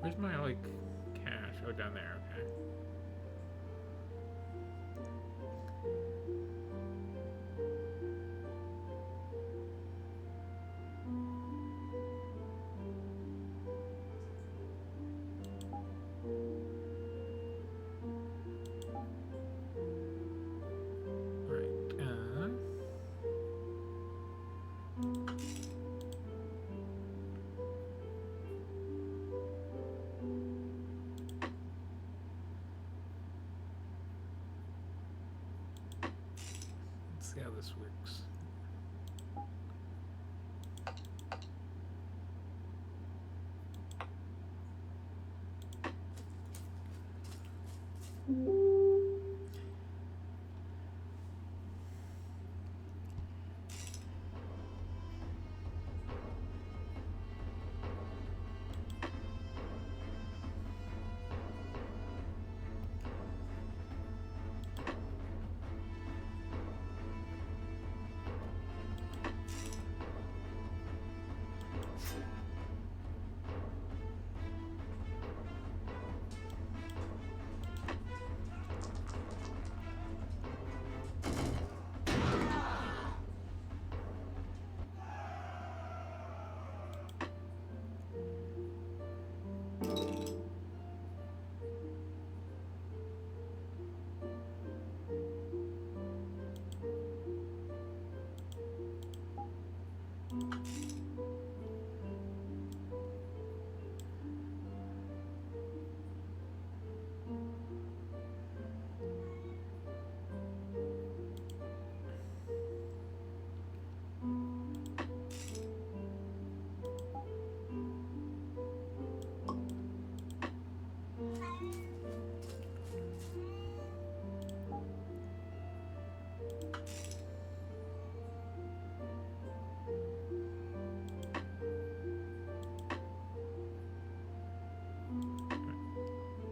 Where's my, like, cache? Oh, down there, okay. Let's see how this works.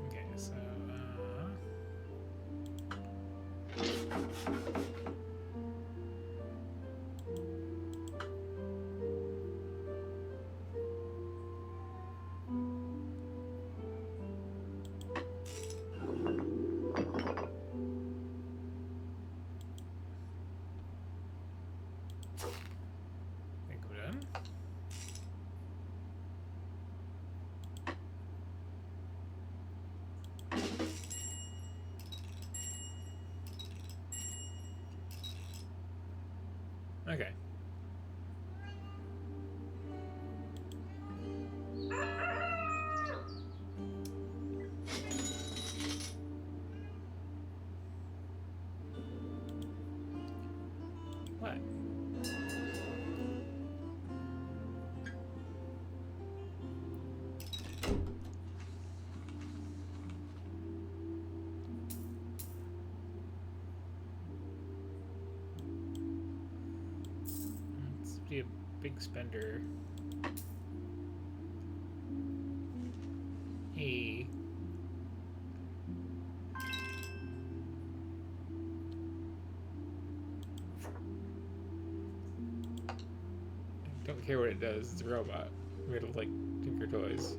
Okay, so, I think we're done. Okay. What? Let's be a big spender. Hey. Don't care what it does, it's a robot. Made of like Tinker Toys.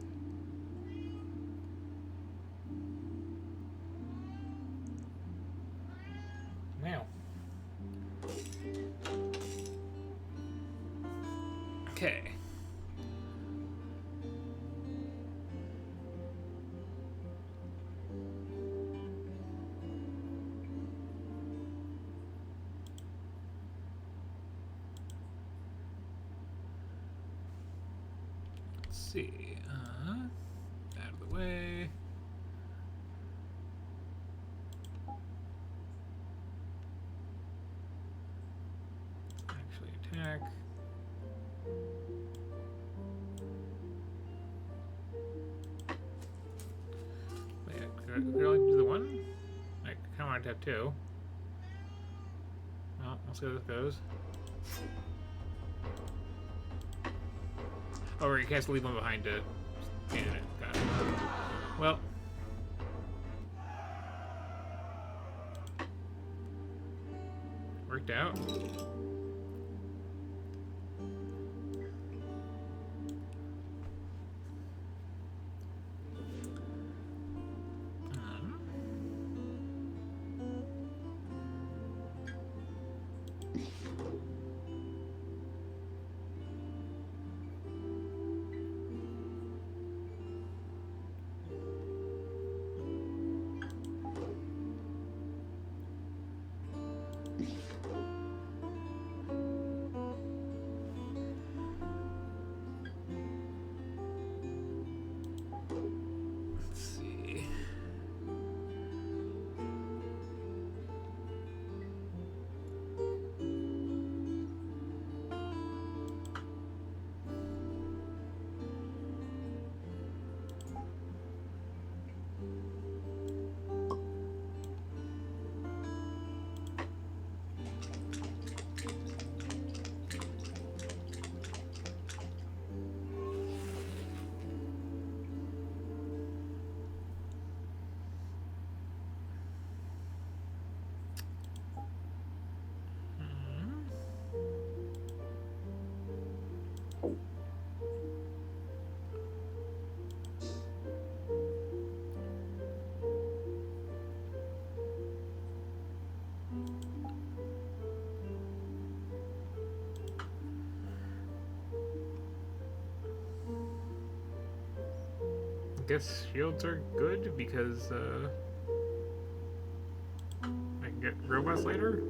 Now. Okay. Let's see. Out of the way. Actually attack. Wait, could I only do the one? I kind of wanted to have two. Well, let's see how this goes. Oh, right, you can't leave one behind to stand in it. Got it. Well. Worked out. Guess shields are good because I can get robots later.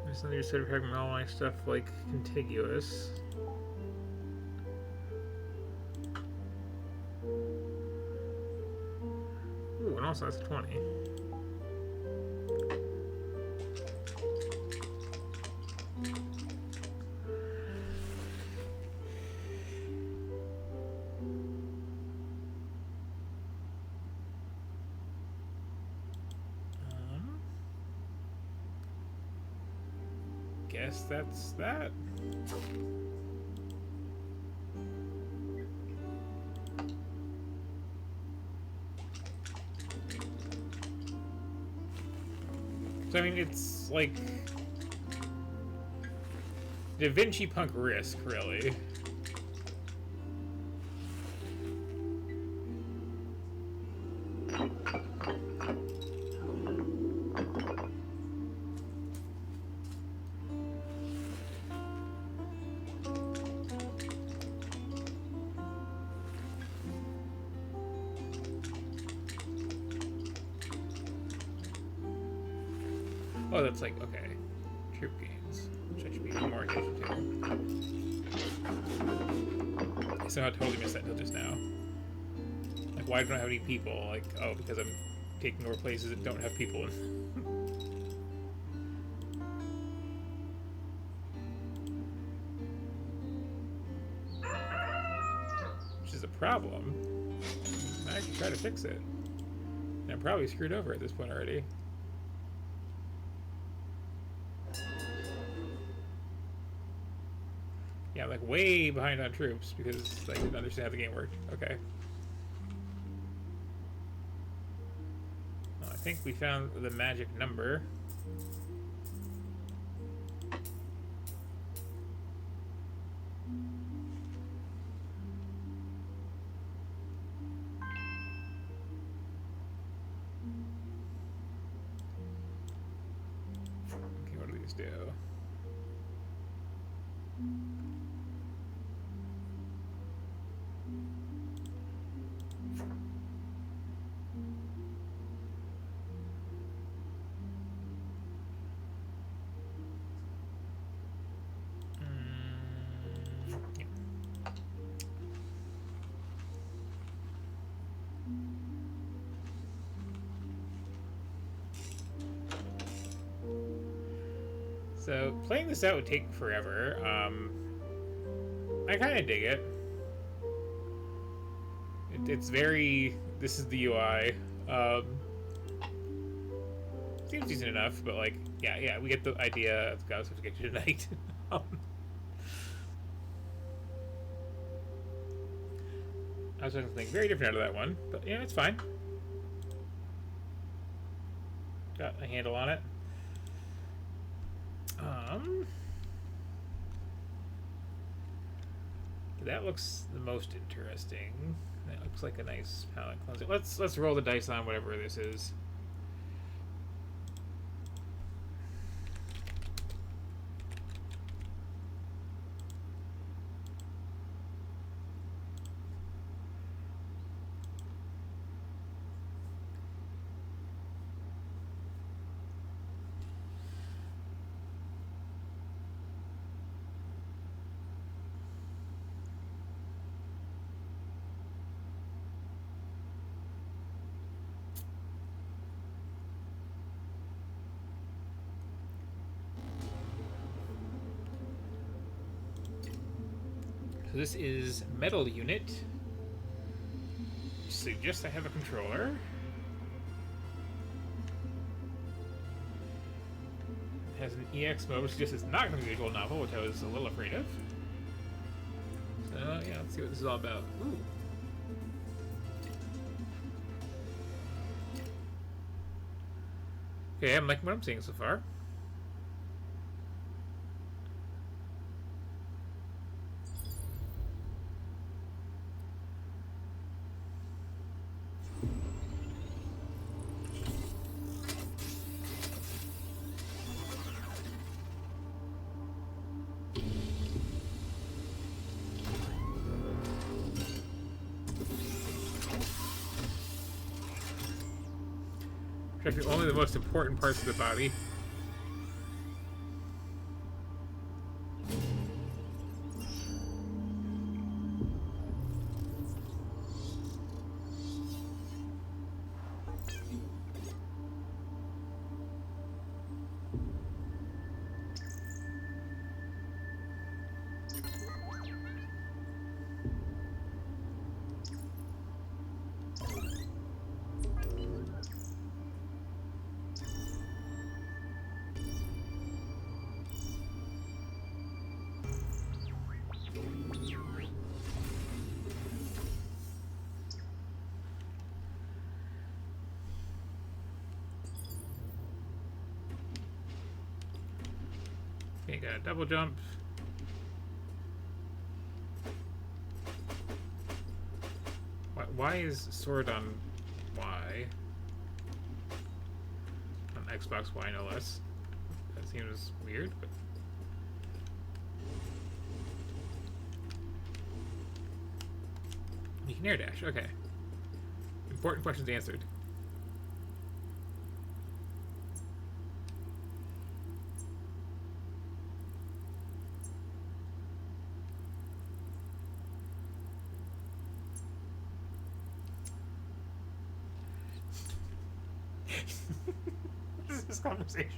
There's another set of having all my stuff like contiguous. Ooh, and also that's a 20. Guess that's that. So, I mean, it's like Da Vinci Punk Risk, really. Oh, that's like, okay. Troop gains, which I should be more attention to. I somehow totally missed that until just now. Like, why don't I have any people? Like, oh, because I'm taking over places that don't have people in. Which is a problem. I can try to fix it. And I'm probably screwed over at this point already. Yeah, like way behind on troops because I didn't understand how the game worked. Okay. Well, I think we found the magic number. Okay, what do these do? So, playing this out would take forever. I kind of dig it. It's very... This is the UI. Seems decent enough, but like, yeah, we get the idea. Of Ghost have to get you tonight. I was trying to think very different out of that one, but yeah, it's fine. Got a handle on it. That looks the most interesting. That looks like a nice palette cleanser. Let's roll the dice on whatever this is. So this is Metal Unit. Suggest I have a controller. It has an EX mode, which suggests it's not going to be a visual novel, which I was a little afraid of. So yeah, let's see what this is all about. Ooh. Okay, I'm liking what I'm seeing so far. Protecting only the most important parts of the body. Okay, got a double jump. Why is sword on Y? On Xbox Y, no less. That seems weird, but... You can air dash, okay. Important questions answered. What is this conversation?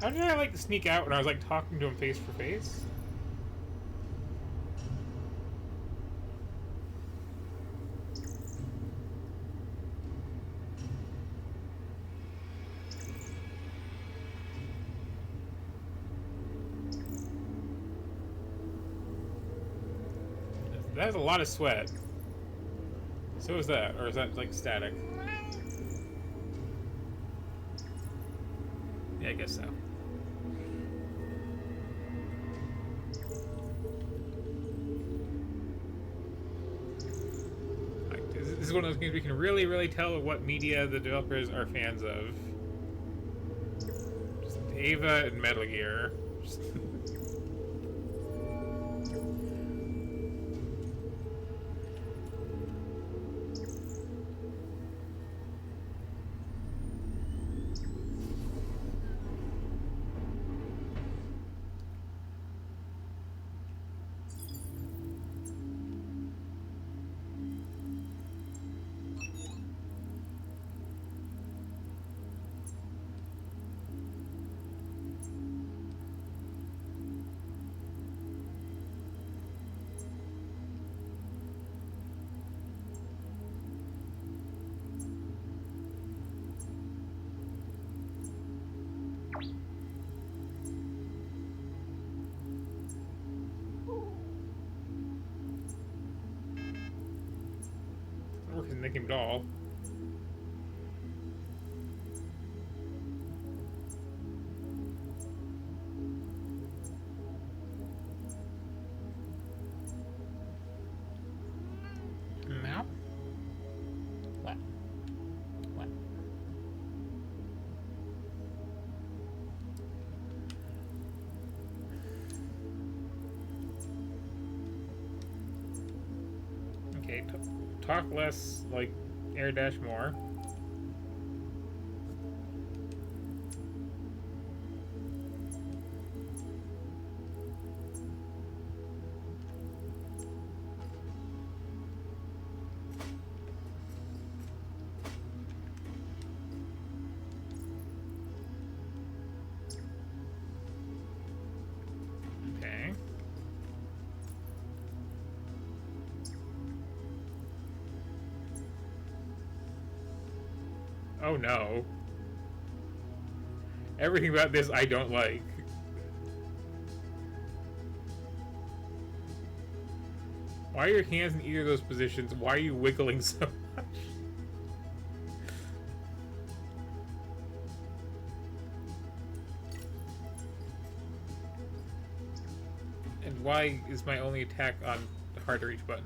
How did I like sneak out when I was like talking to him face for face? That is a lot of sweat. So is that, or is that like static? Yeah, I guess so. Like, this is one of those games we can really, really tell what media the developers are fans of. Just Ava and Metal Gear. Works in Nick and Doll. Now? What? What? Okay, talk less, like, air dash more. Okay. Oh no. Everything about this I don't like. Why are your hands in either of those positions? Why are you wiggling so much? And why is my only attack on the hard to reach button?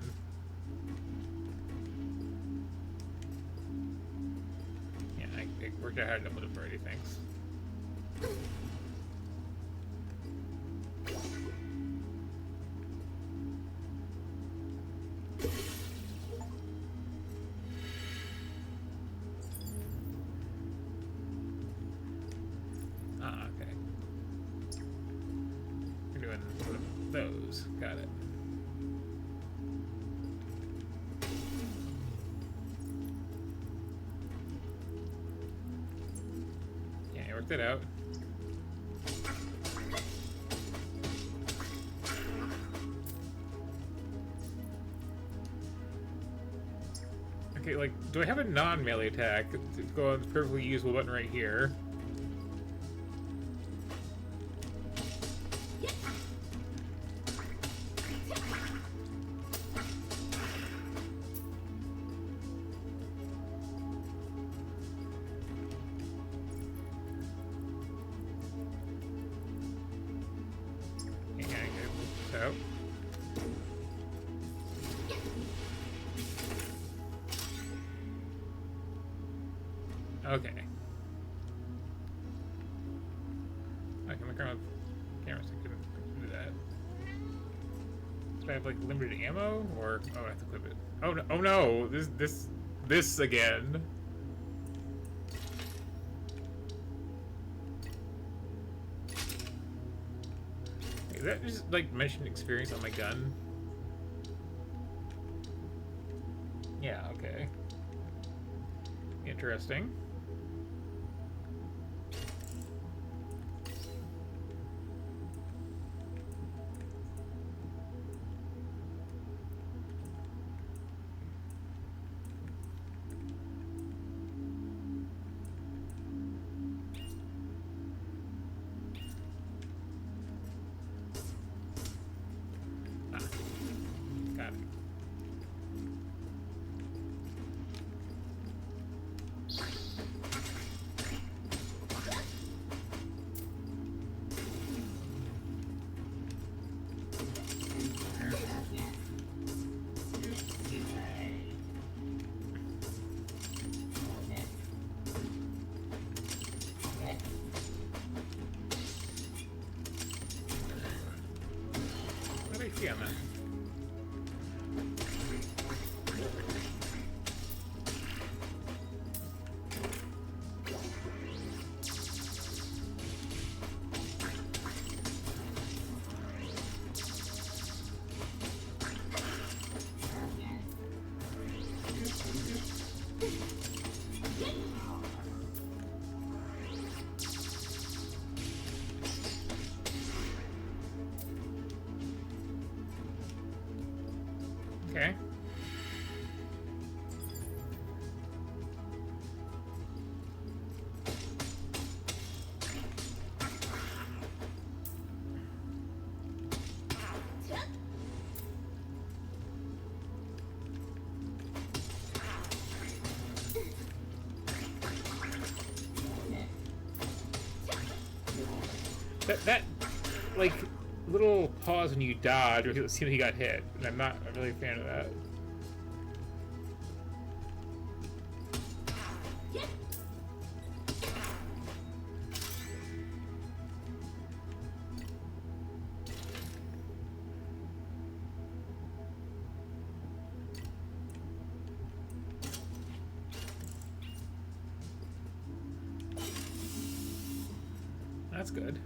Yeah, I worked out how to double jump already, thanks. Ah, okay. We're doing one of those. Got it. Yeah, I worked it out. Okay, like, do I have a non-melee attack to go on the perfectly usable button right here? Yeah, so. Okay. I can look around with cameras so I can do that. Do I have like limited ammo, or oh, I have to equip it? Oh no! Oh no! This again. Is that just like mission experience on my gun? Yeah. Okay. Interesting. Ah, got it. XP on that. Okay. That like little pause when you dodge or see when he got hit, and I'm not really a fan of that. That's good.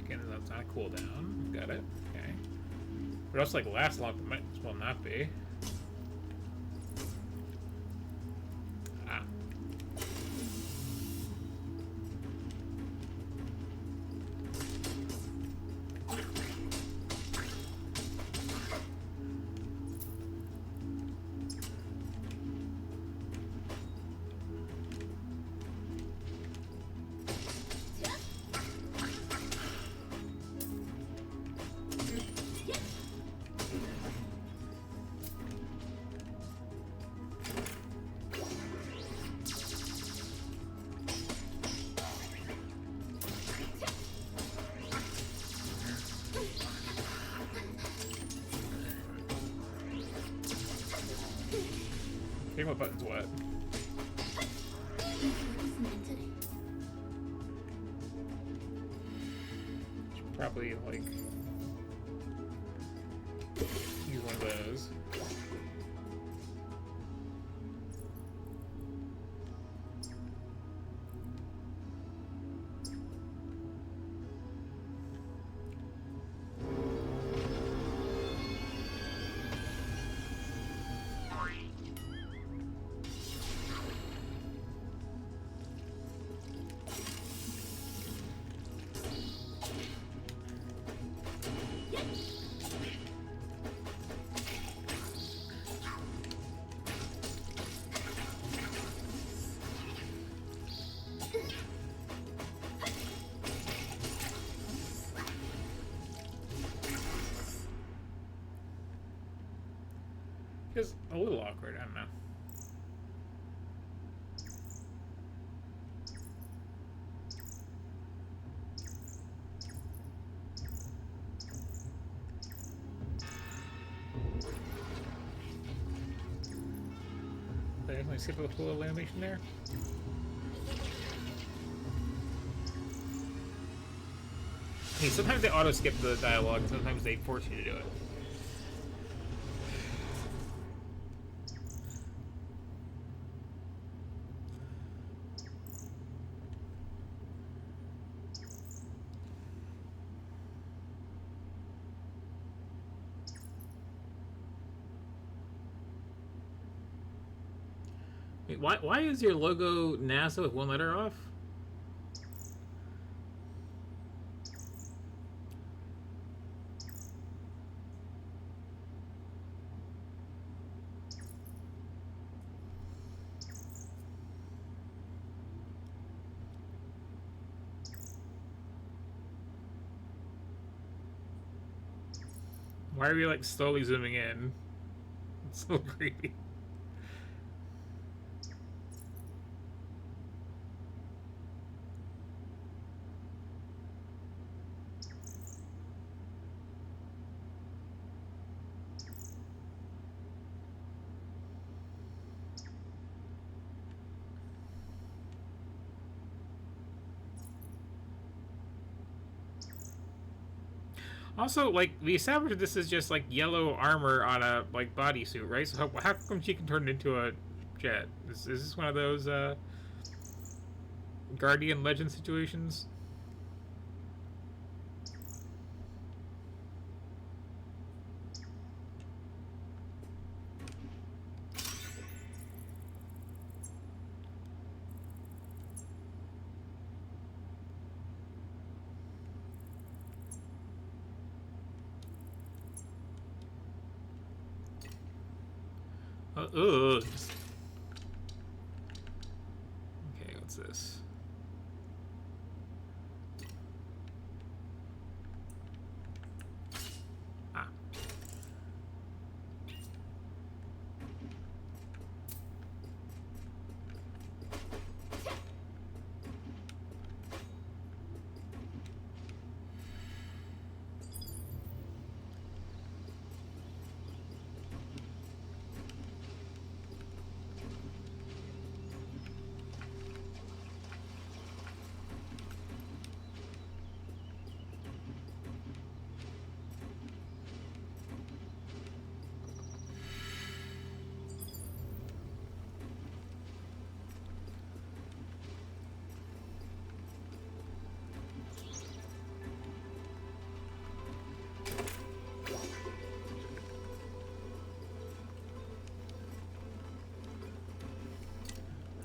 Again, that's not a cooldown. Got it. Okay. But also, like, lasts long, but might as well not be. Ah. Okay, what button's what? Should probably, like, use one of those. Just a little awkward, I don't know. Did I definitely skip a little animation there? Okay, sometimes they auto skip the dialogue, and sometimes they force you to do it. Wait, why is your logo NASA with one letter off? Why are we like slowly zooming in? It's so creepy. Also, like, we established that this is just, like, yellow armor on a, like, bodysuit, right? So how come she can turn it into a jet? Is this one of those, Guardian Legend situations? Ugh. Okay, what's this? Ah.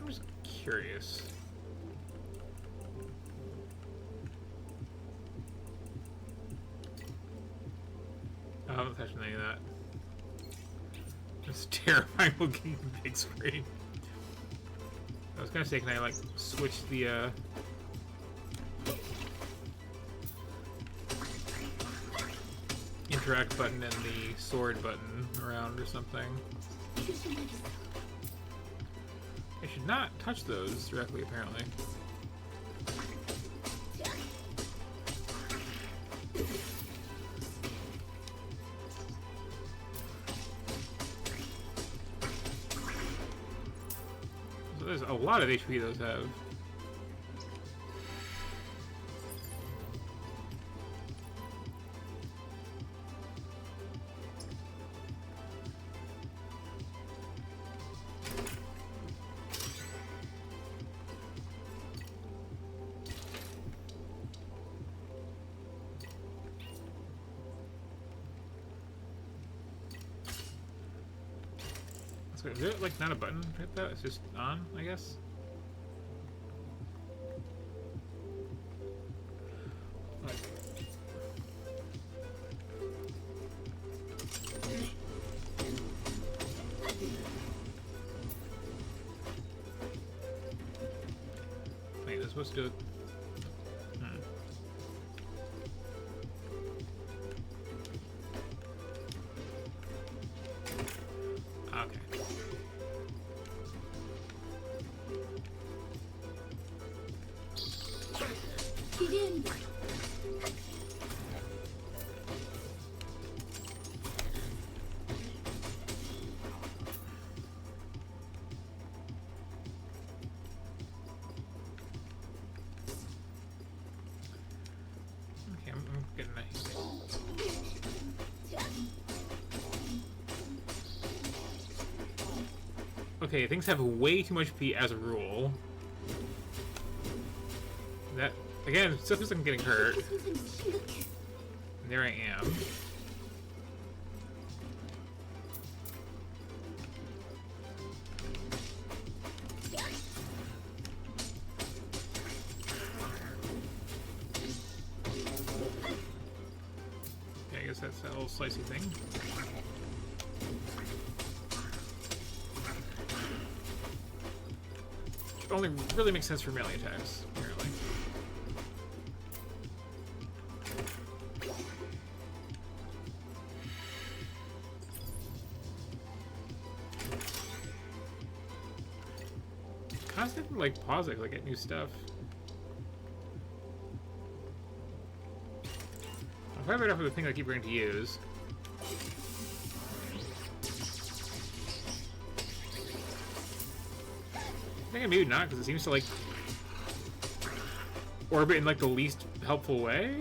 I'm just curious. I haven't touched any of that. It's terrifying looking big screen. I was gonna say, can I like switch the interact button and the sword button around or something? I should not touch those directly, apparently. So there's a lot of HP those have. So is there like not a button to hit that? It's just on, I guess. Wait, they're supposed to do it. Okay, things have way too much P as a rule. That, again, still feels like I'm getting hurt. And there I am. Okay, I guess that's that little slicey thing. Only really makes sense for melee attacks, apparently. Constantly like pause it, like get new stuff. I'll probably right off of the thing I keep bringing to use. I think maybe not, because it seems to like orbit in like the least helpful way.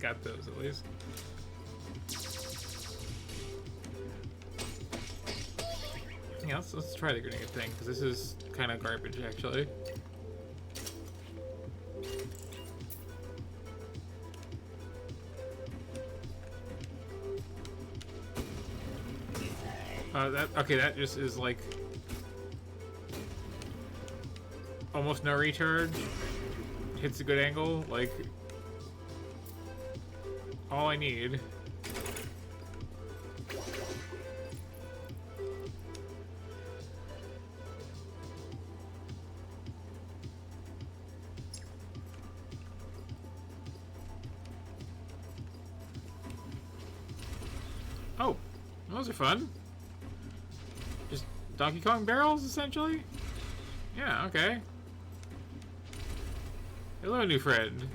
got those at least. Yeah, let's try the grenade thing, because this is kind of garbage, actually. That just is like almost no recharge. Hits a good angle, like all I need. Oh, those are fun. Just Donkey Kong barrels, essentially? Yeah, okay. Hello, new friend.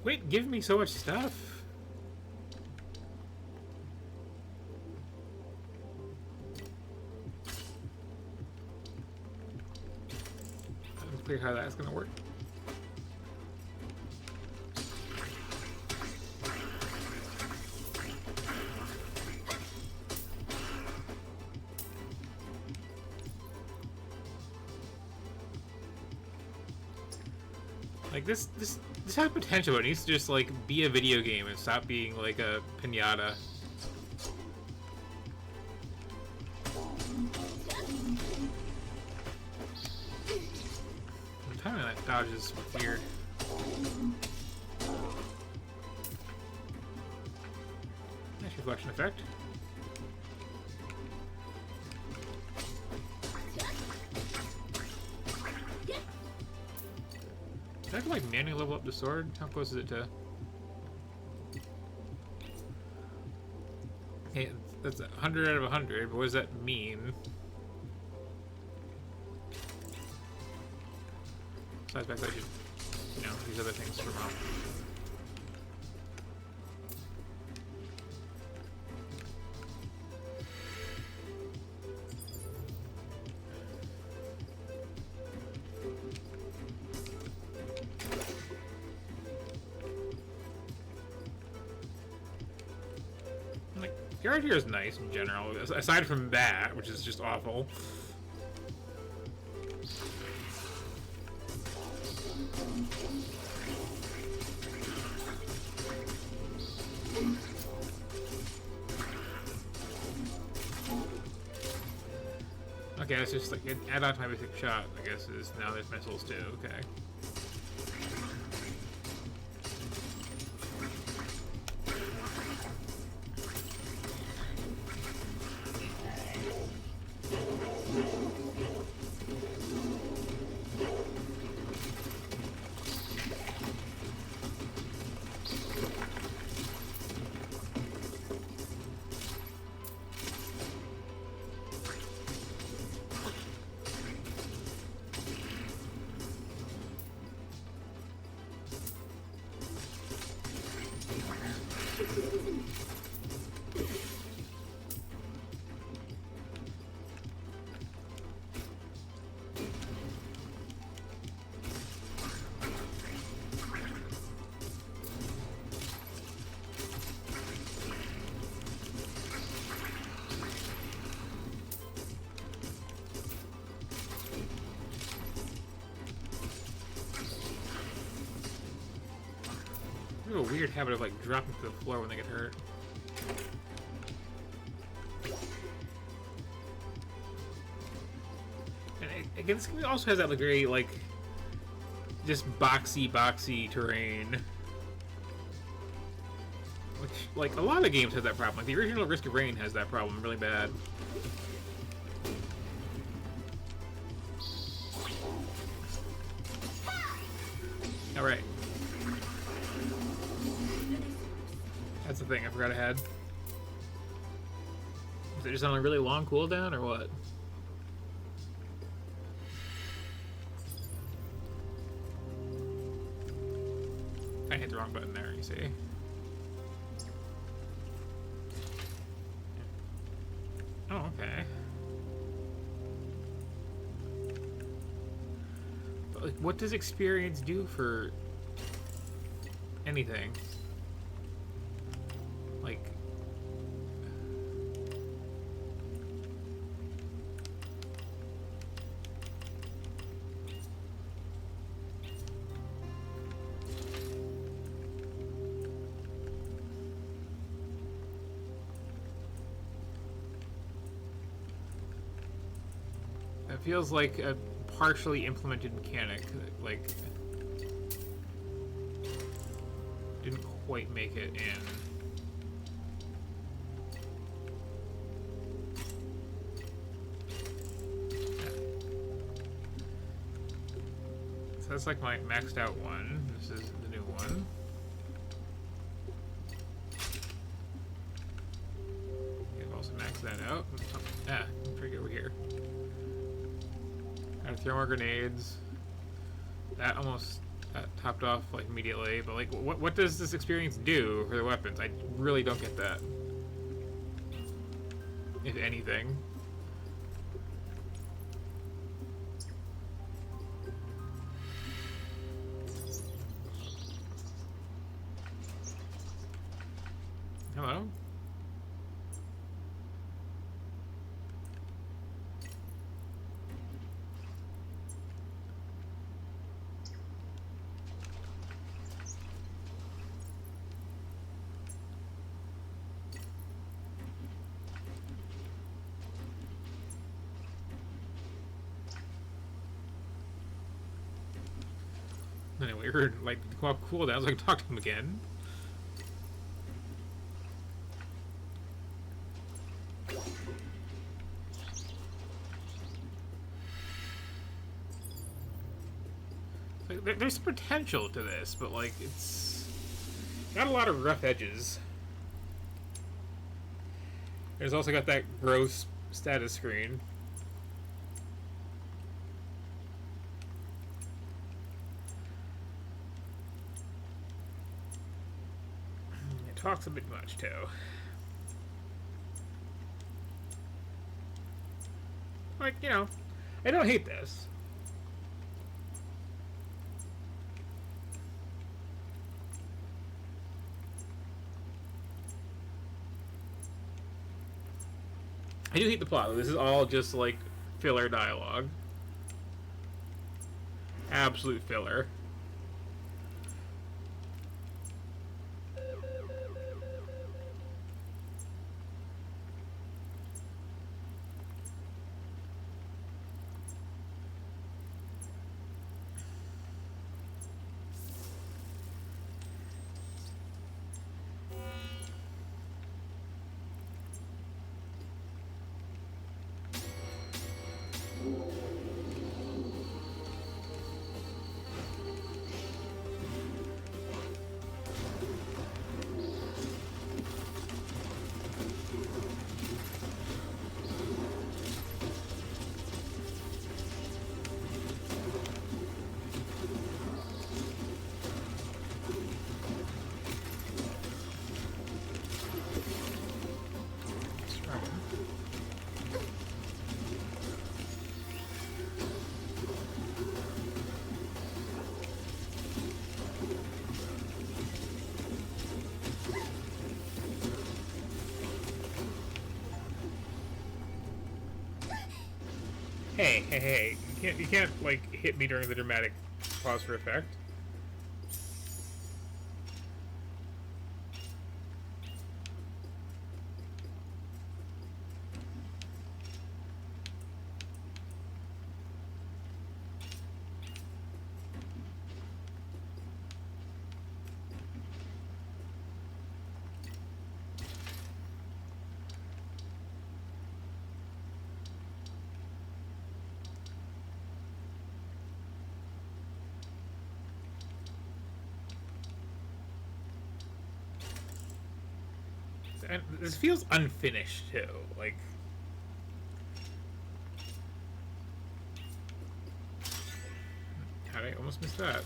Wait, give me so much stuff. Clear how that's gonna work. Like this has potential. It needs to just like be a video game and stop being like a pinata. That dodge is weird. Nice reflection effect. Did I have to like manually level up the sword? How close is it to? Okay, that's 100 out of 100, but what does that mean? Besides, I should, you know, these other things from out. Like, the art here is nice in general, aside from that, which is just awful. Okay, it's just like an add-on to my basic shot, I guess, is now there's missiles too, okay. They have a weird habit of like dropping to the floor when they get hurt. And again, this game also has that like very like just boxy terrain, which like a lot of games have that problem. Like the original Risk of Rain has that problem really bad. All right. That's the thing I forgot I had. Is it just on a really long cooldown or what? I hit the wrong button there, you see. Oh, okay. like, what does experience do for anything? Like, it feels like a partially implemented mechanic that, like, didn't quite make it in. Yeah. So that's like my maxed out one. This is the new one. I've also maxed that out. Oh, yeah, pretty over here. Gotta throw more grenades. That almost topped off like immediately, but like, what does this experience do for the weapons? I really don't get that. If anything. Hello? Anyway, we heard like come up cool down, so I can talk to him again. Like, there's potential to this, but like it's got a lot of rough edges. There's also got that gross status screen. It talks a bit much too. Like, you know, I don't hate this. I do hate the plot. This is all just like filler dialogue. Absolute filler. Hey, you can't like hit me during the dramatic pause for effect. And this feels unfinished too. Like, how did I almost miss that?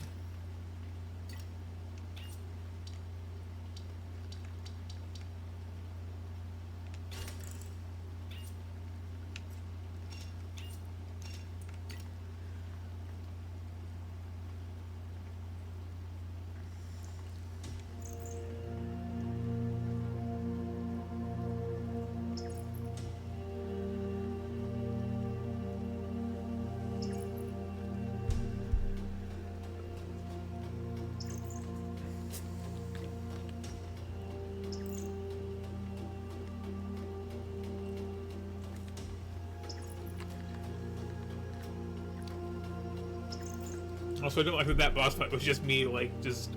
Also, I don't like that that boss fight was just me, like, just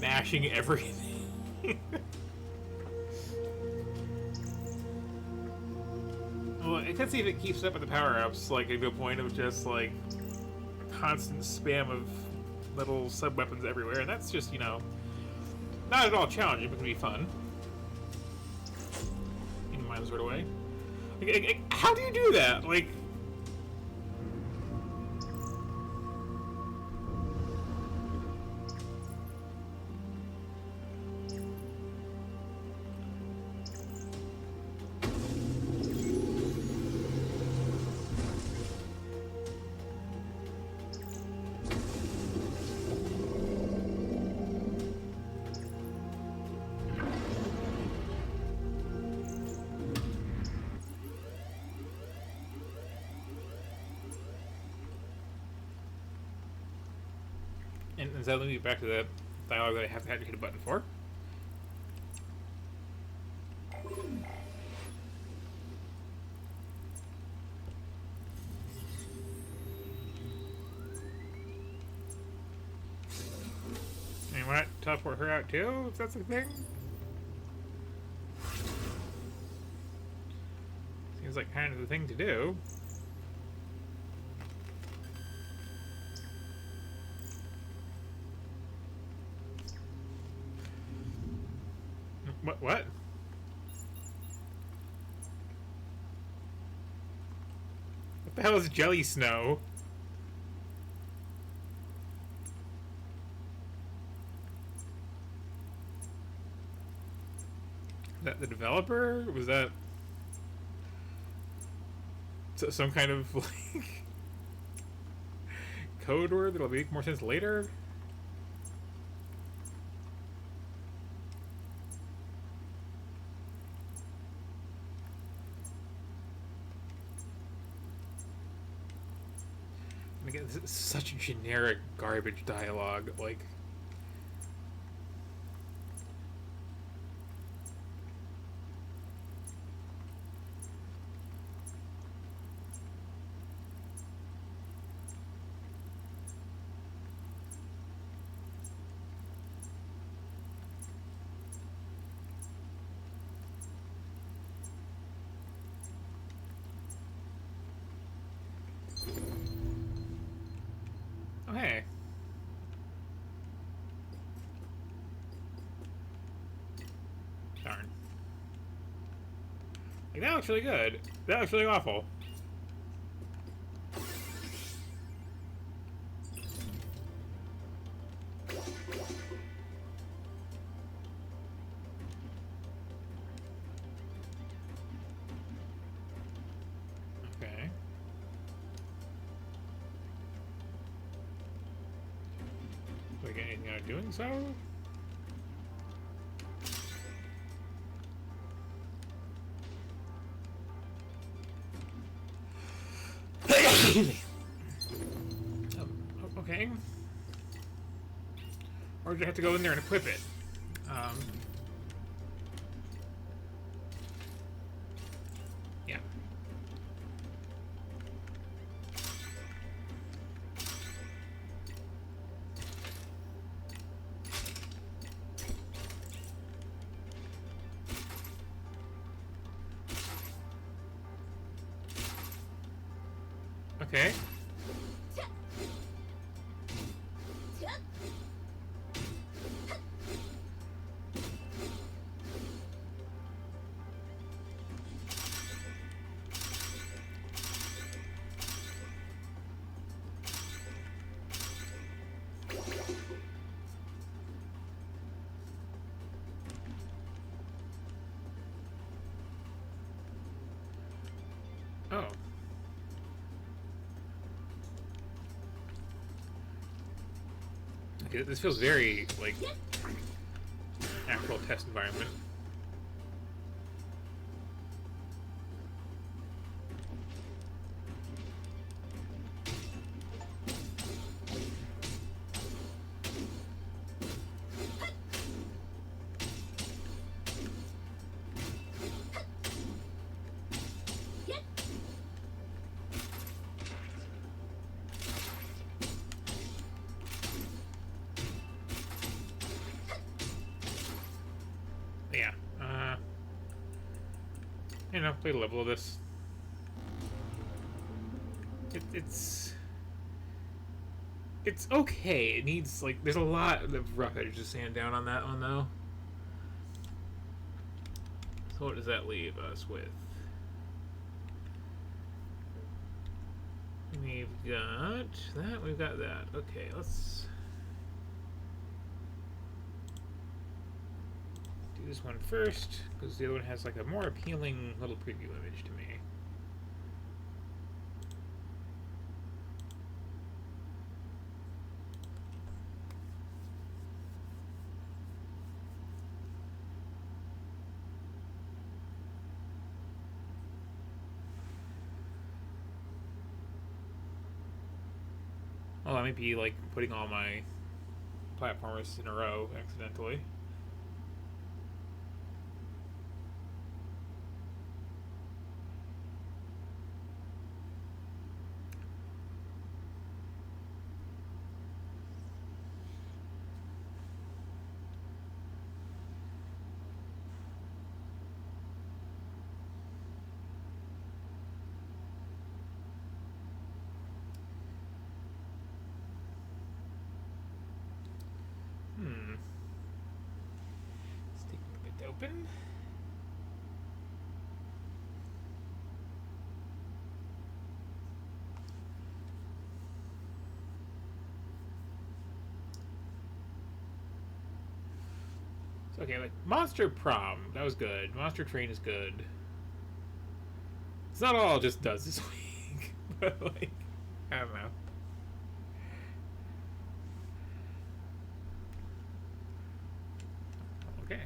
mashing everything. Well, I can see if it keeps up with the power-ups, like, to a point of just, like, constant spam of little sub-weapons everywhere, and that's just, you know, not at all challenging, but can be fun. In a mind sort of way. Like, how do you do that? Like... And does that lead me back to the dialogue that I have to hit a button for? And why not teleport her out too, if that's the thing? Seems like kind of the thing to do. What? What the hell is jelly snow? Is that the developer? Was that some kind of like code word that'll make more sense later? Again, this is such generic garbage dialogue, like... Oh, hey. Darn. Like, that looks really good. That looks really awful. Okay. Do I get anything out of doing so? Okay. Or do you have to go in there and equip it? Yeah. Okay. Oh. Okay, this feels very, like, actual test environment. you know, play the level of this. It's okay. It needs, like, there's a lot of rough edges to sand down on that one, though. So what does that leave us with? We've got that, we've got that. Okay, let's do this one first, because the other one has, like, a more appealing little preview image to me. Oh, I might be, like, putting all my platformers in a row accidentally. Open. So, okay, like Monster Prom, that was good. Monster Train is good. It's not all it just does this week, but like, I don't know. Okay.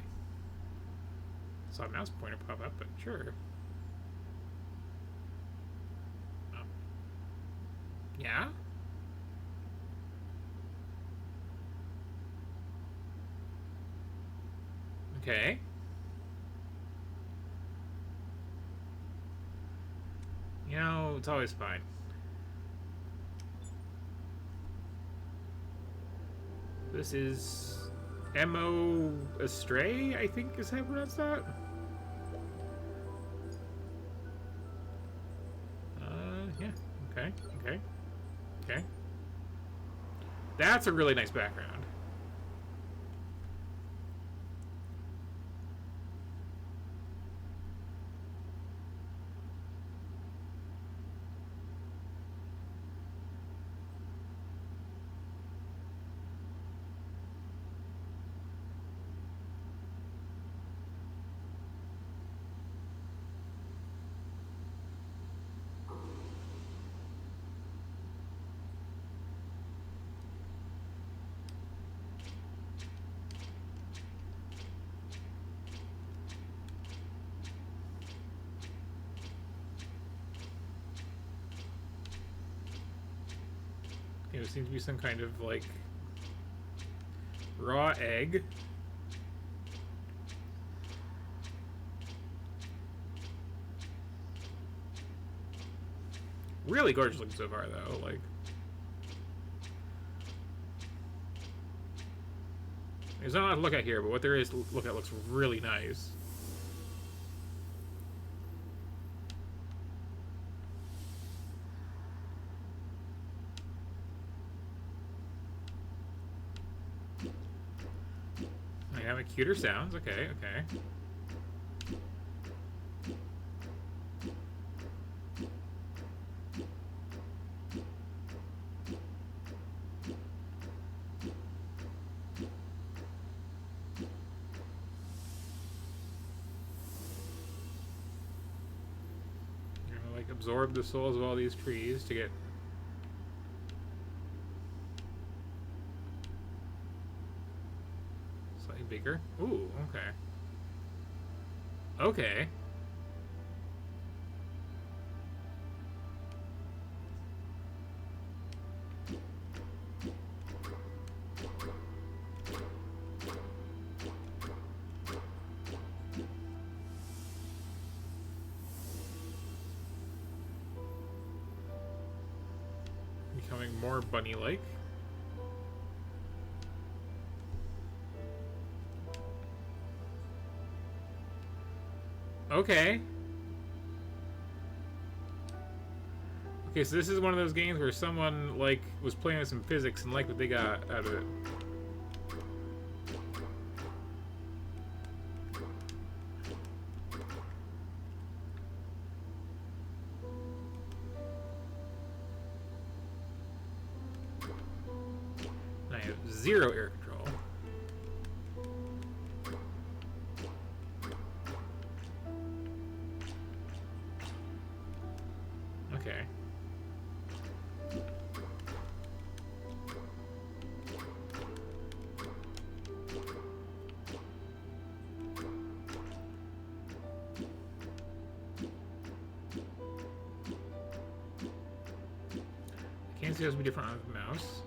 Saw a mouse pointer pop up, but sure. Oh. Yeah? Okay. You know, it's always fine. This is Mo Astray, I think is how you pronounce that. Yeah. Okay. Okay. Okay. That's a really nice background. There seems to be some kind of, like, raw egg. Really gorgeous looking so far, though. Like, there's not a lot to look at here, but what there is to look at looks really nice. Cuter sounds, okay, okay. You're gonna, like, absorb the souls of all these trees to get bigger. Ooh, okay. Okay. Becoming more bunny-like. Okay. Okay, so this is one of those games where someone like was playing with some physics and liked what they got out of it. I have 0 air control. Okay. I can't see how this would be different on the mouse.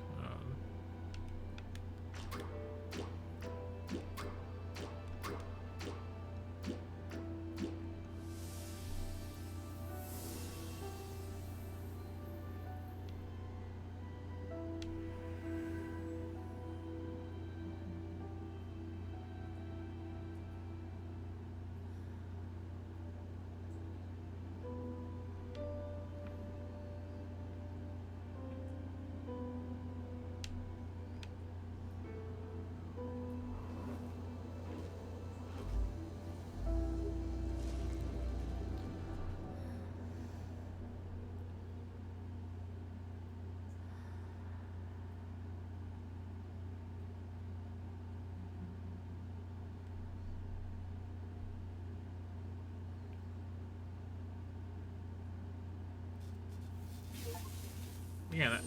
Yeah, that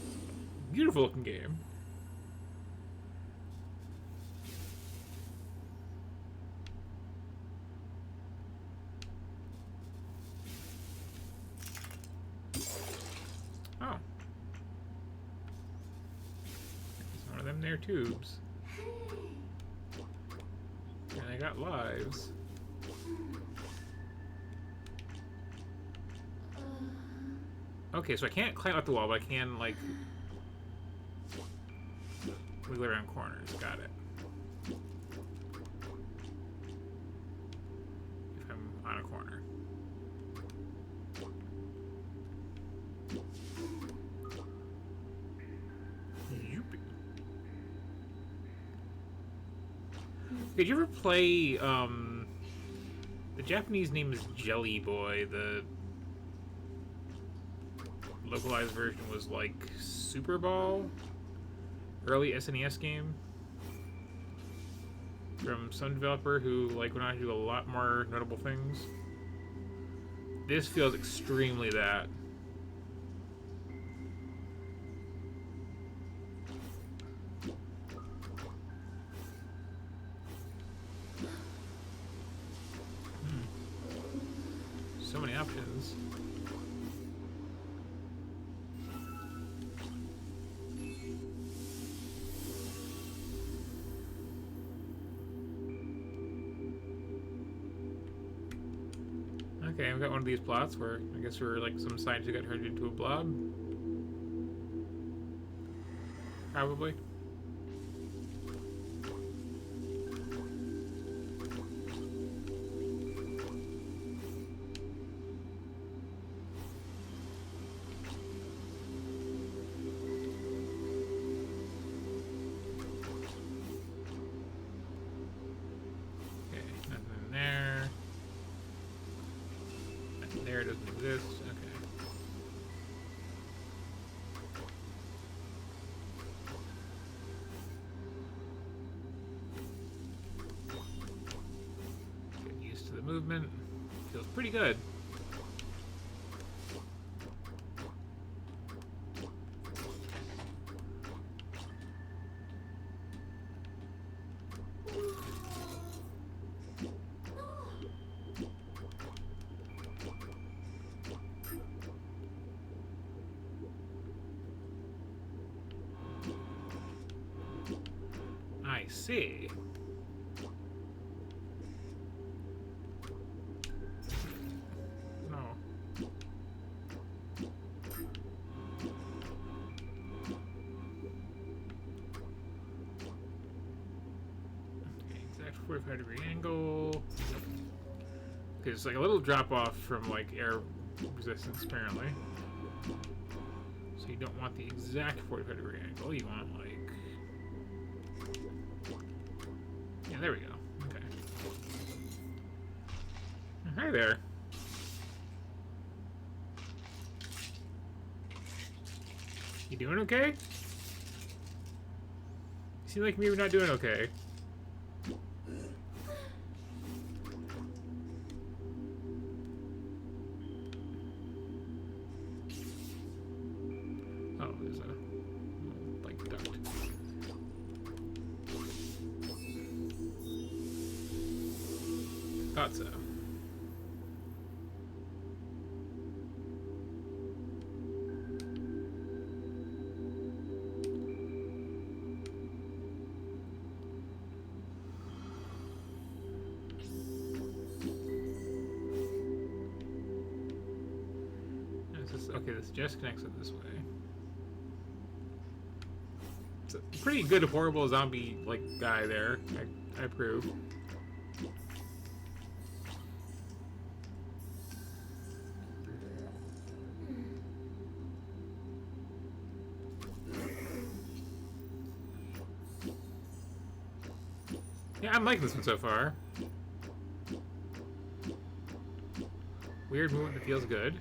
beautiful looking game. Oh. It's one of them there tubes. And I got lives. Okay, so I can't climb up the wall, but I can, like, wiggle around corners. Got it. If I'm on a corner. Youpie. Did you ever play, the Japanese name is Jelly Boy, the localized version was like Super Ball, early SNES game from some developer who like went on to do a lot more notable things. This feels extremely that. So many options. Okay, I've got one of these plots where I guess we're like some scientist who got turned into a blob. Probably. Okay, nothing there. There, it doesn't exist. Okay. Get used to the movement. Feels pretty good. I see. No. Okay, exact 45-degree angle. Okay, it's like a little drop off from like air resistance apparently. you don't want the exact 45-degree angle. You want like, yeah, there we go. Okay. Hi there. You doing okay? You seem like maybe not doing okay. Oh, there's a like duct. Thought so. Okay, this just connects it this way. It's a pretty good horrible zombie like guy there. I approve. Yeah, I'm liking this one so far. Weird movement that feels good.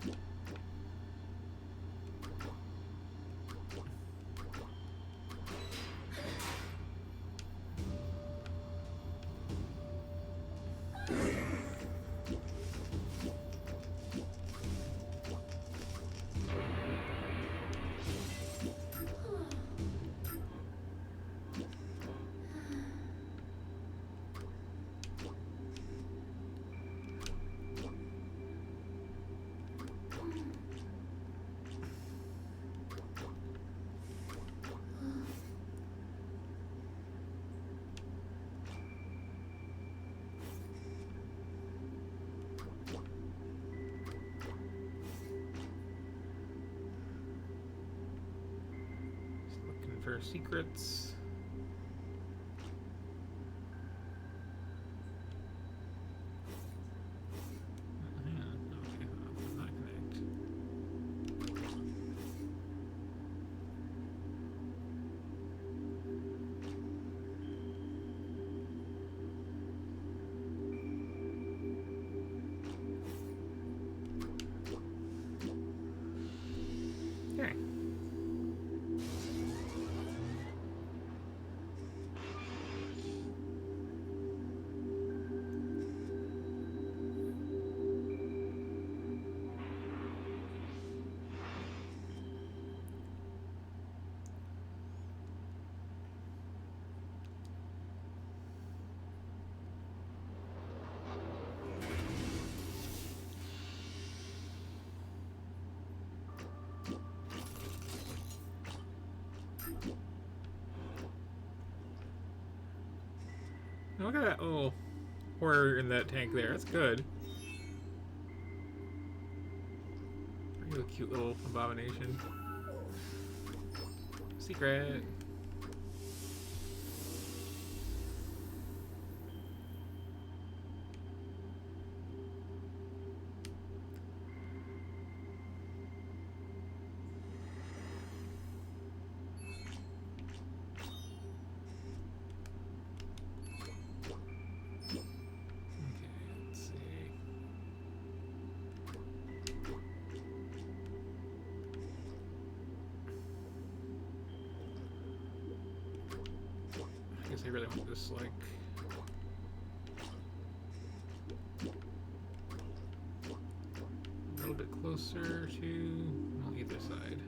For secrets. Okay. Look at that little horror in that tank there. That's good. Real cute little abomination. Secret. I really want this, like... a little bit closer to well, either side.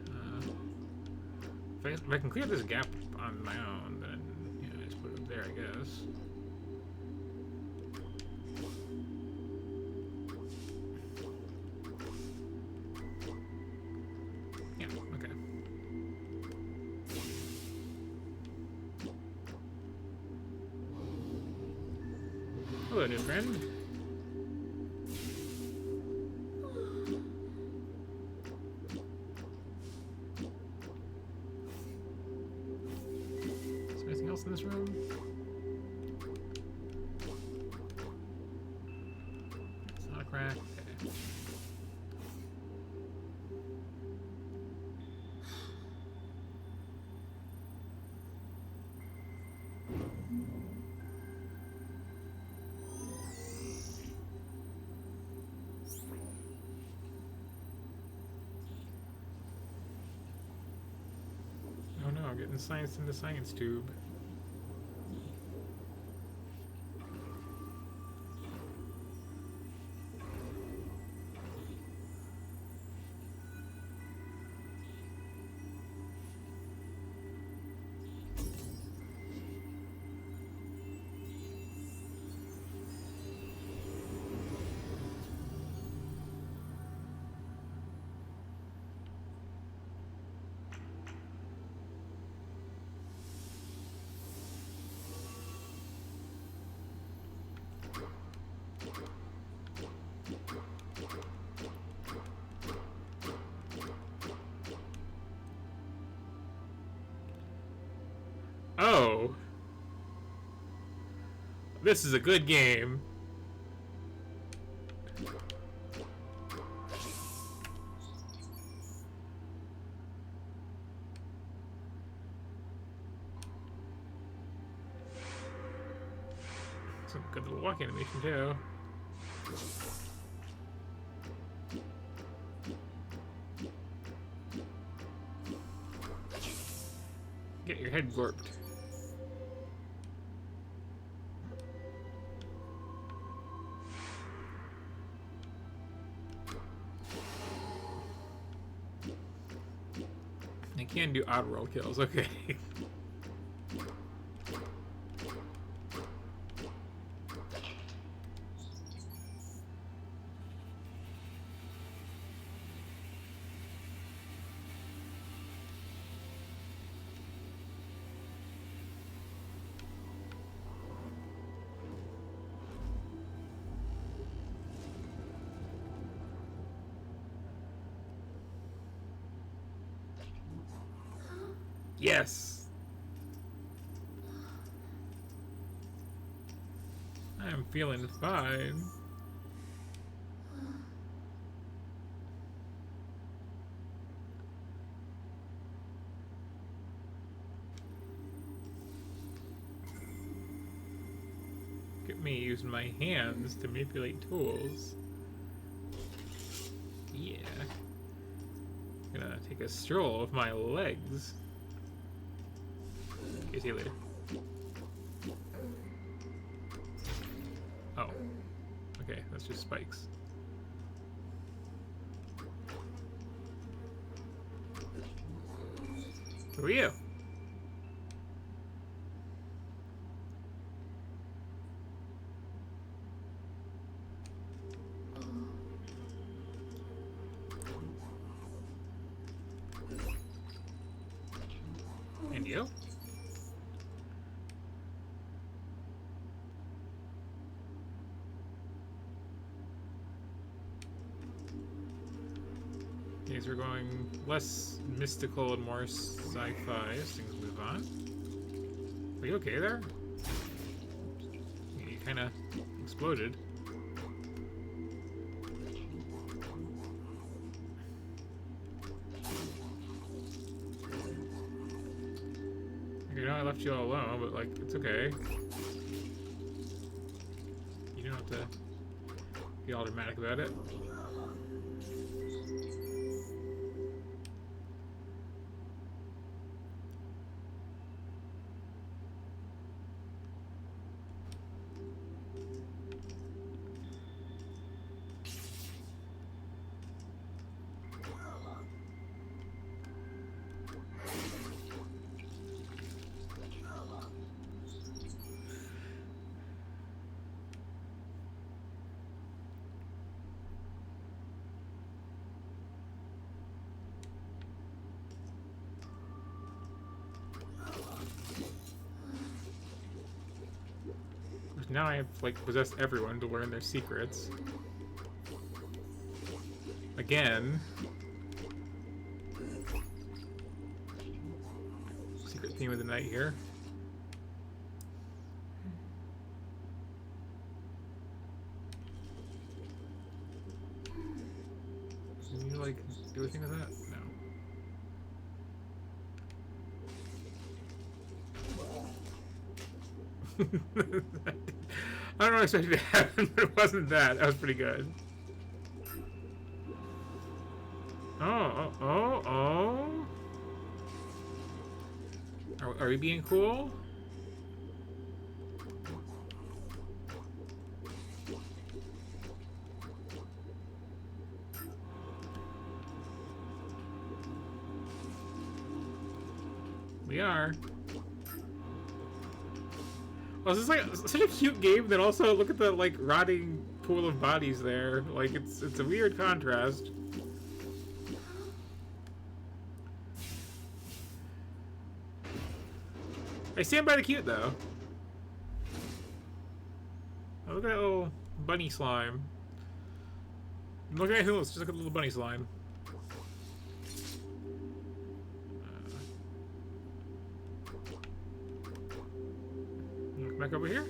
If I can clear this gap on my own, then, yeah, I just put it there, I guess. Yeah, okay. Hello, new friend. Is there anything else in this room? It's not a crack. Okay. Oh no, I'm getting science in the science tube. Oh. This is a good game. Some good little walk animation too. Get your head warped. I can do Oddworld kills, okay. Yes! I'm feeling fine. Look at me using my hands to manipulate tools. Yeah. Gonna take a stroll with my legs. Okay, see you later. Oh. Okay, that's just spikes. Who are you? And you? These are going less mystical and more sci-fi as things move on. Are you okay there? You kind of exploded. You know, I left you all alone, but like, it's okay. You don't have to be all dramatic about it. Now I have, like, possessed everyone to learn their secrets. Again. Secret theme of the night here. Can you, like, do anything with that? No. I don't know what I expected to happen, but it wasn't that. That was pretty good. Oh. Are we being cool? We are. Oh, this is like such a cute game. Then also look at the like rotting pool of bodies there. Like it's a weird contrast. I stand by the cute though. Oh, look at that little bunny slime. Look at anything else. Just look at the little bunny slime. Back over here?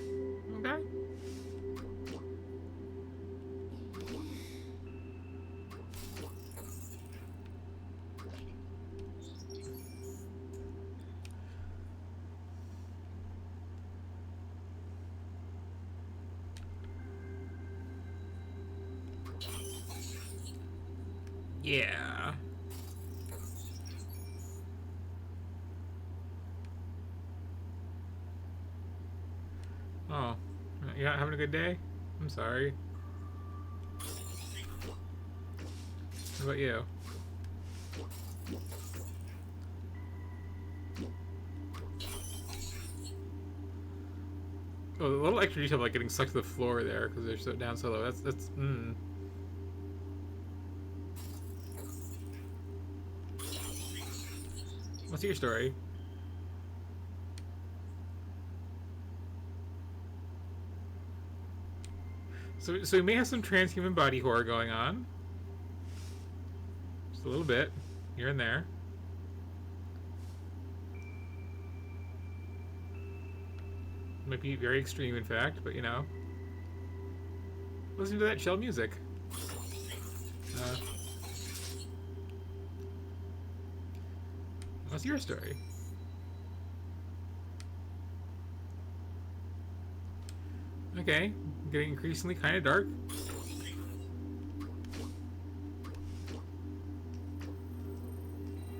Okay. Yeah. Oh, you're not having a good day? I'm sorry. How about you? Oh, a little extra detail like getting stuck to the floor there because they're so down so low. That's What's your story? So we may have some transhuman body horror going on. Just a little bit, here and there. Might be very extreme, in fact, but you know. Listen to that shell music. What's your story? Okay, getting increasingly kind of dark.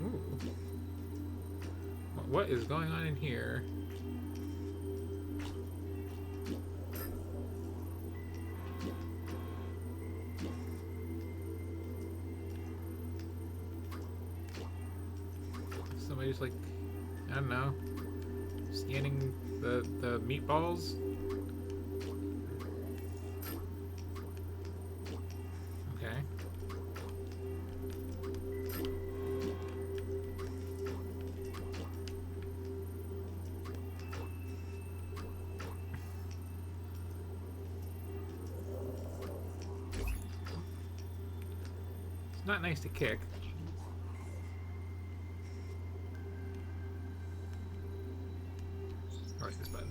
Ooh. What is going on in here? Somebody's like, I don't know, scanning the meatballs. Not nice to kick. I like this button.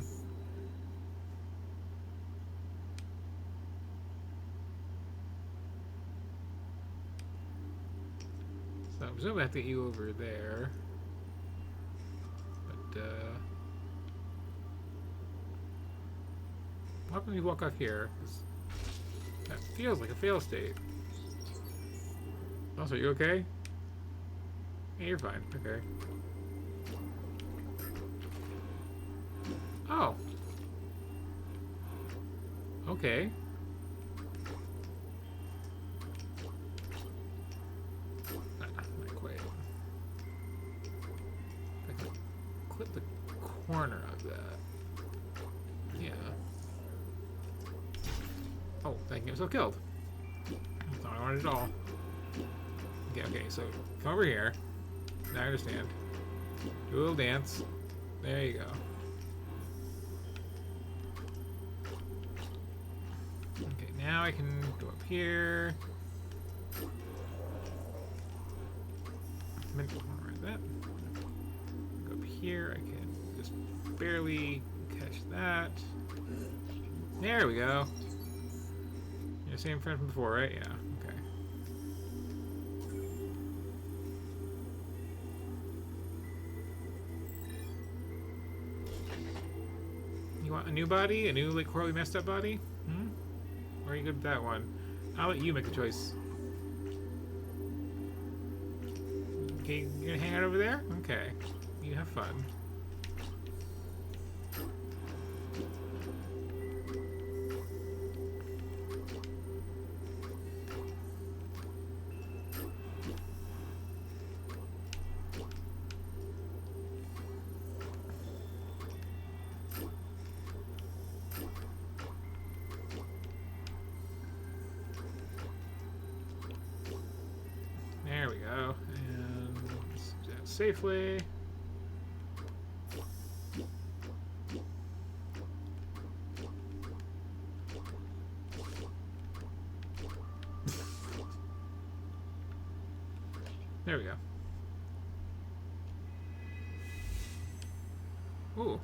So I'm presuming I have to get you over there. But what happens when you walk off here? That feels like a fail state. Also, you okay? Yeah, you're fine. Okay. Oh. Okay. Not quite. I can clip the corner of that. Yeah. Oh, thank you. So killed. That's not what I wanted at all. Okay, so come over here. Now I understand. Do a little dance. There you go. Okay, now I can go up here. Like that. Go up here. I can just barely catch that. There we go. You're the same friend from before, right? Yeah. You want a new body? A new, like, horribly messed up body? Hmm? Or are you good with that one? I'll let you make the choice. Okay, you gonna hang out over there? Okay. You have fun. There we go. And let's do that safely. There we go. Ooh.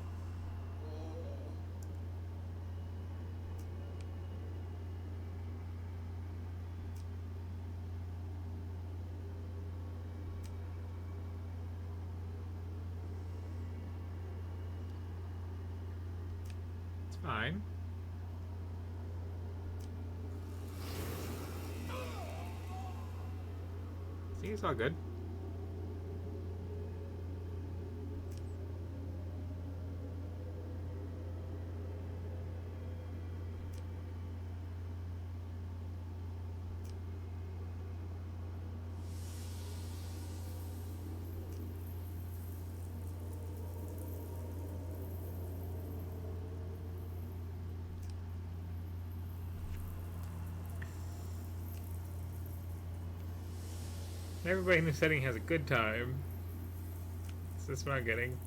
It's fine. See, it's all good. Everybody in the setting has a good time. So that's what I'm getting.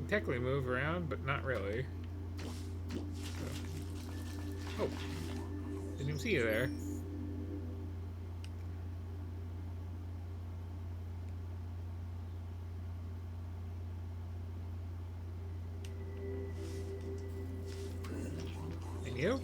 Technically move around, but not really. Oh, didn't even see you there. And you?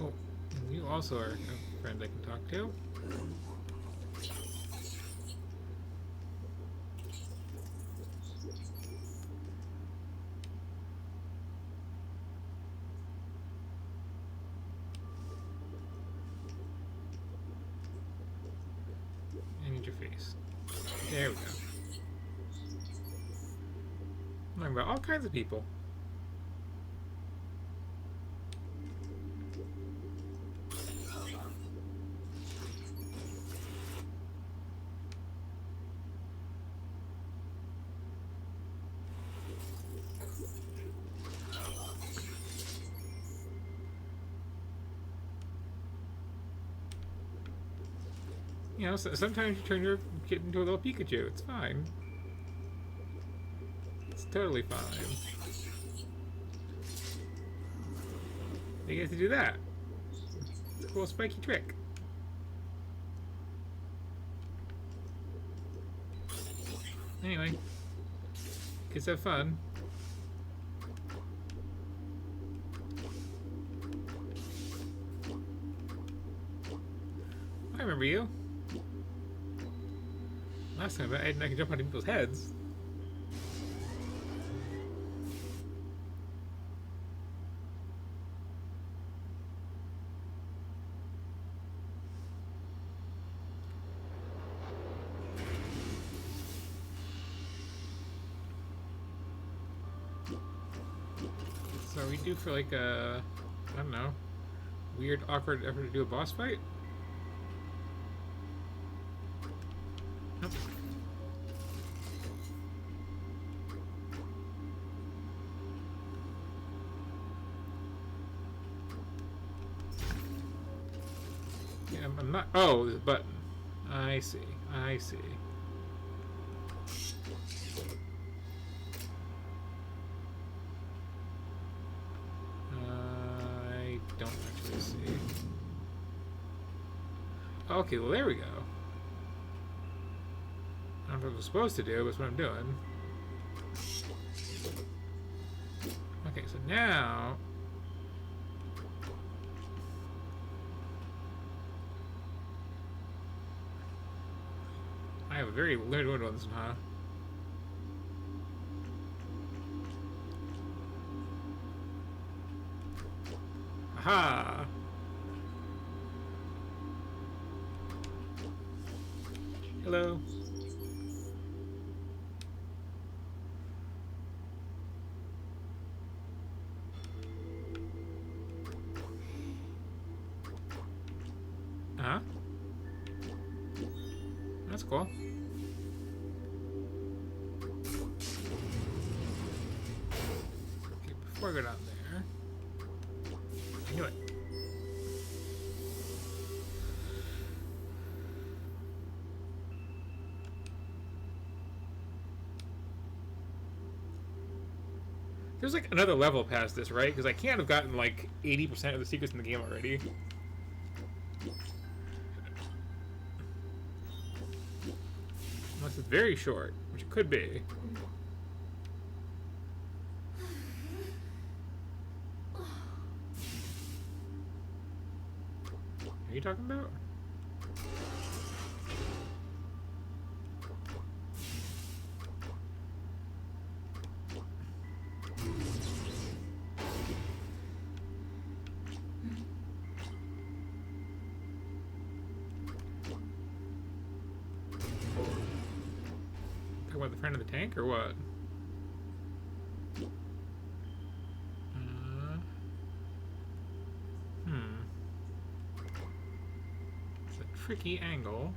Oh, and you also are a friend I can talk to. I need your face. There we go. I'm talking about all kinds of people. You know, sometimes you turn your kid into a little Pikachu. It's fine. It's totally fine. You get to do that. It's a cool spiky trick. Anyway, kids have fun. I remember you. Last time I could jump onto people's heads. So we do for like a, I don't know, weird, awkward effort to do a boss fight? Nope. Yeah, I'm not. Oh, the button. I see. I see. I don't actually see. Okay, well there we go. I don't know what I'm supposed to do, but it's what I'm doing. Okay, so now... I have a very limited window on this one, huh? Aha! Hello. Uh-huh. That's cool. Okay, before I go down there... I knew it. There's like another level past this, right? Because I can't have gotten like 80% of the secrets in the game already. Unless it's very short, which it could be. What are you talking about? Talking about the friend of the tank or what? It's a tricky angle.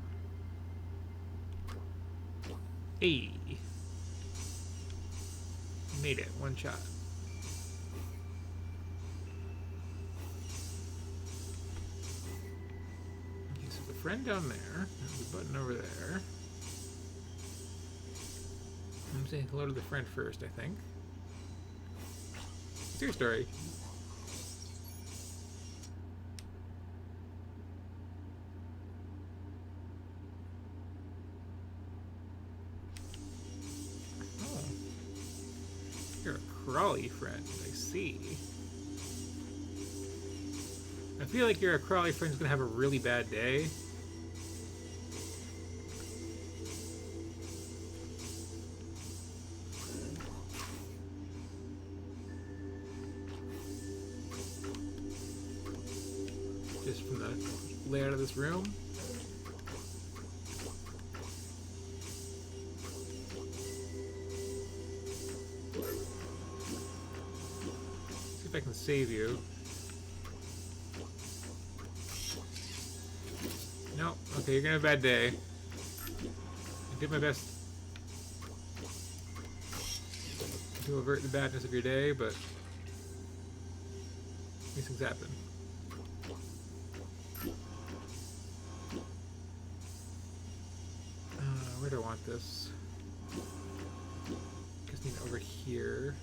Hey. Made it. One shot. Okay, so the friend down there. There's a button over there. I'm saying hello to the friend first, I think. It's your story. Oh. You're a crawly friend, I see. I feel like you're a crawly friend who's gonna have a really bad day. Just from the layout of this room. See if I can save you. No, okay, you're gonna have a bad day. I did my best to avert the badness of your day, but these things happen. Where do I want this? Just need it over here.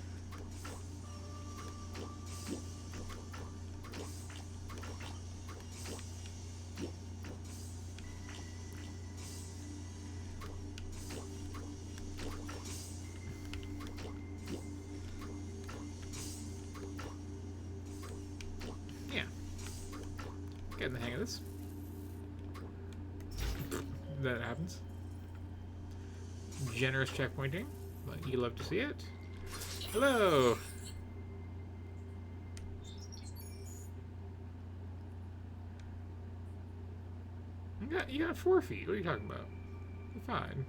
Yeah. Getting the hang of this. That happens. Generous checkpointing, but you love to see it. Hello! You got 4 feet. What are you talking about? You're fine.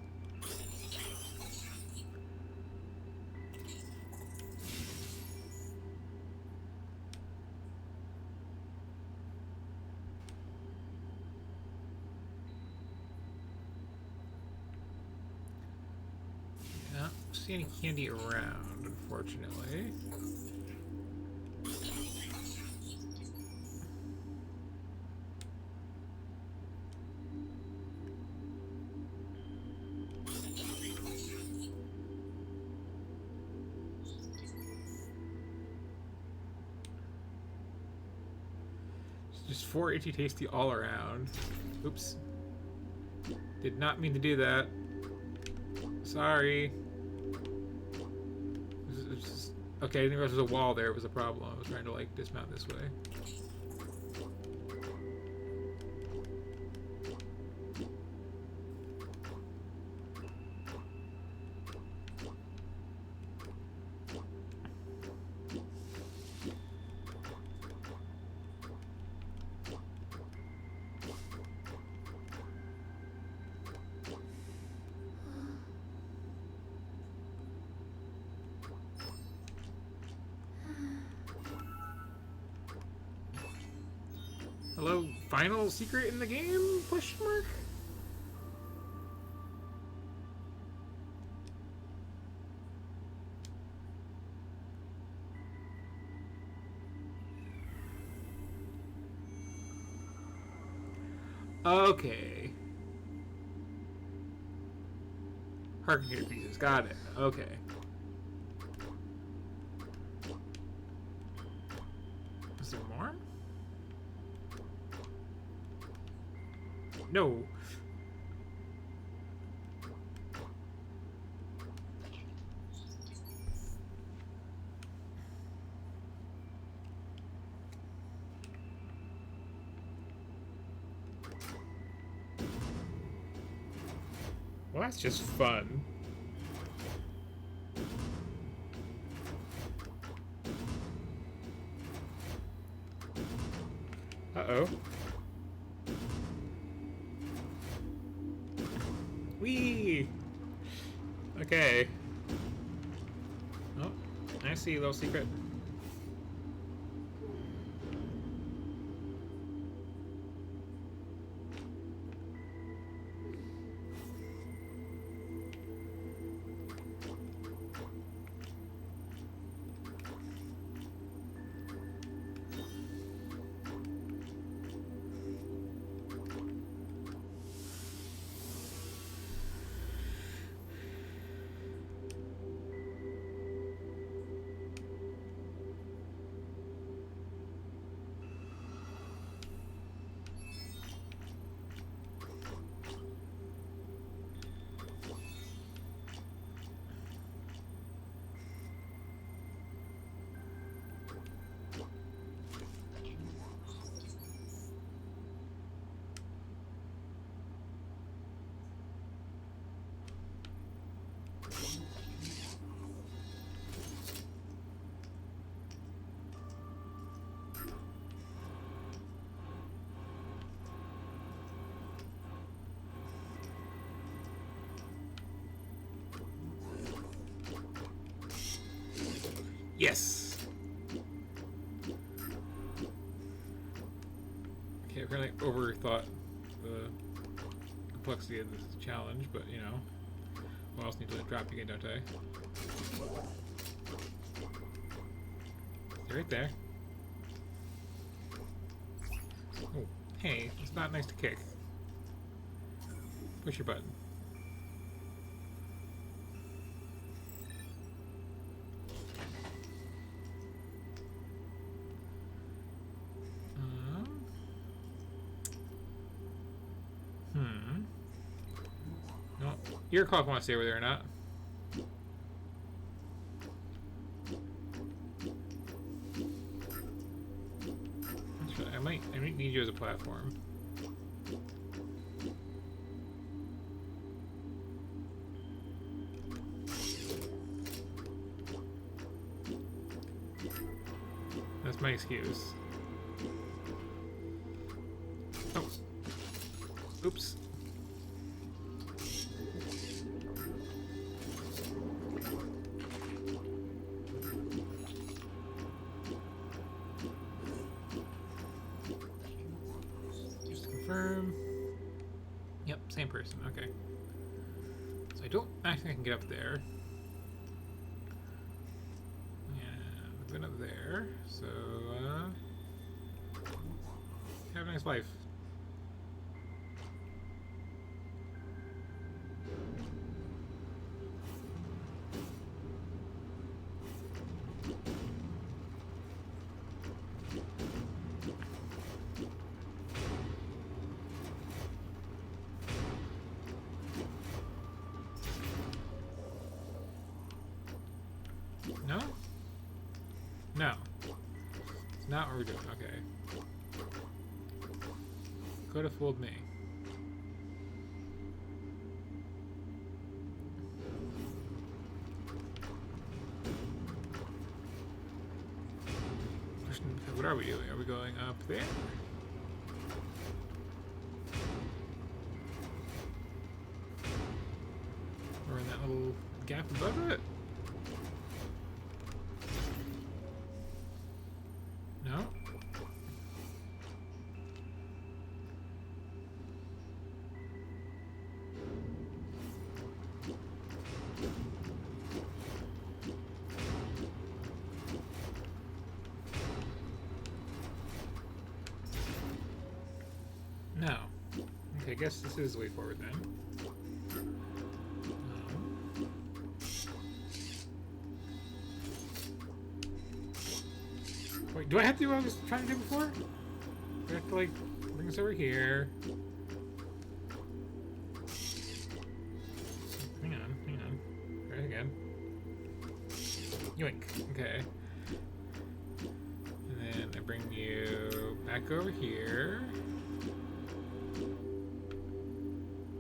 See any candy around, unfortunately. It's just 4 itchy tasty all around. Oops. Did not mean to do that. Sorry. It's just, okay, I didn't realize there was a wall there. It was a problem. I was trying to like dismount this way. Hello, final secret in the game? Question mark? Okay. Harken pieces, got it. Okay. Is there more? No. Well, that's just fun. Uh-oh. Whee! Okay. Oh, I see a little secret. Yes! Okay, apparently overthought the complexity of this challenge, but you know, I also need to drop again, don't I? They're right there. Oh, hey, it's not nice to kick. Push your button. No, your call if I want to stay over there or not. Actually, I might need you as a platform. That's my excuse. Oh. Oops. Just to confirm. Yep, same person. Okay. So I don't actually think I can get up there. Yeah, I've been up there. So, have a nice life. It's not what we're doing. Okay. Could have fooled me. What are we doing? Are we going up there? Or in that little gap above it? No? No. Okay, I guess this is the way forward then. Wait, do I have to do what I was trying to do before? Do I have to, like, bring this over here? Hang on. Try it again. Yoink. Okay. And then I bring you back over here.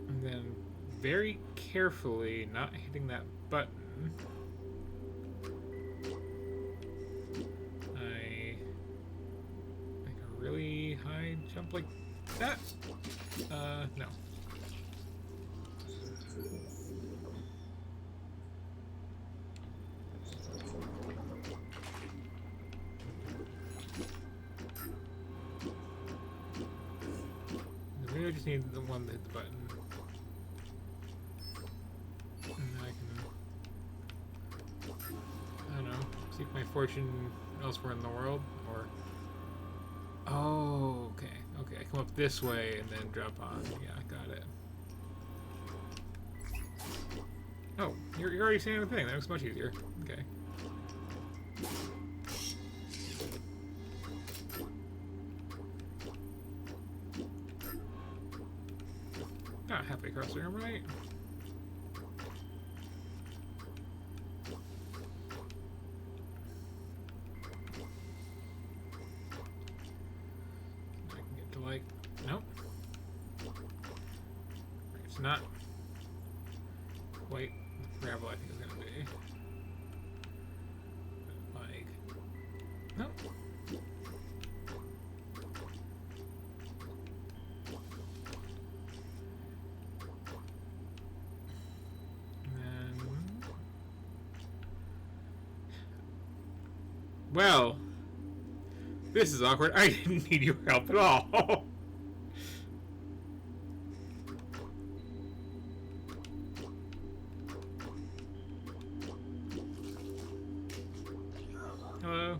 And then very carefully, not hitting that button, I make a really high jump like that. No. Maybe I just need the one that hit the button. And then I can, I don't know, seek my fortune elsewhere in the world, or... Oh, okay. Okay, I come up this way and then drop on. Yeah, I got it. Oh, you're already saying the thing. That was much easier. Okay. Not halfway across the room, right? I can get to like, nope. It's not quite the gravel I think it's gonna be. Like, nope. Well, this is awkward. I didn't need your help at all. Hello.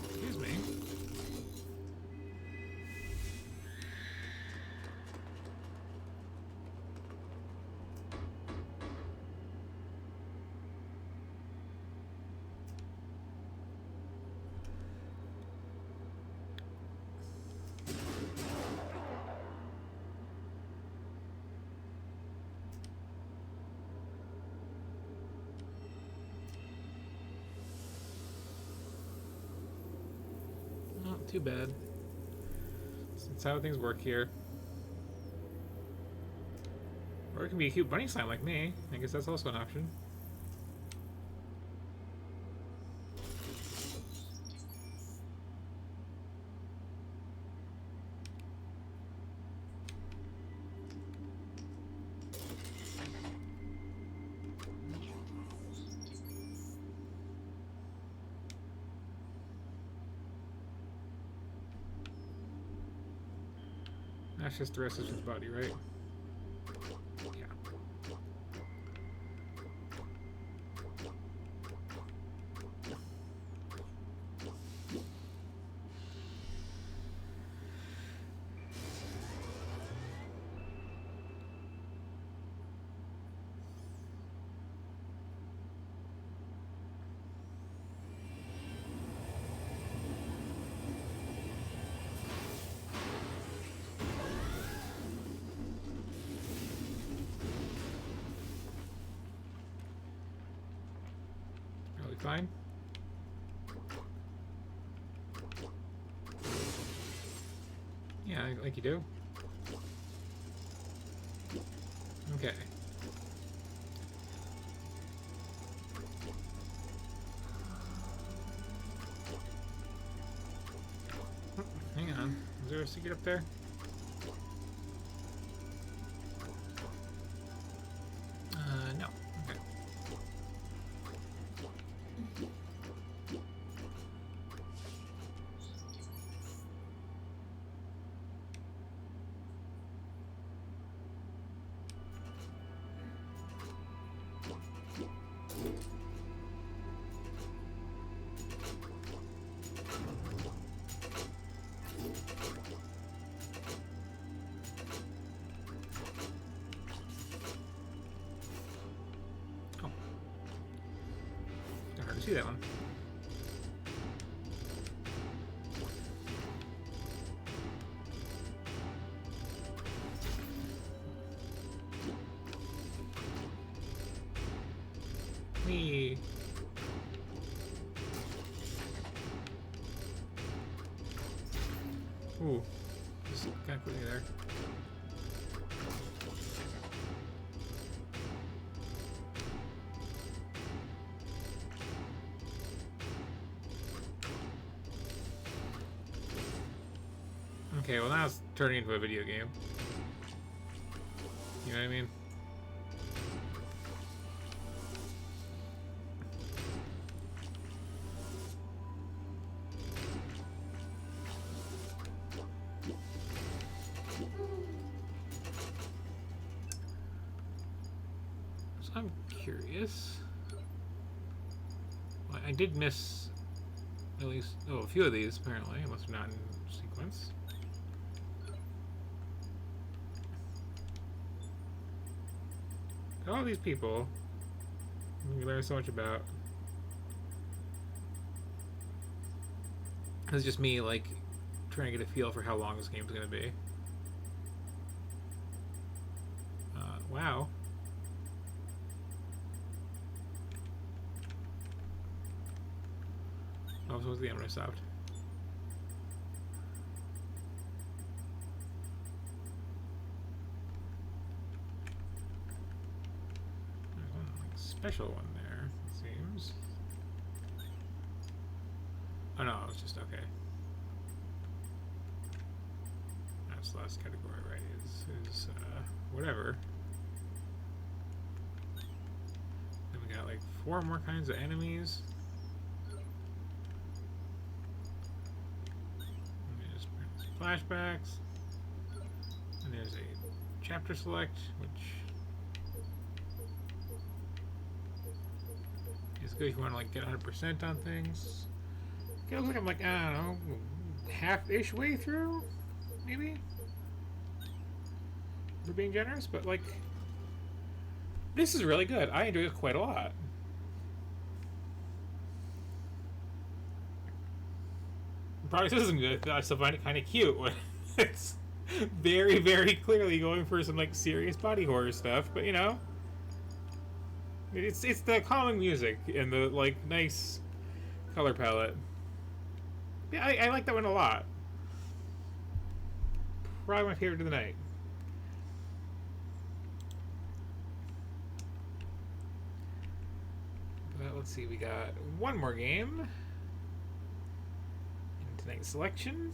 Excuse me. Not too bad. That's how things work here. Or it can be a cute bunny slime like me. I guess that's also an option. That's just the rest of his body, right? Yeah. fine. Yeah, like you do. Okay. Hang on. Is there a secret up there? No. Okay. Hard to see that one. Me. Ooh, just kind of quickly there. Okay, well now it's turning into a video game. You know what I mean? So I'm curious. Well, I did miss at least a few of these apparently, unless they're not in sequence. All these people you learn so much about. It's just me like trying to get a feel for how long this game's gonna be. Wow. Oh, so was the end when I stopped. Special one there, it seems. Oh no, it's just okay. That's the last category, right? Is whatever. Then we got like 4 more kinds of enemies. And there's flashbacks. And there's a chapter select, which is good if you want to like get 100% on things. It looks like I'm like, I don't know, half-ish way through, maybe? For being generous, but like, this is really good. I enjoy it quite a lot. Probably this isn't good. I still find it kind of cute when it's very, very clearly going for some like serious body horror stuff, but you know. It's the calming music and the like nice color palette. Yeah, I like that one a lot. Probably my favorite of the night. But let's see, we got one more game in tonight's selection.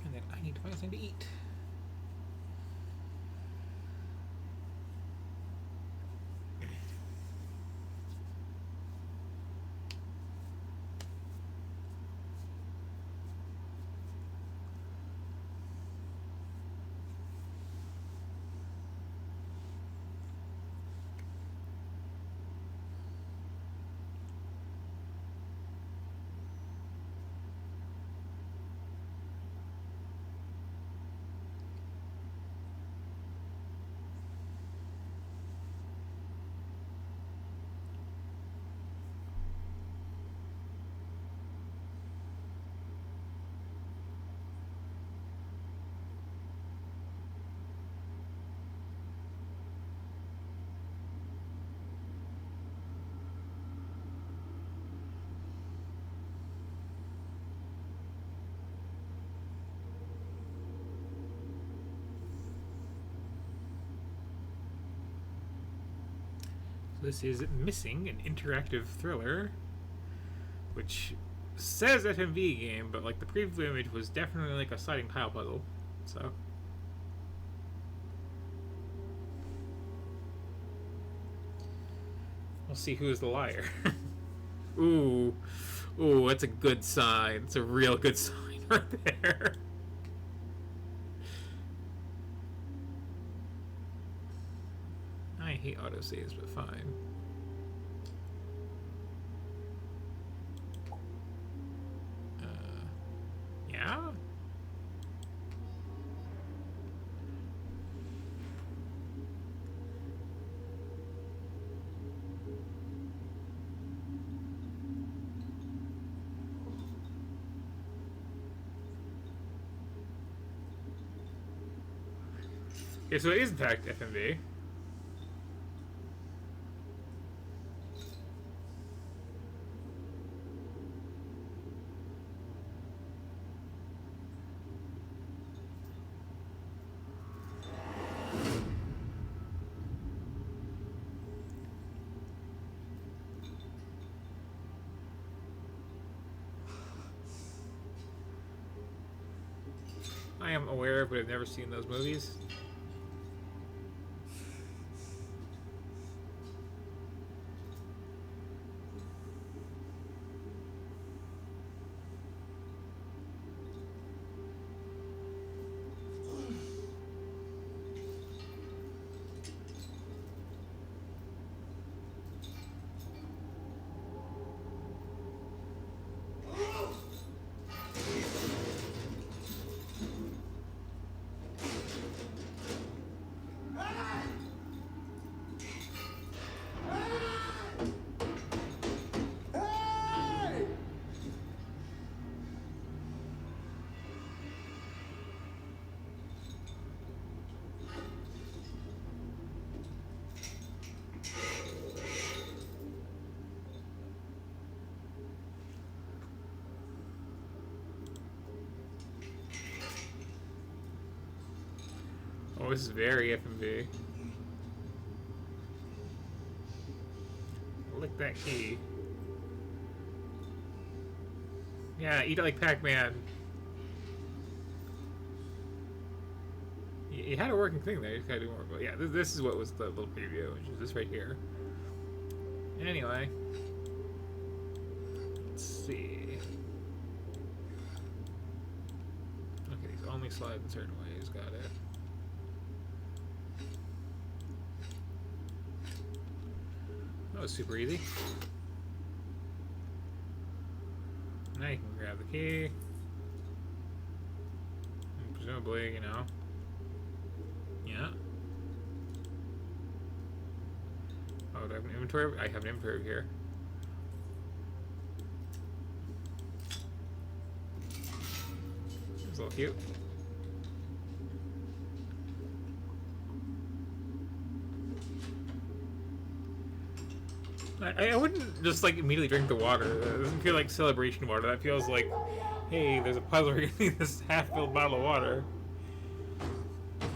And then I need to find something to eat. This is Missing, an interactive thriller, which says FMV game, but like the preview image was definitely like a sliding tile puzzle. So we'll see who's the liar. Ooh, ooh, that's a good sign. It's a real good sign right there. I hate autosaves, but fine. Yeah? Okay, so it is in fact FMV. I am aware, but I've never seen those movies. Oh, this is very FMV. Lick that key. Yeah, eat it like Pac-Man. You had a working thing there. You just gotta do more. But yeah, this is what was the little preview, which is this right here. Anyway, let's see. Okay, these only slide in certain ways. Got it. That was super easy. Now you can grab the key. And presumably, you know. Yeah. Oh, do I have an inventory? I have an inventory here. It's a little cute. I wouldn't just like immediately drink the water. That doesn't feel like celebration water. That feels like, hey, there's a puzzle. We're gonna need this half-filled bottle of water.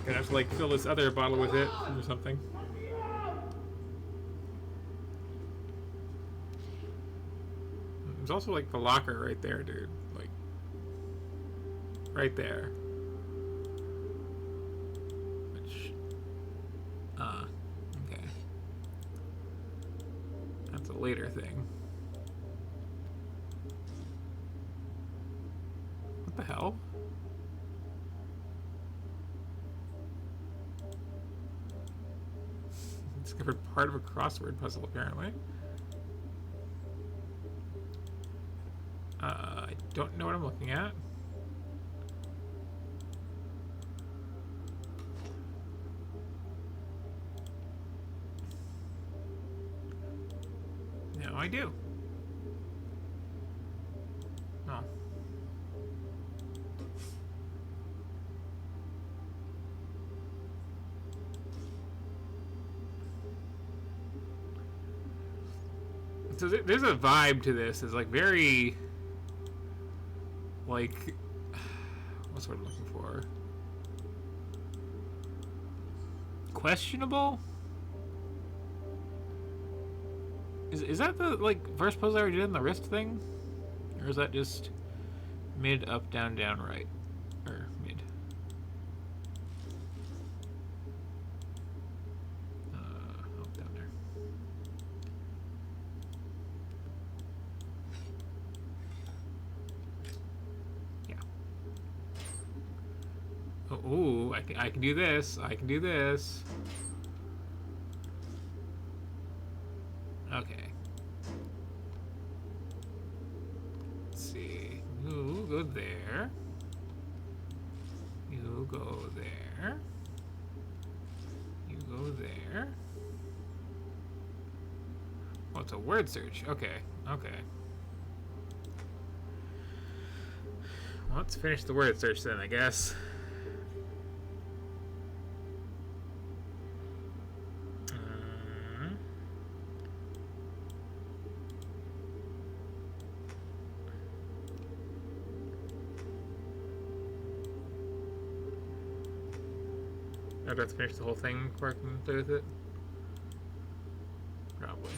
Gonna have to like fill this other bottle with it or something. There's also like the locker right there, dude. Like, right there. Which, okay. That's a later thing. What the hell? Discovered part of a crossword puzzle, apparently. I don't know what I'm looking at. Now I do. Oh. So there's a vibe to this. It's like very, like, what's what I'm looking for? Questionable? Is that the like first pose I already did in the wrist thing, or is that just mid, up, down, down, right, or mid? Oh, down there. Yeah. Oh, ooh, I can do this. I can do this. Okay. Let's see. You go there. You go there. You go there. Oh, it's a word search. Okay. Okay. Well, let's finish the word search then, I guess. I'd have to finish the whole thing before I can play with it. Probably.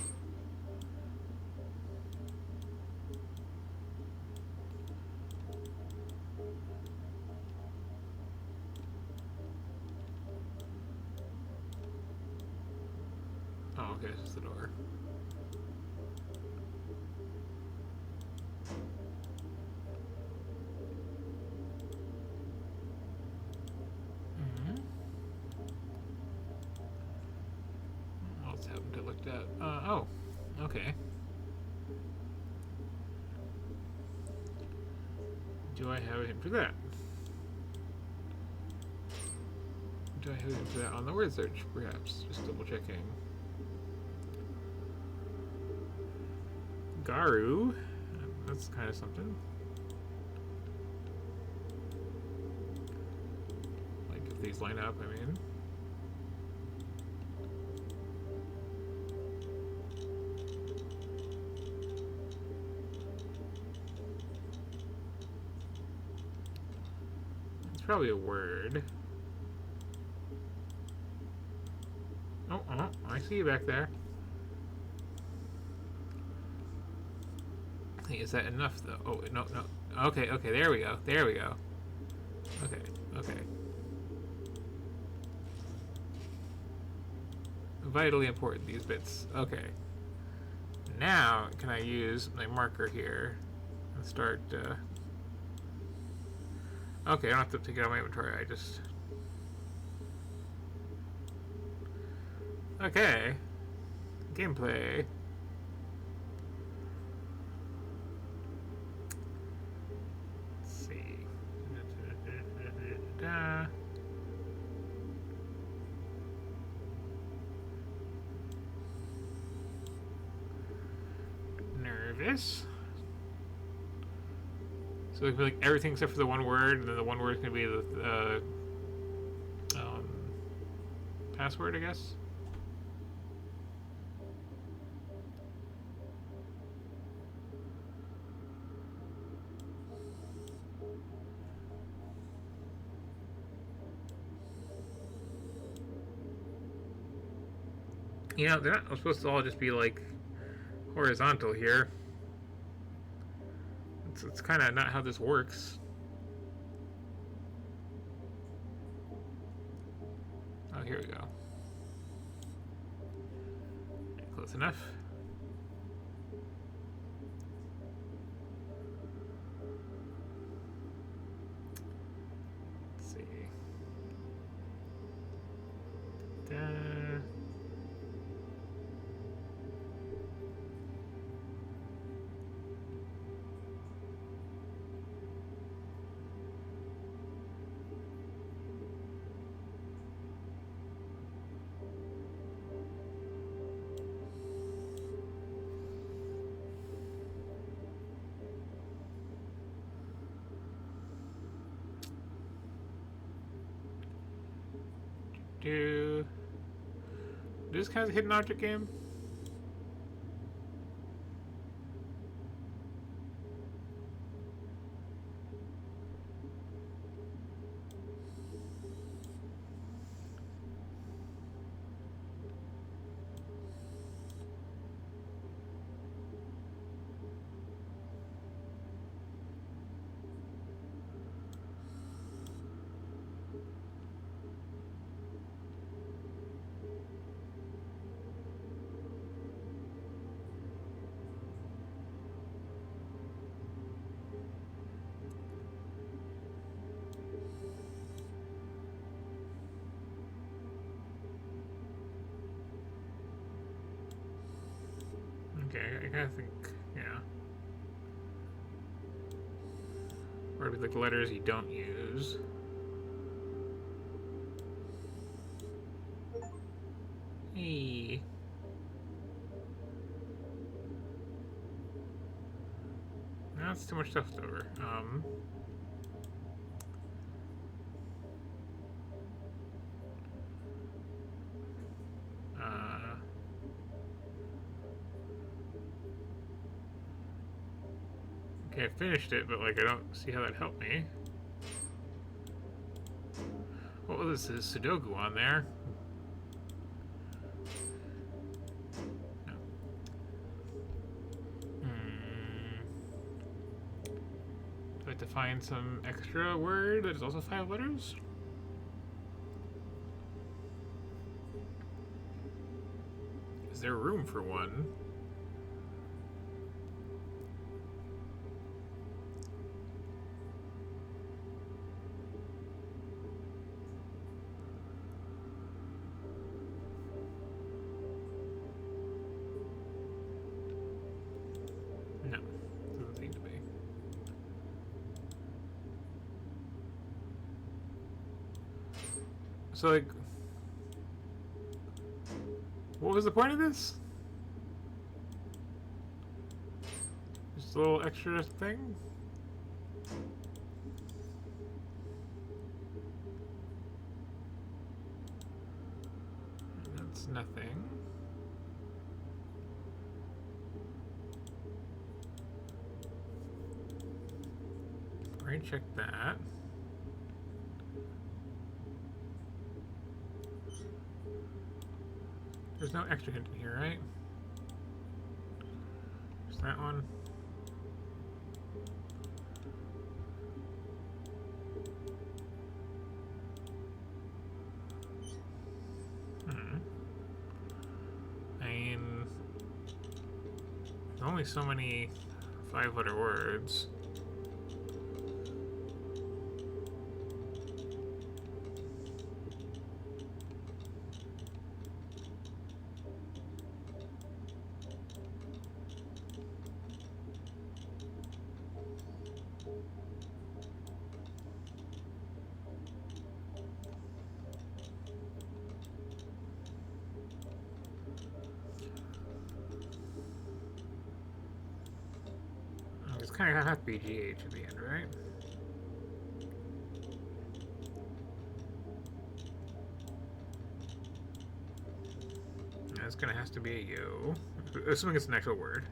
Oh, okay, it's just the door. Haven't I looked at? Oh, okay. Do I have him for that? Do I have him for that on the word search, perhaps? Just double checking. Garu. That's kind of something. Like, if these line up, I mean. Probably a word. Oh, I see you back there. Hey, is that enough though? Oh, no. Okay, there we go. There we go. Okay. Vitally important, these bits. Okay. Now, can I use my marker here and start, okay, I don't have to take it out of my inventory, I just... Okay. Gameplay. Let's see. Nervous. So it can be like everything except for the one word, and then the one word is going to be the password, I guess. You know, they're not supposed to all just be like horizontal here. It's kind of not how this works. Oh, here we go. Close enough. Let's see. This kind of hidden object game? Okay, I kind of think, yeah. Or like letters you don't use. Hey. No, that's too much stuff over. Okay, I finished it, but like I don't see how that helped me. What was this Sudoku on there? No. Do I have to find some extra word that is also 5 letters? Is there room for one? No, doesn't seem to be. So, like, what was the point of this? Just a little extra thing? That's nothing. Brain check that. There's no extra hint in here, right? Just that one. I mean, there's only so many 5-letter words. It's kind of gonna have to be GH at the end, right? It's gonna have to be a U. Assuming it's an actual word.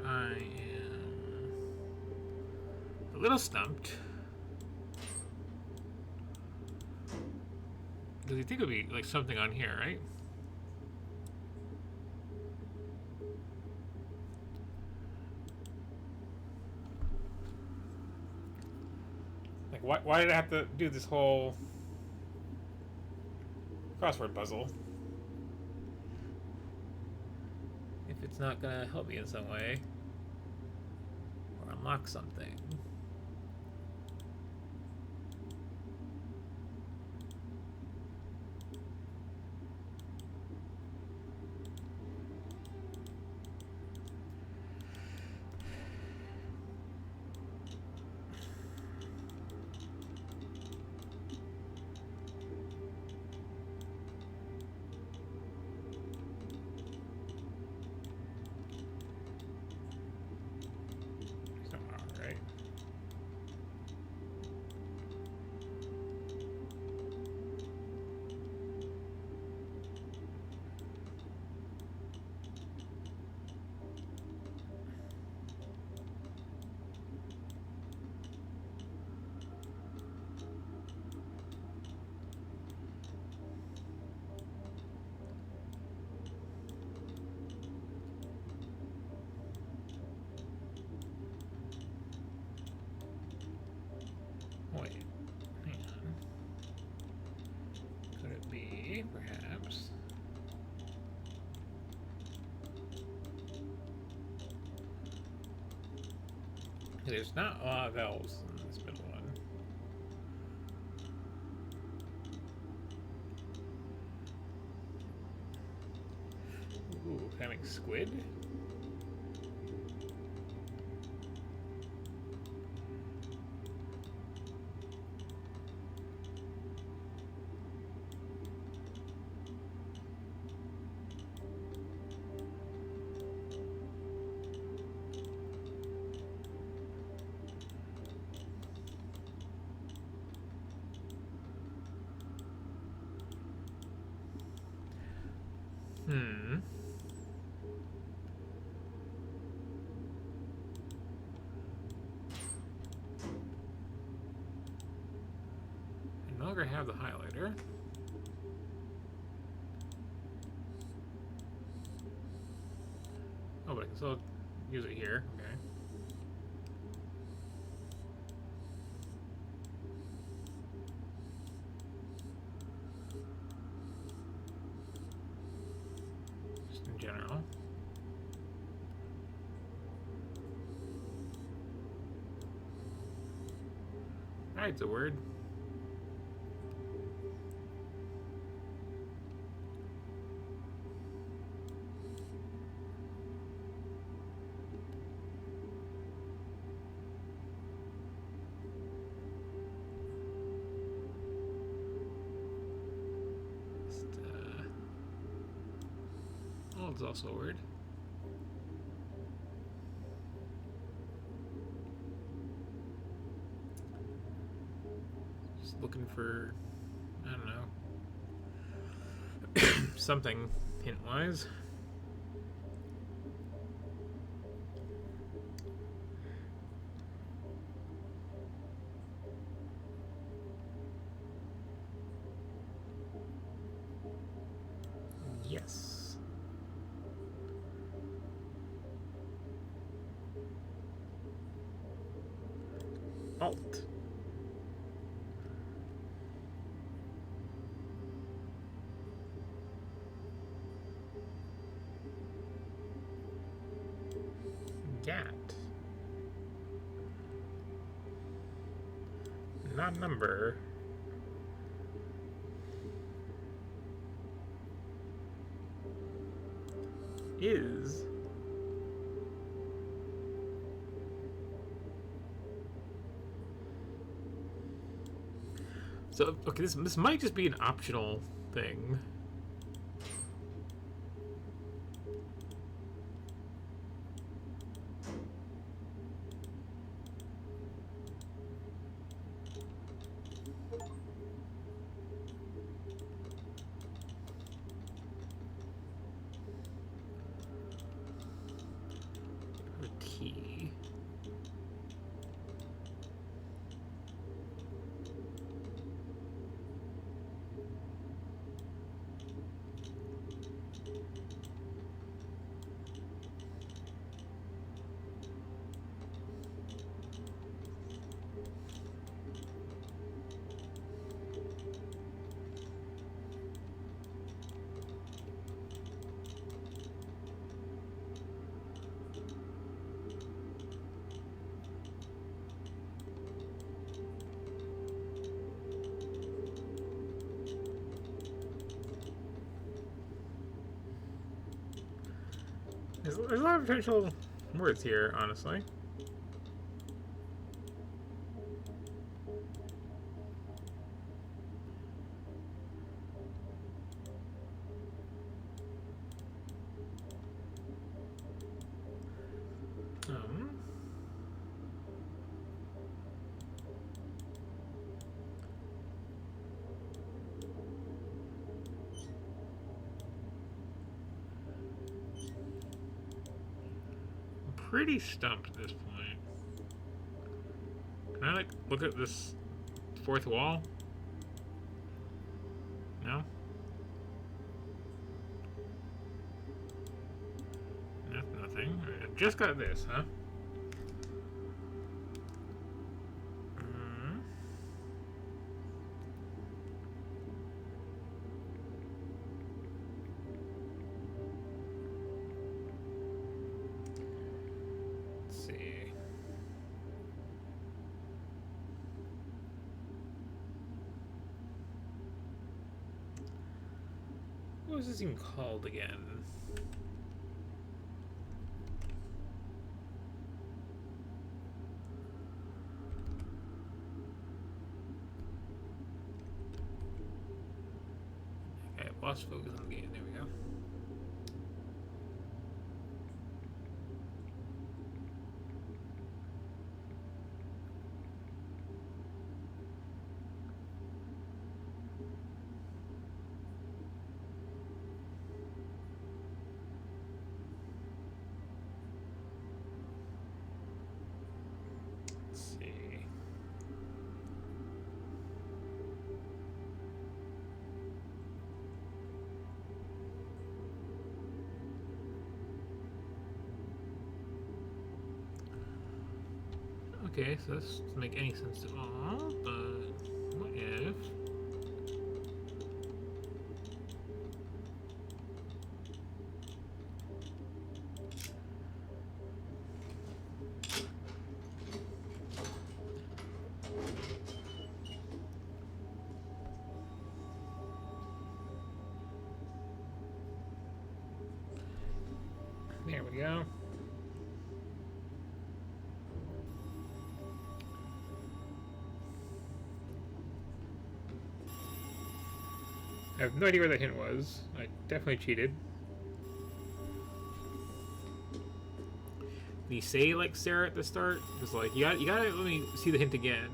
I am a little stumped. Because you think it would be like something on here, right? Like, why did I have to do this whole crossword puzzle if it's not gonna help me in some way? Or unlock something. Right. There's not a lot of elves in this middle one. Ooh, can I make squid? Hmm. I no longer have the highlighter. Oh, but I can still use it here. Okay. Just in general. Ride's a word. Old's also a word. Just looking for, I don't know, something hint-wise. Yes. Alt. Gat. Not number. Is. So, okay, this might just be an optional thing. A T. There's a lot of potential words here, honestly. Pretty stumped at this point. Can I, like, look at this fourth wall? No? Nothing. I've just got this, huh? was this even called again? Okay, lost focus on the game. There we go. Let's see. Okay, so this doesn't make any sense at all, but what if... There we go. I have no idea where that hint was. I definitely cheated. Did he say like Sarah at the start? It's like you gotta let me see the hint again.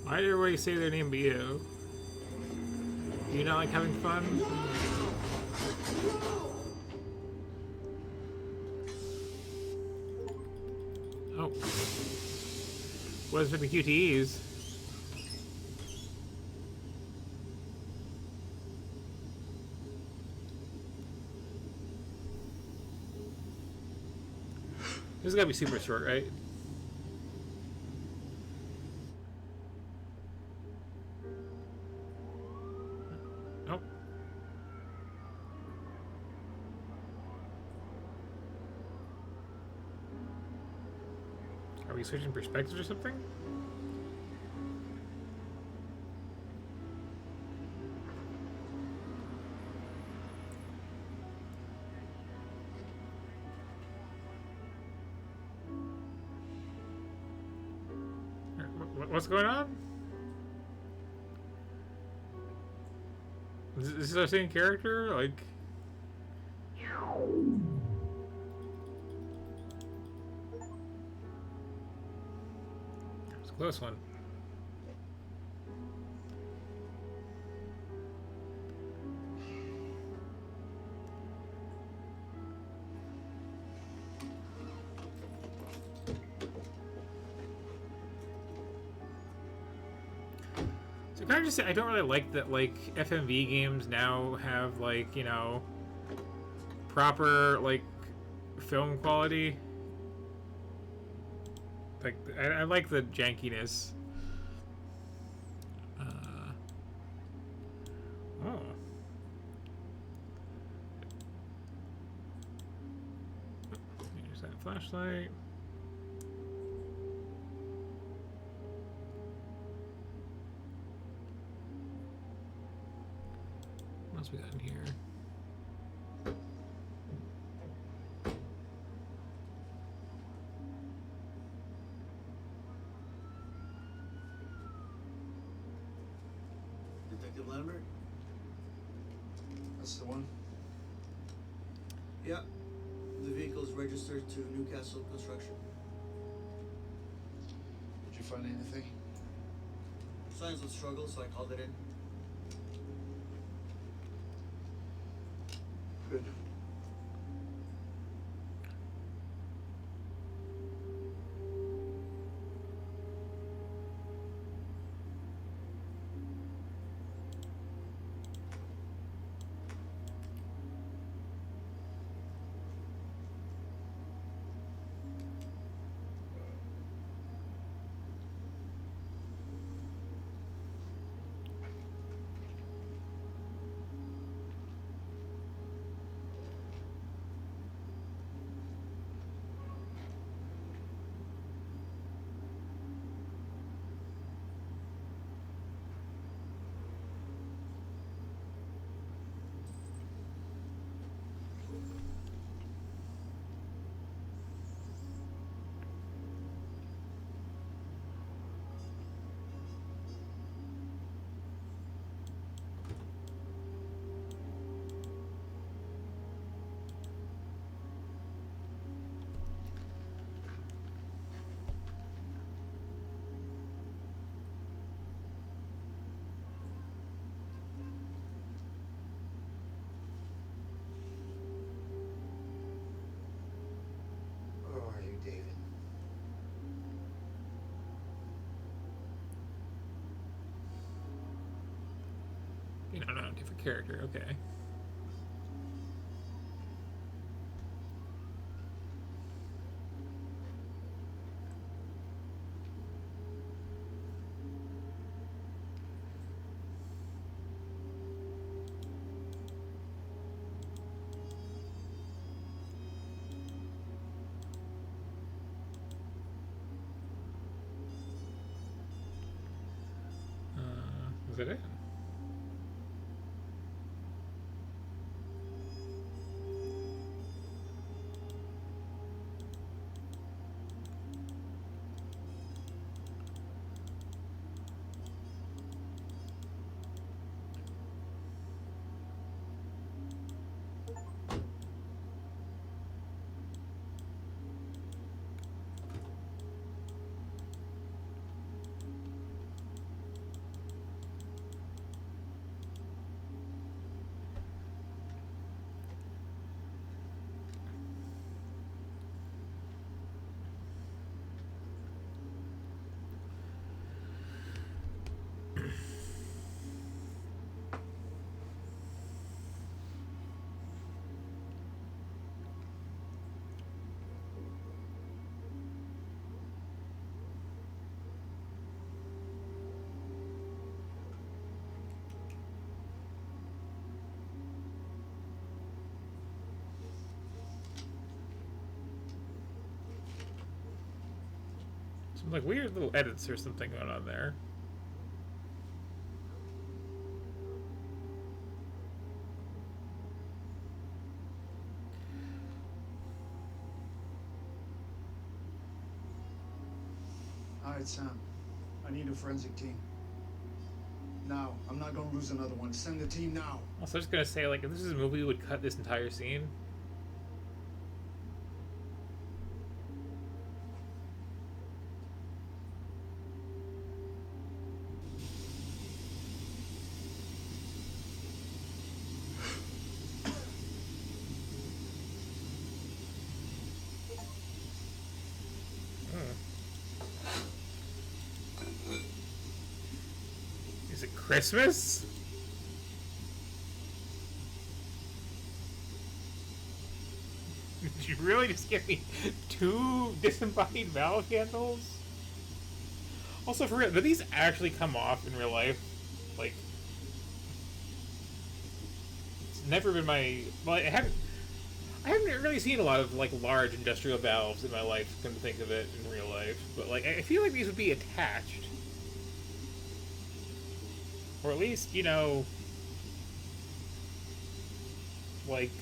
Why did everybody say their name but you? Do you not like having fun? Oh. What is with the QTEs? This has gotta be super short, right? Nope. Are we switching perspectives or something? What's going on? Is this our same character? Like... It's a close one. So can I just say, I don't really like that, like, FMV games now have, like, you know, proper, like, film quality. Like, I like the jankiness. Oh. Here's that flashlight. What else we got in here? Detective Lambert? That's the one. Yeah. The vehicle is registered to Newcastle Construction. Did you find anything? Signs of struggle, so I called it in. Good. You know, no, different character. Okay. Is that it? Some like weird little edits or something going on there. Alright, Sam. I need a forensic team. Now. I'm not gonna lose another one. Send the team now. Also, just gonna say, like, if this is a movie, we would cut this entire scene. Is it Christmas? Did you really just get me 2 disembodied Valve candles? Also, for real, do these actually come off in real life? Like, it's never been my... Well, I haven't really seen a lot of, like, large industrial valves in my life, come to think of it, in real life. But, like, I feel like these would be attached. Or at least, you know... like...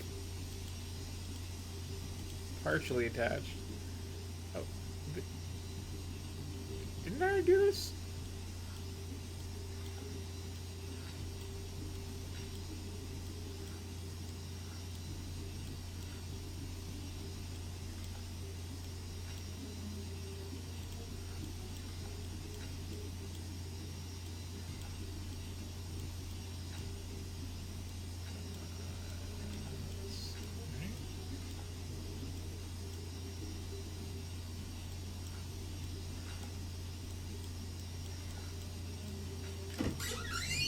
partially attached. Oh. Didn't I already do this?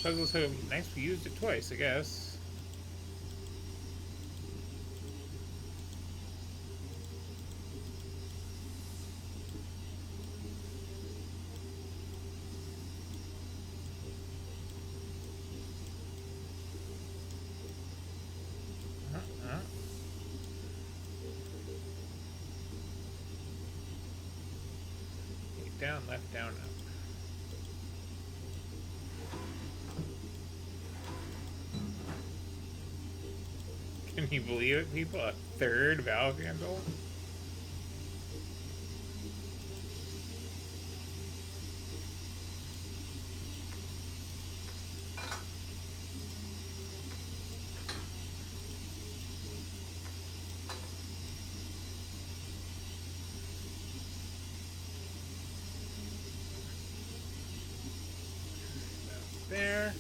Puzzle so nice we used it twice, I guess. Down, left, down, up. Can you believe it, people? A 3rd valve handle? There.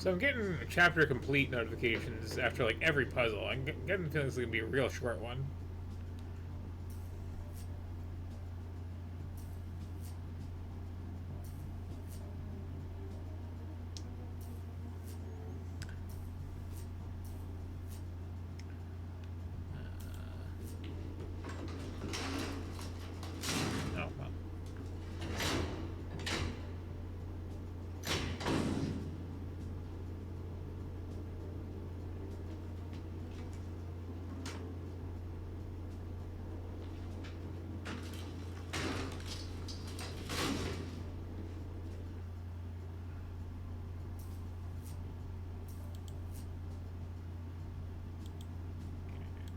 So I'm getting chapter complete notifications after like every puzzle. I'm getting the feeling it's gonna be a real short one. Oh well.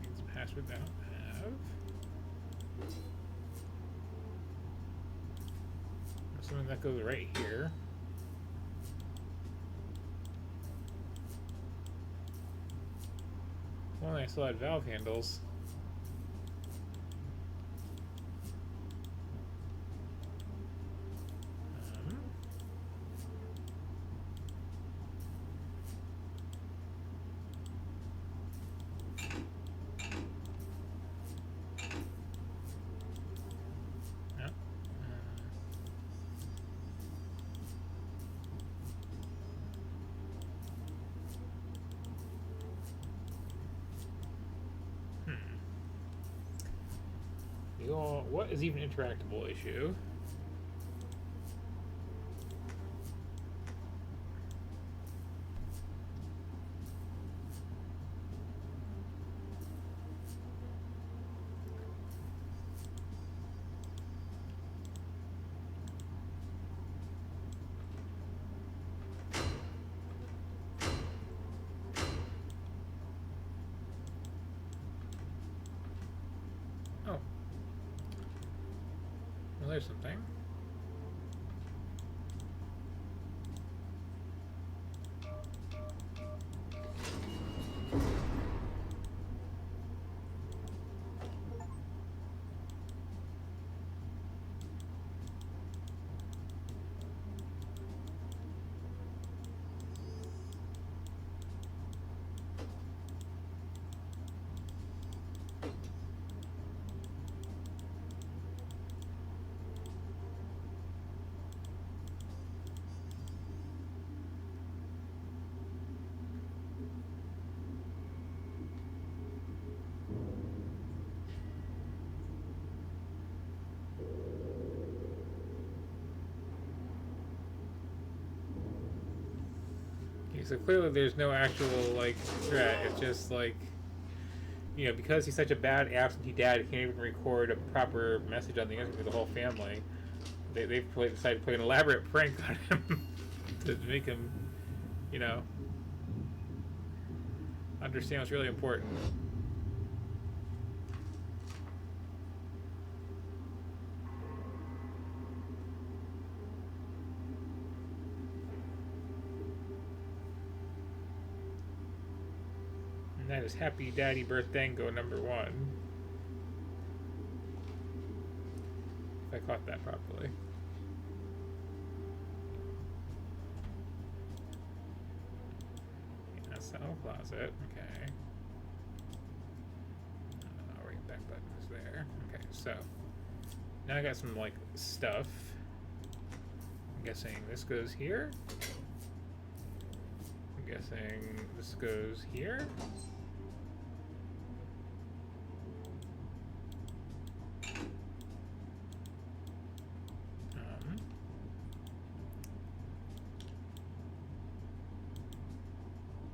Needs a password that I don't have. Something that goes right here. Well, I still had valve handles. Yep. What is even interactable issue? Oh. Well, there's something. Okay, so clearly there's no actual, like, threat. It's just, like, you know, because he's such a bad absentee dad, he can't even record a proper message on the internet for the whole family. They've decided to play an elaborate prank on him to make him, you know, understand what's really important. And that is Happy Daddy Birthango #1. If I caught that properly. Yeah, that's the closet. Okay. Right back button is there. Okay, so now I got some like stuff. I'm guessing this goes here. I'm guessing this goes here.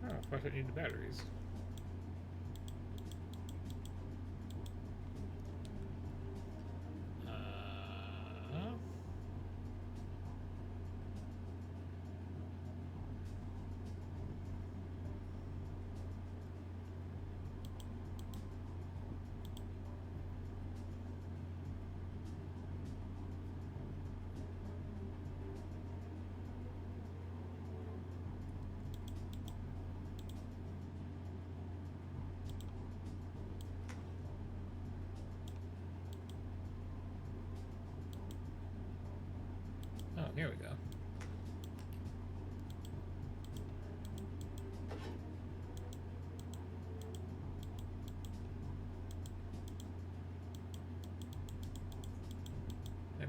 Oh, of course I need the batteries. Oh, here we go.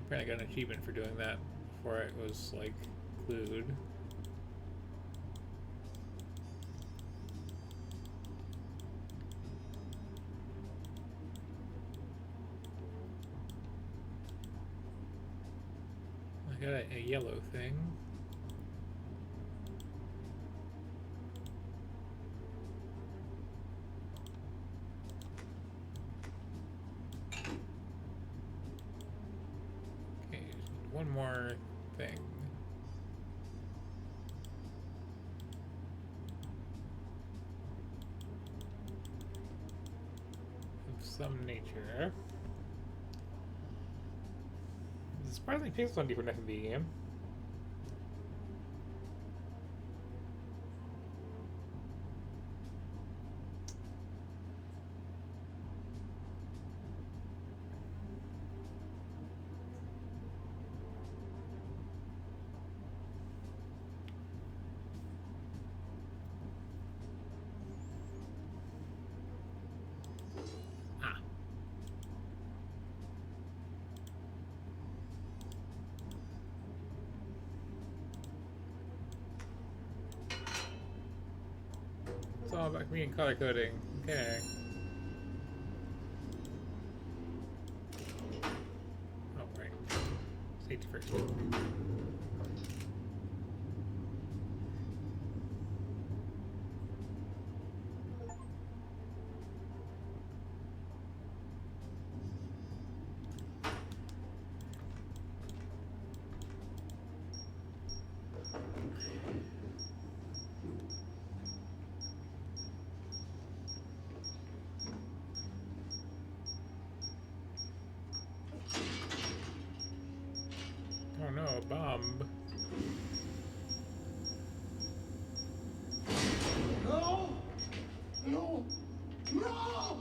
Apparently I got an achievement for doing that before it was, like, glued. I got a yellow thing. Okay, one more thing. Of some nature. It's surprisingly pixel for an FMV game. It's all about me and color coding. Okay. Oh, right. Safety first. Oh no, a bomb. No! No! No!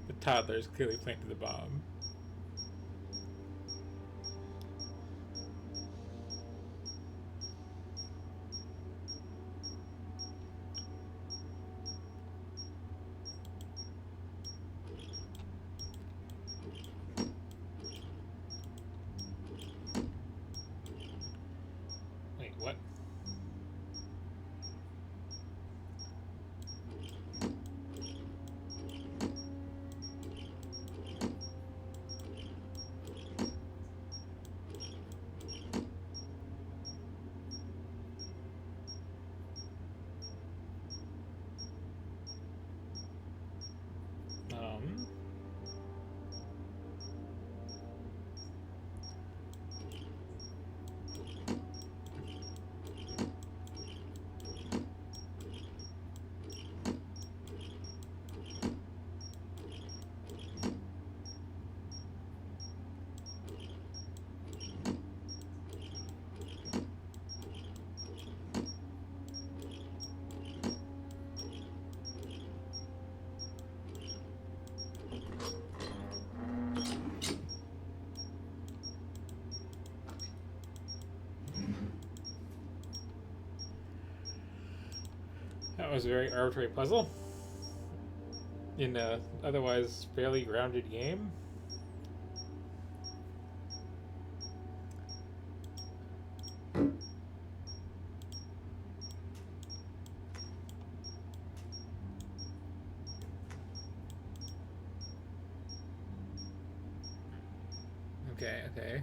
The toddler's clearly planted the bomb. Wait, what? That was a very arbitrary puzzle in a otherwise fairly grounded game. Okay, okay.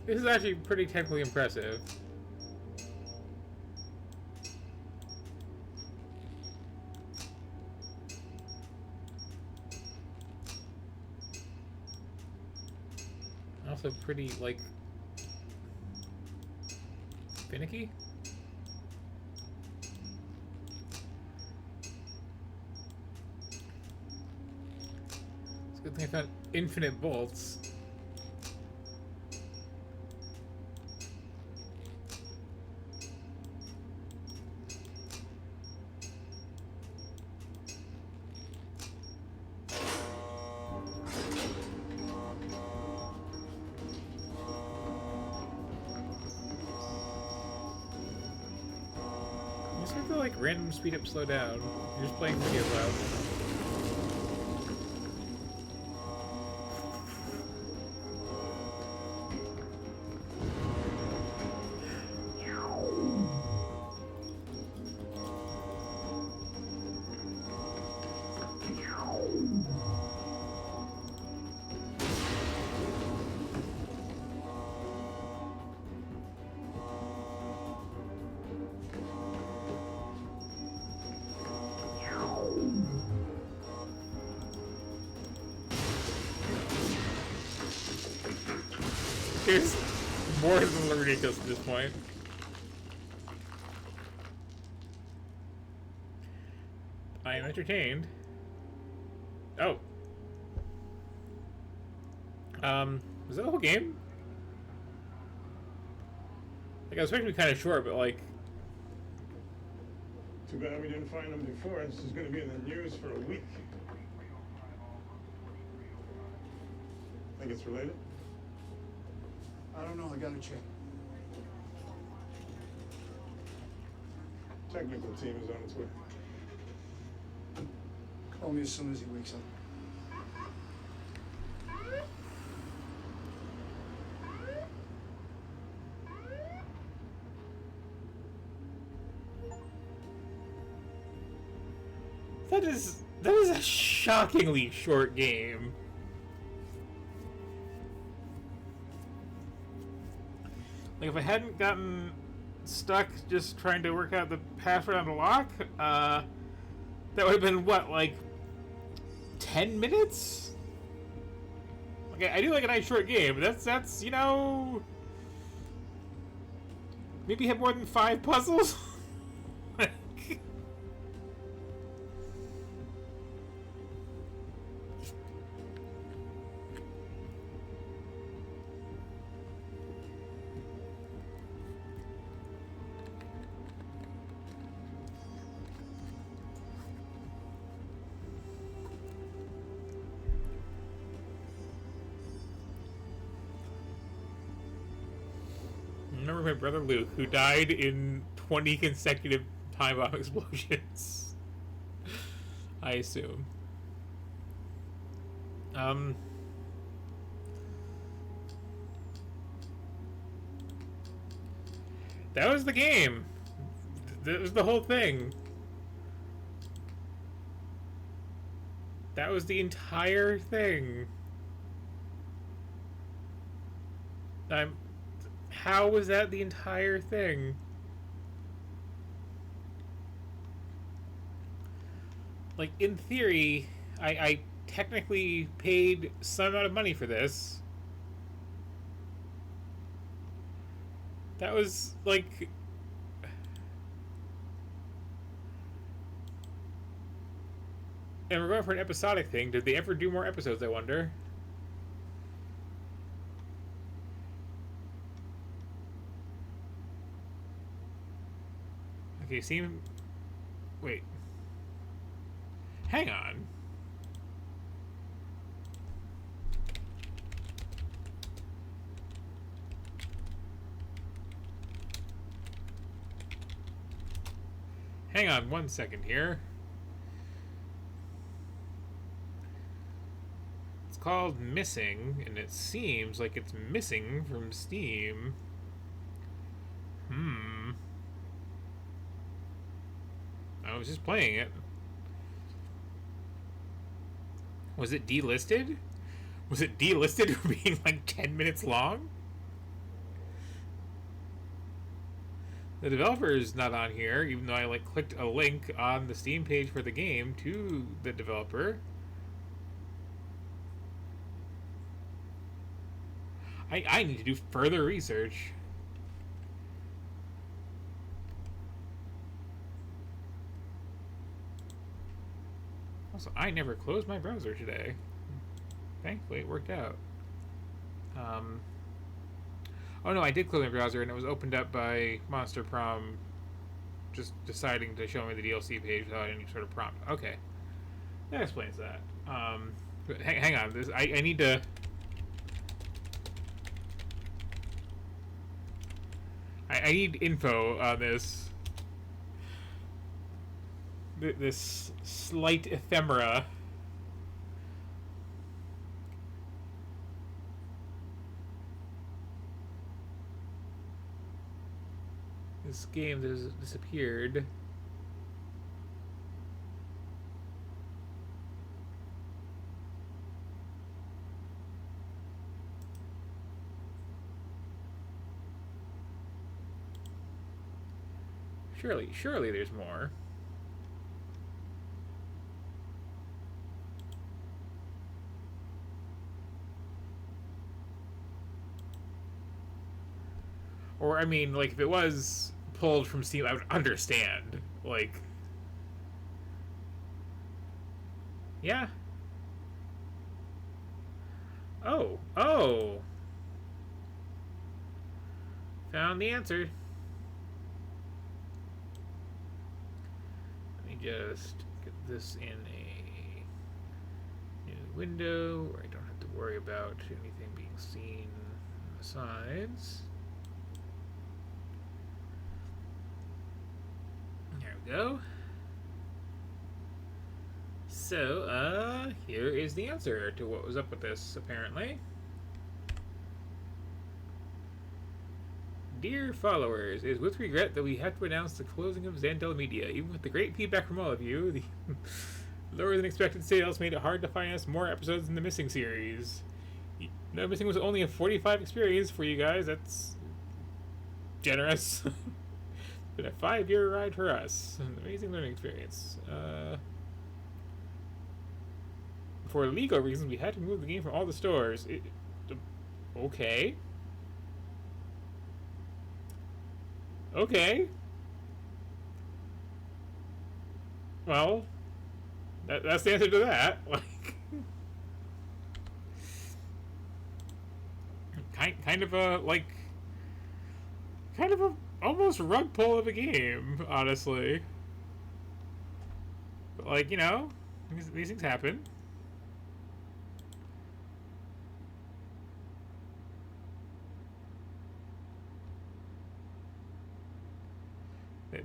This is actually pretty technically impressive. Also pretty, like, finicky. It's a good thing I found infinite bolts. You just have to like random speed up, slow down. You're just playing video loud. It's more than ridiculous at this point. I am entertained. Oh. Was that the whole game? Like, I was expecting to be kind of short, but like... Too bad we didn't find them before. This is going to be in the news for a week. Think it's related? I don't know, I gotta check. Technical team is on its way. Call me as soon as he wakes up. That is a shockingly short game. Like, if I hadn't gotten stuck just trying to work out the password on the lock, that would have been, what, like, 10 minutes? Okay, I do like a nice short game, but that's, you know... Maybe have more than 5 puzzles? Remember my brother Luke, who died in 20 consecutive time bomb explosions. I assume. That was the game. That was the whole thing. That was the entire thing. How was that the entire thing? Like, in theory, I technically paid some amount of money for this. That was, like... And we're going for an episodic thing. Did they ever do more episodes, I wonder? Okay, seem... Wait. Hang on. Hang on 1 second here. It's called Missing, and it seems like it's missing from Steam. I was just playing it. Was it delisted? Was it delisted for being like 10 minutes long? The developer is not on here, even though I like clicked a link on the Steam page for the game to the developer. I need to do further research. Also, I never closed my browser today. Thankfully, it worked out. Oh no, I did close my browser and it was opened up by Monster Prom just deciding to show me the DLC page without any sort of prompt. Okay. That explains that. Hang on. I need to... I need info on this. This slight ephemera. This game has disappeared. Surely there's more. Or, I mean, like, if it was pulled from Steam, I would understand. Like... Yeah. Oh. Oh! Found the answer. Let me just get this in a new window where I don't have to worry about anything being seen on the sides. There we go. So, here is the answer to what was up with this, apparently. Dear followers, it is with regret that we have to announce the closing of Zandel Media. Even with the great feedback from all of you, the lower than expected sales made it hard to finance more episodes in the Missing series. No, Missing was only a 45 experience for you guys. That's generous. Been a 5-year ride for us. An amazing learning experience. For legal reasons, we had to remove the game from all the stores. Okay. Okay. Well, that's the answer to that. Like, kind of a almost rug pull of a game, honestly. But, like, you know, these things happen.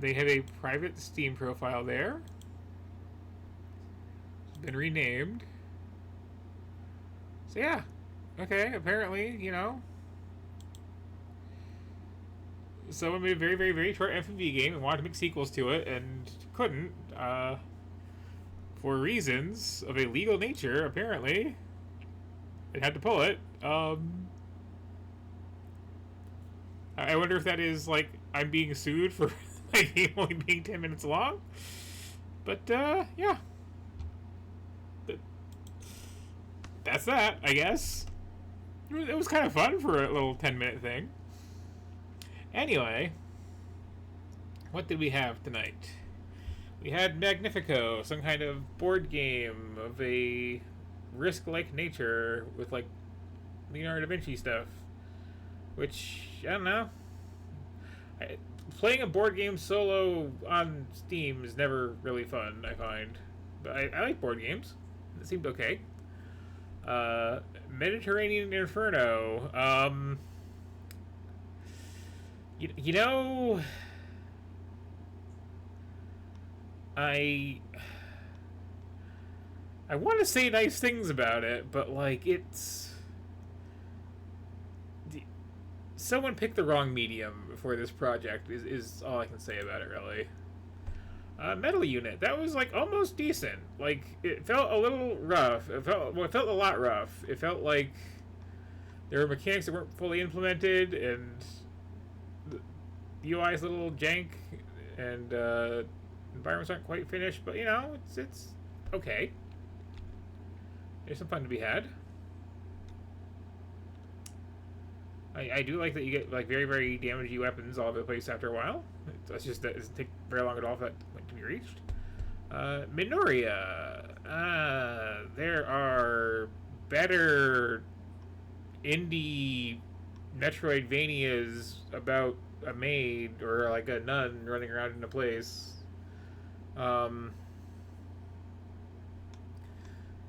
They have a private Steam profile there. It's been renamed. So yeah. Okay, apparently, you know. Someone made a very, very, very short FMV game and wanted to make sequels to it and couldn't. For reasons of a legal nature, apparently. It had to pull it. I wonder if that is, like, I'm being sued for... game only being 10 minutes long, but yeah, that's that, I guess. It was kind of fun for a little 10-minute thing. Anyway, what did we have tonight? We had Magnifico, some kind of board game of a Risk-like nature with, like, Leonardo da Vinci stuff, which, I don't know. Playing a board game solo on Steam is never really fun, I find. But I like board games. It seemed okay. Mediterranean Inferno. You know... I want to say nice things about it, but, like, it's... Someone picked the wrong medium for this project is all I can say about it, really. Metal Unit, that was, like, almost decent. Like, it felt a little rough. It felt a lot rough. It felt like there were mechanics that weren't fully implemented, and UI is a little jank, and environments aren't quite finished, but you know, it's okay. There's some fun to be had. I do like that you get like very, very damagey weapons all over the place after a while. That's just that it doesn't take very long at all for that point to be reached. Minoria. There are better indie Metroidvanias about a maid or like a nun running around in a place. I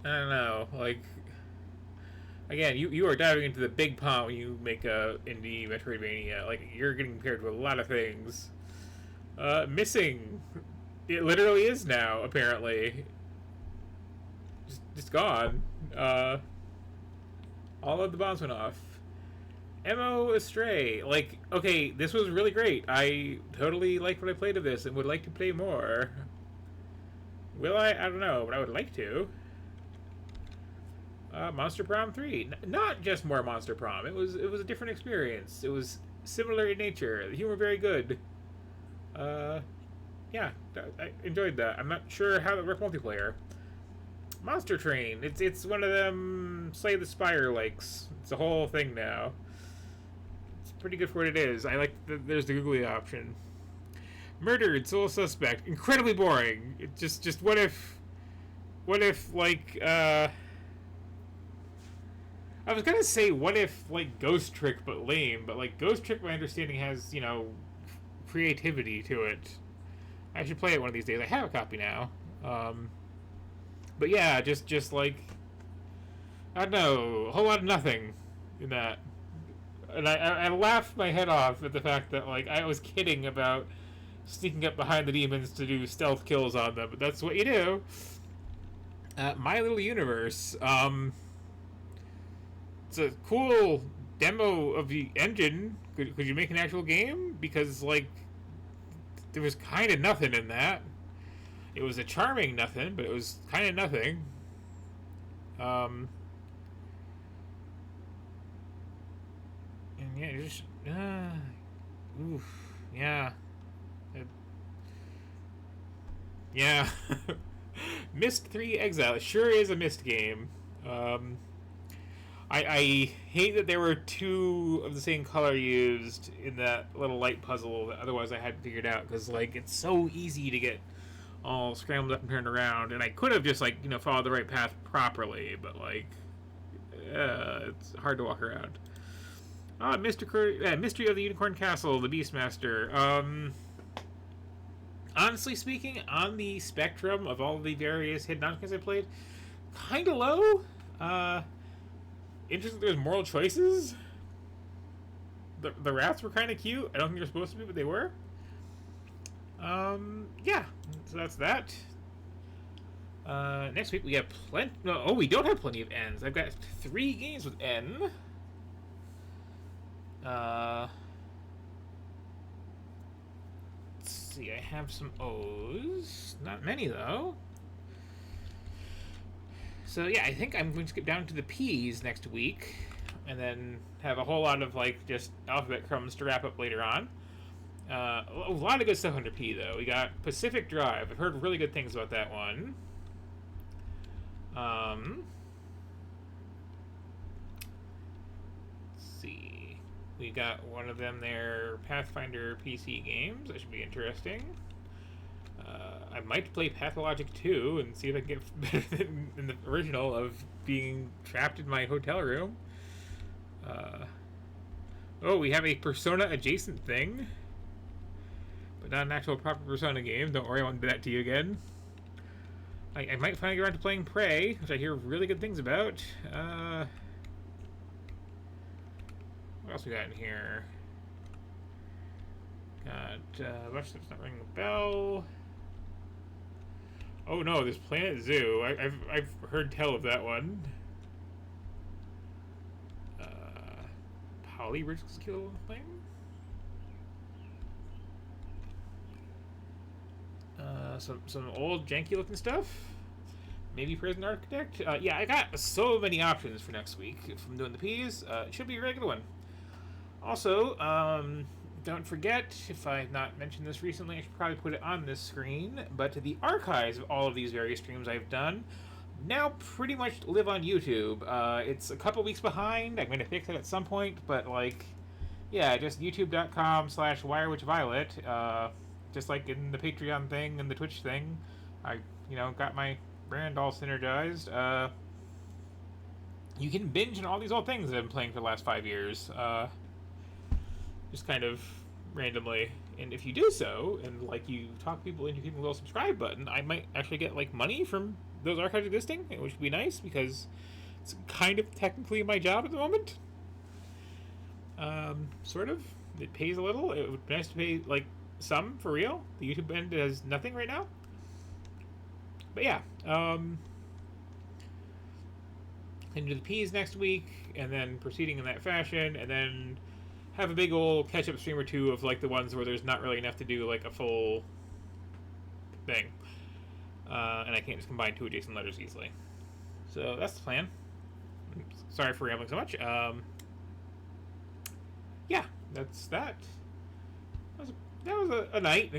don't know, like, again, you are diving into the big pond when you make a indie Metroidvania. Like, you're getting compared to a lot of things. Missing, it literally is now, apparently. Just gone. All of the bombs went off. MO Astray, like, okay, this was really great. I totally liked what I played of this and would like to play more. Will I? I don't know, but I would like to. Monster Prom 3. Not just more Monster Prom. It was a different experience. It was similar in nature. The humor very good. Yeah, I enjoyed that. I'm not sure how it worked multiplayer. Monster Train. It's one of them Slay the Spire likes. It's a whole thing now. It's pretty good for what it is. I like there's the googly option. Murdered Sole Suspect. Incredibly boring. It just what if like I was gonna say what if like Ghost Trick but lame, but like Ghost Trick my understanding has, you know, creativity to it. I should play it one of these days. I have a copy now. But yeah, just like I don't know, a whole lot of nothing in that. And I laughed my head off at the fact that like I was kidding about sneaking up behind the demons to do stealth kills on them, but that's what you do. My Little Universe. It's a cool demo of the engine. Could you make an actual game? Because like there was kind of nothing in that. It was a charming nothing, but it was kind of nothing. And yeah, just oof, yeah. Yeah. Myst 3 Exile. It sure is a Myst game. I hate that there were two of the same color used in that little light puzzle that otherwise I hadn't figured out, because like it's so easy to get all scrambled up and turned around, and I could have just like, you know, followed the right path properly, but like it's hard to walk around. Mystery of the Unicorn Castle, the Beastmaster. Honestly speaking, on the spectrum of all the various hidden objects I played, kind of low. Interesting there's moral choices. The rats were kind of cute. I don't think they're supposed to be, but they were. Yeah, so that's that. Next week we have plenty. No, oh, we don't have plenty of N's. I've got 3 games with N. Let's see. I have some O's. Not many though. So yeah, I think I'm going to skip down to the P's next week, and then have a whole lot of like just alphabet crumbs to wrap up later on. A lot of good stuff under P though. We got Pacific Drive. I've heard really good things about that one. Let's see. We got one of them there, Pathfinder PC games. That should be interesting. I might play Pathologic 2 and see if I can get better than the original of being trapped in my hotel room. Oh, we have a Persona adjacent thing, but not an actual proper Persona game. Don't worry, I won't do that to you again. I might finally get around to playing Prey, which I hear really good things about. What else we got in here? Got a bunch of stuff's not ringing a bell. Oh no, this Planet Zoo. I've heard tell of that one. Polyrich skill thing. Some old janky looking stuff. Maybe Prison Architect. Yeah, I got so many options for next week from doing the P's. It should be a regular one. Also, don't forget, if I have not mentioned this recently, I should probably put it on this screen, but the archives of all of these various streams I've done now pretty much live on YouTube. It's a couple weeks behind. I'm going to fix it at some point, but like, yeah, just youtube.com/WireWitchViolet. Just like in the Patreon thing and the Twitch thing, I, got my brand all synergized. You can binge on all these old things that I've been playing for the last 5 years. Just kind of randomly. And if you do so, and like you talk people into hitting the little subscribe button, I might actually get like money from those archives existing, which would be nice because it's kind of technically my job at the moment. Sort of. It pays a little. It would be nice to pay like some for real. The YouTube end has nothing right now. But yeah, into the P's next week, and then proceeding in that fashion, and then have a big old catch-up stream or two of like the ones where there's not really enough to do like a full thing, and I can't just combine two adjacent letters easily. So that's the plan. Sorry for rambling so much. Yeah, that's that. That was a night.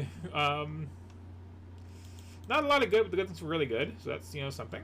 Not a lot of good, but the good things were really good. So that's something.